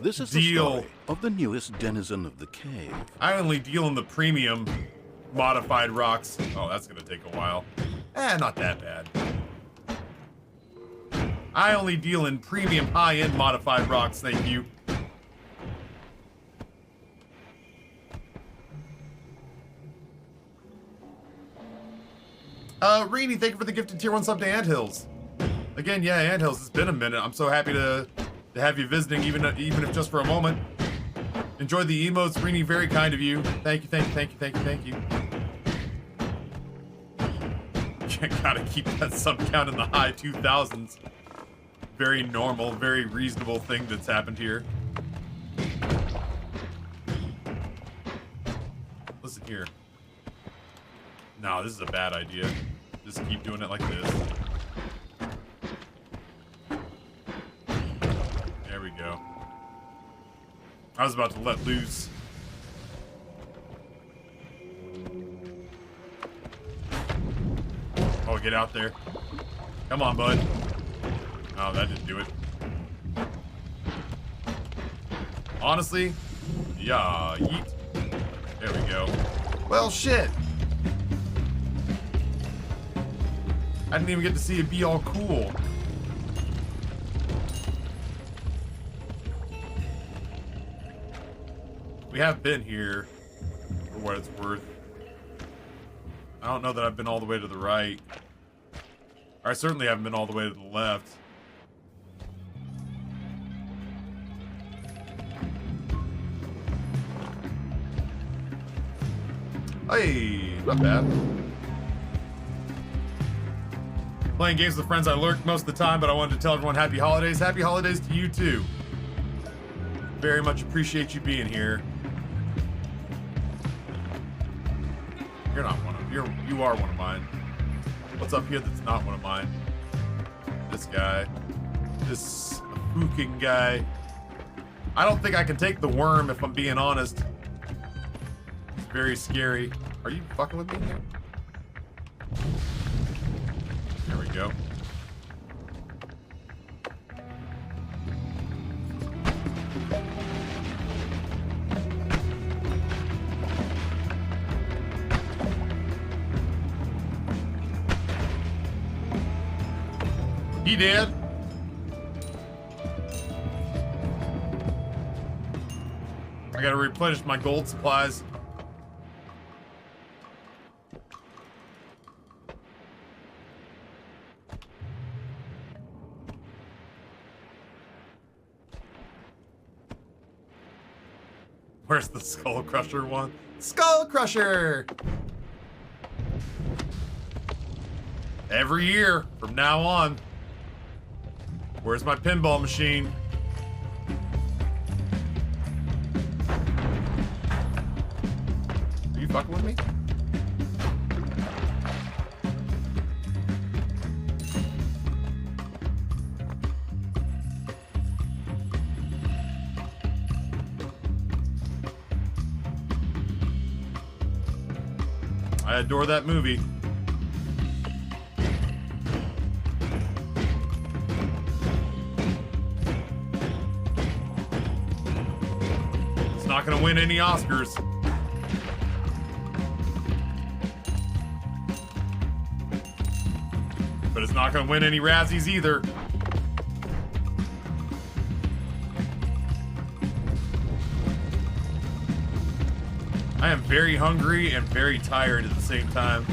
This is the story of the newest denizen of the cave. I only deal in the premium modified rocks. Oh, that's gonna take a while. Not that bad. I only deal in premium high-end modified rocks, thank you. Reenie, thank you for the gifted tier 1 sub to Anthills. Again, yeah, Anthills, it's been a minute. I'm so happy to have you visiting, even if just for a moment. Enjoyed the emotes, Reenie, very kind of you. Thank you, thank you, thank you, thank you, thank you. Gotta keep that sub count in the high 2000s. Very normal, very reasonable thing that's happened here. Listen here. No, this is a bad idea. Just keep doing it like this. There we go. I was about to let loose. Oh, get out there. Come on, bud. Oh, that didn't do it. Honestly, yeah, yeet. There we go. Well, shit. I didn't even get to see it be all cool. We have been here, for what it's worth. I don't know that I've been all the way to the right. Or I certainly haven't been all the way to the left. Hey, not bad. Playing games with friends, I lurk most of the time, but I wanted to tell everyone happy holidays. Happy holidays to you too. Very much appreciate you being here. You're not one of you are one of mine. What's up here that's not one of mine? This guy. This spooking guy. I don't think I can take the worm if I'm being honest. It's very scary. Are you fucking with me here? There we go. He did. I gotta replenish my gold supplies. Where's the Skull Crusher one? Skull Crusher! Every year from now on. Where's my pinball machine? Are you fucking with me? I adore that movie. It's not gonna win any Oscars. But it's not gonna win any Razzies either. I am very hungry and very tired at the same time.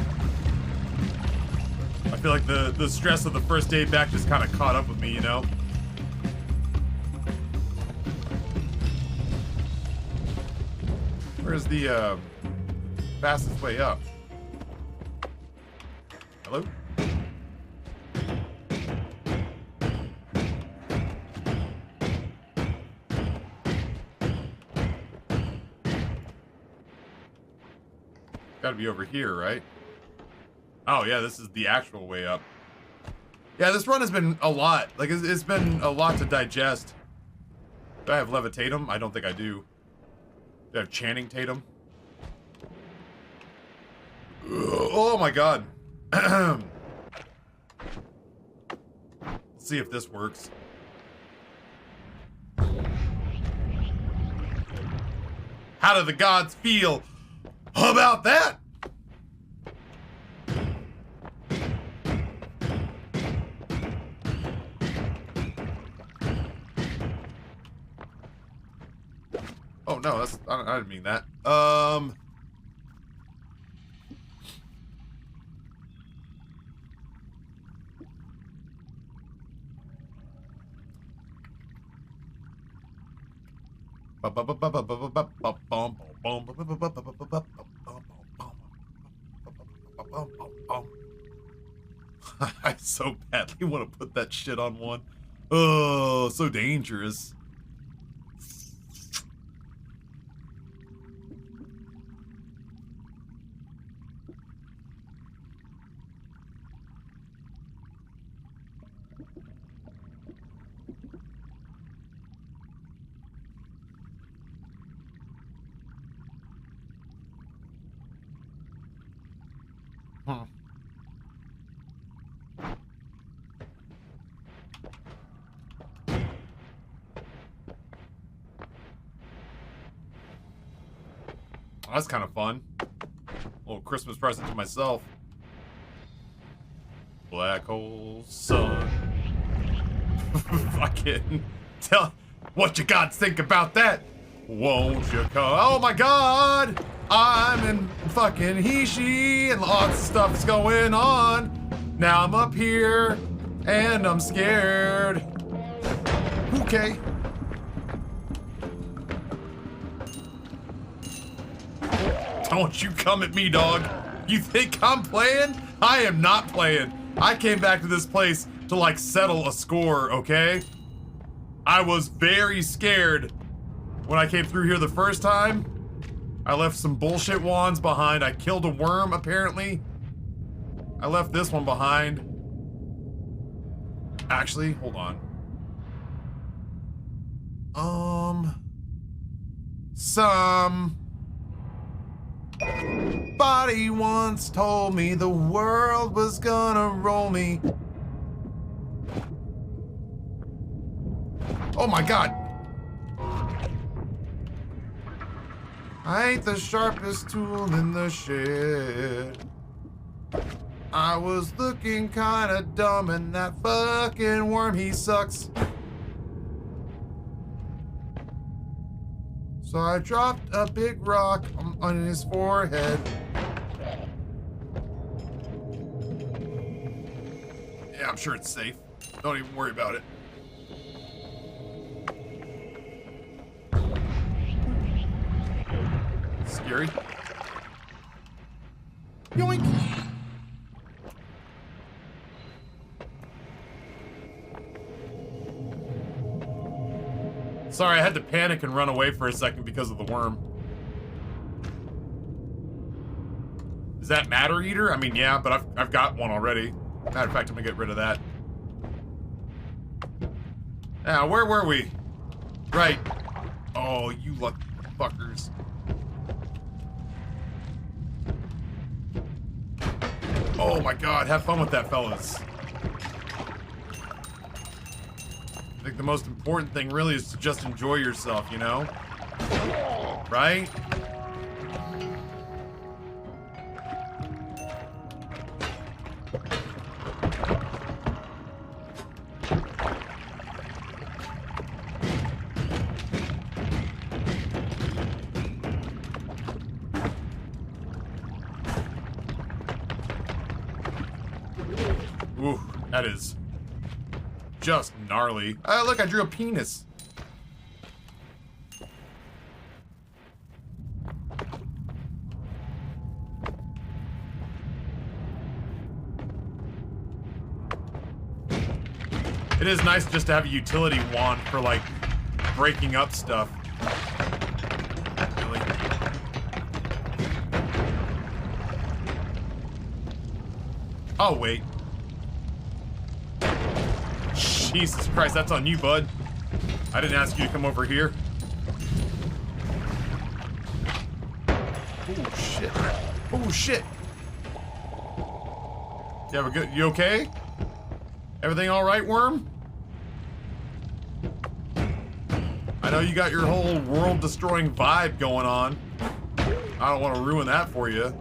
I feel like the stress of the first day back just kind of caught up with me, you know? Where's the fastest way up? Hello? Gotta be over here, right? Oh yeah, this is the actual way up. Yeah, this run has been a lot. Like, it's been a lot to digest. Do I have Levitatum? I don't think I do. Do I have Channing Tatum? Oh my god. Let's see if this works. How do the gods feel about that? Oh no, that's I didn't mean that. I so badly want to put that shit on one. Oh, so dangerous. Huh. Oh, that's kind of fun. A little Christmas present to myself. Black hole sun. Fucking tell what you got to think about that. Won't you come? Oh my god! I'm in fucking he-she and lots of stuff's going on. Now I'm up here and I'm scared. Okay. Don't you come at me, dog. You think I'm playing? I am not playing. I came back to this place to like settle a score, okay? I was very scared when I came through here the first time. I left some bullshit wands behind. I killed a worm, apparently. I left this one behind. Actually, hold on. Somebody once told me the world was gonna roll me. Oh my god. I ain't the sharpest tool in the shed. I was looking kinda dumb and that fucking worm, he sucks. So I dropped a big rock on his forehead. Yeah, I'm sure it's safe. Don't even worry about it. Scary. Yoink! Sorry, I had to panic and run away for a second because of the worm. Is that Matter Eater? I mean, yeah, but I've got one already. Matter of fact, I'm gonna get rid of that. Now, where were we? Right. Oh, you lucky fuckers. Oh my god, have fun with that, fellas. I think the most important thing really is to just enjoy yourself, you know? Right? Ooh, that is just gnarly. Look, I drew a penis. It is nice just to have a utility wand for, like, breaking up stuff. Really. Oh, wait. Jesus Christ, that's on you, bud. I didn't ask you to come over here. Oh, shit. Oh, shit. Yeah, we're good. You okay? Everything all right, Worm? I know you got your whole world-destroying vibe going on. I don't want to ruin that for you.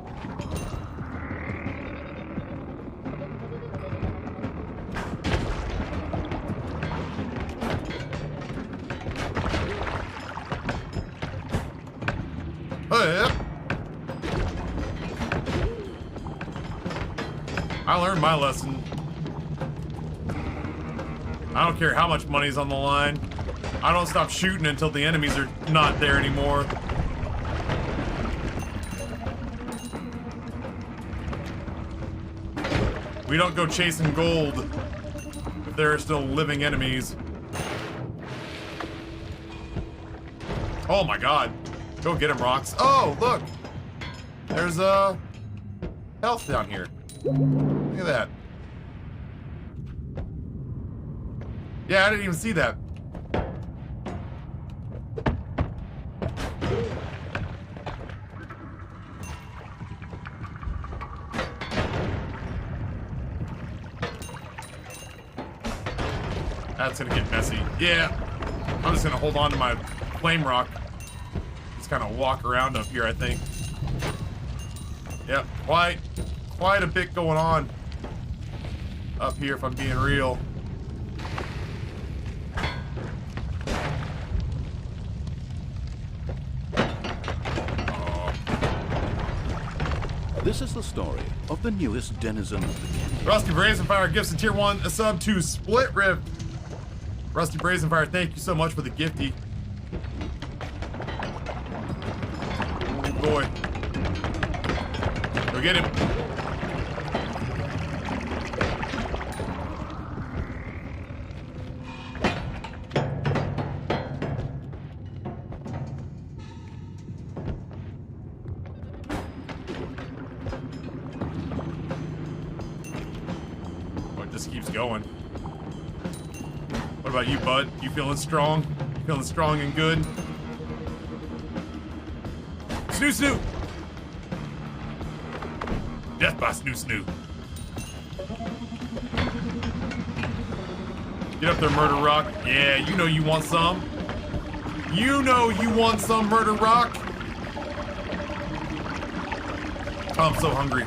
Hey. I learned my lesson. I don't care how much money's on the line. I don't stop shooting until the enemies are not there anymore. We don't go chasing gold if there are still living enemies. Oh my god. Go get him, Rocks. Oh, look. There's health down here. Look at that. Yeah, I didn't even see that. That's gonna get messy. Yeah. I'm just gonna hold on to my flame rock. Just kind of walk around up here, I think. Yep, quite a bit going on up here, if I'm being real. This is the story of the newest denizen of the cave. Rusty Brazenfire gifts a tier 1 a sub to Split Rift. Rusty Brazenfire, thank you so much for the gifty. Oh boy. Go get him. Oh, it just keeps going. What about you, bud? You feeling strong? You feeling strong and good? Snoo Snoo! Death by Snoo Snoo. Get up there, Murder Rock. Yeah, you know you want some. You know you want some, Murder Rock. Oh, I'm so hungry.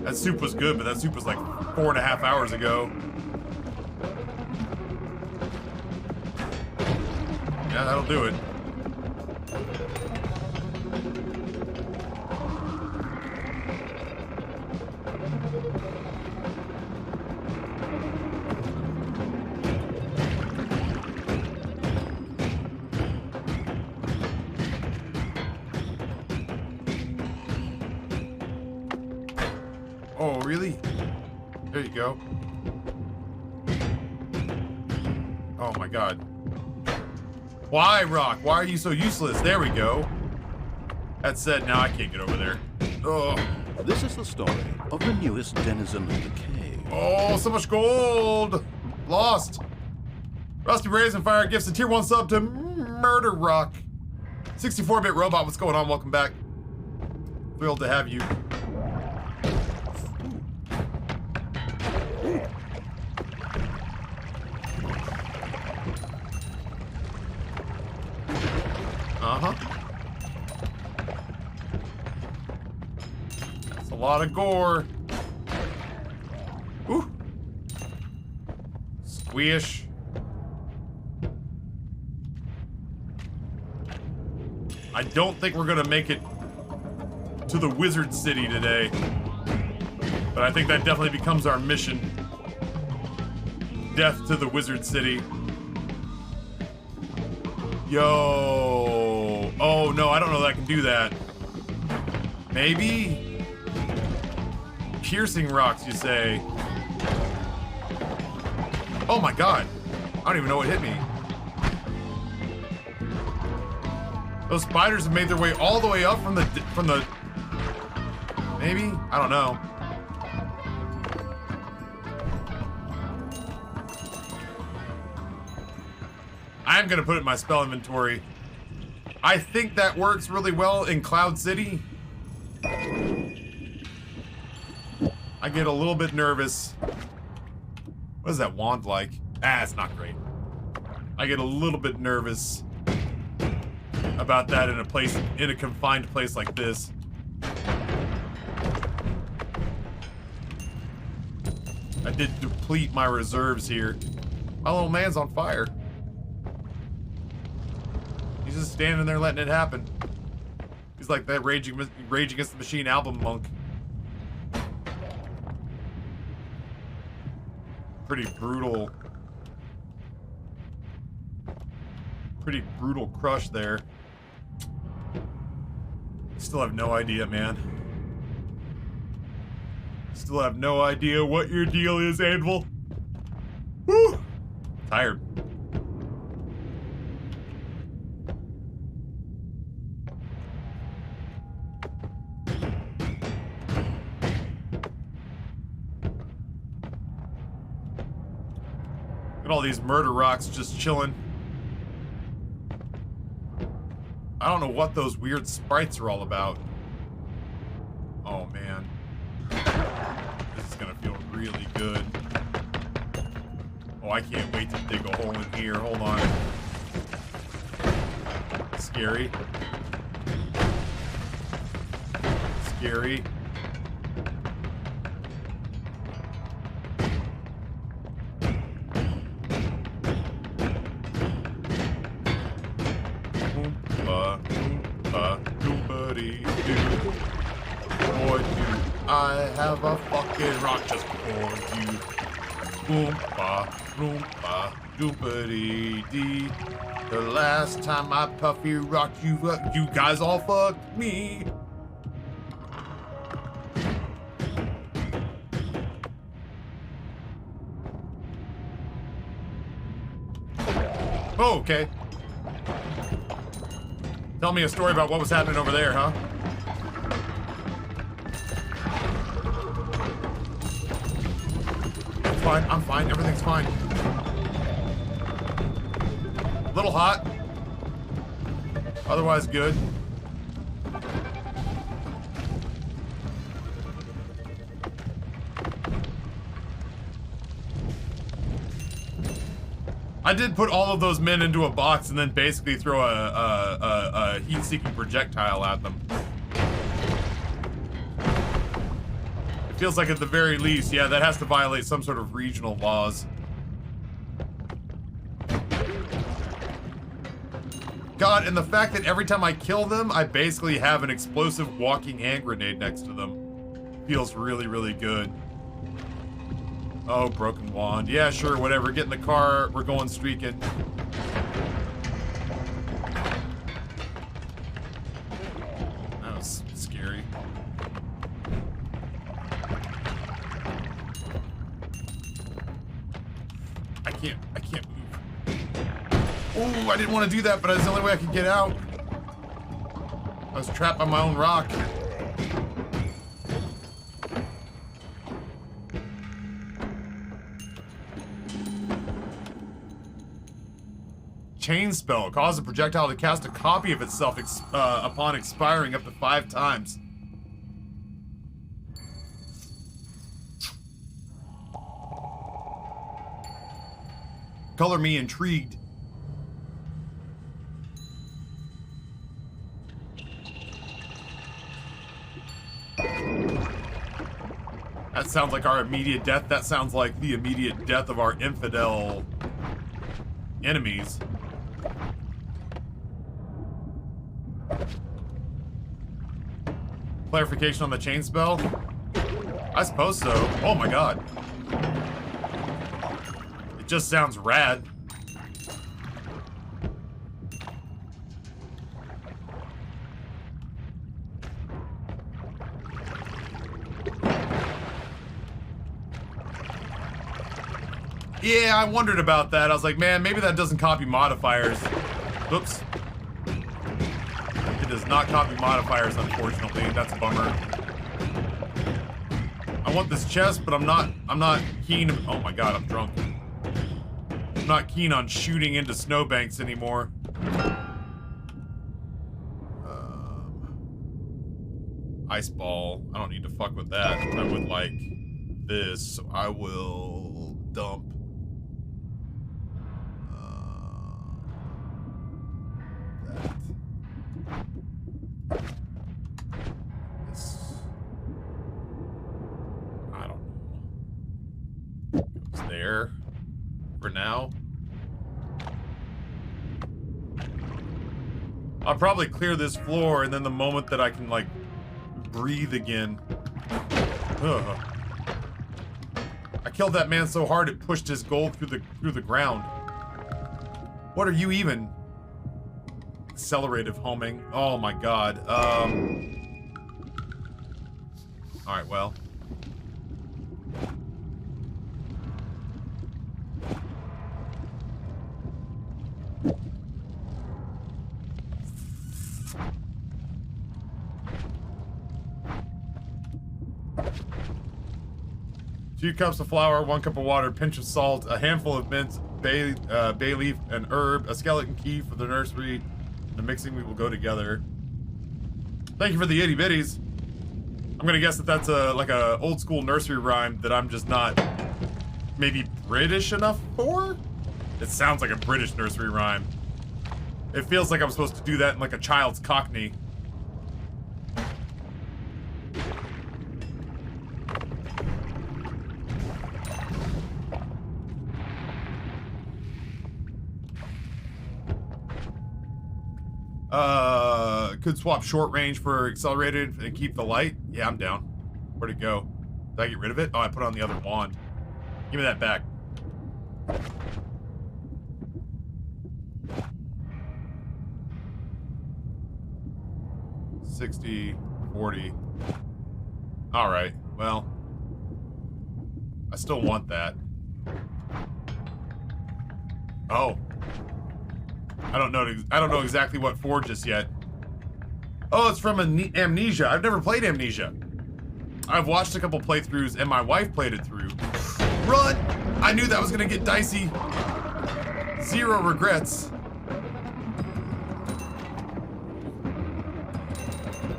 That soup was good, but that soup was like 4.5 hours ago. Yeah, that'll do it. Oh, really? There you go. Oh my god. Why, Rock? Why are you so useless? There we go. That said, now I can't get over there. Oh. This is the story of the newest denizen of the cave. Oh, so much gold! Lost. Rusty Brazenfire gifts a tier 1 sub to Murder Rock. 64-bit robot, what's going on? Welcome back. Thrilled to have you. Uh-huh. That's a lot of gore. Ooh. Squish. I don't think we're gonna make it to the Wizard City today. But I think that definitely becomes our mission. Death to the Wizard City. Yo. Oh, no, I don't know that I can do that. Maybe? Piercing rocks, you say? Oh my god. I don't even know what hit me. Those spiders have made their way all the way up from the... Maybe? I don't know. I'm gonna put it in my spell inventory. I think that works really well in Cloud City. I get a little bit nervous. What is that wand like? Ah, it's not great. I get a little bit nervous about that in a confined place like this. I did deplete my reserves here. My little man's on fire. He's just standing there letting it happen. He's like that Rage Against the Machine album monk. Pretty brutal crush there. Still have no idea, man. Still have no idea what your deal is, Anvil. Woo! Tired. Look at all these murder rocks just chilling. I don't know what those weird sprites are all about. Oh man. This is gonna feel really good. Oh, I can't wait to dig a hole in here. Hold on. Scary. Scary. Boy, do I have a fucking rock just for you. Oompa, loompa, doopity dee. The last time I puffy rocked you, you guys all fucked me. Oh, okay. Tell me a story about what was happening over there, huh? Fine, I'm fine, everything's fine. A little hot. Otherwise good. I did put all of those men into a box and then basically throw a heat-seeking projectile at them. It feels like at the very least, yeah, that has to violate some sort of regional laws. God, and the fact that every time I kill them, I basically have an explosive walking hand grenade next to them feels really, really good. Oh, broken wand. Yeah, sure, whatever. Get in the car. We're going streaking. That was scary. I can't move. Oh, I didn't want to do that, but that's the only way I could get out. I was trapped by my own rock. Chain spell. Cause a projectile to cast a copy of itself upon expiring up to 5 times. Color me intrigued. That sounds like our immediate death. That sounds like the immediate death of our infidel enemies. Clarification on the chain spell. I suppose so. Oh my god. It just sounds rad. Yeah, I wondered about that. I was like, man, maybe that doesn't copy modifiers. Oops. It does not copy modifiers, unfortunately. That's a bummer. I want this chest, but I'm not keen. Oh my god, I'm drunk. I'm not keen on shooting into snowbanks anymore. Ice ball. I don't need to fuck with that. I would like this, so I will dump. I don't know. Goes there for now. I'll probably clear this floor, and then the moment that I can like breathe again. Ugh. I killed that man so hard it pushed his gold through the ground. What are you even? Accelerative homing. Oh my god. Alright, well. Two cups of flour, 1 cup of water, pinch of salt, a handful of mint, bay leaf, an herb, a skeleton key for the nursery. The mixing we will go together. Thank you for the itty bitties. I'm gonna guess that that's like a old school nursery rhyme that I'm just not maybe British enough for? It sounds like a British nursery rhyme. It feels like I'm supposed to do that in like a child's Cockney. Could swap short range for accelerated and keep the light. Yeah, I'm down. Where'd it go? Did I get rid of it? Oh, I put it on the other wand. Give me that back. $60, $40. All right. Well, I still want that. Oh. I don't know exactly what for just yet. Oh, it's from Amnesia. I've never played Amnesia. I've watched a couple playthroughs and my wife played it through. Run! I knew that was gonna get dicey. Zero regrets.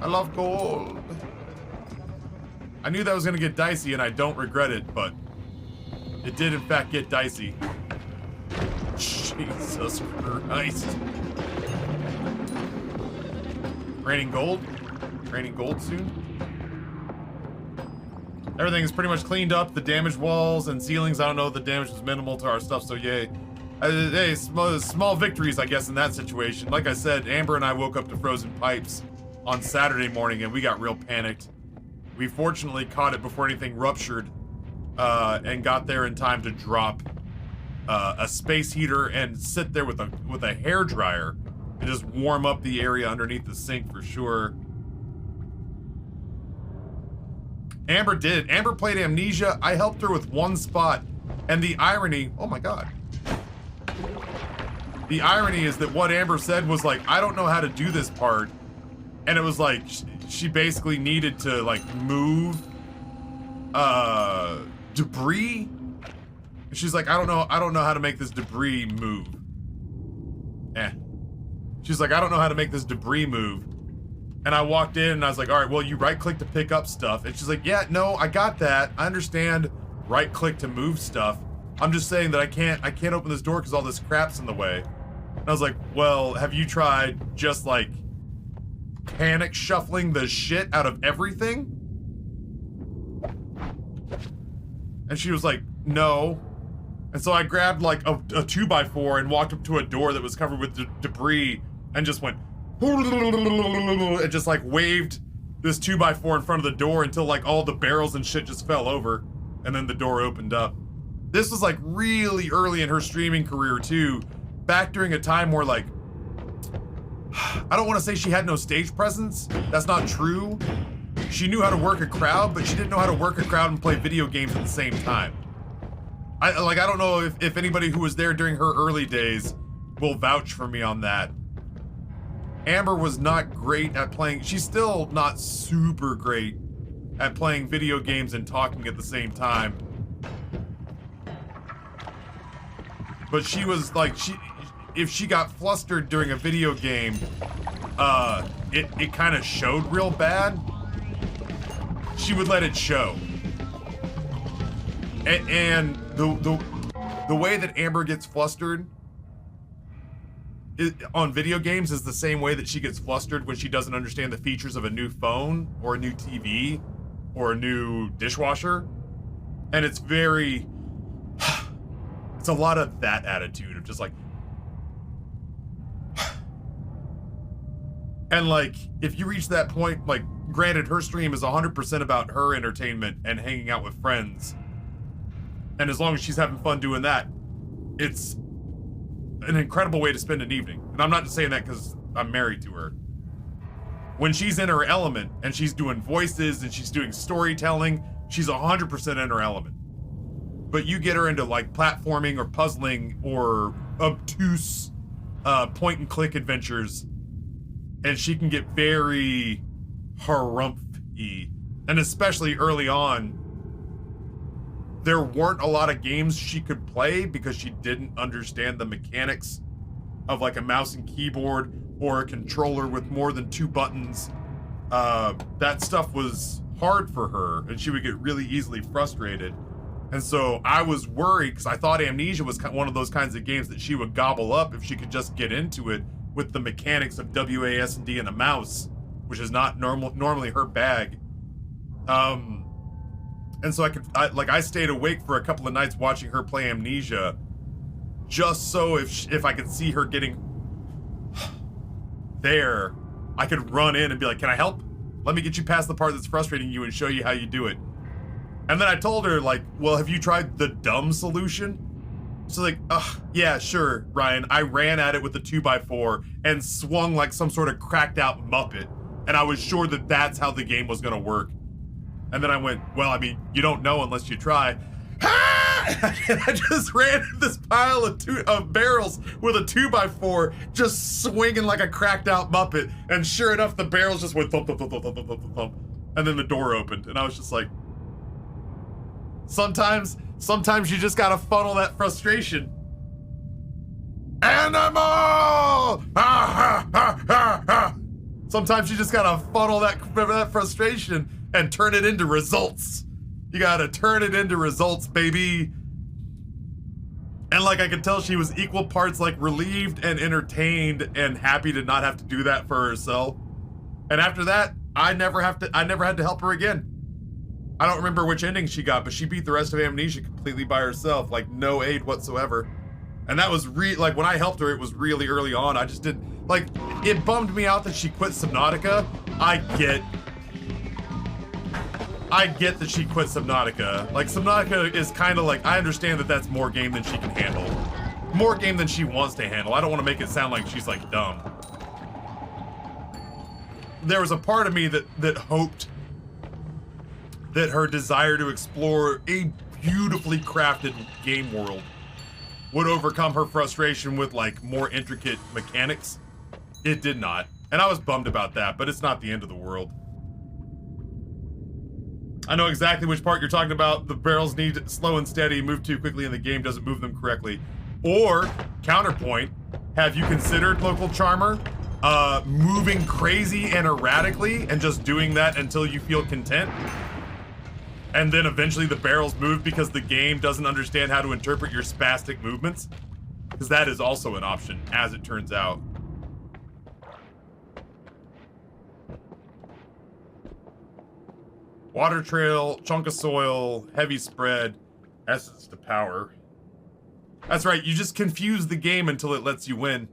I love gold. I knew that was gonna get dicey and I don't regret it, but it did in fact get dicey. Jesus Christ. Raining gold? Raining gold soon? Everything is pretty much cleaned up. The damaged walls and ceilings, I don't know, the damage was minimal to our stuff, so yay. Hey, small victories, I guess, in that situation. Like I said, Amber and I woke up to frozen pipes on Saturday morning and we got real panicked. We fortunately caught it before anything ruptured and got there in time to drop a space heater and sit there with a hairdryer and just warm up the area underneath the sink for sure. Amber did. Amber played Amnesia. I helped her with one spot. And the irony, oh my god. The irony is that what Amber said was like, I don't know how to do this part. And it was like, she basically needed to like move debris. She's like, I don't know how to make this debris move. She's like, I don't know how to make this debris move. And I walked in and I was like, all right, well, you right click to pick up stuff. And she's like, yeah, no, I got that. I understand right click to move stuff. I'm just saying that I can't open this door because all this crap's in the way. And I was like, well, have you tried just like panic shuffling the shit out of everything? And she was like, no. And so I grabbed like a 2x4 and walked up to a door that was covered with debris and just went and just like waved this 2x4 in front of the door until like all the barrels and shit just fell over, and then the door opened up. This was like really early in her streaming career too, back during a time where like, I don't want to say she had no stage presence. That's not true. She knew how to work a crowd, but she didn't know how to work a crowd and play video games at the same time. I don't know if anybody who was there during her early days will vouch for me on that. Amber was not great at playing. She's still not super great at playing video games and talking at the same time. But she was like, if she got flustered during a video game, it kind of showed real bad. She would let it show. And the way that Amber gets flustered on video games is the same way that she gets flustered when she doesn't understand the features of a new phone or a new TV or a new dishwasher. And it's very, it's a lot of that attitude of just like, and like, if you reach that point, like, granted, her stream is 100% about her entertainment and hanging out with friends. And as long as she's having fun doing that, it's an incredible way to spend an evening. And I'm not just saying that because I'm married to her. When she's in her element and she's doing voices and she's doing storytelling, she's 100% in her element. But you get her into like platforming or puzzling or obtuse point and click adventures, and she can get very harumph-y. And especially early on, there weren't a lot of games she could play because she didn't understand the mechanics of like a mouse and keyboard or a controller with more than 2 buttons. That stuff was hard for her, and she would get really easily frustrated. And so I was worried because I thought Amnesia was one of those kinds of games that she would gobble up if she could just get into it with the mechanics of WASD and a mouse, which is not normally her bag. And so I stayed awake for a couple of nights watching her play Amnesia, just so if I could see her getting there, I could run in and be like, "Can I help? Let me get you past the part that's frustrating you and show you how you do it." And then I told her like, "Well, have you tried the dumb solution?" She's like, yeah, sure, Ryan. I ran at it with the 2x4 and swung like some sort of cracked out Muppet, and I was sure that that's how the game was gonna work. And then I went, well, I mean, you don't know unless you try. And I just ran in this pile of barrels with a 2x4, just swinging like a cracked out Muppet. And sure enough, the barrels just went thump, thump, thump, thump, thump, thump, thump. And then the door opened, and I was just like, sometimes you just gotta funnel that frustration. Animal! Sometimes you just gotta funnel that frustration and turn it into results. You gotta turn it into results, baby. And like, I could tell she was equal parts like relieved and entertained and happy to not have to do that for herself. And after that, I never had to help her again. I don't remember which ending she got, but she beat the rest of Amnesia completely by herself, like no aid whatsoever. And that was like, when I helped her, it was really early on. I just didn't, like, it bummed me out that she quit Subnautica. I get that she quit Subnautica. Like, Subnautica is kind of like, I understand that that's more game than she can handle. More game than she wants to handle. I don't want to make it sound like she's, like, dumb. There was a part of me that hoped that her desire to explore a beautifully crafted game world would overcome her frustration with, like, more intricate mechanics. It did not. And I was bummed about that, but it's not the end of the world. I know exactly which part you're talking about. The barrels need slow and steady, move too quickly, and the game doesn't move them correctly. Or, counterpoint, have you considered, Local Charmer, moving crazy and erratically and just doing that until you feel content? And then eventually the barrels move because the game doesn't understand how to interpret your spastic movements? Because that is also an option, as it turns out. Water trail, chunk of soil, heavy spread, essence to power. That's right, you just confuse the game until it lets you win.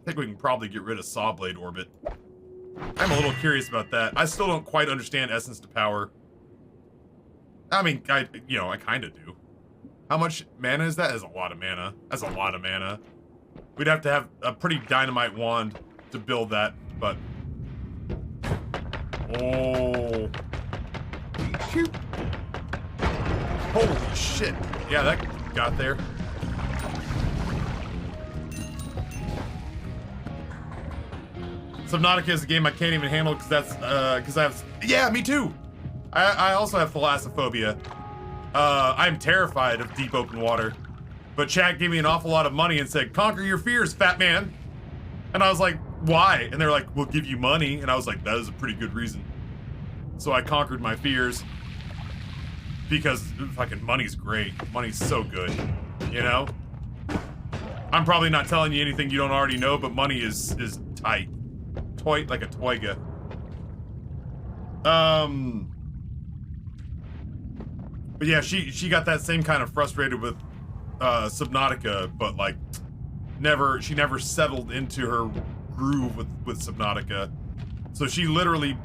I think we can probably get rid of Sawblade Orbit. I'm a little curious about that. I still don't quite understand Essence to Power. I mean, I kind of do. How much mana is that? That's a lot of mana. That's a lot of mana. We'd have to have a pretty dynamite wand to build that, but... Oh. Shoot. Holy shit. Yeah, that got there. Subnautica is a game I can't even handle because that's, because I have... Yeah, me too! I also have thalassophobia. I'm terrified of deep open water. But chat gave me an awful lot of money and said, conquer your fears, fat man. And I was like, why? And they're like, we'll give you money. And I was like, that is a pretty good reason. So I conquered my fears. Because fucking money's great. Money's so good. You know? I'm probably not telling you anything you don't already know, but money is tight. Toy, like a toiga. But yeah, she got that same kind of frustrated with Subnautica, but like she never settled into her groove with Subnautica. So she literally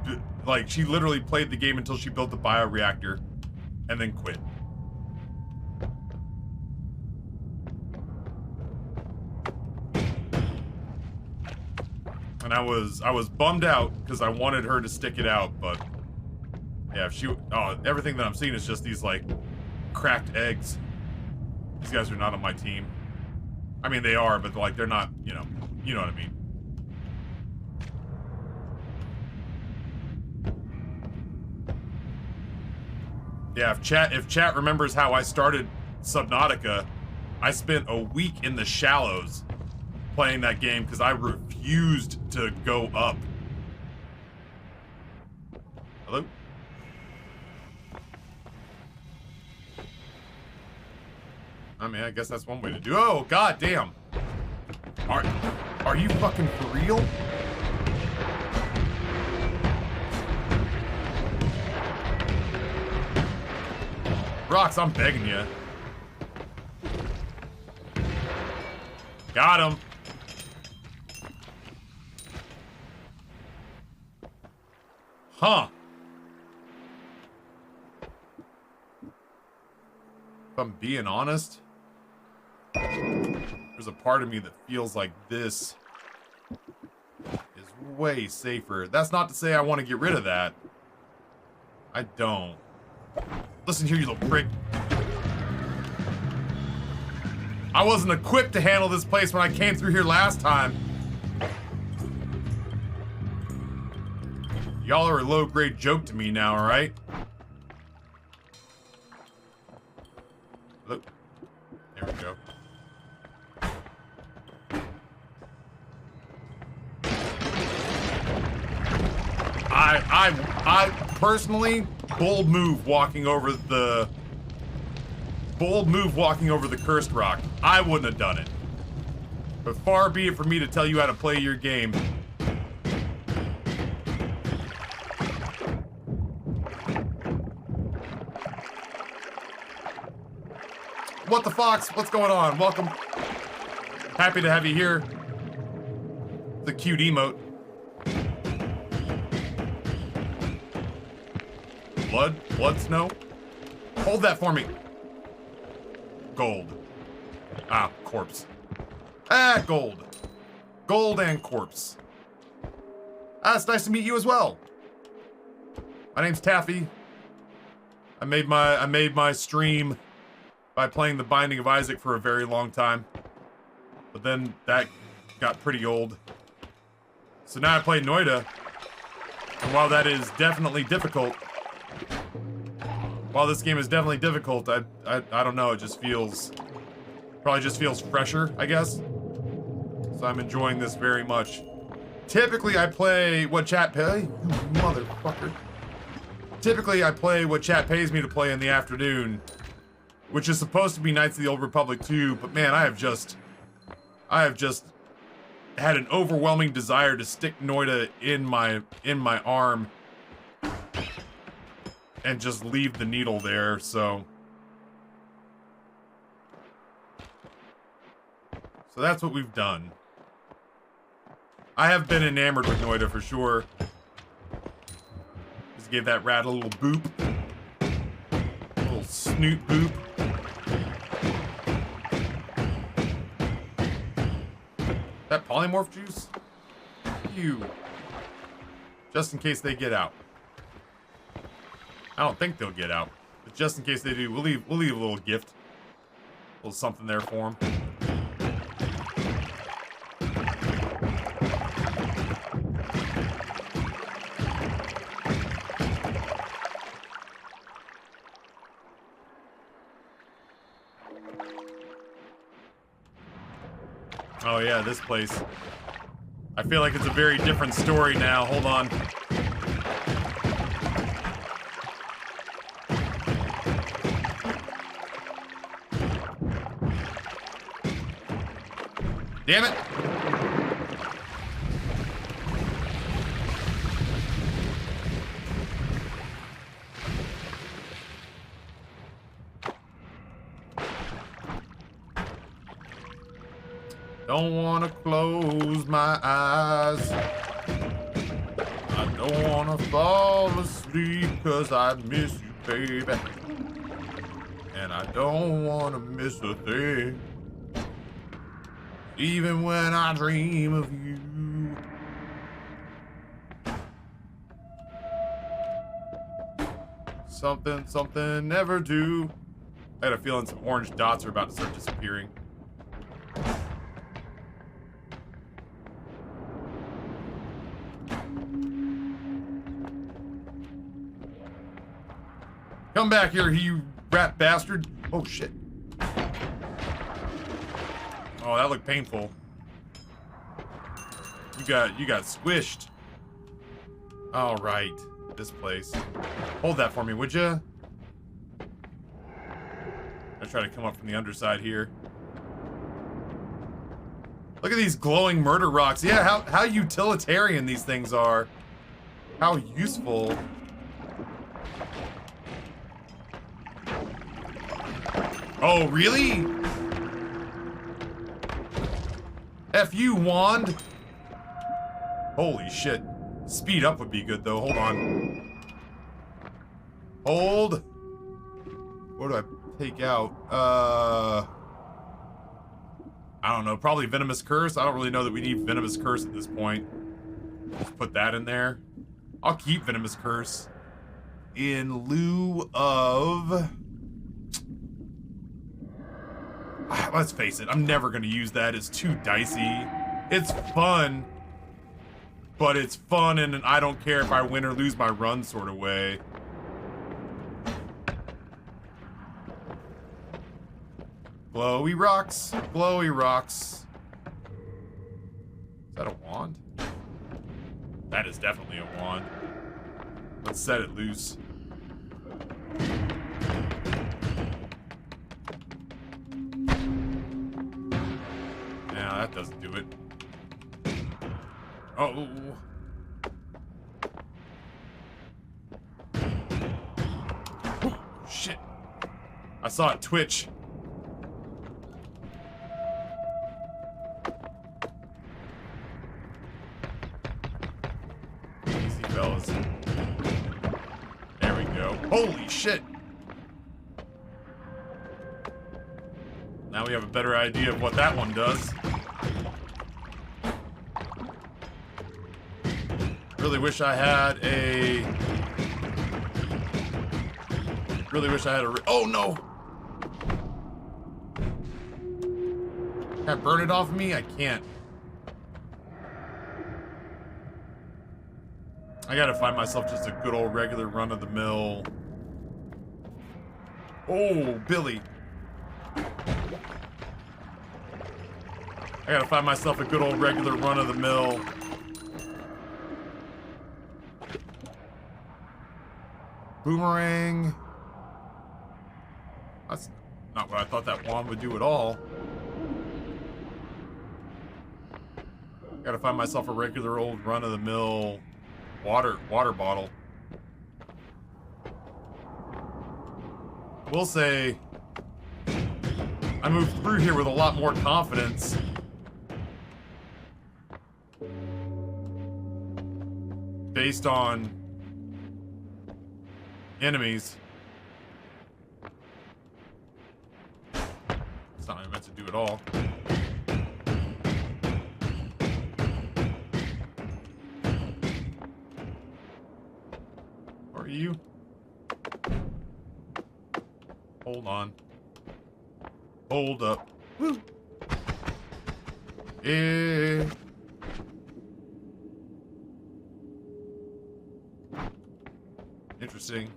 played the game until she built the bioreactor and then quit. And I was bummed out because I wanted her to stick it out, but yeah, everything that I'm seeing is just these like cracked eggs. These guys are not on my team. I mean, they are, but like they're not, you know what I mean. Yeah, if chat remembers how I started Subnautica, I spent a week in the shallows playing that game because I refused to go up. Hello? I mean, I guess that's one way to do it. Oh, god damn. Are you fucking for real? Rocks, I'm begging you. Got him. Huh. If I'm being honest, there's a part of me that feels like this is way safer. That's not to say I want to get rid of that. I don't. Listen here, you little prick. I wasn't equipped to handle this place when I came through here last time. Y'all are a low-grade joke to me now, alright? Look. There we go. I personally, bold move walking over the cursed rock. I wouldn't have done it. But far be it for me to tell you how to play your game. What the fox? What's going on? Welcome. Happy to have you here. The cute emote. Blood snow? Hold that for me. Gold. Ah, corpse. Ah, gold. Gold and corpse. Ah, it's nice to meet you as well. My name's Taffy. I made my stream by playing The Binding of Isaac for a very long time. But then that got pretty old. So now I play Noita. And while that is definitely difficult, while this game is definitely difficult, I don't know, it just feels, probably just feels fresher, I guess. So I'm enjoying this very much. Typically I play what chat pay, you motherfucker. Typically I play what chat pays me to play in the afternoon, which is supposed to be Knights of the Old Republic 2, but man, I have just had an overwhelming desire to stick Noita in my arm and just leave the needle there, so that's what we've done. I have been enamored with Noita for sure. Just gave that rat a little boop. A little snoot boop. That polymorph juice? You. Just in case they get out. I don't think they'll get out. But just in case they do, we'll leave a little gift. A little something there for them. Oh yeah, this place. I feel like it's a very different story now. Hold on. Damn it! Don't want to close my eyes. I don't want to fall asleep because I miss you, baby. And I don't want to miss a thing. Even when I dream of you. Something never do. I had a feeling some orange dots are about to start disappearing. Come back here, you rat bastard. Oh, shit. Oh, that looked painful. You got squished. All right, this place. Hold that for me, would ya? I'm trying to come up from the underside here. Look at these glowing murder rocks. Yeah, how utilitarian these things are. How useful. Oh, really? F you, wand. Holy shit. Speed up would be good, though. Hold on. Hold. What do I take out? I don't know. Probably Venomous Curse. I don't really know that we need Venomous Curse at this point. Just put that in there. I'll keep Venomous Curse in lieu of... Let's face it, I'm never going to use that. It's too dicey. It's fun, but it's fun and I don't care if I win or lose my run sort of way. Glowy rocks, glowy rocks. Is that a wand? That is definitely a wand. Let's set it loose. That doesn't do it. Oh. Oh, shit. I saw it twitch. Easy, fellas. There we go. Holy shit. Now we have a better idea of what that one does. Really wish I had a... Oh, no! Can I burn it off me? I can't. I gotta find myself just a good old regular run-of-the-mill... Oh, Billy. I gotta find myself a good old regular run-of-the-mill... Boomerang. That's not what I thought that wand would do at all. Gotta find myself a regular old run-of-the-mill water bottle. We'll say I moved through here with a lot more confidence. based on enemies. It's not what I meant to do at all. Are you? Hold on. Hold up. Woo. Yeah. Interesting.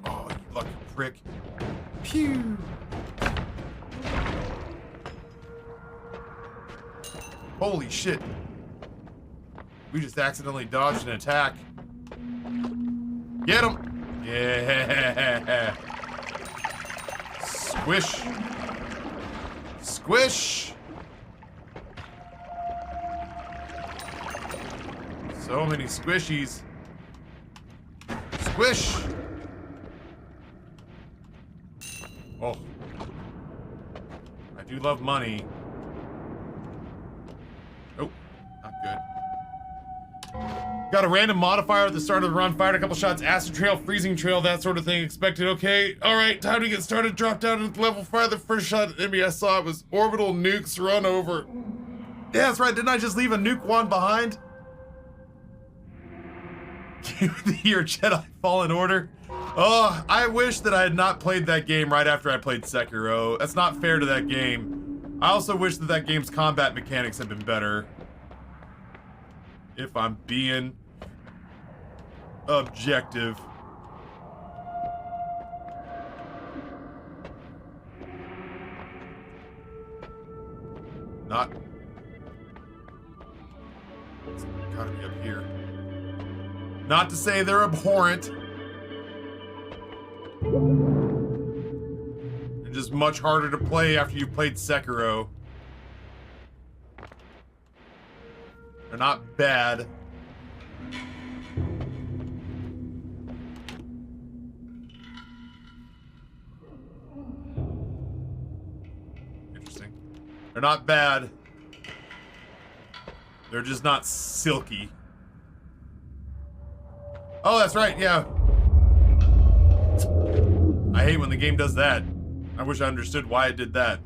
Oh, you lucky prick. Pew. Holy shit. We just accidentally dodged an attack. Get him! Yeah! Squish! Squish! So many squishies. Squish! Oh. I do love money. Oh, not good. Got a random modifier at the start of the run, fired a couple shots, acid trail, freezing trail, that sort of thing. Expected, okay. Alright, time to get started. Drop down to the level 5. The first shot at the enemy I saw was orbital nukes run over. Yeah, that's right. Didn't I just leave a nuke wand behind? Game of the Year Jedi Fallen Order. Oh, I wish that I had not played that game right after I played Sekiro. That's not fair to that game. I also wish that that game's combat mechanics had been better. If I'm being objective. Not. It's gotta be up here. Not to say they're abhorrent. They're just much harder to play after you've played Sekiro. They're not bad. Interesting. They're not bad. They're just not silky. Oh, that's right, yeah. I hate when the game does that. I wish I understood why it did that.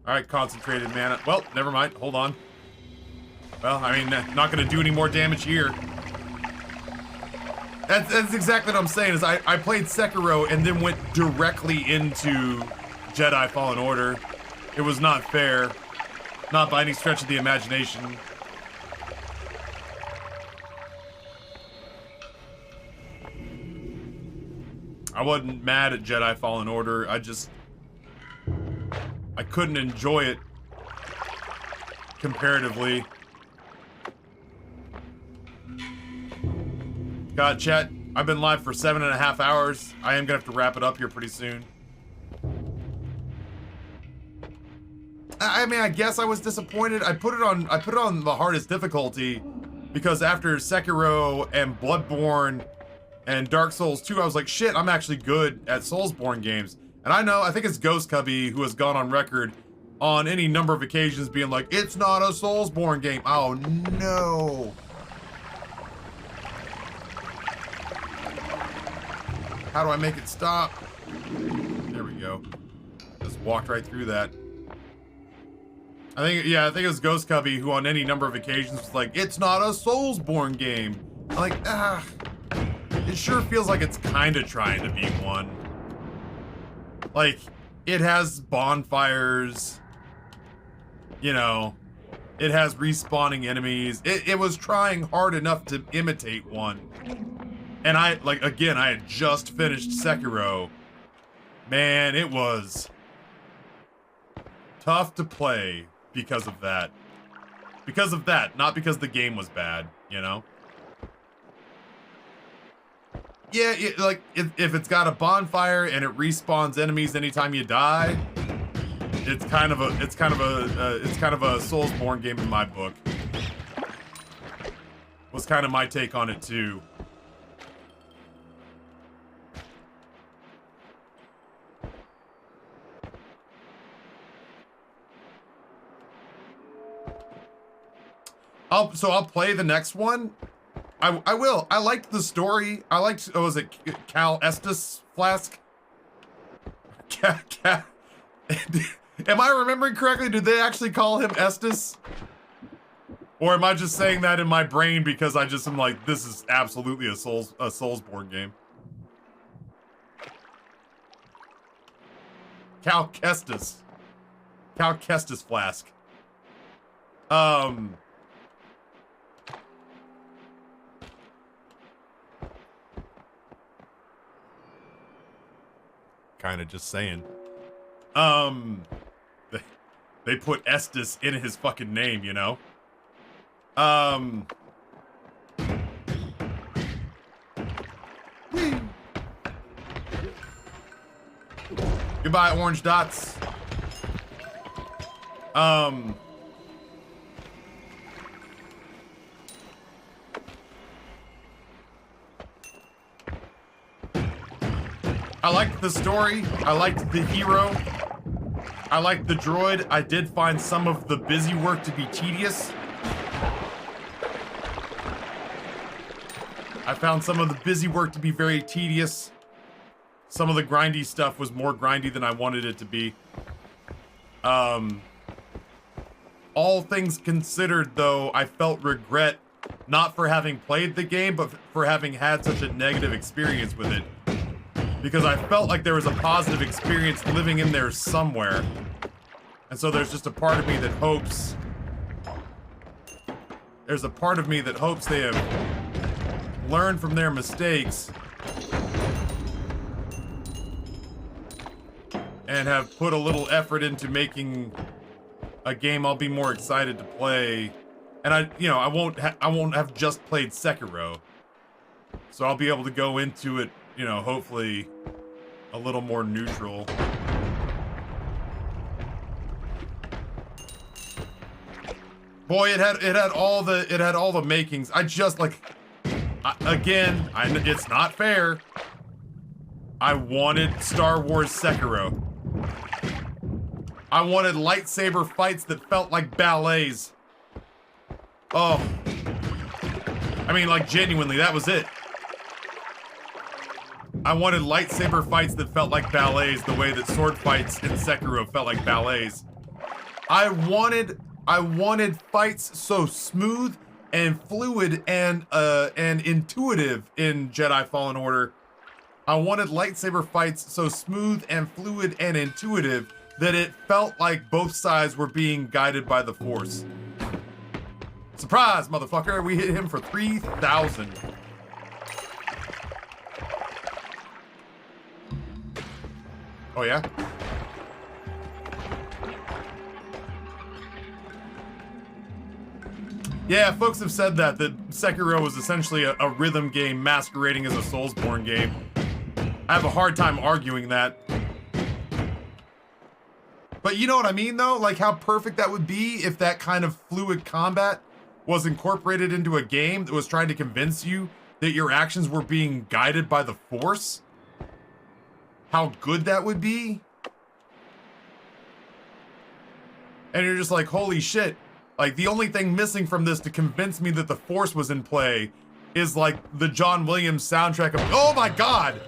Alright, concentrated mana. Well, never mind. Hold on. Well, I mean, not gonna do any more damage here. That's exactly what I'm saying, is I played Sekiro and then went directly into Jedi Fallen Order. It was not fair. Not by any stretch of the imagination. I wasn't mad at Jedi Fallen Order, I couldn't enjoy it comparatively. God, chat, I've been live for 7.5 hours. I am gonna have to wrap it up here pretty soon. I mean, I guess I was disappointed. I put it on the hardest difficulty because after Sekiro and Bloodborne and Dark Souls 2, I was like, shit, I'm actually good at Soulsborne games. And I think it's Ghost Cubby who has gone on record on any number of occasions being like, it's not a Soulsborne game. Oh, no. How do I make it stop? There we go. Just walked right through that. I think it was Ghost Cubby who on any number of occasions was like, it's not a Soulsborne game. I'm like, it sure feels like it's kind of trying to be one. Like, it has bonfires, you know, it has respawning enemies. It was trying hard enough to imitate one. And I had just finished Sekiro. Man, it was tough to play because of that. Because of that, not because the game was bad, you know? Yeah, if it's got a bonfire and it respawns enemies anytime you die, it's kind of a Soulsborne game in my book. Was kind of my take on it too. I'll play the next one. I will. I liked the story. I liked, oh, was it Cal Estes Flask? Am I remembering correctly? Did they actually call him Estes? Or am I just saying that in my brain because I just am like, this is absolutely a Soulsborne game. Cal Kestis. Cal Kestis Flask. Kind of just saying. They put Estes in his fucking name, you know? Goodbye, orange dots. I liked the story. I liked the hero. I liked the droid. I did find some of the busy work to be tedious. I found some of the busy work to be very tedious. Some of the grindy stuff was more grindy than I wanted it to be. All things considered, though, I felt regret not for having played the game, but for having had such a negative experience with it. Because I felt like there was a positive experience living in there somewhere. And so there's just a part of me that hopes... There's a part of me that hopes they have learned from their mistakes and have put a little effort into making a game I'll be more excited to play. And I won't have just played Sekiro. So I'll be able to go into it, you know, hopefully a little more neutral. Boy, it had all the makings. I just like, again, it's not fair. I wanted Star Wars Sekiro. I wanted lightsaber fights that felt like ballets. Oh. I mean, like, genuinely, that was it. I wanted lightsaber fights that felt like ballets the way that sword fights in Sekiro felt like ballets. I wanted fights so smooth and fluid and intuitive in Jedi Fallen Order. I wanted lightsaber fights so smooth and fluid and intuitive that it felt like both sides were being guided by the Force. Surprise, motherfucker! We hit him for 3,000. Oh yeah? Yeah, folks have said that Sekiro was essentially a rhythm game masquerading as a Soulsborne game. I have a hard time arguing that. But you know what I mean, though? Like, how perfect that would be if that kind of fluid combat was incorporated into a game that was trying to convince you that your actions were being guided by the Force? How good that would be? And you're just like, holy shit. Like, the only thing missing from this to convince me that the Force was in play is, like, the John Williams soundtrack of... Oh my god!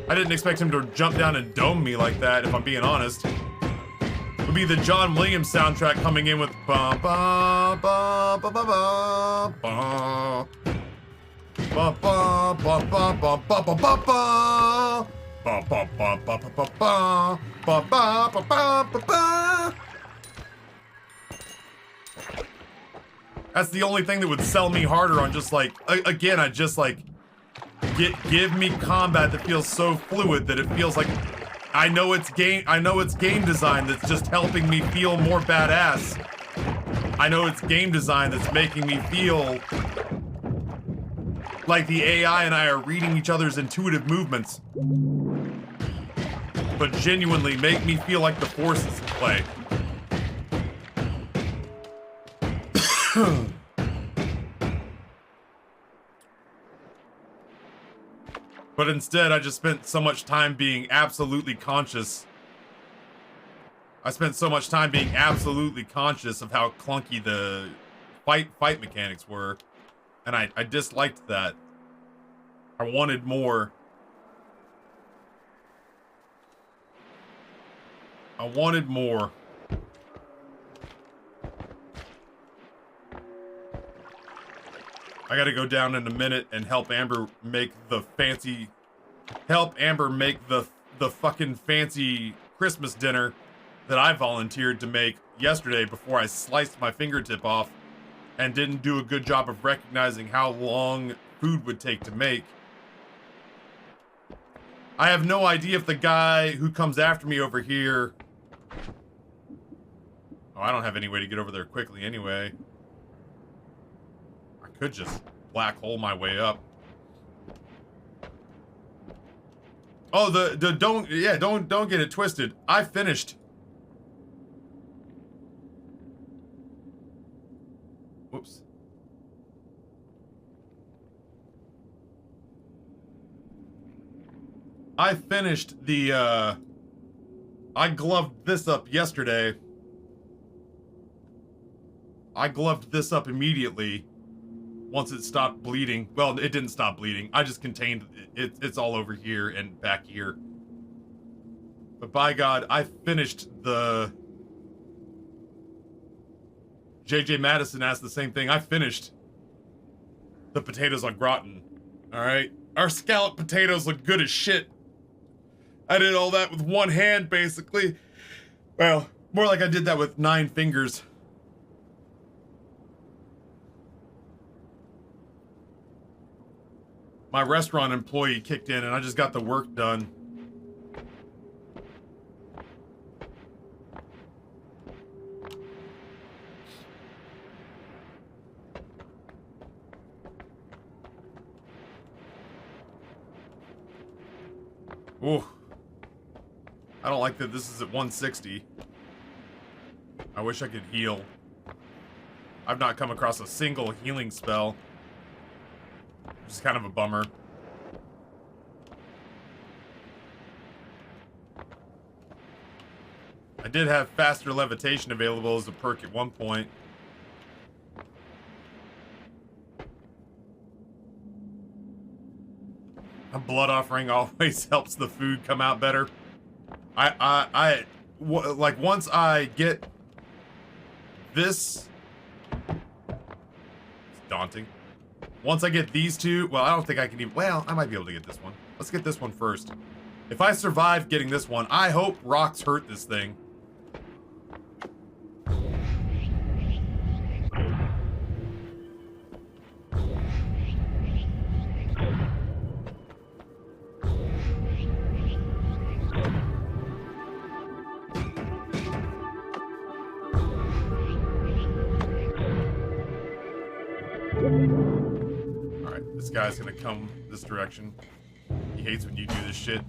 I didn't expect him to jump down and dome me like that, if I'm being honest. It would be the John Williams soundtrack coming in with... Ba ba ba ba ba ba ba ba ba ba ba ba ba ba ba ba ba. Ba ba ba ba ba ba ba ba ba ba ba ba. That's the only thing that would sell me harder on just like again, I just like give me combat that feels so fluid that it feels like I know it's game design that's just helping me feel more badass. I know it's game design that's making me feel like the AI and I are reading each other's intuitive movements. But genuinely make me feel like the Force is in play. But instead, I just spent so much time being absolutely conscious I spent so much time being absolutely conscious of how clunky the fight mechanics were, and I disliked that. I wanted more. I wanted more. I gotta go down in a minute and help Amber make the fancy... Help Amber make the fucking fancy Christmas dinner that I volunteered to make yesterday before I sliced my fingertip off and didn't do a good job of recognizing how long food would take to make. I have no idea if the guy who comes after me over here... Oh, I don't have any way to get over there quickly anyway. I could just black hole my way up. Oh, don't get it twisted. I finished. Whoops. I finished the, I gloved this up yesterday. I gloved this up immediately once it stopped bleeding. Well, it didn't stop bleeding. I just contained it. It's all over here and back here. But by God, I finished the... JJ Madison asked the same thing. I finished the potatoes on gratin. Alright? Our scalloped potatoes look good as shit. I did all that with one hand, basically. Well, more like I did that with 9 fingers. My restaurant employee kicked in and I just got the work done. Ooh. I don't like that this is at 160. I wish I could heal. I've not come across a single healing spell. Which is kind of a bummer. I did have faster levitation available as a perk at one point. A blood offering always helps the food come out better. Like once I get this, it's daunting. Once I get these two, well, I don't think I can even, well, I might be able to get this one. Let's get this one first. If I survive getting this one, I hope rocks hurt this thing. This guy's gonna come this direction. He hates when you do this shit.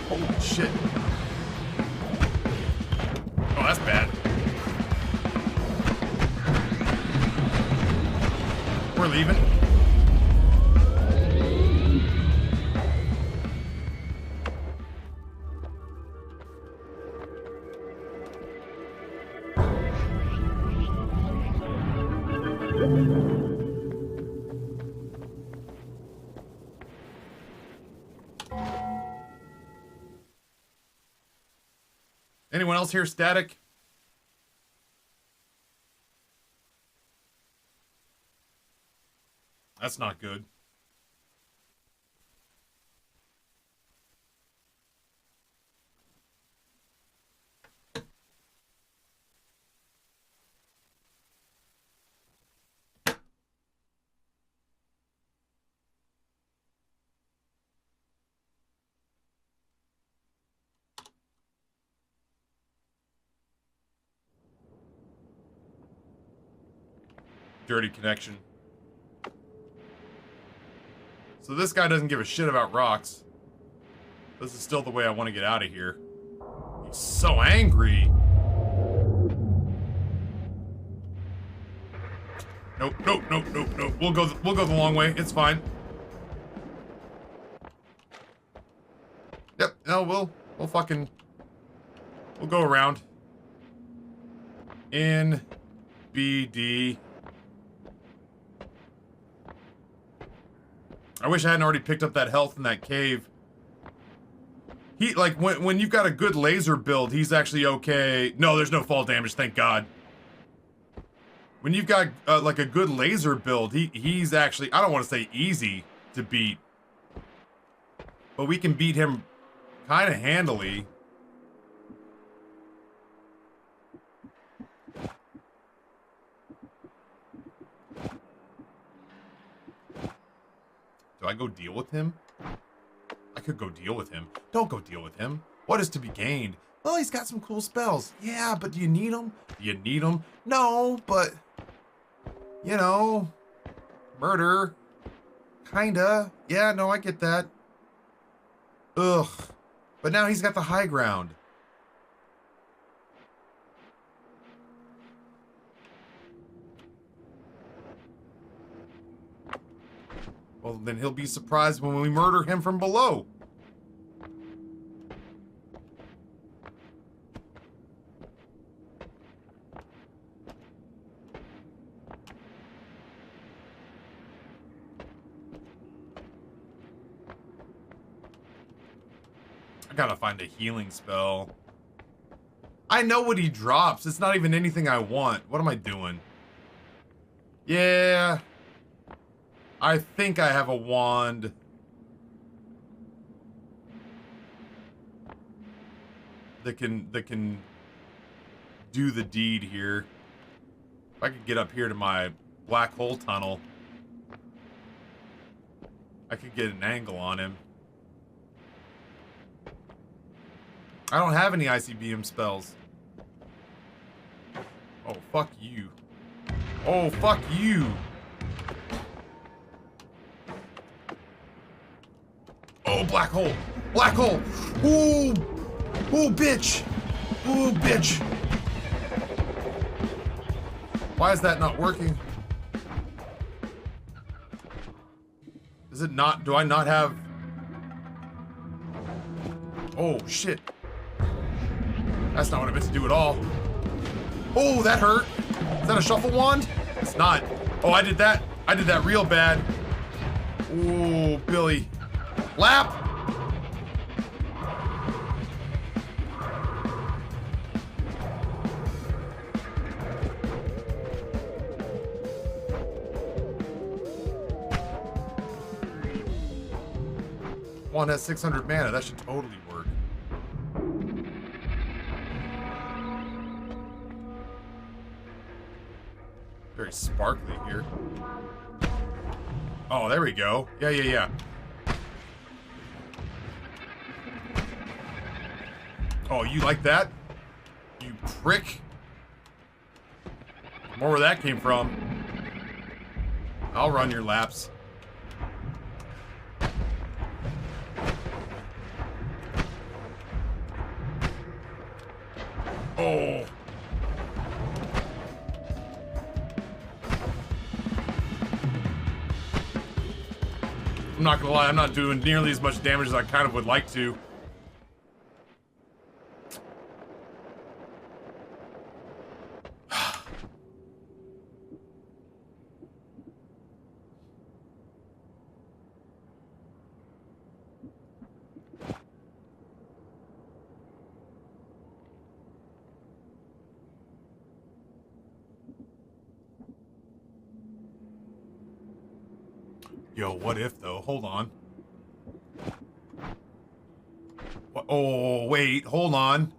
Holy shit. Oh, that's bad. We're leaving. Anyone else hear static? That's not good. Dirty connection. So this guy doesn't give a shit about rocks. This is still the way I want to get out of here. He's so angry. Nope, nope, nope, nope, nope. We'll go the long way. It's fine. No, we'll go around. N, B, D. I wish I hadn't already picked up that health in that cave. He, like, when you've got a good laser build, he's actually okay. No, there's no fall damage, thank God. When you've got, like, a good laser build, he's actually, I don't want to say easy to beat. But we can beat him kind of handily. Do I go deal with him? I could go deal with him. Don't go deal with him. What is to be gained? Well, he's got some cool spells. Yeah, but do you need them? Do you need them? No, but... You know... Murder. Kinda. Yeah, no, I get that. Ugh. But now he's got the high ground. Well, then he'll be surprised when we murder him from below. I gotta find a healing spell. I know what he drops. It's not even anything I want. What am I doing? Yeah. I think I have a wand. That can do the deed here. If I could get up here to my black hole tunnel, I could get an angle on him. I don't have any ICBM spells. Oh, fuck you. Oh, fuck you. Oh, black hole. Black hole. Ooh. Ooh, bitch. Ooh, bitch. Why is that not working? Is it not? Do I not have... Oh, shit. That's not what I meant to do at all. Oh, that hurt. Is that a shuffle wand? It's not. Oh, I did that. I did that real bad. Oh, Billy. Lap. Wand has 600 mana. That should totally work. Very sparkly here. Oh, there we go. Yeah. Oh, you like that? You prick. More where that came from. I'll run your laps. Oh. I'm not gonna lie, I'm not doing nearly as much damage as I kind of would like to. Yo, what if though? Hold on. Oh, wait, hold on.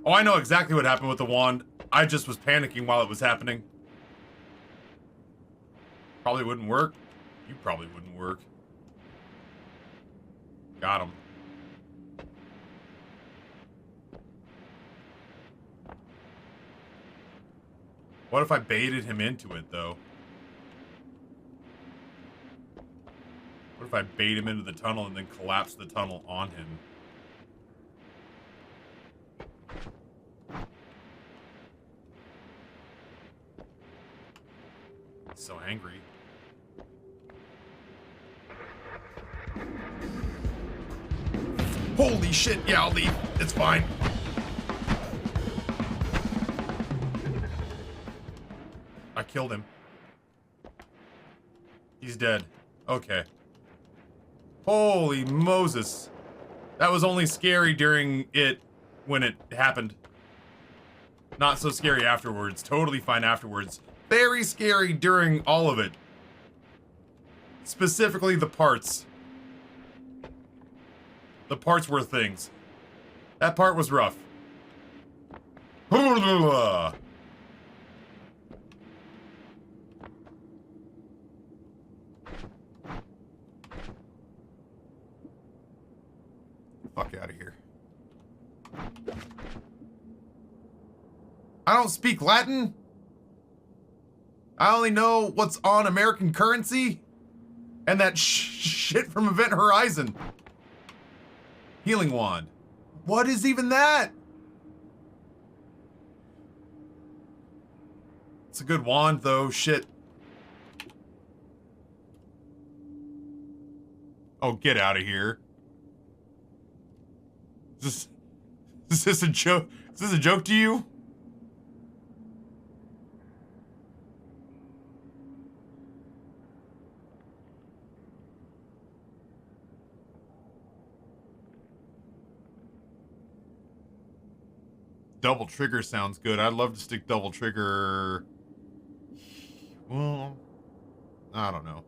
Oh, I know exactly what happened with the wand. I just was panicking while it was happening. Probably wouldn't work. You probably wouldn't work. Got him. What if I baited him into it, though? What if I bait him into the tunnel and then collapse the tunnel on him? He's so angry. Holy shit, yeah, I'll leave. It's fine. I killed him. He's dead. Okay. Holy Moses. That was only scary during it when it happened. Not so scary afterwards. Totally fine afterwards. Very scary during all of it. Specifically the parts. The parts were things. That part was rough. Fuck out of here. I don't speak Latin. I only know what's on American currency and that shit from Event Horizon. Healing wand. What is even that? It's a good wand though, shit. Oh, get out of here. Is this a joke? Is this a joke to you? Double trigger sounds good. I'd love to stick double trigger. Well, I don't know.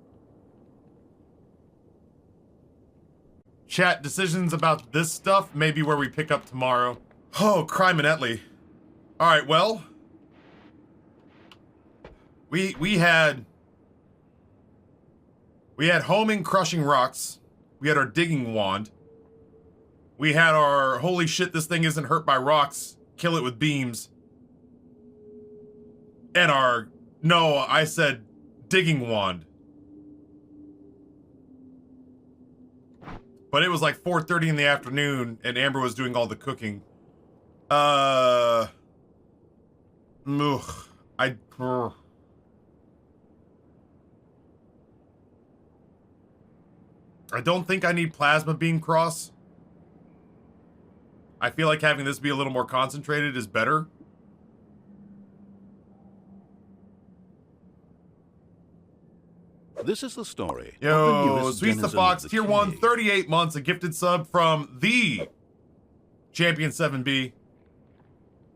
Chat, decisions about this stuff may be where we pick up tomorrow. Oh, crime and Etley. All right, well, we had homing, crushing rocks. We had our digging wand. We had our holy shit, this thing isn't hurt by rocks. Kill it with beams. And our, no, I said digging wand. But it was like 4:30 in the afternoon, and Amber was doing all the cooking. I don't think I need plasma beam cross. I feel like having this be a little more concentrated is better. This is the story. Yo, Sweets the Fox, tier 1, 38 months, a gifted sub from the Champion 7B.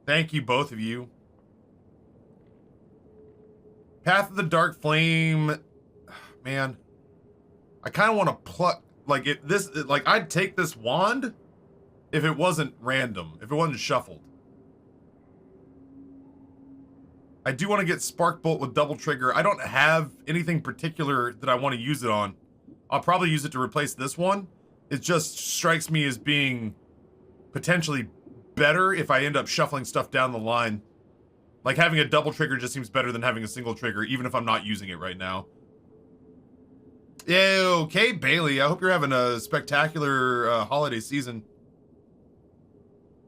Thank you, both of you. Path of the Dark Flame. Man, I kind of want to pluck, like, I'd take this wand if it wasn't random, if it wasn't shuffled. I do want to get Spark Bolt with double trigger. I don't have anything particular that I want to use it on. I'll probably use it to replace this one. It just strikes me as being potentially better if I end up shuffling stuff down the line. Like, having a double trigger just seems better than having a single trigger, even if I'm not using it right now. Yeah, okay, Bailey. I hope you're having a spectacular holiday season.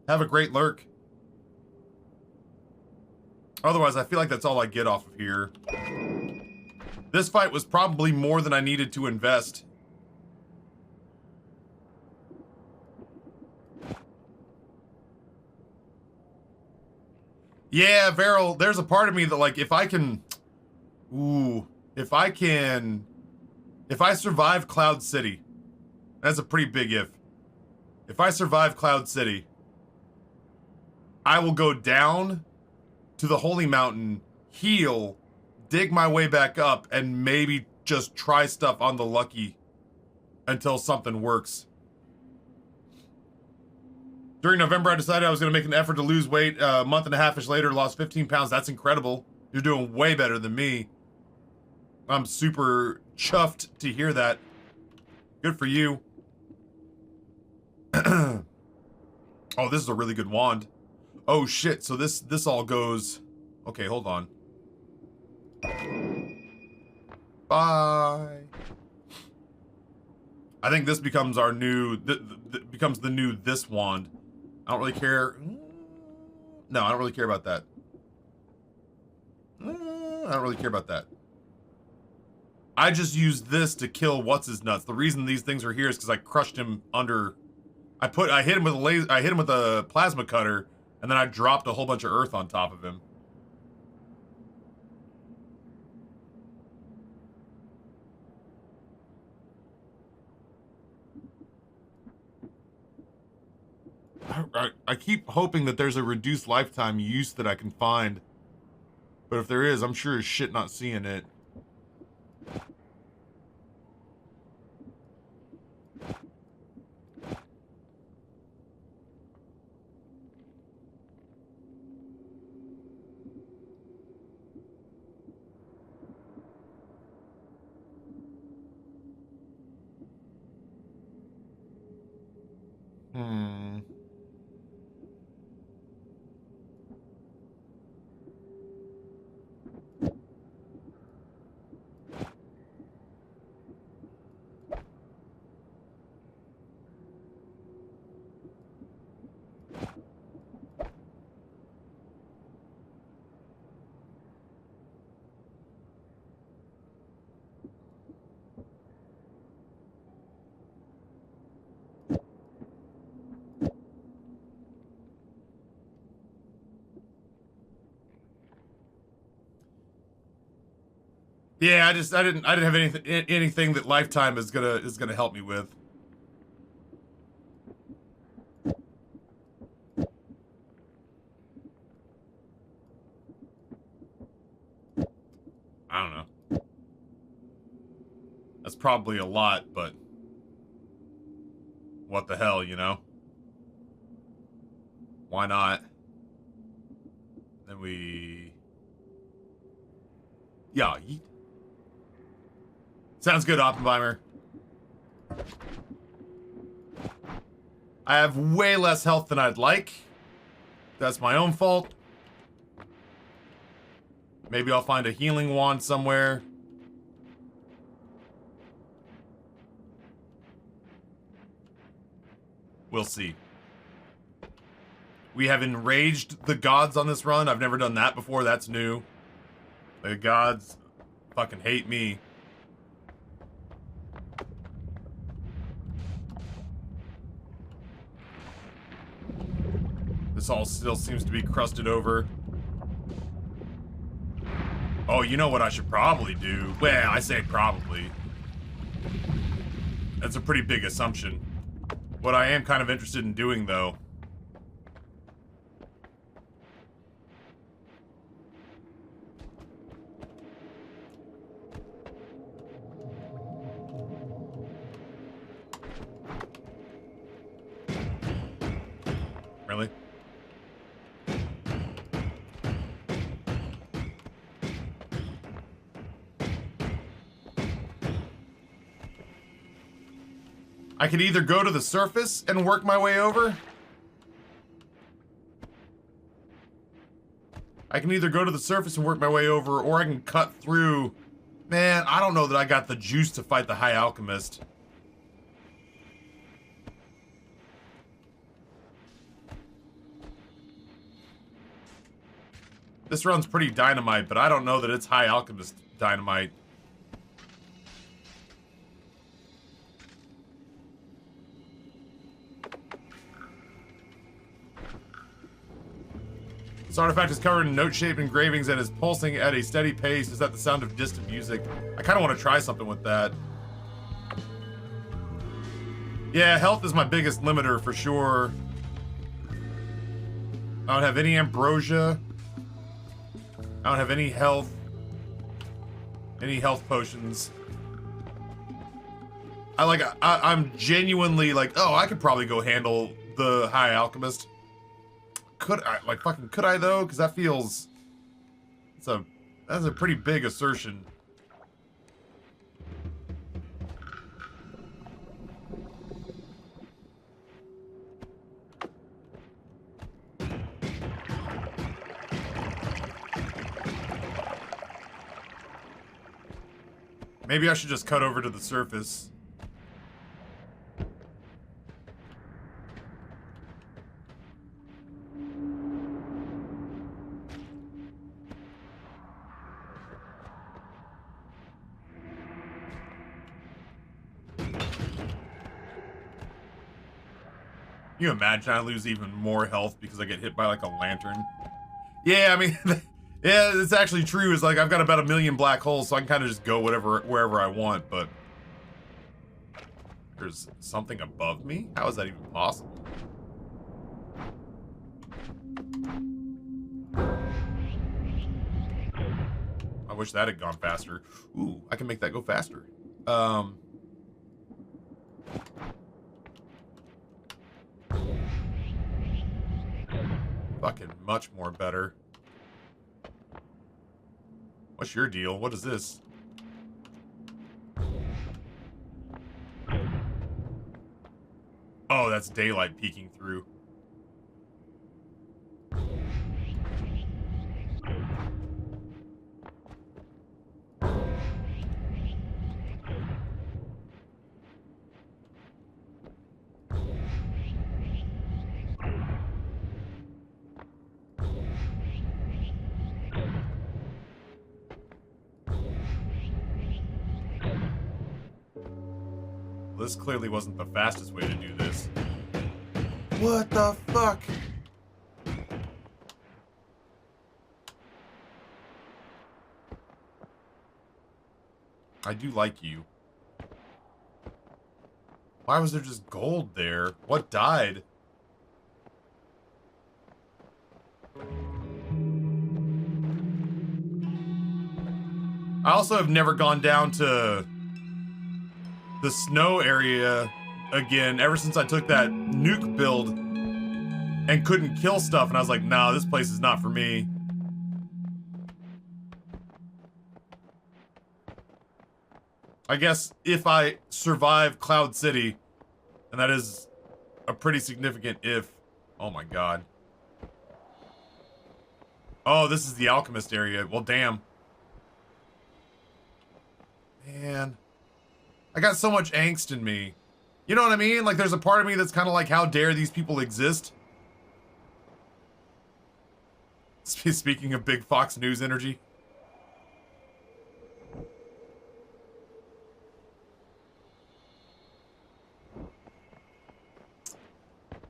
Have a great lurk. Otherwise, I feel like that's all I get off of here. This fight was probably more than I needed to invest. Yeah, Varel, there's a part of me that, like, if I survive Cloud City, that's a pretty big if. If I survive Cloud City, I will go down to the Holy Mountain, heal, dig my way back up, and maybe just try stuff on the lucky until something works. During November, I decided I was going to make an effort to lose weight. A month and a half-ish later, lost 15 pounds. That's incredible. You're doing way better than me. I'm super chuffed to hear that. Good for you. Oh, this is a really good wand. Oh shit, so this all goes... Okay, hold on. Bye. I think this becomes our new... becomes the new this wand. I don't really care. No, I don't really care about that. I don't really care about that. I just used this to kill what's-his-nuts. The reason these things are here is because I crushed him under... I hit him with a laser. I hit him with a plasma cutter, and then I dropped a whole bunch of earth on top of him. I keep hoping that there's a reduced lifetime use that I can find. But if there is, I'm sure as shit not seeing it. Yeah, I didn't have anything that lifetime is gonna help me with. I don't know. That's probably a lot, but what the hell, you know? Why not? Then we... Yeah, yeet. Sounds good, Oppenheimer. I have way less health than I'd like. That's my own fault. Maybe I'll find a healing wand somewhere. We'll see. We have enraged the gods on this run. I've never done that before. That's new. The gods fucking hate me. This all still seems to be crusted over. Oh, you know what I should probably do? Well, I say probably. That's a pretty big assumption. What I am kind of interested in doing, though... Really? I could either go to the surface and work my way over. I can either go to the surface and work my way over, or I can cut through. Man, I don't know that I got the juice to fight the High Alchemist. This run's pretty dynamite, but I don't know that it's High Alchemist dynamite. This artifact is covered in note-shaped engravings and is pulsing at a steady pace. Is that the sound of distant music? I kind of want to try something with that. Yeah, health is my biggest limiter for sure. I don't have any ambrosia. I don't have any health potions. I'm genuinely like, oh, I could probably go handle the High Alchemist. Could I though? Because that feels... That's a pretty big assertion. Maybe I should just cut over to the surface. you imagine I lose even more health because I get hit by like a lantern? Yeah, I mean, yeah, it's actually true. It's like I've got about 1 million black holes, so I can kind of just go wherever I want, but there's something above me? How is that even possible? I wish that had gone faster. Ooh, I can make that go faster. Fucking much more better. What's your deal? What is this? Oh, that's daylight peeking through. This clearly wasn't the fastest way to do this. What the fuck? I do like you. Why was there just gold there? What died? I also have never gone down to the snow area again ever since I took that nuke build and couldn't kill stuff, and I was like, nah, this place is not for me. I guess if I survive Cloud City, and that is a pretty significant if. Oh my god. Oh, this is the alchemist area. Well, damn. Man. I got so much angst in me. You know what I mean? Like, there's a part of me that's kind of like, how dare these people exist? Speaking of big Fox News energy.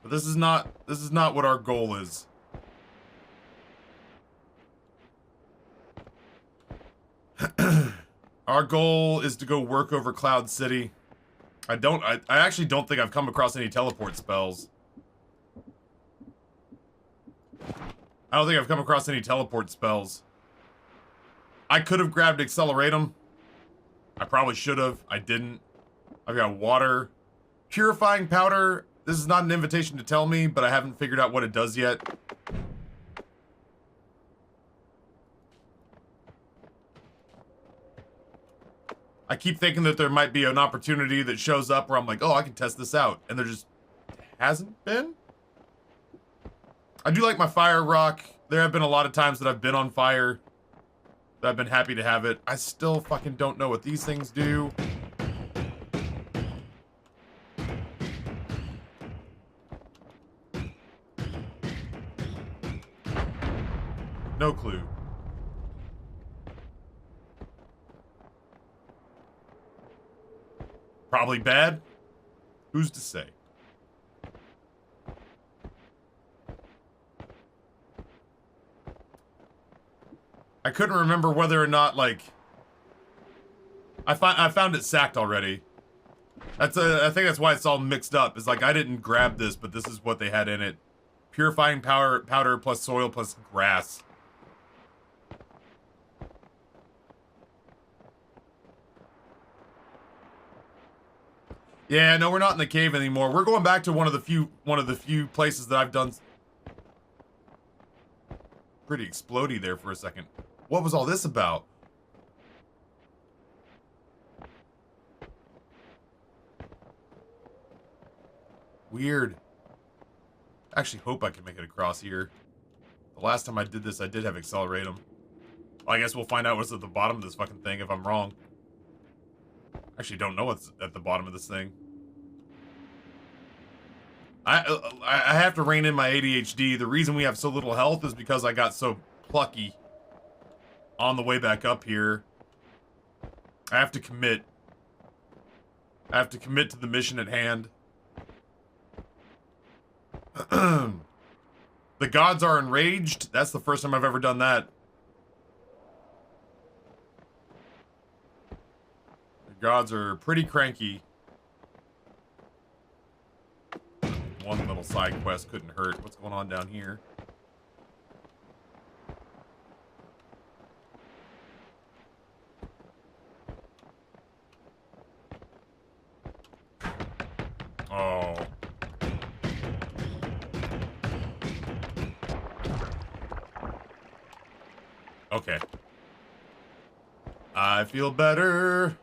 But this is not what our goal is. Our goal is to go work over Cloud City. I actually don't think I've come across any teleport spells. I don't think I've come across any teleport spells. I could have grabbed Acceleratum. I probably should have. I didn't. I've got water. Purifying powder. This is not an invitation to tell me, but I haven't figured out what it does yet. I keep thinking that there might be an opportunity that shows up where I'm like, oh, I can test this out. And there just hasn't been. I do like my fire rock. There have been a lot of times that I've been on fire that I've been happy to have it. I still fucking don't know what these things do. No clue. Probably bad. Who's to say? I couldn't remember whether or not, like, I found it sacked already. I think that's why it's all mixed up. It's like, I didn't grab this, but this is what they had in it. Purifying powder plus soil plus grass. Yeah, no, we're not in the cave anymore. We're going back to one of the few places that I've done. Pretty explodey there for a second. What was all this about? Weird. I actually hope I can make it across here. The last time I did this, I did have Acceleratum. Well, I guess we'll find out what's at the bottom of this fucking thing if I'm wrong. I actually don't know what's at the bottom of this thing. I have to rein in my ADHD. The reason we have so little health is because I got so plucky on the way back up here. I have to commit. I have to commit to the mission at hand. The gods are enraged. That's the first time I've ever done that. The gods are pretty cranky. One little side quest couldn't hurt. What's going on down here? Oh. Okay. I feel better.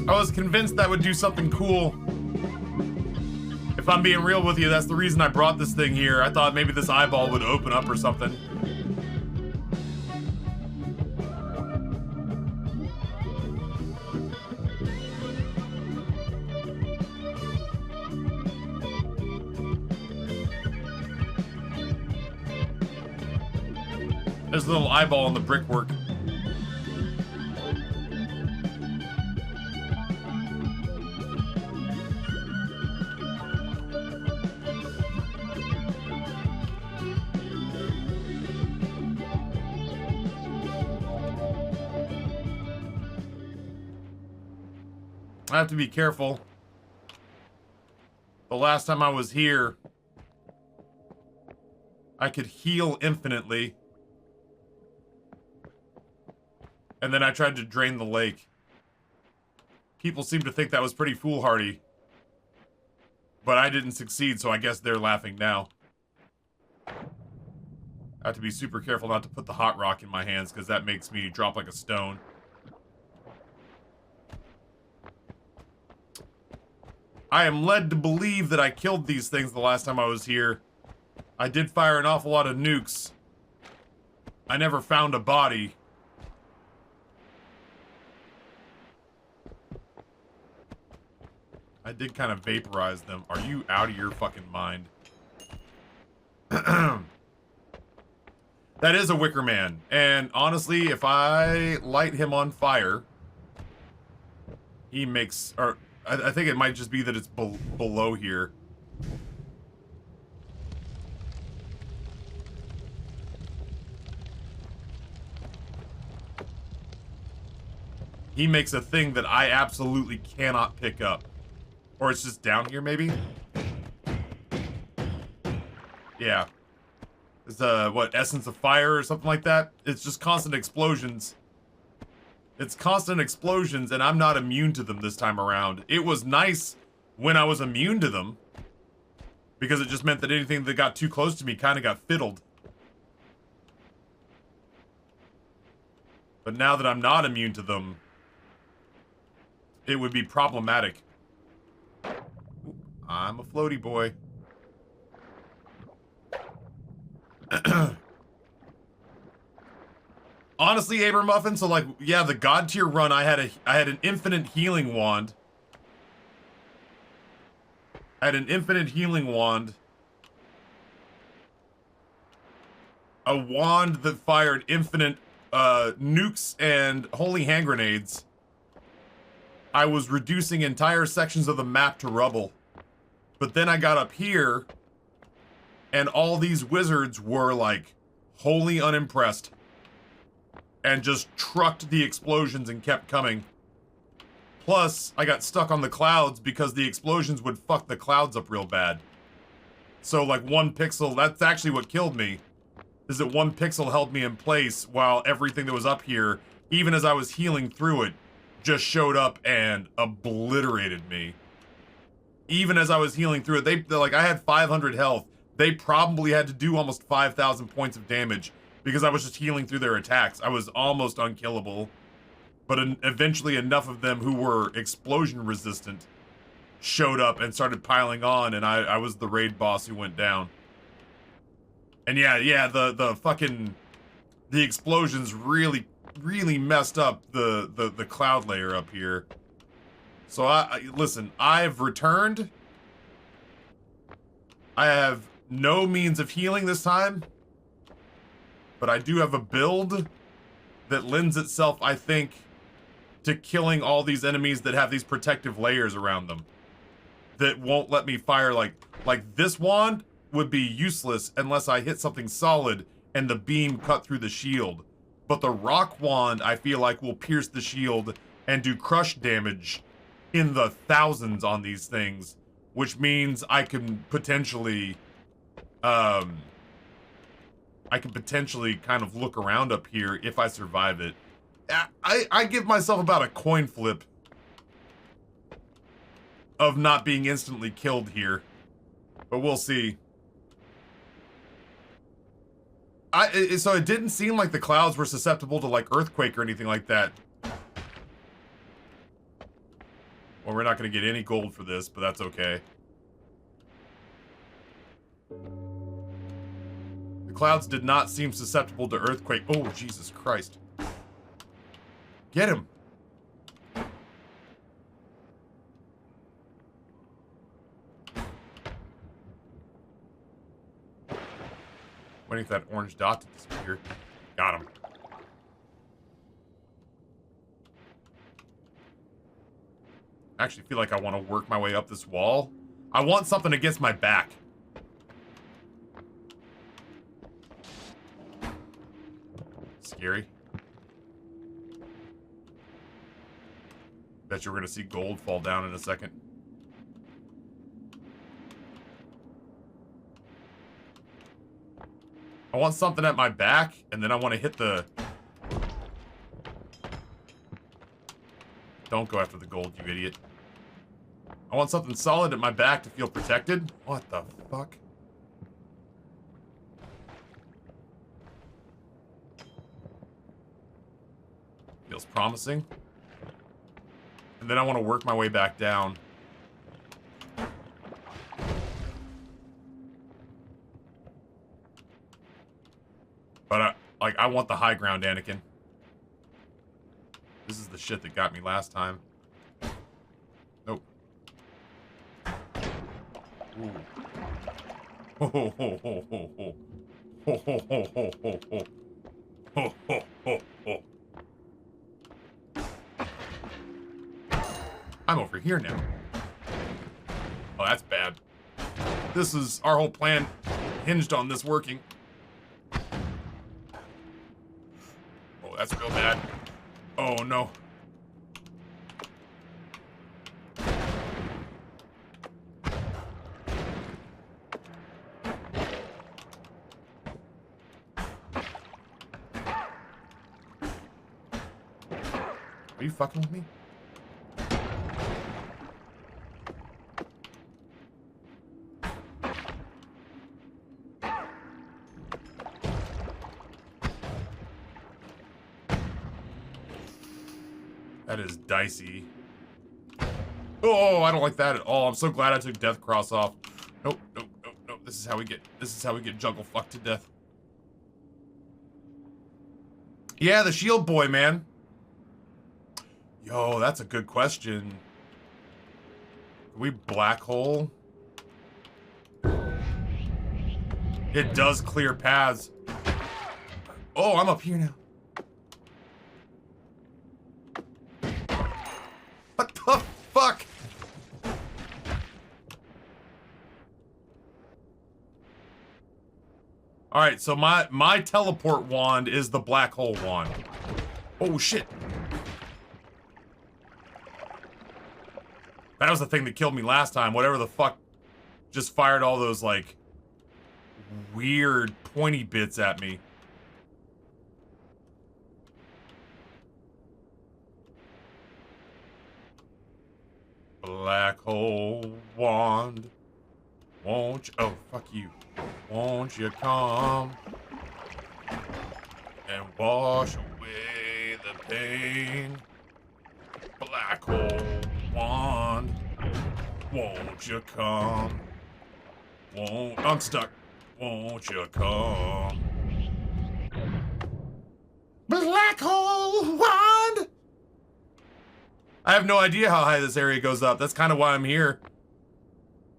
I was convinced that would do something cool. If I'm being real with you, that's the reason I brought this thing here. I thought maybe this eyeball would open up or something. There's a little eyeball on the brickwork. I have to be careful. The last time I was here, I could heal infinitely. And then I tried to drain the lake. People seem to think that was pretty foolhardy. But I didn't succeed, so I guess they're laughing now. I have to be super careful not to put the hot rock in my hands, because that makes me drop like a stone. I am led to believe that I killed these things the last time I was here. I did fire an awful lot of nukes. I never found a body. I did kind of vaporize them. Are you out of your fucking mind? That is a wicker man. And honestly, if I light him on fire, he makes... Or I think it might just be that it's below here. He makes a thing that I absolutely cannot pick up. Or it's just down here, maybe? Yeah. It's, what, Essence of Fire or something like that? It's just constant explosions. It's constant explosions, and I'm not immune to them this time around. It was nice when I was immune to them, because it just meant that anything that got too close to me kind of got fiddled. But now that I'm not immune to them, it would be problematic. I'm a floaty boy. Honestly, Abermuffin, so like, yeah, the God tier run, I had an infinite healing wand. I had an infinite healing wand. A wand that fired infinite nukes and holy hand grenades. I was reducing entire sections of the map to rubble. But then I got up here, and all these wizards were like wholly unimpressed. And just trucked the explosions and kept coming. Plus, I got stuck on the clouds because the explosions would fuck the clouds up real bad. So, like, 1 pixel, that's actually what killed me. Is that 1 pixel held me in place while everything that was up here, even as I was healing through it, just showed up and obliterated me. Even as I was healing through it, they're like, I had 500 health. They probably had to do almost 5,000 points of damage. Because I was just healing through their attacks. I was almost unkillable. But eventually enough of them who were explosion resistant showed up and started piling on, and I was the raid boss who went down. And yeah, the fucking the explosions really messed up the cloud layer up here. So listen, I've returned. I have no means of healing this time, but I do have a build that lends itself, I think, to killing all these enemies that have these protective layers around them that won't let me fire. Like this wand would be useless unless I hit something solid and the beam cut through the shield. But the rock wand, I feel like, will pierce the shield and do crush damage in the thousands on these things, which means I can potentially kind of look around up here if I survive it. I give myself about a coin flip of not being instantly killed here, but we'll see. So it didn't seem like the clouds were susceptible to like earthquake or anything like that. Well, we're not going to get any gold for this, but that's okay. The clouds did not seem susceptible to earthquake. Oh, Jesus Christ. Get him. Waiting for that orange dot to disappear. Got him. I actually feel like I want to work my way up this wall. I want something against my back. Scary. Bet you're going to see gold fall down in a second. I want something at my back, and then I want to hit the... Don't go after the gold, you idiot. I want something solid at my back to feel protected. What the fuck? Feels promising. And then I want to work my way back down. But I want the high ground, Anakin. This is the shit that got me last time. Nope. Ooh. Ho ho ho ho ho ho. Ho ho ho ho ho ho. Ho ho ho ho. I'm over here now. Oh, that's bad. This is our whole plan hinged on this working. Oh, that's real bad. Oh, no. Are you fucking with me? That is dicey. Oh, I don't like that at all. I'm so glad I took Death Cross off. Nope, nope, nope, nope. This is how we get jungle fucked to death. Yeah, the shield boy, man. Yo, that's a good question. Can we black hole? It does clear paths. Oh, I'm up here now. What the fuck? Alright, so my teleport wand is the black hole wand. Oh shit. That was the thing that killed me last time. Whatever the fuck just fired all those, like, weird pointy bits at me. Black hole wand. Won't you? Oh, fuck you. Won't you come and wash away the pain? Black hole wand. Won't you come? I'm stuck. Won't you come? Black hole wand. I have no idea how high this area goes up. That's kind of why I'm here.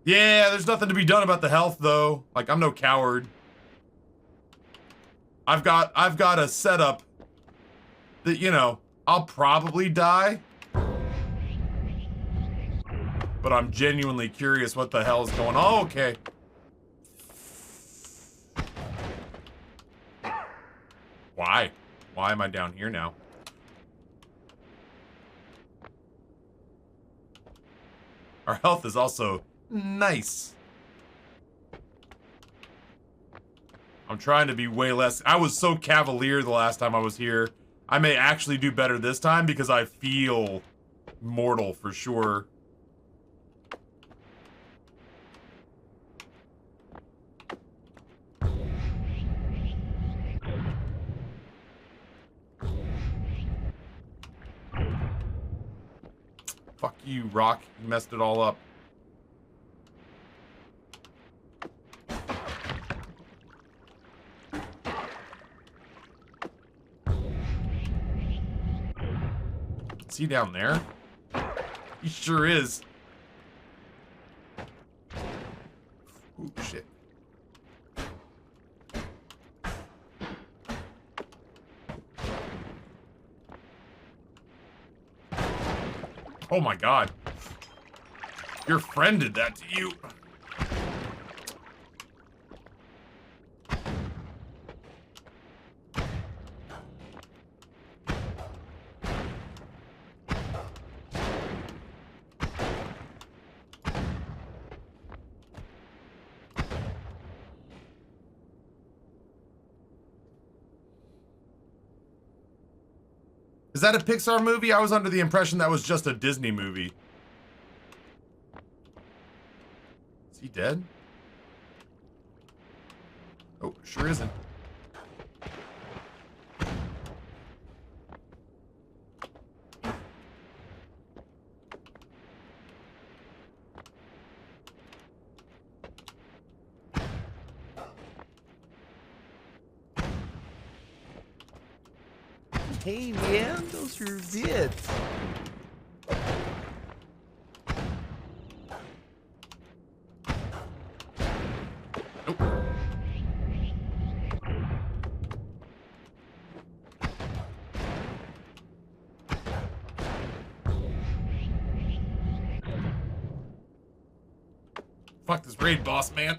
Yeah, there's nothing to be done about the health though. Like, I'm no coward. I've got a setup that, you know, I'll probably die. But I'm genuinely curious what the hell is going on. Oh, okay. Why? Why am I down here now? Our health is also nice. I'm trying to be way less. I was so cavalier the last time I was here. I may actually do better this time because I feel mortal for sure. Fuck you, Rock. You messed it all up. Is he down there? He sure is. Ooh, shit. Oh my god. Your friend did that to you. Is that a Pixar movie? I was under the impression that was just a Disney movie. Is he dead? Oh, sure isn't. Hey man, those are bits. Nope. Fuck this raid boss, man.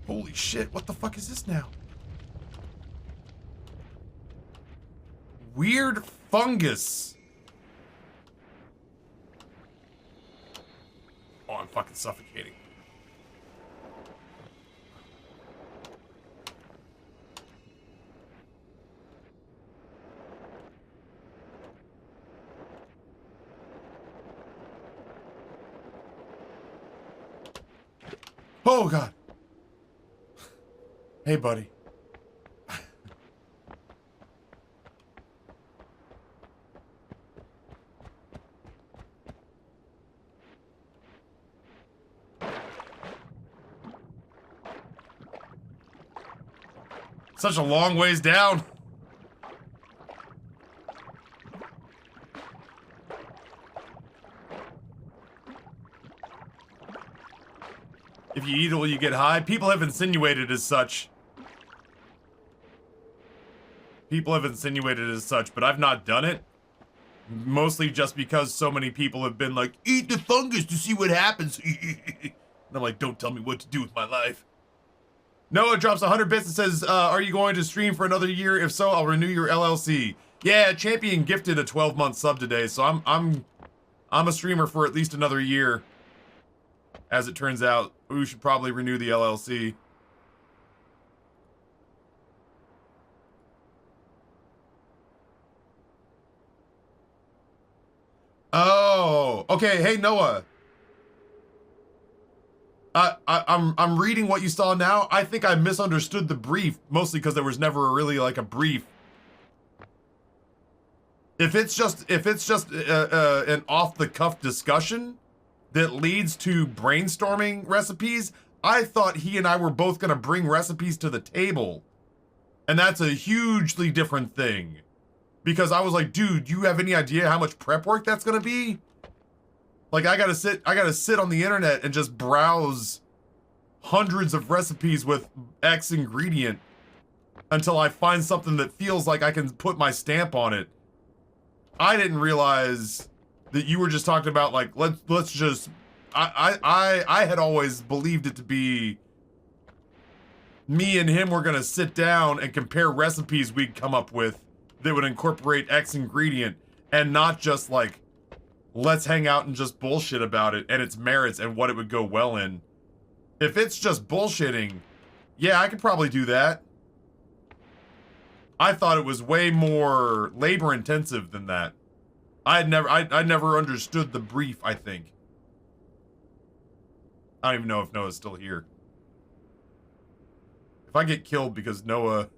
Holy shit, what the fuck is this now? Weird fungus. Oh, I'm fucking suffocating. Oh god. Hey, buddy. Such a long ways down. If you eat it, will you get high? People have insinuated as such. People have insinuated as such, but I've not done it. Mostly just because so many people have been like, eat the fungus to see what happens. And I'm like, don't tell me what to do with my life. Noah drops 100 bits and says, are you going to stream for another year? If so, I'll renew your LLC. Yeah, Champion gifted a 12-month sub today, so I'm a streamer for at least another year. As it turns out, we should probably renew the LLC. Oh, okay. Hey, Noah. I'm reading what you saw now. I think I misunderstood the brief, mostly because there was never really like a brief. If it's just an off-the-cuff discussion that leads to brainstorming recipes, I thought he and I were both gonna bring recipes to the table. And that's a hugely different thing. Because I was like, dude, you have any idea how much prep work that's gonna be? Like, I gotta sit on the internet and just browse hundreds of recipes with X ingredient until I find something that feels like I can put my stamp on it. I didn't realize that you were just talking about like, let's just, I had always believed it to be me and him were gonna sit down and compare recipes we'd come up with that would incorporate X ingredient and not just like, let's hang out and just bullshit about it and its merits and what it would go well in. If it's just bullshitting, yeah, I could probably do that. I thought it was way more labor intensive than that. I never understood the brief, I think. I don't even know if Noah's still here. If I get killed because Noah...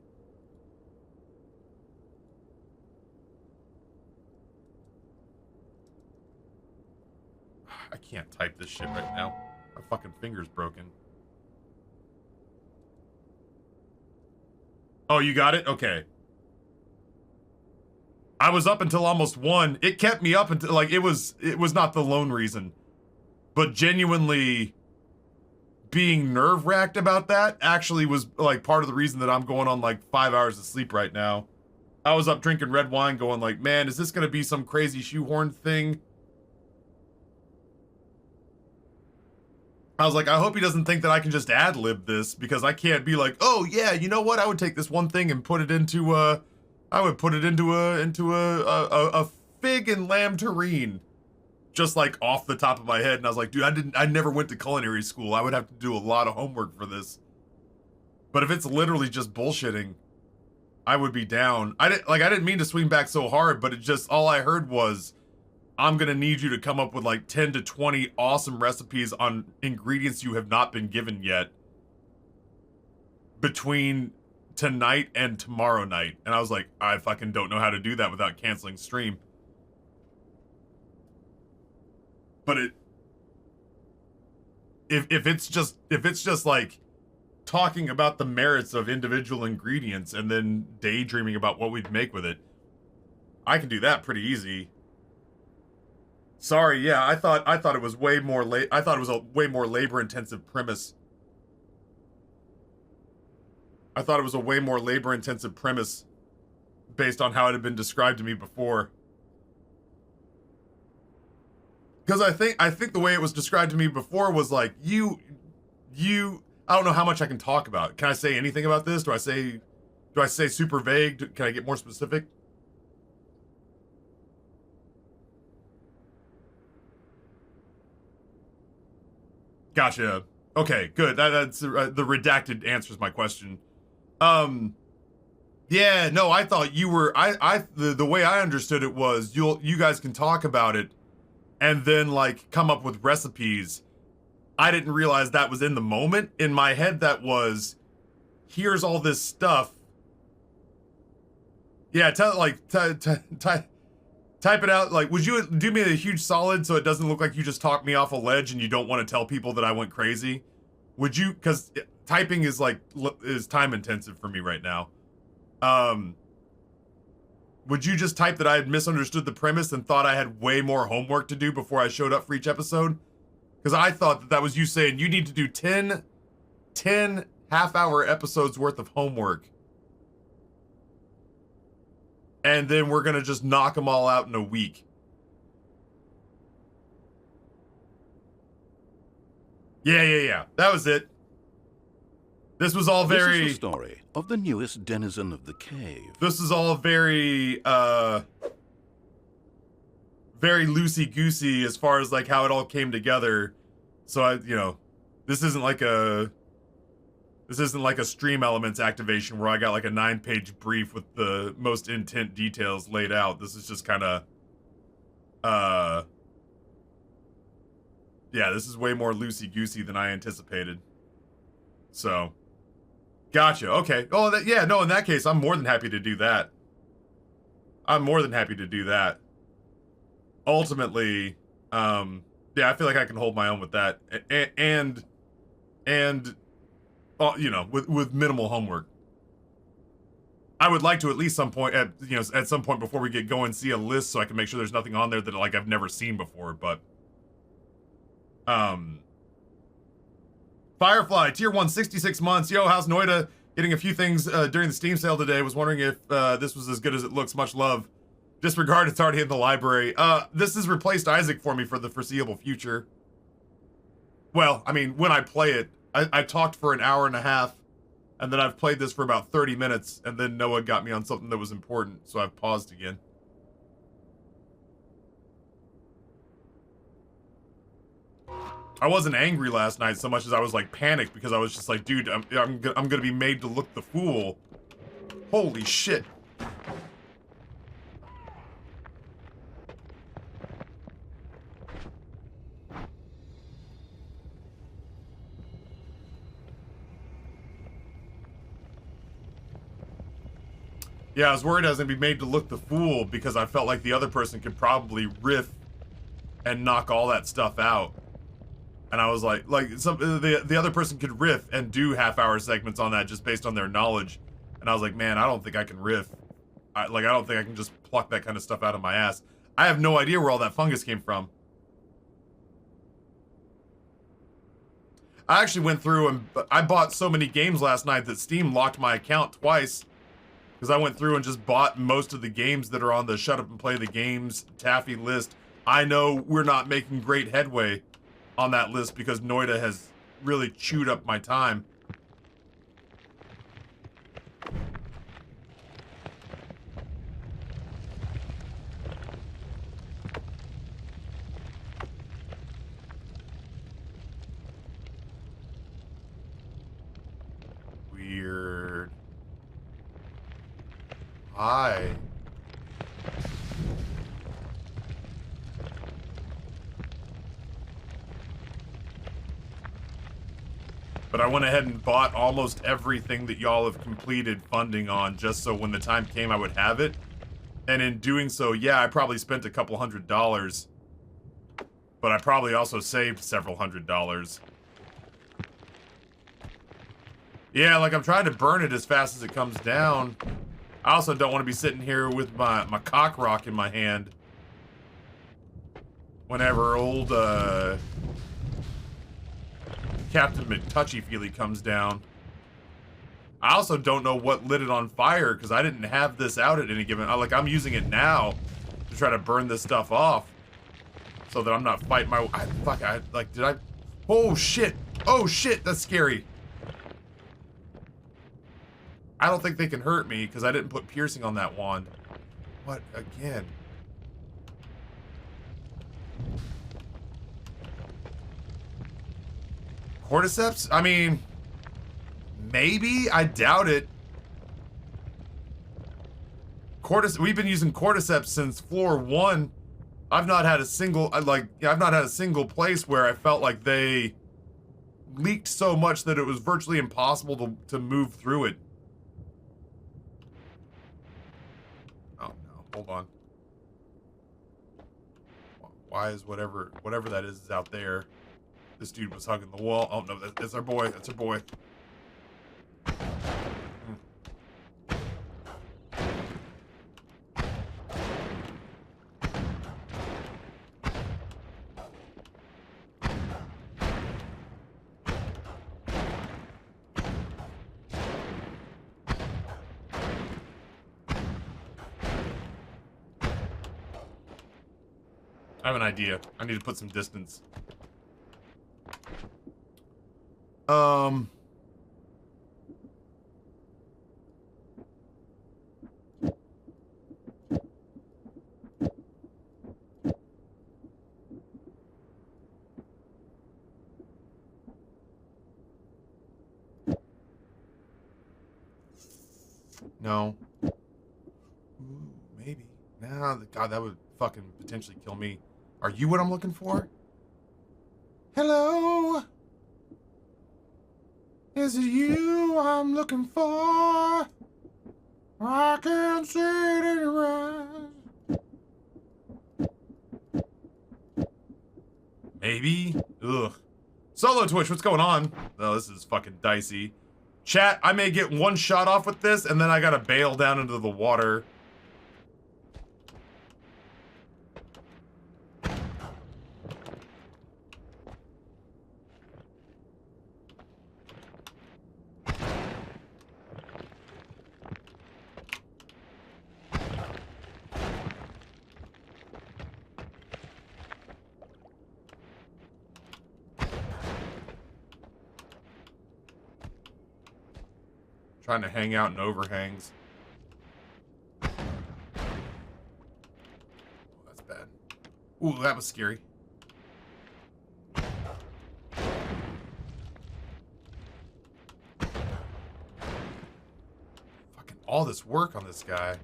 I can't type this shit right now. My fucking finger's broken. Oh, you got it? Okay. I was up until almost 1. It kept me up until, like, it was not the lone reason. But genuinely being nerve-wracked about that actually was, like, part of the reason that I'm going on, like, 5 hours of sleep right now. I was up drinking red wine going, like, man, is this gonna be some crazy shoehorn thing? I was like, I hope he doesn't think that I can just ad-lib this, because I can't be like, oh yeah, you know what? I would take this one thing and put it into a fig and lamb terrine, just like off the top of my head. And I was like, dude, I never went to culinary school. I would have to do a lot of homework for this. But if it's literally just bullshitting, I would be down. I didn't mean to swing back so hard, but it just, all I heard was, I'm gonna need you to come up with like 10 to 20 awesome recipes on ingredients you have not been given yet between tonight and tomorrow night. And I was like, I fucking don't know how to do that without canceling stream. But if it's just like talking about the merits of individual ingredients and then daydreaming about what we'd make with it, I can do that pretty easy. Sorry, yeah, I thought it was way more I thought it was a way more labor-intensive premise. I thought it was a way more labor-intensive premise based on how it had been described to me before. Because I think the way it was described to me before was like, you I don't know how much I can talk about. Can I say anything about this? Do I say super vague? Can I get more specific? Gotcha. Okay, good. That's the redacted answers my question. Yeah, no, I thought you were, the way I understood it was you guys can talk about it and then like come up with recipes. I didn't realize that was in the moment. In my head, that was, here's all this stuff. Yeah, type it out. Like, would you do me a huge solid so it doesn't look like you just talked me off a ledge and you don't want to tell people that I went crazy? Would you, because typing is like, is time intensive for me right now. Would you just type that I had misunderstood the premise and thought I had way more homework to do before I showed up for each episode? Because I thought that was you saying you need to do 10 half-hour episodes worth of homework. And then we're going to just knock them all out in a week. Yeah. That was it. This was all very... This is the story of the newest denizen of the cave. This is all very, very loosey-goosey as far as, like, how it all came together. So, this isn't like a Stream Elements activation where I got, like, a 9-page brief with the most intent details laid out. This is just kind of, Yeah, this is way more loosey-goosey than I anticipated. So, gotcha. Okay. Oh, yeah, no, in that case, I'm more than happy to do that. I'm more than happy to do that. Ultimately, yeah, I feel like I can hold my own with that. And you know, with minimal homework. I would like to at least some point at some point before we get going see a list so I can make sure there's nothing on there that like I've never seen before, but Firefly tier 1 66 months. Yo, how's Noita? Getting a few things during the Steam sale today. Was wondering if this was as good as it looks. Much love. Disregard, it's already in the library. This has replaced Isaac for me for the foreseeable future. Well, I mean, when I play it, I talked for an hour and a half. And then I've played this for about 30 minutes, and then Noah got me on something that was important, so I've paused again. I wasn't angry last night so much as I was like panicked because I was just like, dude, I'm gonna be made to look the fool. Holy shit. Yeah, I was worried I was gonna be made to look the fool because I felt like the other person could probably riff and knock all that stuff out. And I was like the other person could riff and do half-hour segments on that just based on their knowledge. And I was like, man, I don't think I can riff. I don't think I can just pluck that kind of stuff out of my ass. I have no idea where all that fungus came from. I actually went through and I bought so many games last night that Steam locked my account twice. Because I went through and just bought most of the games that are on the Shut Up and Play the Games Taffy list. I know we're not making great headway on that list because Noita has really chewed up my time. Weird. Hi. But I went ahead and bought almost everything that y'all have completed funding on just so when the time came I would have it. And in doing so, yeah, I probably spent a couple $100. But I probably also saved several $100s. Yeah, like I'm trying to burn it as fast as it comes down. I also don't want to be sitting here with my cock rock in my hand whenever old Captain McTouchy-Feely comes down. I also don't know what lit it on fire because I didn't have this out at any given. Like I'm using it now to try to burn this stuff off so that I'm not fighting my. Did I? Oh shit! Oh shit! That's scary. I don't think they can hurt me because I didn't put piercing on that wand. What again? Cordyceps? I mean, maybe. I doubt it. We've been using cordyceps since floor 1. I've not had a single place where I felt like they leaked so much that it was virtually impossible to move through it. Oh no, hold on. Why is whatever that is out there? This dude was hugging the wall. Oh no, that's our boy. That's our boy. I have an idea. I need to put some distance. No. Ooh, maybe. Nah, God, that would fucking potentially kill me. Are you what I'm looking for? Hello? Is it you I'm looking for? I can't see it in your eyes. Maybe? Ugh. Solo Twitch, what's going on? Oh, this is fucking dicey. Chat, I may get one shot off with this, and then I gotta bail down into the water. Trying to hang out in overhangs. Oh, that's bad. Ooh, that was scary. Fucking all this work on this guy.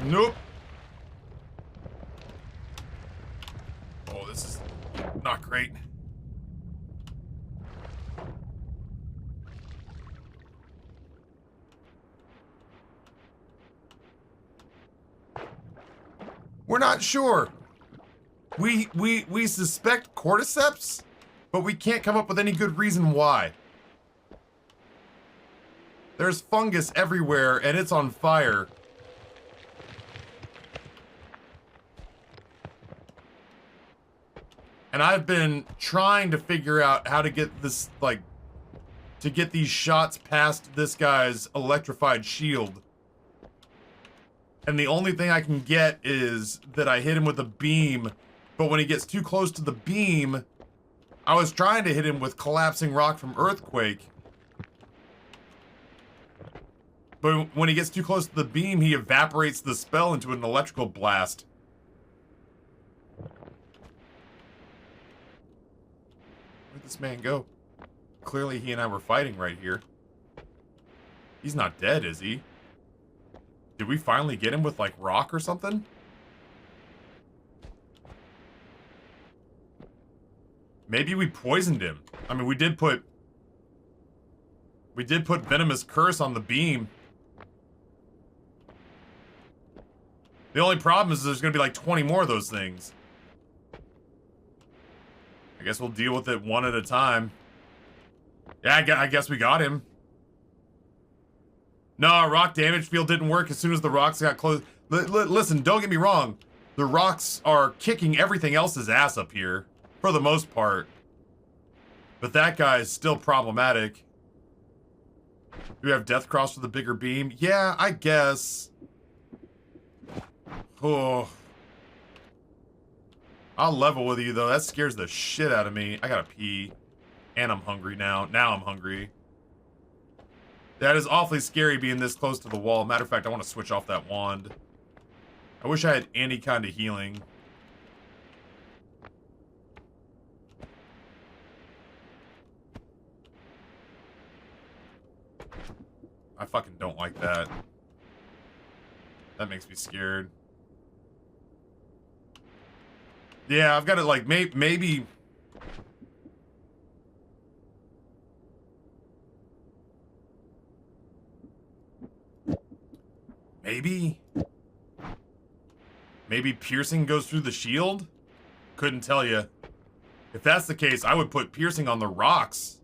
Nope. Oh, this is not great. We're not sure. We suspect cordyceps, but we can't come up with any good reason why. There's fungus everywhere and it's on fire. And I've been trying to figure out how to get this, like, to get these shots past this guy's electrified shield. And the only thing I can get is that I hit him with a beam, but when he gets too close to the beam, I was trying to hit him with collapsing rock from earthquake. But when he gets too close to the beam, he evaporates the spell into an electrical blast. Where'd this man go? Clearly he and I were fighting right here. He's not dead, is he? Did we finally get him with, like, rock or something? Maybe we poisoned him. I mean, we did put Venomous Curse on the beam. The only problem is there's gonna be like 20 more of those things. I guess we'll deal with it one at a time. Yeah, I guess we got him. No, rock damage field didn't work as soon as the rocks got close. Listen, don't get me wrong. The rocks are kicking everything else's ass up here, for the most part. But that guy is still problematic. Do we have Death Cross with a bigger beam? Yeah, I guess. Oh. I'll level with you, though. That scares the shit out of me. I gotta pee. And I'm hungry now. Now I'm hungry. That is awfully scary being this close to the wall. Matter of fact, I want to switch off that wand. I wish I had any kind of healing. I fucking don't like that. That makes me scared. Yeah, I've got to, like, maybe... Maybe piercing goes through the shield? Couldn't tell you. If that's the case, I would put piercing on the rocks.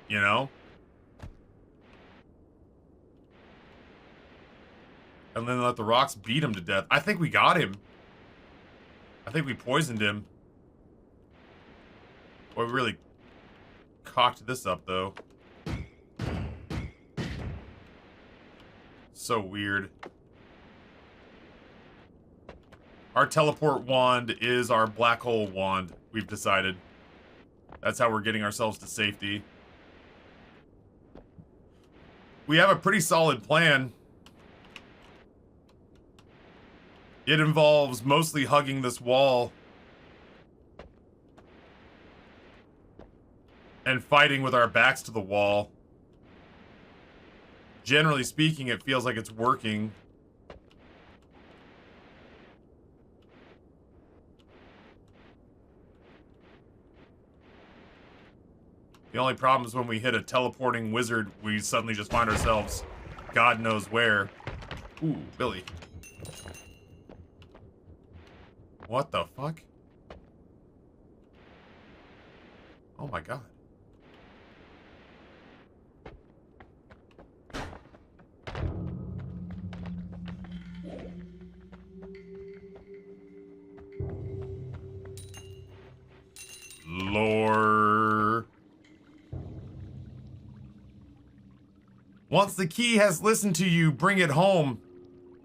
You know? And then let the rocks beat him to death. I think we got him. I think we poisoned him. Boy, we really cocked this up, though. So weird. Our teleport wand is our black hole wand, we've decided. That's how we're getting ourselves to safety. We have a pretty solid plan. It involves mostly hugging this wall and fighting with our backs to the wall. generally speaking, it feels like it's working. The only problem is when we hit a teleporting wizard, we suddenly just find ourselves God knows where. Ooh, Billy. What the fuck? Oh my god. Lore. Once the key has listened to you, bring it home.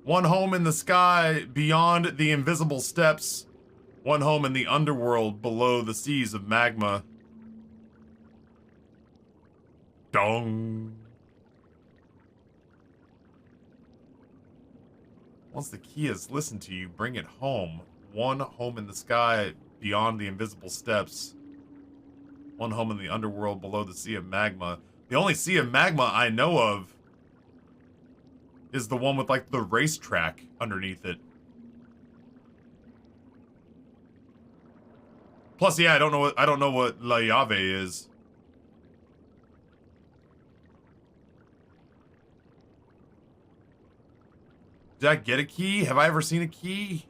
One home in the sky beyond the invisible steps. One home in the underworld below the seas of magma. Dong. Once the key has listened to you, bring it home. One home in the sky beyond the invisible steps. One home in the underworld below the sea of magma. The only sea of magma I know of is the one with like the racetrack underneath it. Plus, yeah, I don't know what La Llave is. Did I get a key? Have I ever seen a key?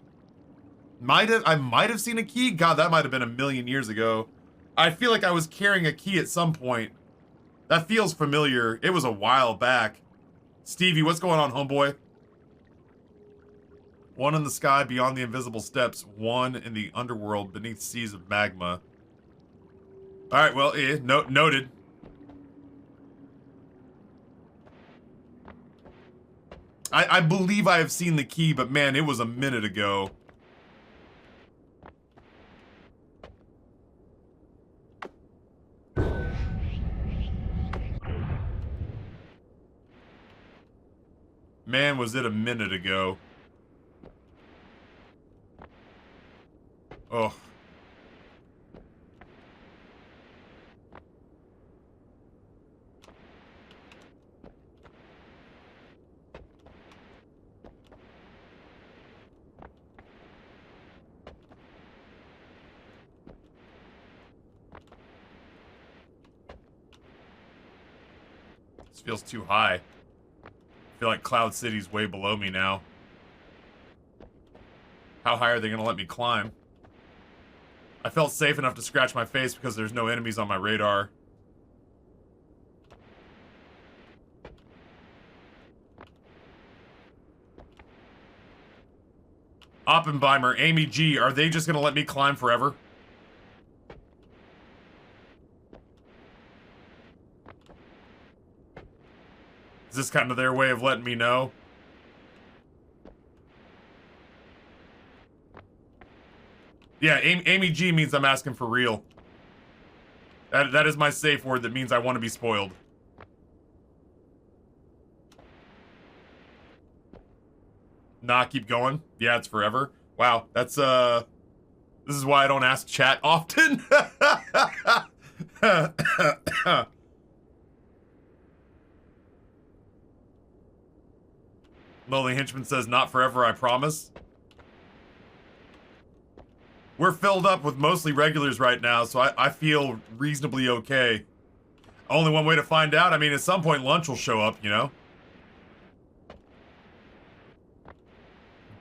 I might have seen a key? God, that might have been a million years ago. I feel like I was carrying a key at some point. That feels familiar. It was a while back. Stevie, what's going on, homeboy? One in the sky beyond the invisible steps. One in the underworld beneath seas of magma. Alright, well, noted. I believe I have seen the key, but man, it was a minute ago. Man, was it a minute ago. Oh. This feels too high. I feel like Cloud City's way below me now. How high are they gonna let me climb? I felt safe enough to scratch my face because there's no enemies on my radar. Oppenheimer, Amy G, are they just gonna let me climb forever? Is this kind of their way of letting me know? Yeah, Amy G means I'm asking for real. That is my safe word that means I want to be spoiled. Nah, keep going. Yeah, it's forever. Wow, that's, this is why I don't ask chat often. Lonely Henchman says, not forever, I promise. We're filled up with mostly regulars right now, so I feel reasonably okay. Only one way to find out, I mean, at some point lunch will show up, you know?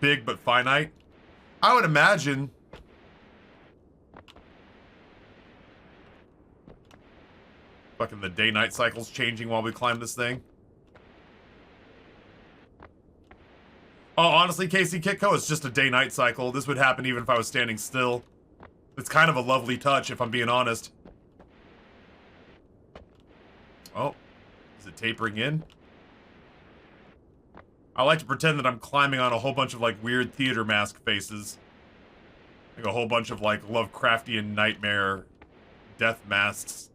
Big but finite. I would imagine. Fucking the day-night cycle's changing while we climb this thing. Oh, honestly, Casey Kitco, it's just a day-night cycle. This would happen even if I was standing still. It's kind of a lovely touch, if I'm being honest. Oh, is it tapering in? I like to pretend that I'm climbing on a whole bunch of, like, weird theater mask faces. Like a whole bunch of, like, Lovecraftian nightmare death masks.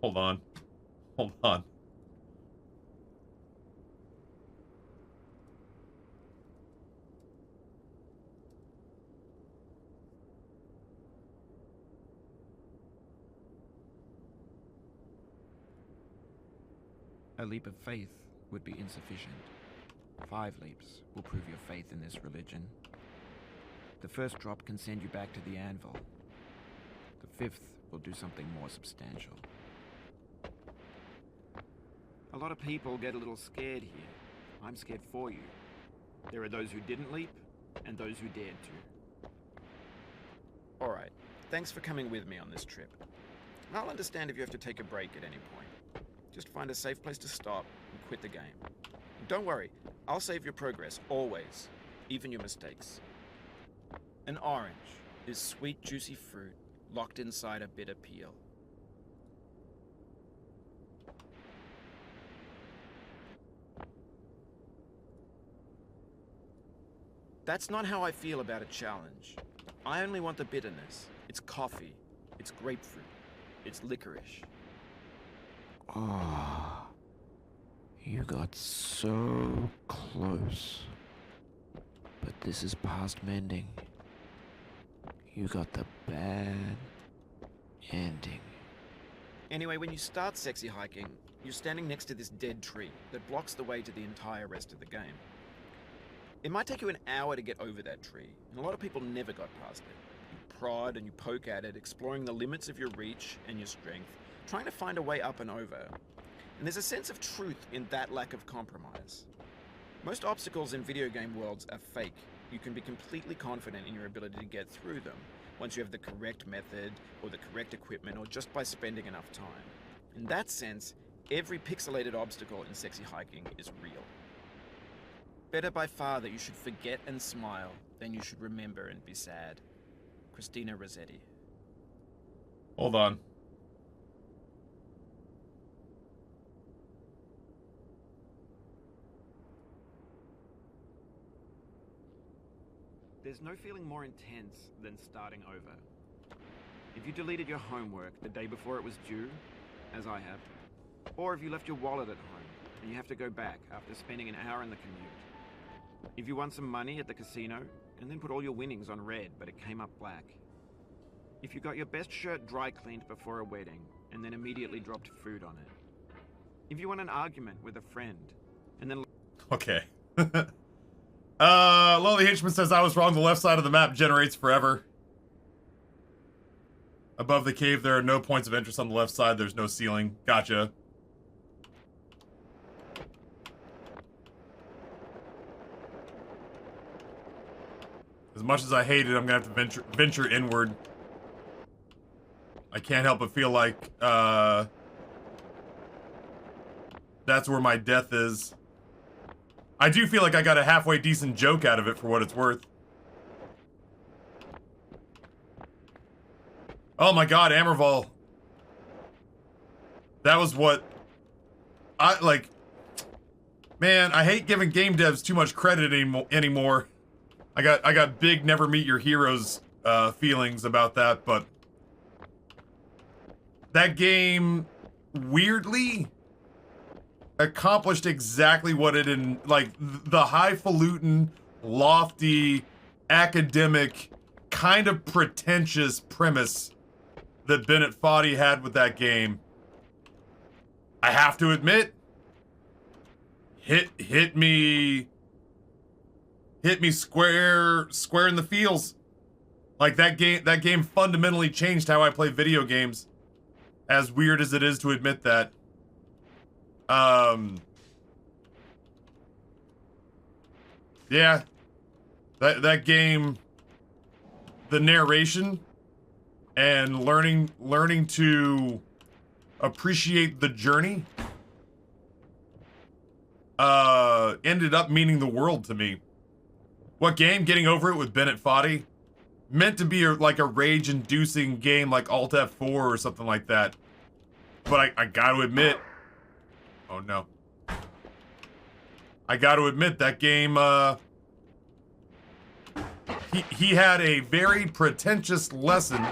Hold on. Hold on. A leap of faith would be insufficient. 5 leaps will prove your faith in this religion. The first drop can send you back to the anvil. The 5th will do something more substantial. A lot of people get a little scared here. I'm scared for you. There are those who didn't leap, and those who dared to. Alright, thanks for coming with me on this trip. I'll understand if you have to take a break at any point. Just find a safe place to stop and quit the game. Don't worry, I'll save your progress, always, even your mistakes. An orange is sweet, juicy fruit locked inside a bitter peel. That's not how I feel about a challenge. I only want the bitterness. It's coffee. It's grapefruit. It's licorice. Ah, you got so close. But this is past mending. You got the bad ending. Anyway, when you start sexy hiking, you're standing next to this dead tree that blocks the way to the entire rest of the game. It might take you an hour to get over that tree, and a lot of people never got past it. You prod and you poke at it, exploring the limits of your reach and your strength, trying to find a way up and over. And there's a sense of truth in that lack of compromise. Most obstacles in video game worlds are fake. You can be completely confident in your ability to get through them once you have the correct method or the correct equipment or just by spending enough time. In that sense, every pixelated obstacle in sexy hiking is real. Better by far that you should forget and smile than you should remember and be sad. Christina Rossetti. Hold on. There's no feeling more intense than starting over. If you deleted your homework the day before it was due, as I have, or if you left your wallet at home and you have to go back after spending an hour in the commute. If you won some money at the casino and then put all your winnings on red but it came up black. If you got your best shirt dry cleaned before a wedding and then immediately dropped food on it. If you won an argument with a friend and then... Okay. Lolly Hitchman says I was wrong. The left side of the map generates forever. Above the cave, there are no points of interest on the left side. There's no ceiling. Gotcha. As much as I hate it, I'm gonna have to venture inward. I can't help but feel like, that's where my death is. I do feel like I got a halfway decent joke out of it for what it's worth. Oh my god, Amerval. That was what... I, like... Man, I hate giving game devs too much credit anymore. I got big never meet your heroes feelings about that, but... That game, weirdly, accomplished exactly what it in, like, the highfalutin, lofty, academic, kind of pretentious premise that Bennett Foddy had with that game. I have to admit, hit me square in the feels. Like that game fundamentally changed how I play video games. As weird as it is to admit that. Yeah. That game, the narration and learning to appreciate the journey ended up meaning the world to me. What game? Getting Over It with Bennett Foddy. Meant to be like a rage-inducing game like Alt F4 or something like that. But I gotta admit... Oh no. I gotta admit, that game, he had a very pretentious lesson.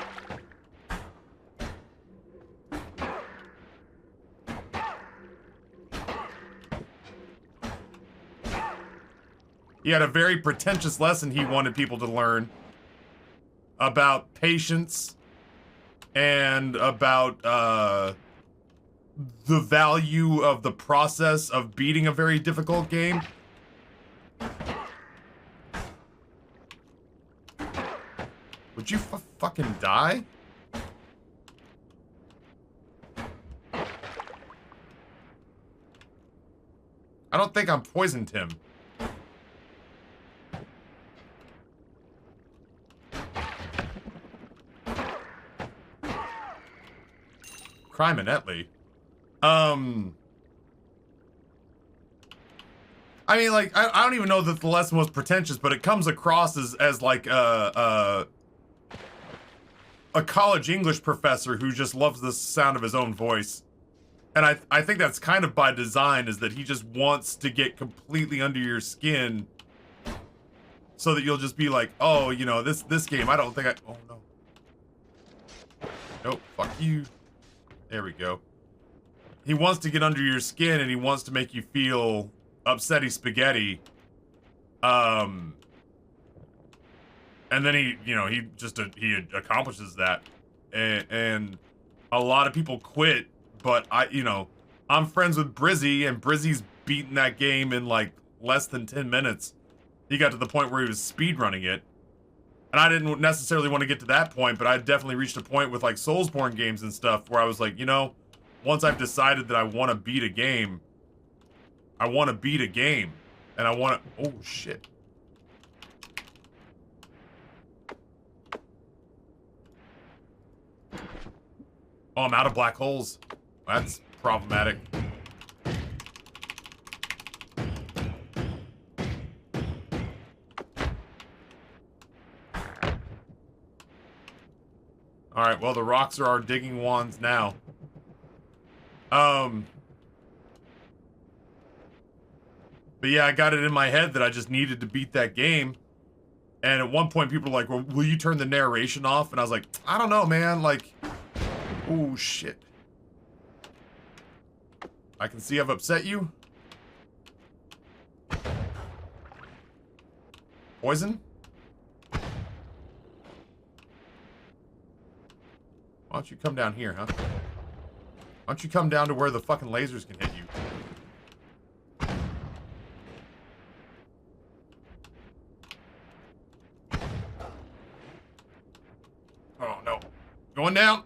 He had a very pretentious lesson he wanted people to learn about patience and about the value of the process of beating a very difficult game. Would you fucking die? I don't think I'm poisoned him. Criminetly. I mean, like, I don't even know that the lesson was pretentious, but it comes across as like a college English professor who just loves the sound of his own voice. And I think that's kind of by design, is that he just wants to get completely under your skin so that you'll just be like, oh, you know, this game, I don't think I... Oh, no. Nope, fuck you. There we go. He wants to get under your skin, and he wants to make you feel upsetty spaghetti. And then he, you know, he accomplishes that. And a lot of people quit. But I'm friends with Brizzy, and Brizzy's beaten that game in like less than 10 minutes. He got to the point where he was speedrunning it. And I didn't necessarily want to get to that point, but I definitely reached a point with like Soulsborne games and stuff where I was like, you know, once I've decided that I want to beat a game, I want to beat a game. And I want to... Oh, shit. Oh, I'm out of black holes. That's problematic. Alright, well, the rocks are our digging wands now. But yeah, I got it in my head that I just needed to beat that game. And at one point, people were like, well, will you turn the narration off? And I was like, I don't know, man. Like, oh, shit. I can see I've upset you. Poison? Why don't you come down here, huh? Why don't you come down to where the fucking lasers can hit you? Oh, no. Going down.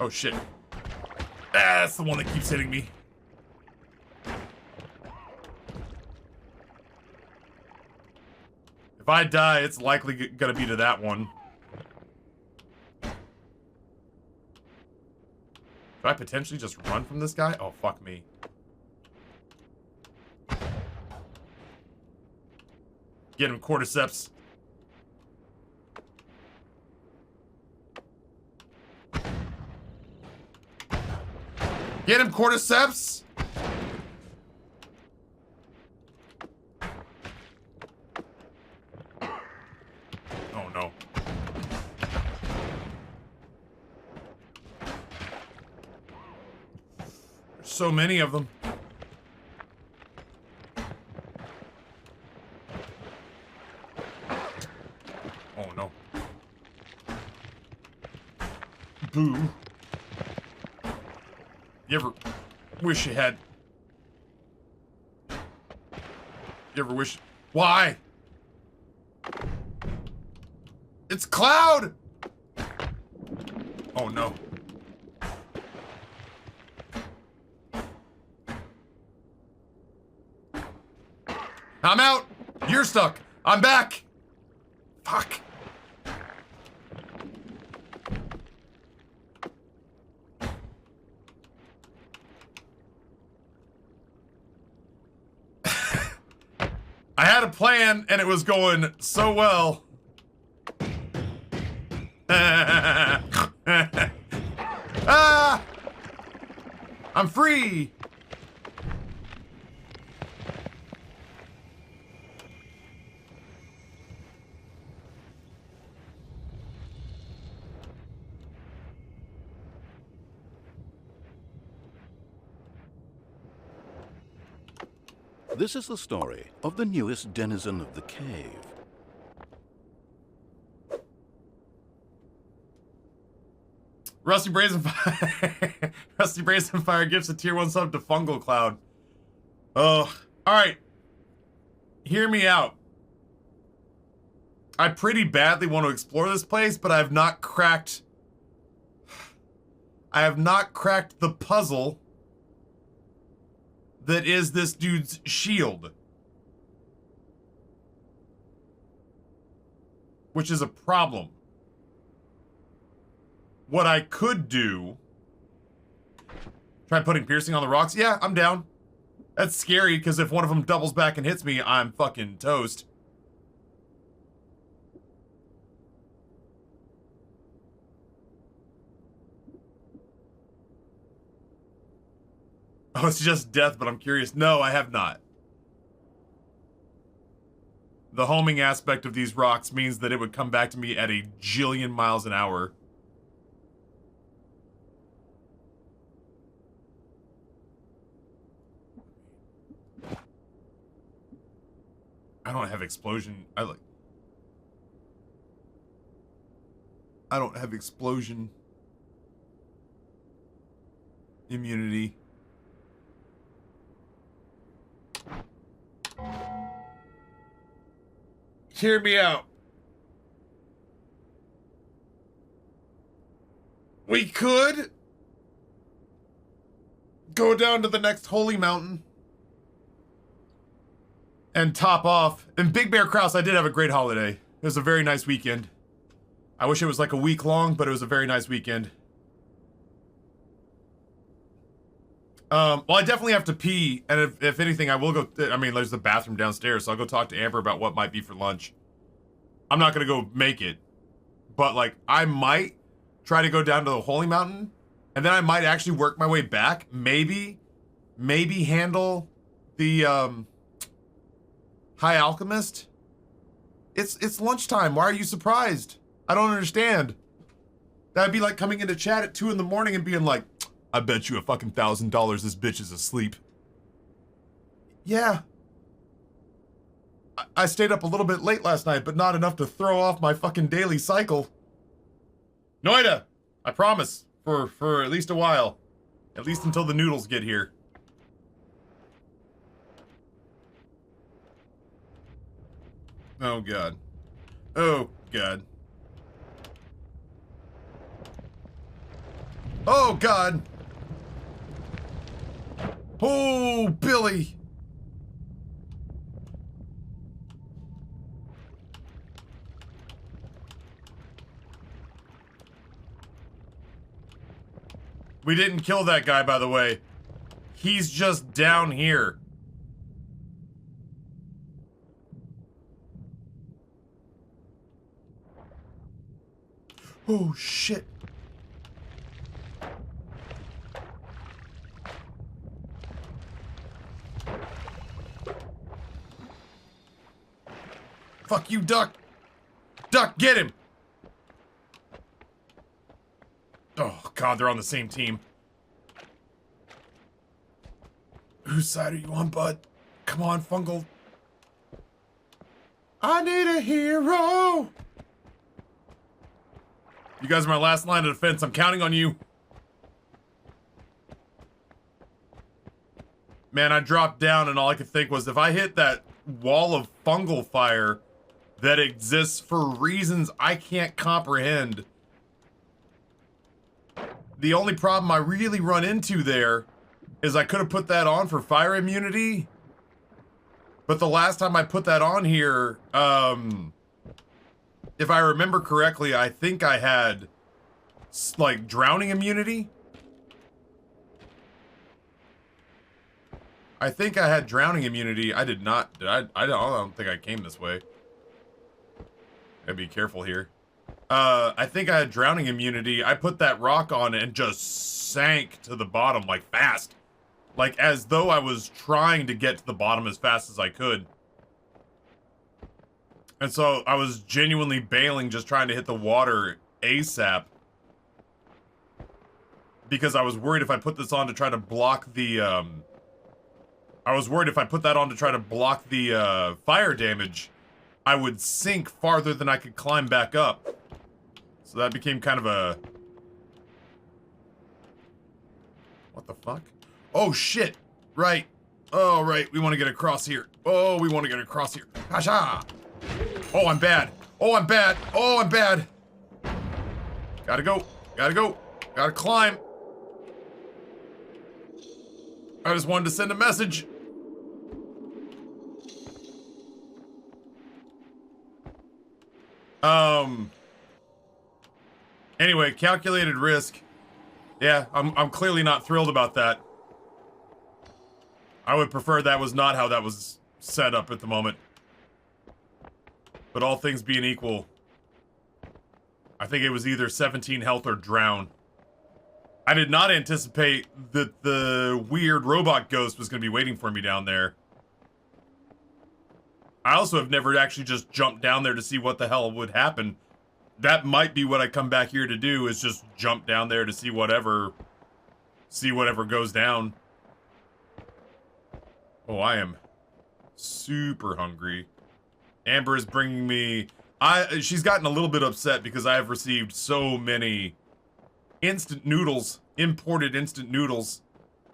Oh, shit. That's the one that keeps hitting me. If I die, it's likely gonna be to that one. Could I potentially just run from this guy? Oh, fuck me. Get him, cordyceps. Get him, cordyceps! Oh, no. There's so many of them. Oh, no. Boo. You ever wish you had... You ever wish... Why? It's Cloud! Oh, no. I'm out! You're stuck! I'm back! Fuck. I had a plan, and it was going so well. Ah! I'm free! This is the story of the newest denizen of the cave. Rusty Brazen Fire. Rusty Brazen Fire gives a tier 1 sub to Fungal Cloud. Oh, alright. Hear me out. I pretty badly want to explore this place, but I have not cracked the puzzle that is this dude's shield. Which is a problem. What I could do... Try putting piercing on the rocks? Yeah, I'm down. That's scary, because if one of them doubles back and hits me, I'm fucking toast. Oh, it's just death, but I'm curious. No, I have not. The homing aspect of these rocks means that it would come back to me at a jillion miles an hour. I don't have explosion. I don't have explosion immunity. Hear me out. We could go down to the next holy mountain and top off. And Big Bear Krause, I did have a great holiday. It was a very nice weekend. I wish it was like a week long, but it was a very nice weekend. Well, I definitely have to pee, and if anything, I will go, I mean, there's the bathroom downstairs, so I'll go talk to Amber about what might be for lunch. I'm not gonna go make it, but, like, I might try to go down to the Holy Mountain, and then I might actually work my way back, maybe handle the, High Alchemist? It's lunchtime, why are you surprised? I don't understand. That'd be like coming into chat at 2 in the morning and being like, I bet you a fucking $1,000 this bitch is asleep. Yeah. I stayed up a little bit late last night, but not enough to throw off my fucking daily cycle. Noita! I promise. For at least a while. At least until the noodles get here. Oh god. Oh god. Oh god! Oh, Billy! We didn't kill that guy, by the way. He's just down here. Oh, shit. Fuck you, Duck! Duck, get him! Oh, God, they're on the same team. Whose side are you on, bud? Come on, Fungal. I need a hero! You guys are my last line of defense. I'm counting on you. Man, I dropped down and all I could think was if I hit that wall of fungal fire that exists for reasons I can't comprehend. The only problem I really run into there is I could have put that on for fire immunity. But the last time I put that on here, if I remember correctly, I think I had, like, drowning immunity. I think I had drowning immunity. I did not. I don't think I came this way. Gotta be careful here. I think I had drowning immunity. I put that rock on and just sank to the bottom, like, fast. Like, as though I was trying to get to the bottom as fast as I could. And so I was genuinely bailing, just trying to hit the water ASAP. Because I was worried if I put this on to try to block the, I was worried if I put that on to try to block the fire damage, I would sink farther than I could climb back up. So that became kind of a... What the fuck? Oh, shit. Right. Oh, right. We want to get across here. Oh, we want to get across here. Hasha! Oh, I'm bad. Oh, I'm bad. Oh, I'm bad. Gotta go. Gotta go. Gotta climb. I just wanted to send a message. Anyway, calculated risk. Yeah, I'm clearly not thrilled about that. I would prefer that was not how that was set up at the moment. But all things being equal, I think it was either 17 health or drown. I did not anticipate that the weird robot ghost was going to be waiting for me down there. I also have never actually just jumped down there to see what the hell would happen. That might be what I come back here to do, is just jump down there to see whatever goes down. Oh, I am super hungry. Amber is bringing me... she's gotten a little bit upset because I have received so many instant noodles, imported instant noodles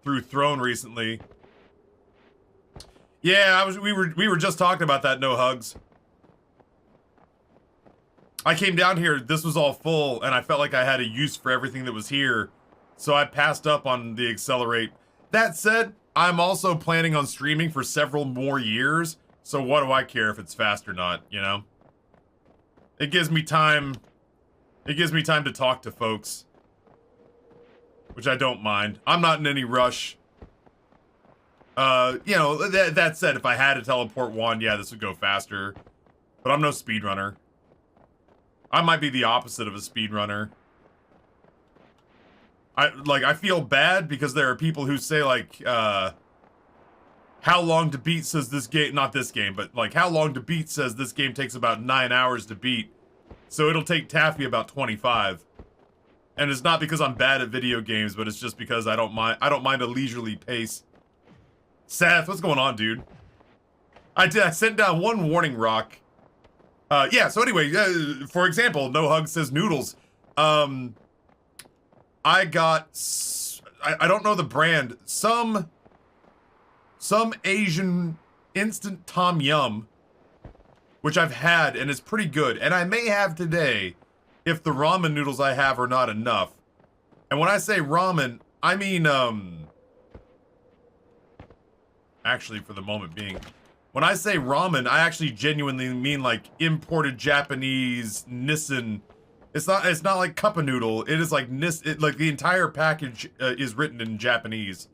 through Throne recently. Yeah, we were just talking about that, no hugs. I came down here, this was all full, and I felt like I had a use for everything that was here, so I passed up on the accelerate. That said, I'm also planning on streaming for several more years, so what do I care if it's fast or not, you know? It gives me time to talk to folks, which I don't mind. I'm not in any rush. You know, that said, if I had a teleport wand, yeah, this would go faster, but I'm no speedrunner. I might be the opposite of a speedrunner. I feel bad because there are people who say, like, how long to beat says this game, not this game, but, like, how long to beat says this game takes about 9 hours to beat. So it'll take Taffy about 25. And it's not because I'm bad at video games, but it's just because I don't mind a leisurely pace. Seth, what's going on, dude? I sent down one warning rock. Yeah, so anyway, for example, No Hug says noodles. I got, I don't know the brand, some Asian instant tom yum, which I've had and is pretty good, and I may have today if the ramen noodles I have are not enough. And when I say ramen, I mean, actually for the moment being, when I say ramen, I actually genuinely mean like imported Japanese Nissan. It's not like cup of noodle. It is like like the entire package is written in Japanese.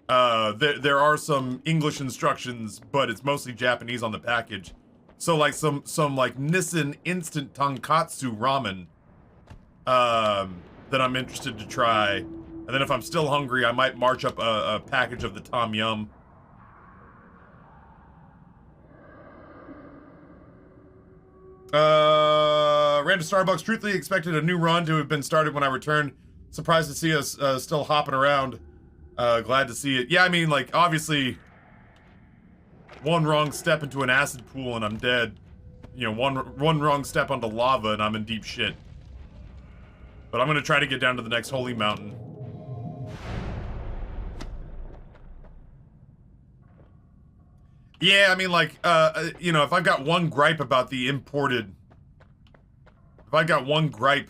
There are some English instructions, but it's mostly Japanese on the package. So like some like Nissan instant tonkatsu ramen that I'm interested to try. And then if I'm still hungry, I might march up a package of the tom yum. Ran to Starbucks. Truthfully expected a new run to have been started when I returned. Surprised to see us still hopping around. Glad to see it. Yeah, I mean, like, obviously, one wrong step into an acid pool and I'm dead. You know, one wrong step onto lava and I'm in deep shit. But I'm gonna try to get down to the next holy mountain. Yeah, I mean, like, you know, if I've got one gripe about the imported... If I got one gripe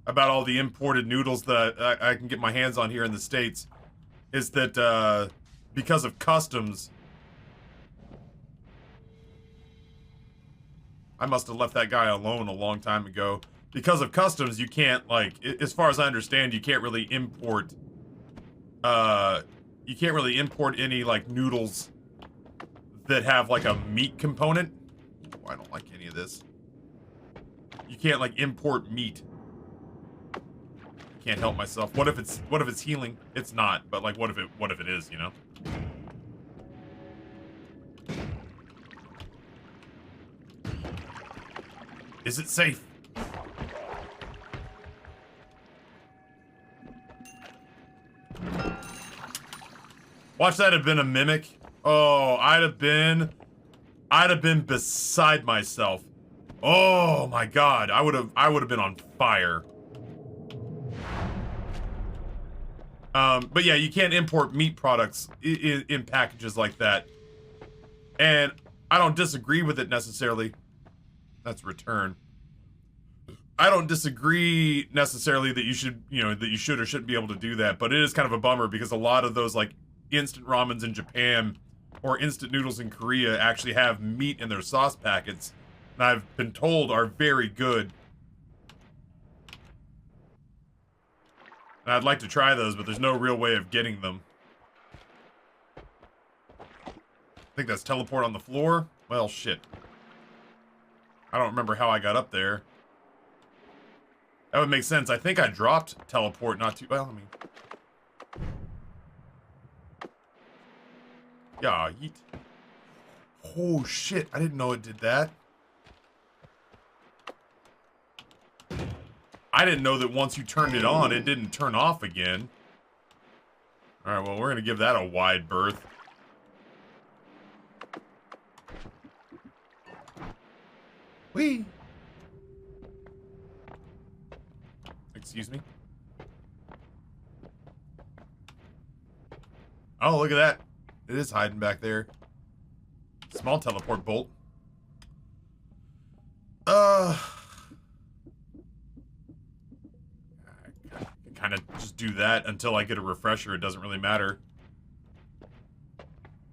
about all the imported noodles that I can get my hands on here in the States, is that, because of customs... I must have left that guy alone a long time ago. Because of customs, you can't, like, as far as I understand, you can't really import... you can't really import any, like, noodles that have like a meat component. Oh, I don't like any of this. You can't like import meat. Can't help myself. What if it's healing? It's not, but like what if it is, you know? Is it safe? Watch that have been a mimic. Oh, I'd have been beside myself. Oh my god, I would have been on fire. But yeah, you can't import meat products in packages like that. And I don't disagree with it necessarily. That's return. I don't disagree necessarily that you should, that you should or shouldn't be able to do that, but it is kind of a bummer because a lot of those like instant ramens in Japan or instant noodles in Korea actually have meat in their sauce packets, and I've been told are very good. And I'd like to try those, but there's no real way of getting them. I think that's teleport on the floor. Well, shit. I don't remember how I got up there. That would make sense. I think I dropped teleport not too... Well, I mean... Yeah, yeet. Oh, shit. I didn't know it did that. I didn't know that once you turned it on, it didn't turn off again. Alright, well, we're gonna give that a wide berth. Whee! Excuse me? Oh, look at that. It is hiding back there. Small teleport bolt. Kind of just do that until I get a refresher. It doesn't really matter.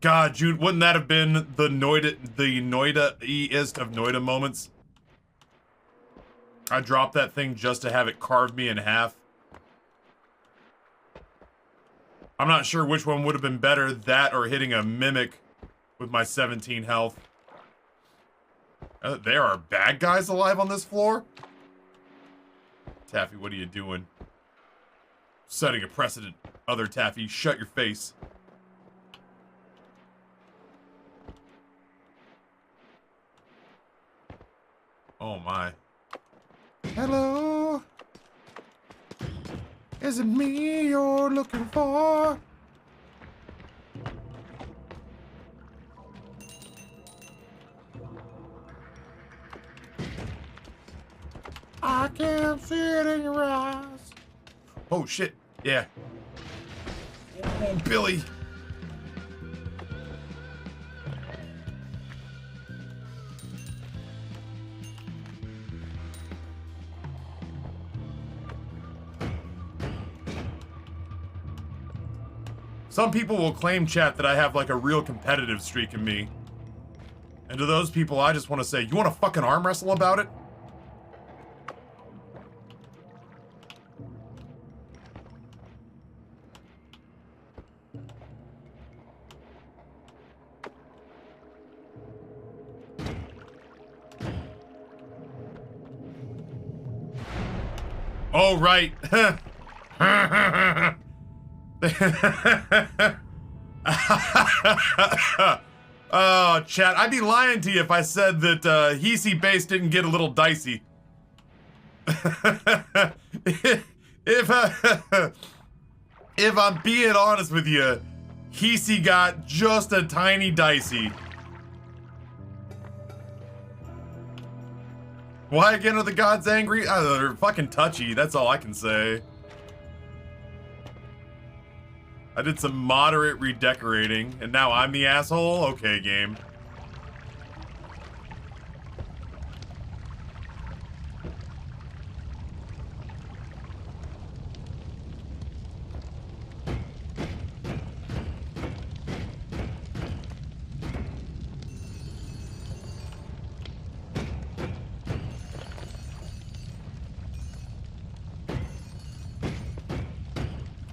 God, Jude, wouldn't that have been the Noita EST of Noita moments? I dropped that thing just to have it carve me in half. I'm not sure which one would have been better, that or hitting a mimic with my 17 health. There are bad guys alive on this floor? Taffy, what are you doing? Setting a precedent. Other Taffy, shut your face. Oh my. Hello? Is it me you're looking for? I can't see it in your eyes. Oh shit, yeah. Oh, Billy. Some people will claim, chat, that I have like a real competitive streak in me. And to those people, I just want to say, you want to fucking arm wrestle about it? Oh, right. Oh, chat, I'd be lying to you if I said that Hisi base didn't get a little dicey. if I'm being honest with you, Hisi got just a tiny dicey. Why again are the gods angry? They're fucking touchy, that's all I can say. I did some moderate redecorating, and now I'm the asshole? Okay, game.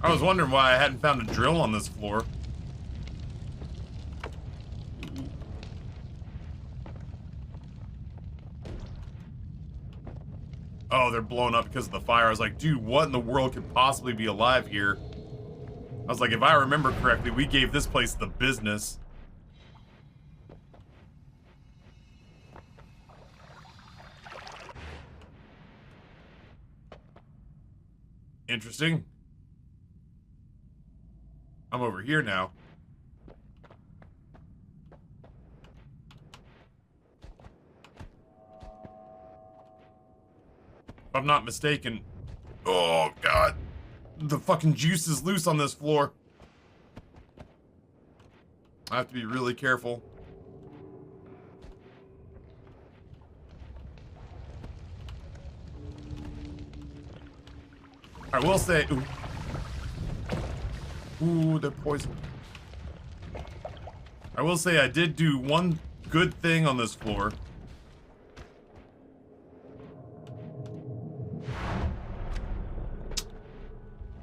I was wondering why I hadn't found a drill on this floor. Oh, they're blown up because of the fire. I was like, dude, what in the world could possibly be alive here? I was like, if I remember correctly, we gave this place the business. Interesting. I'm over here now. I'm not mistaken. Oh, God. The fucking juice is loose on this floor. I have to be really careful. I will say... Ooh. Ooh, they're poisoned. I will say I did do one good thing on this floor.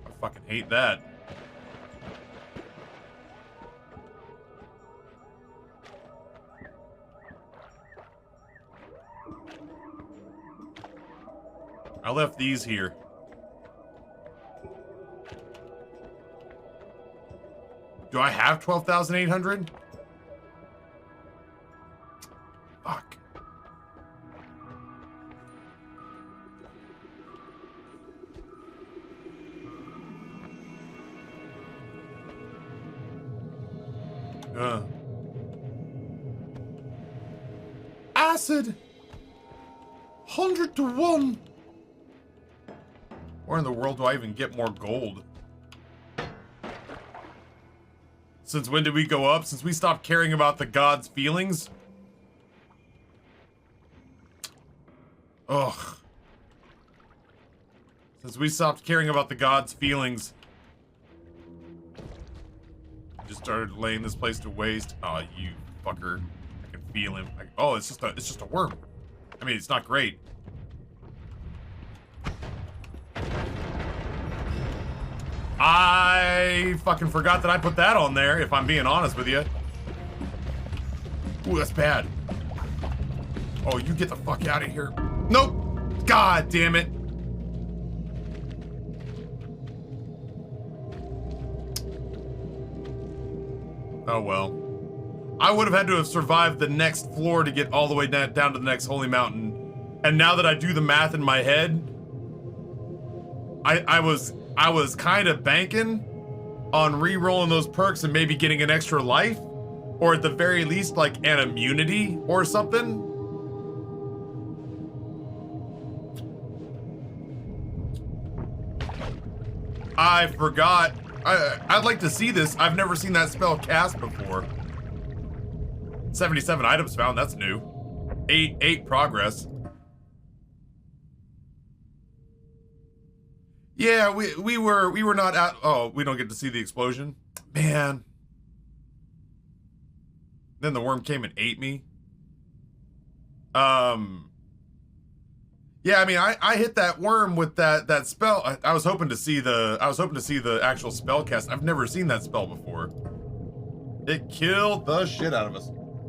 I fucking hate that. I left these here. Do I have 12,800? Fuck. Acid! 100 to 1! Where in the world do I even get more gold? Since when did we go up? Since we stopped caring about the gods' feelings? Ugh. Since we stopped caring about the gods' feelings. Just started laying this place to waste. Oh, you fucker. I can feel him. Oh, it's just a worm. I mean, it's not great. I fucking forgot that I put that on there, if I'm being honest with you. Ooh, that's bad. Oh, you get the fuck out of here. Nope. God damn it. Oh well. I would have had to have survived the next floor to get all the way down to the next holy mountain. And now that I do the math in my head, I was kind of banking on re-rolling those perks and maybe getting an extra life, or at the very least like an immunity or something. I forgot. I'd like to see this. I've never seen that spell cast before. 77 items found, that's new. 8 progress. Yeah, we were not out. Oh, we don't get to see the explosion? Man. Then the worm came and ate me. Yeah, I mean, I hit that worm with that spell. I was hoping to see the actual spell cast. I've never seen that spell before. It killed the shit out of us.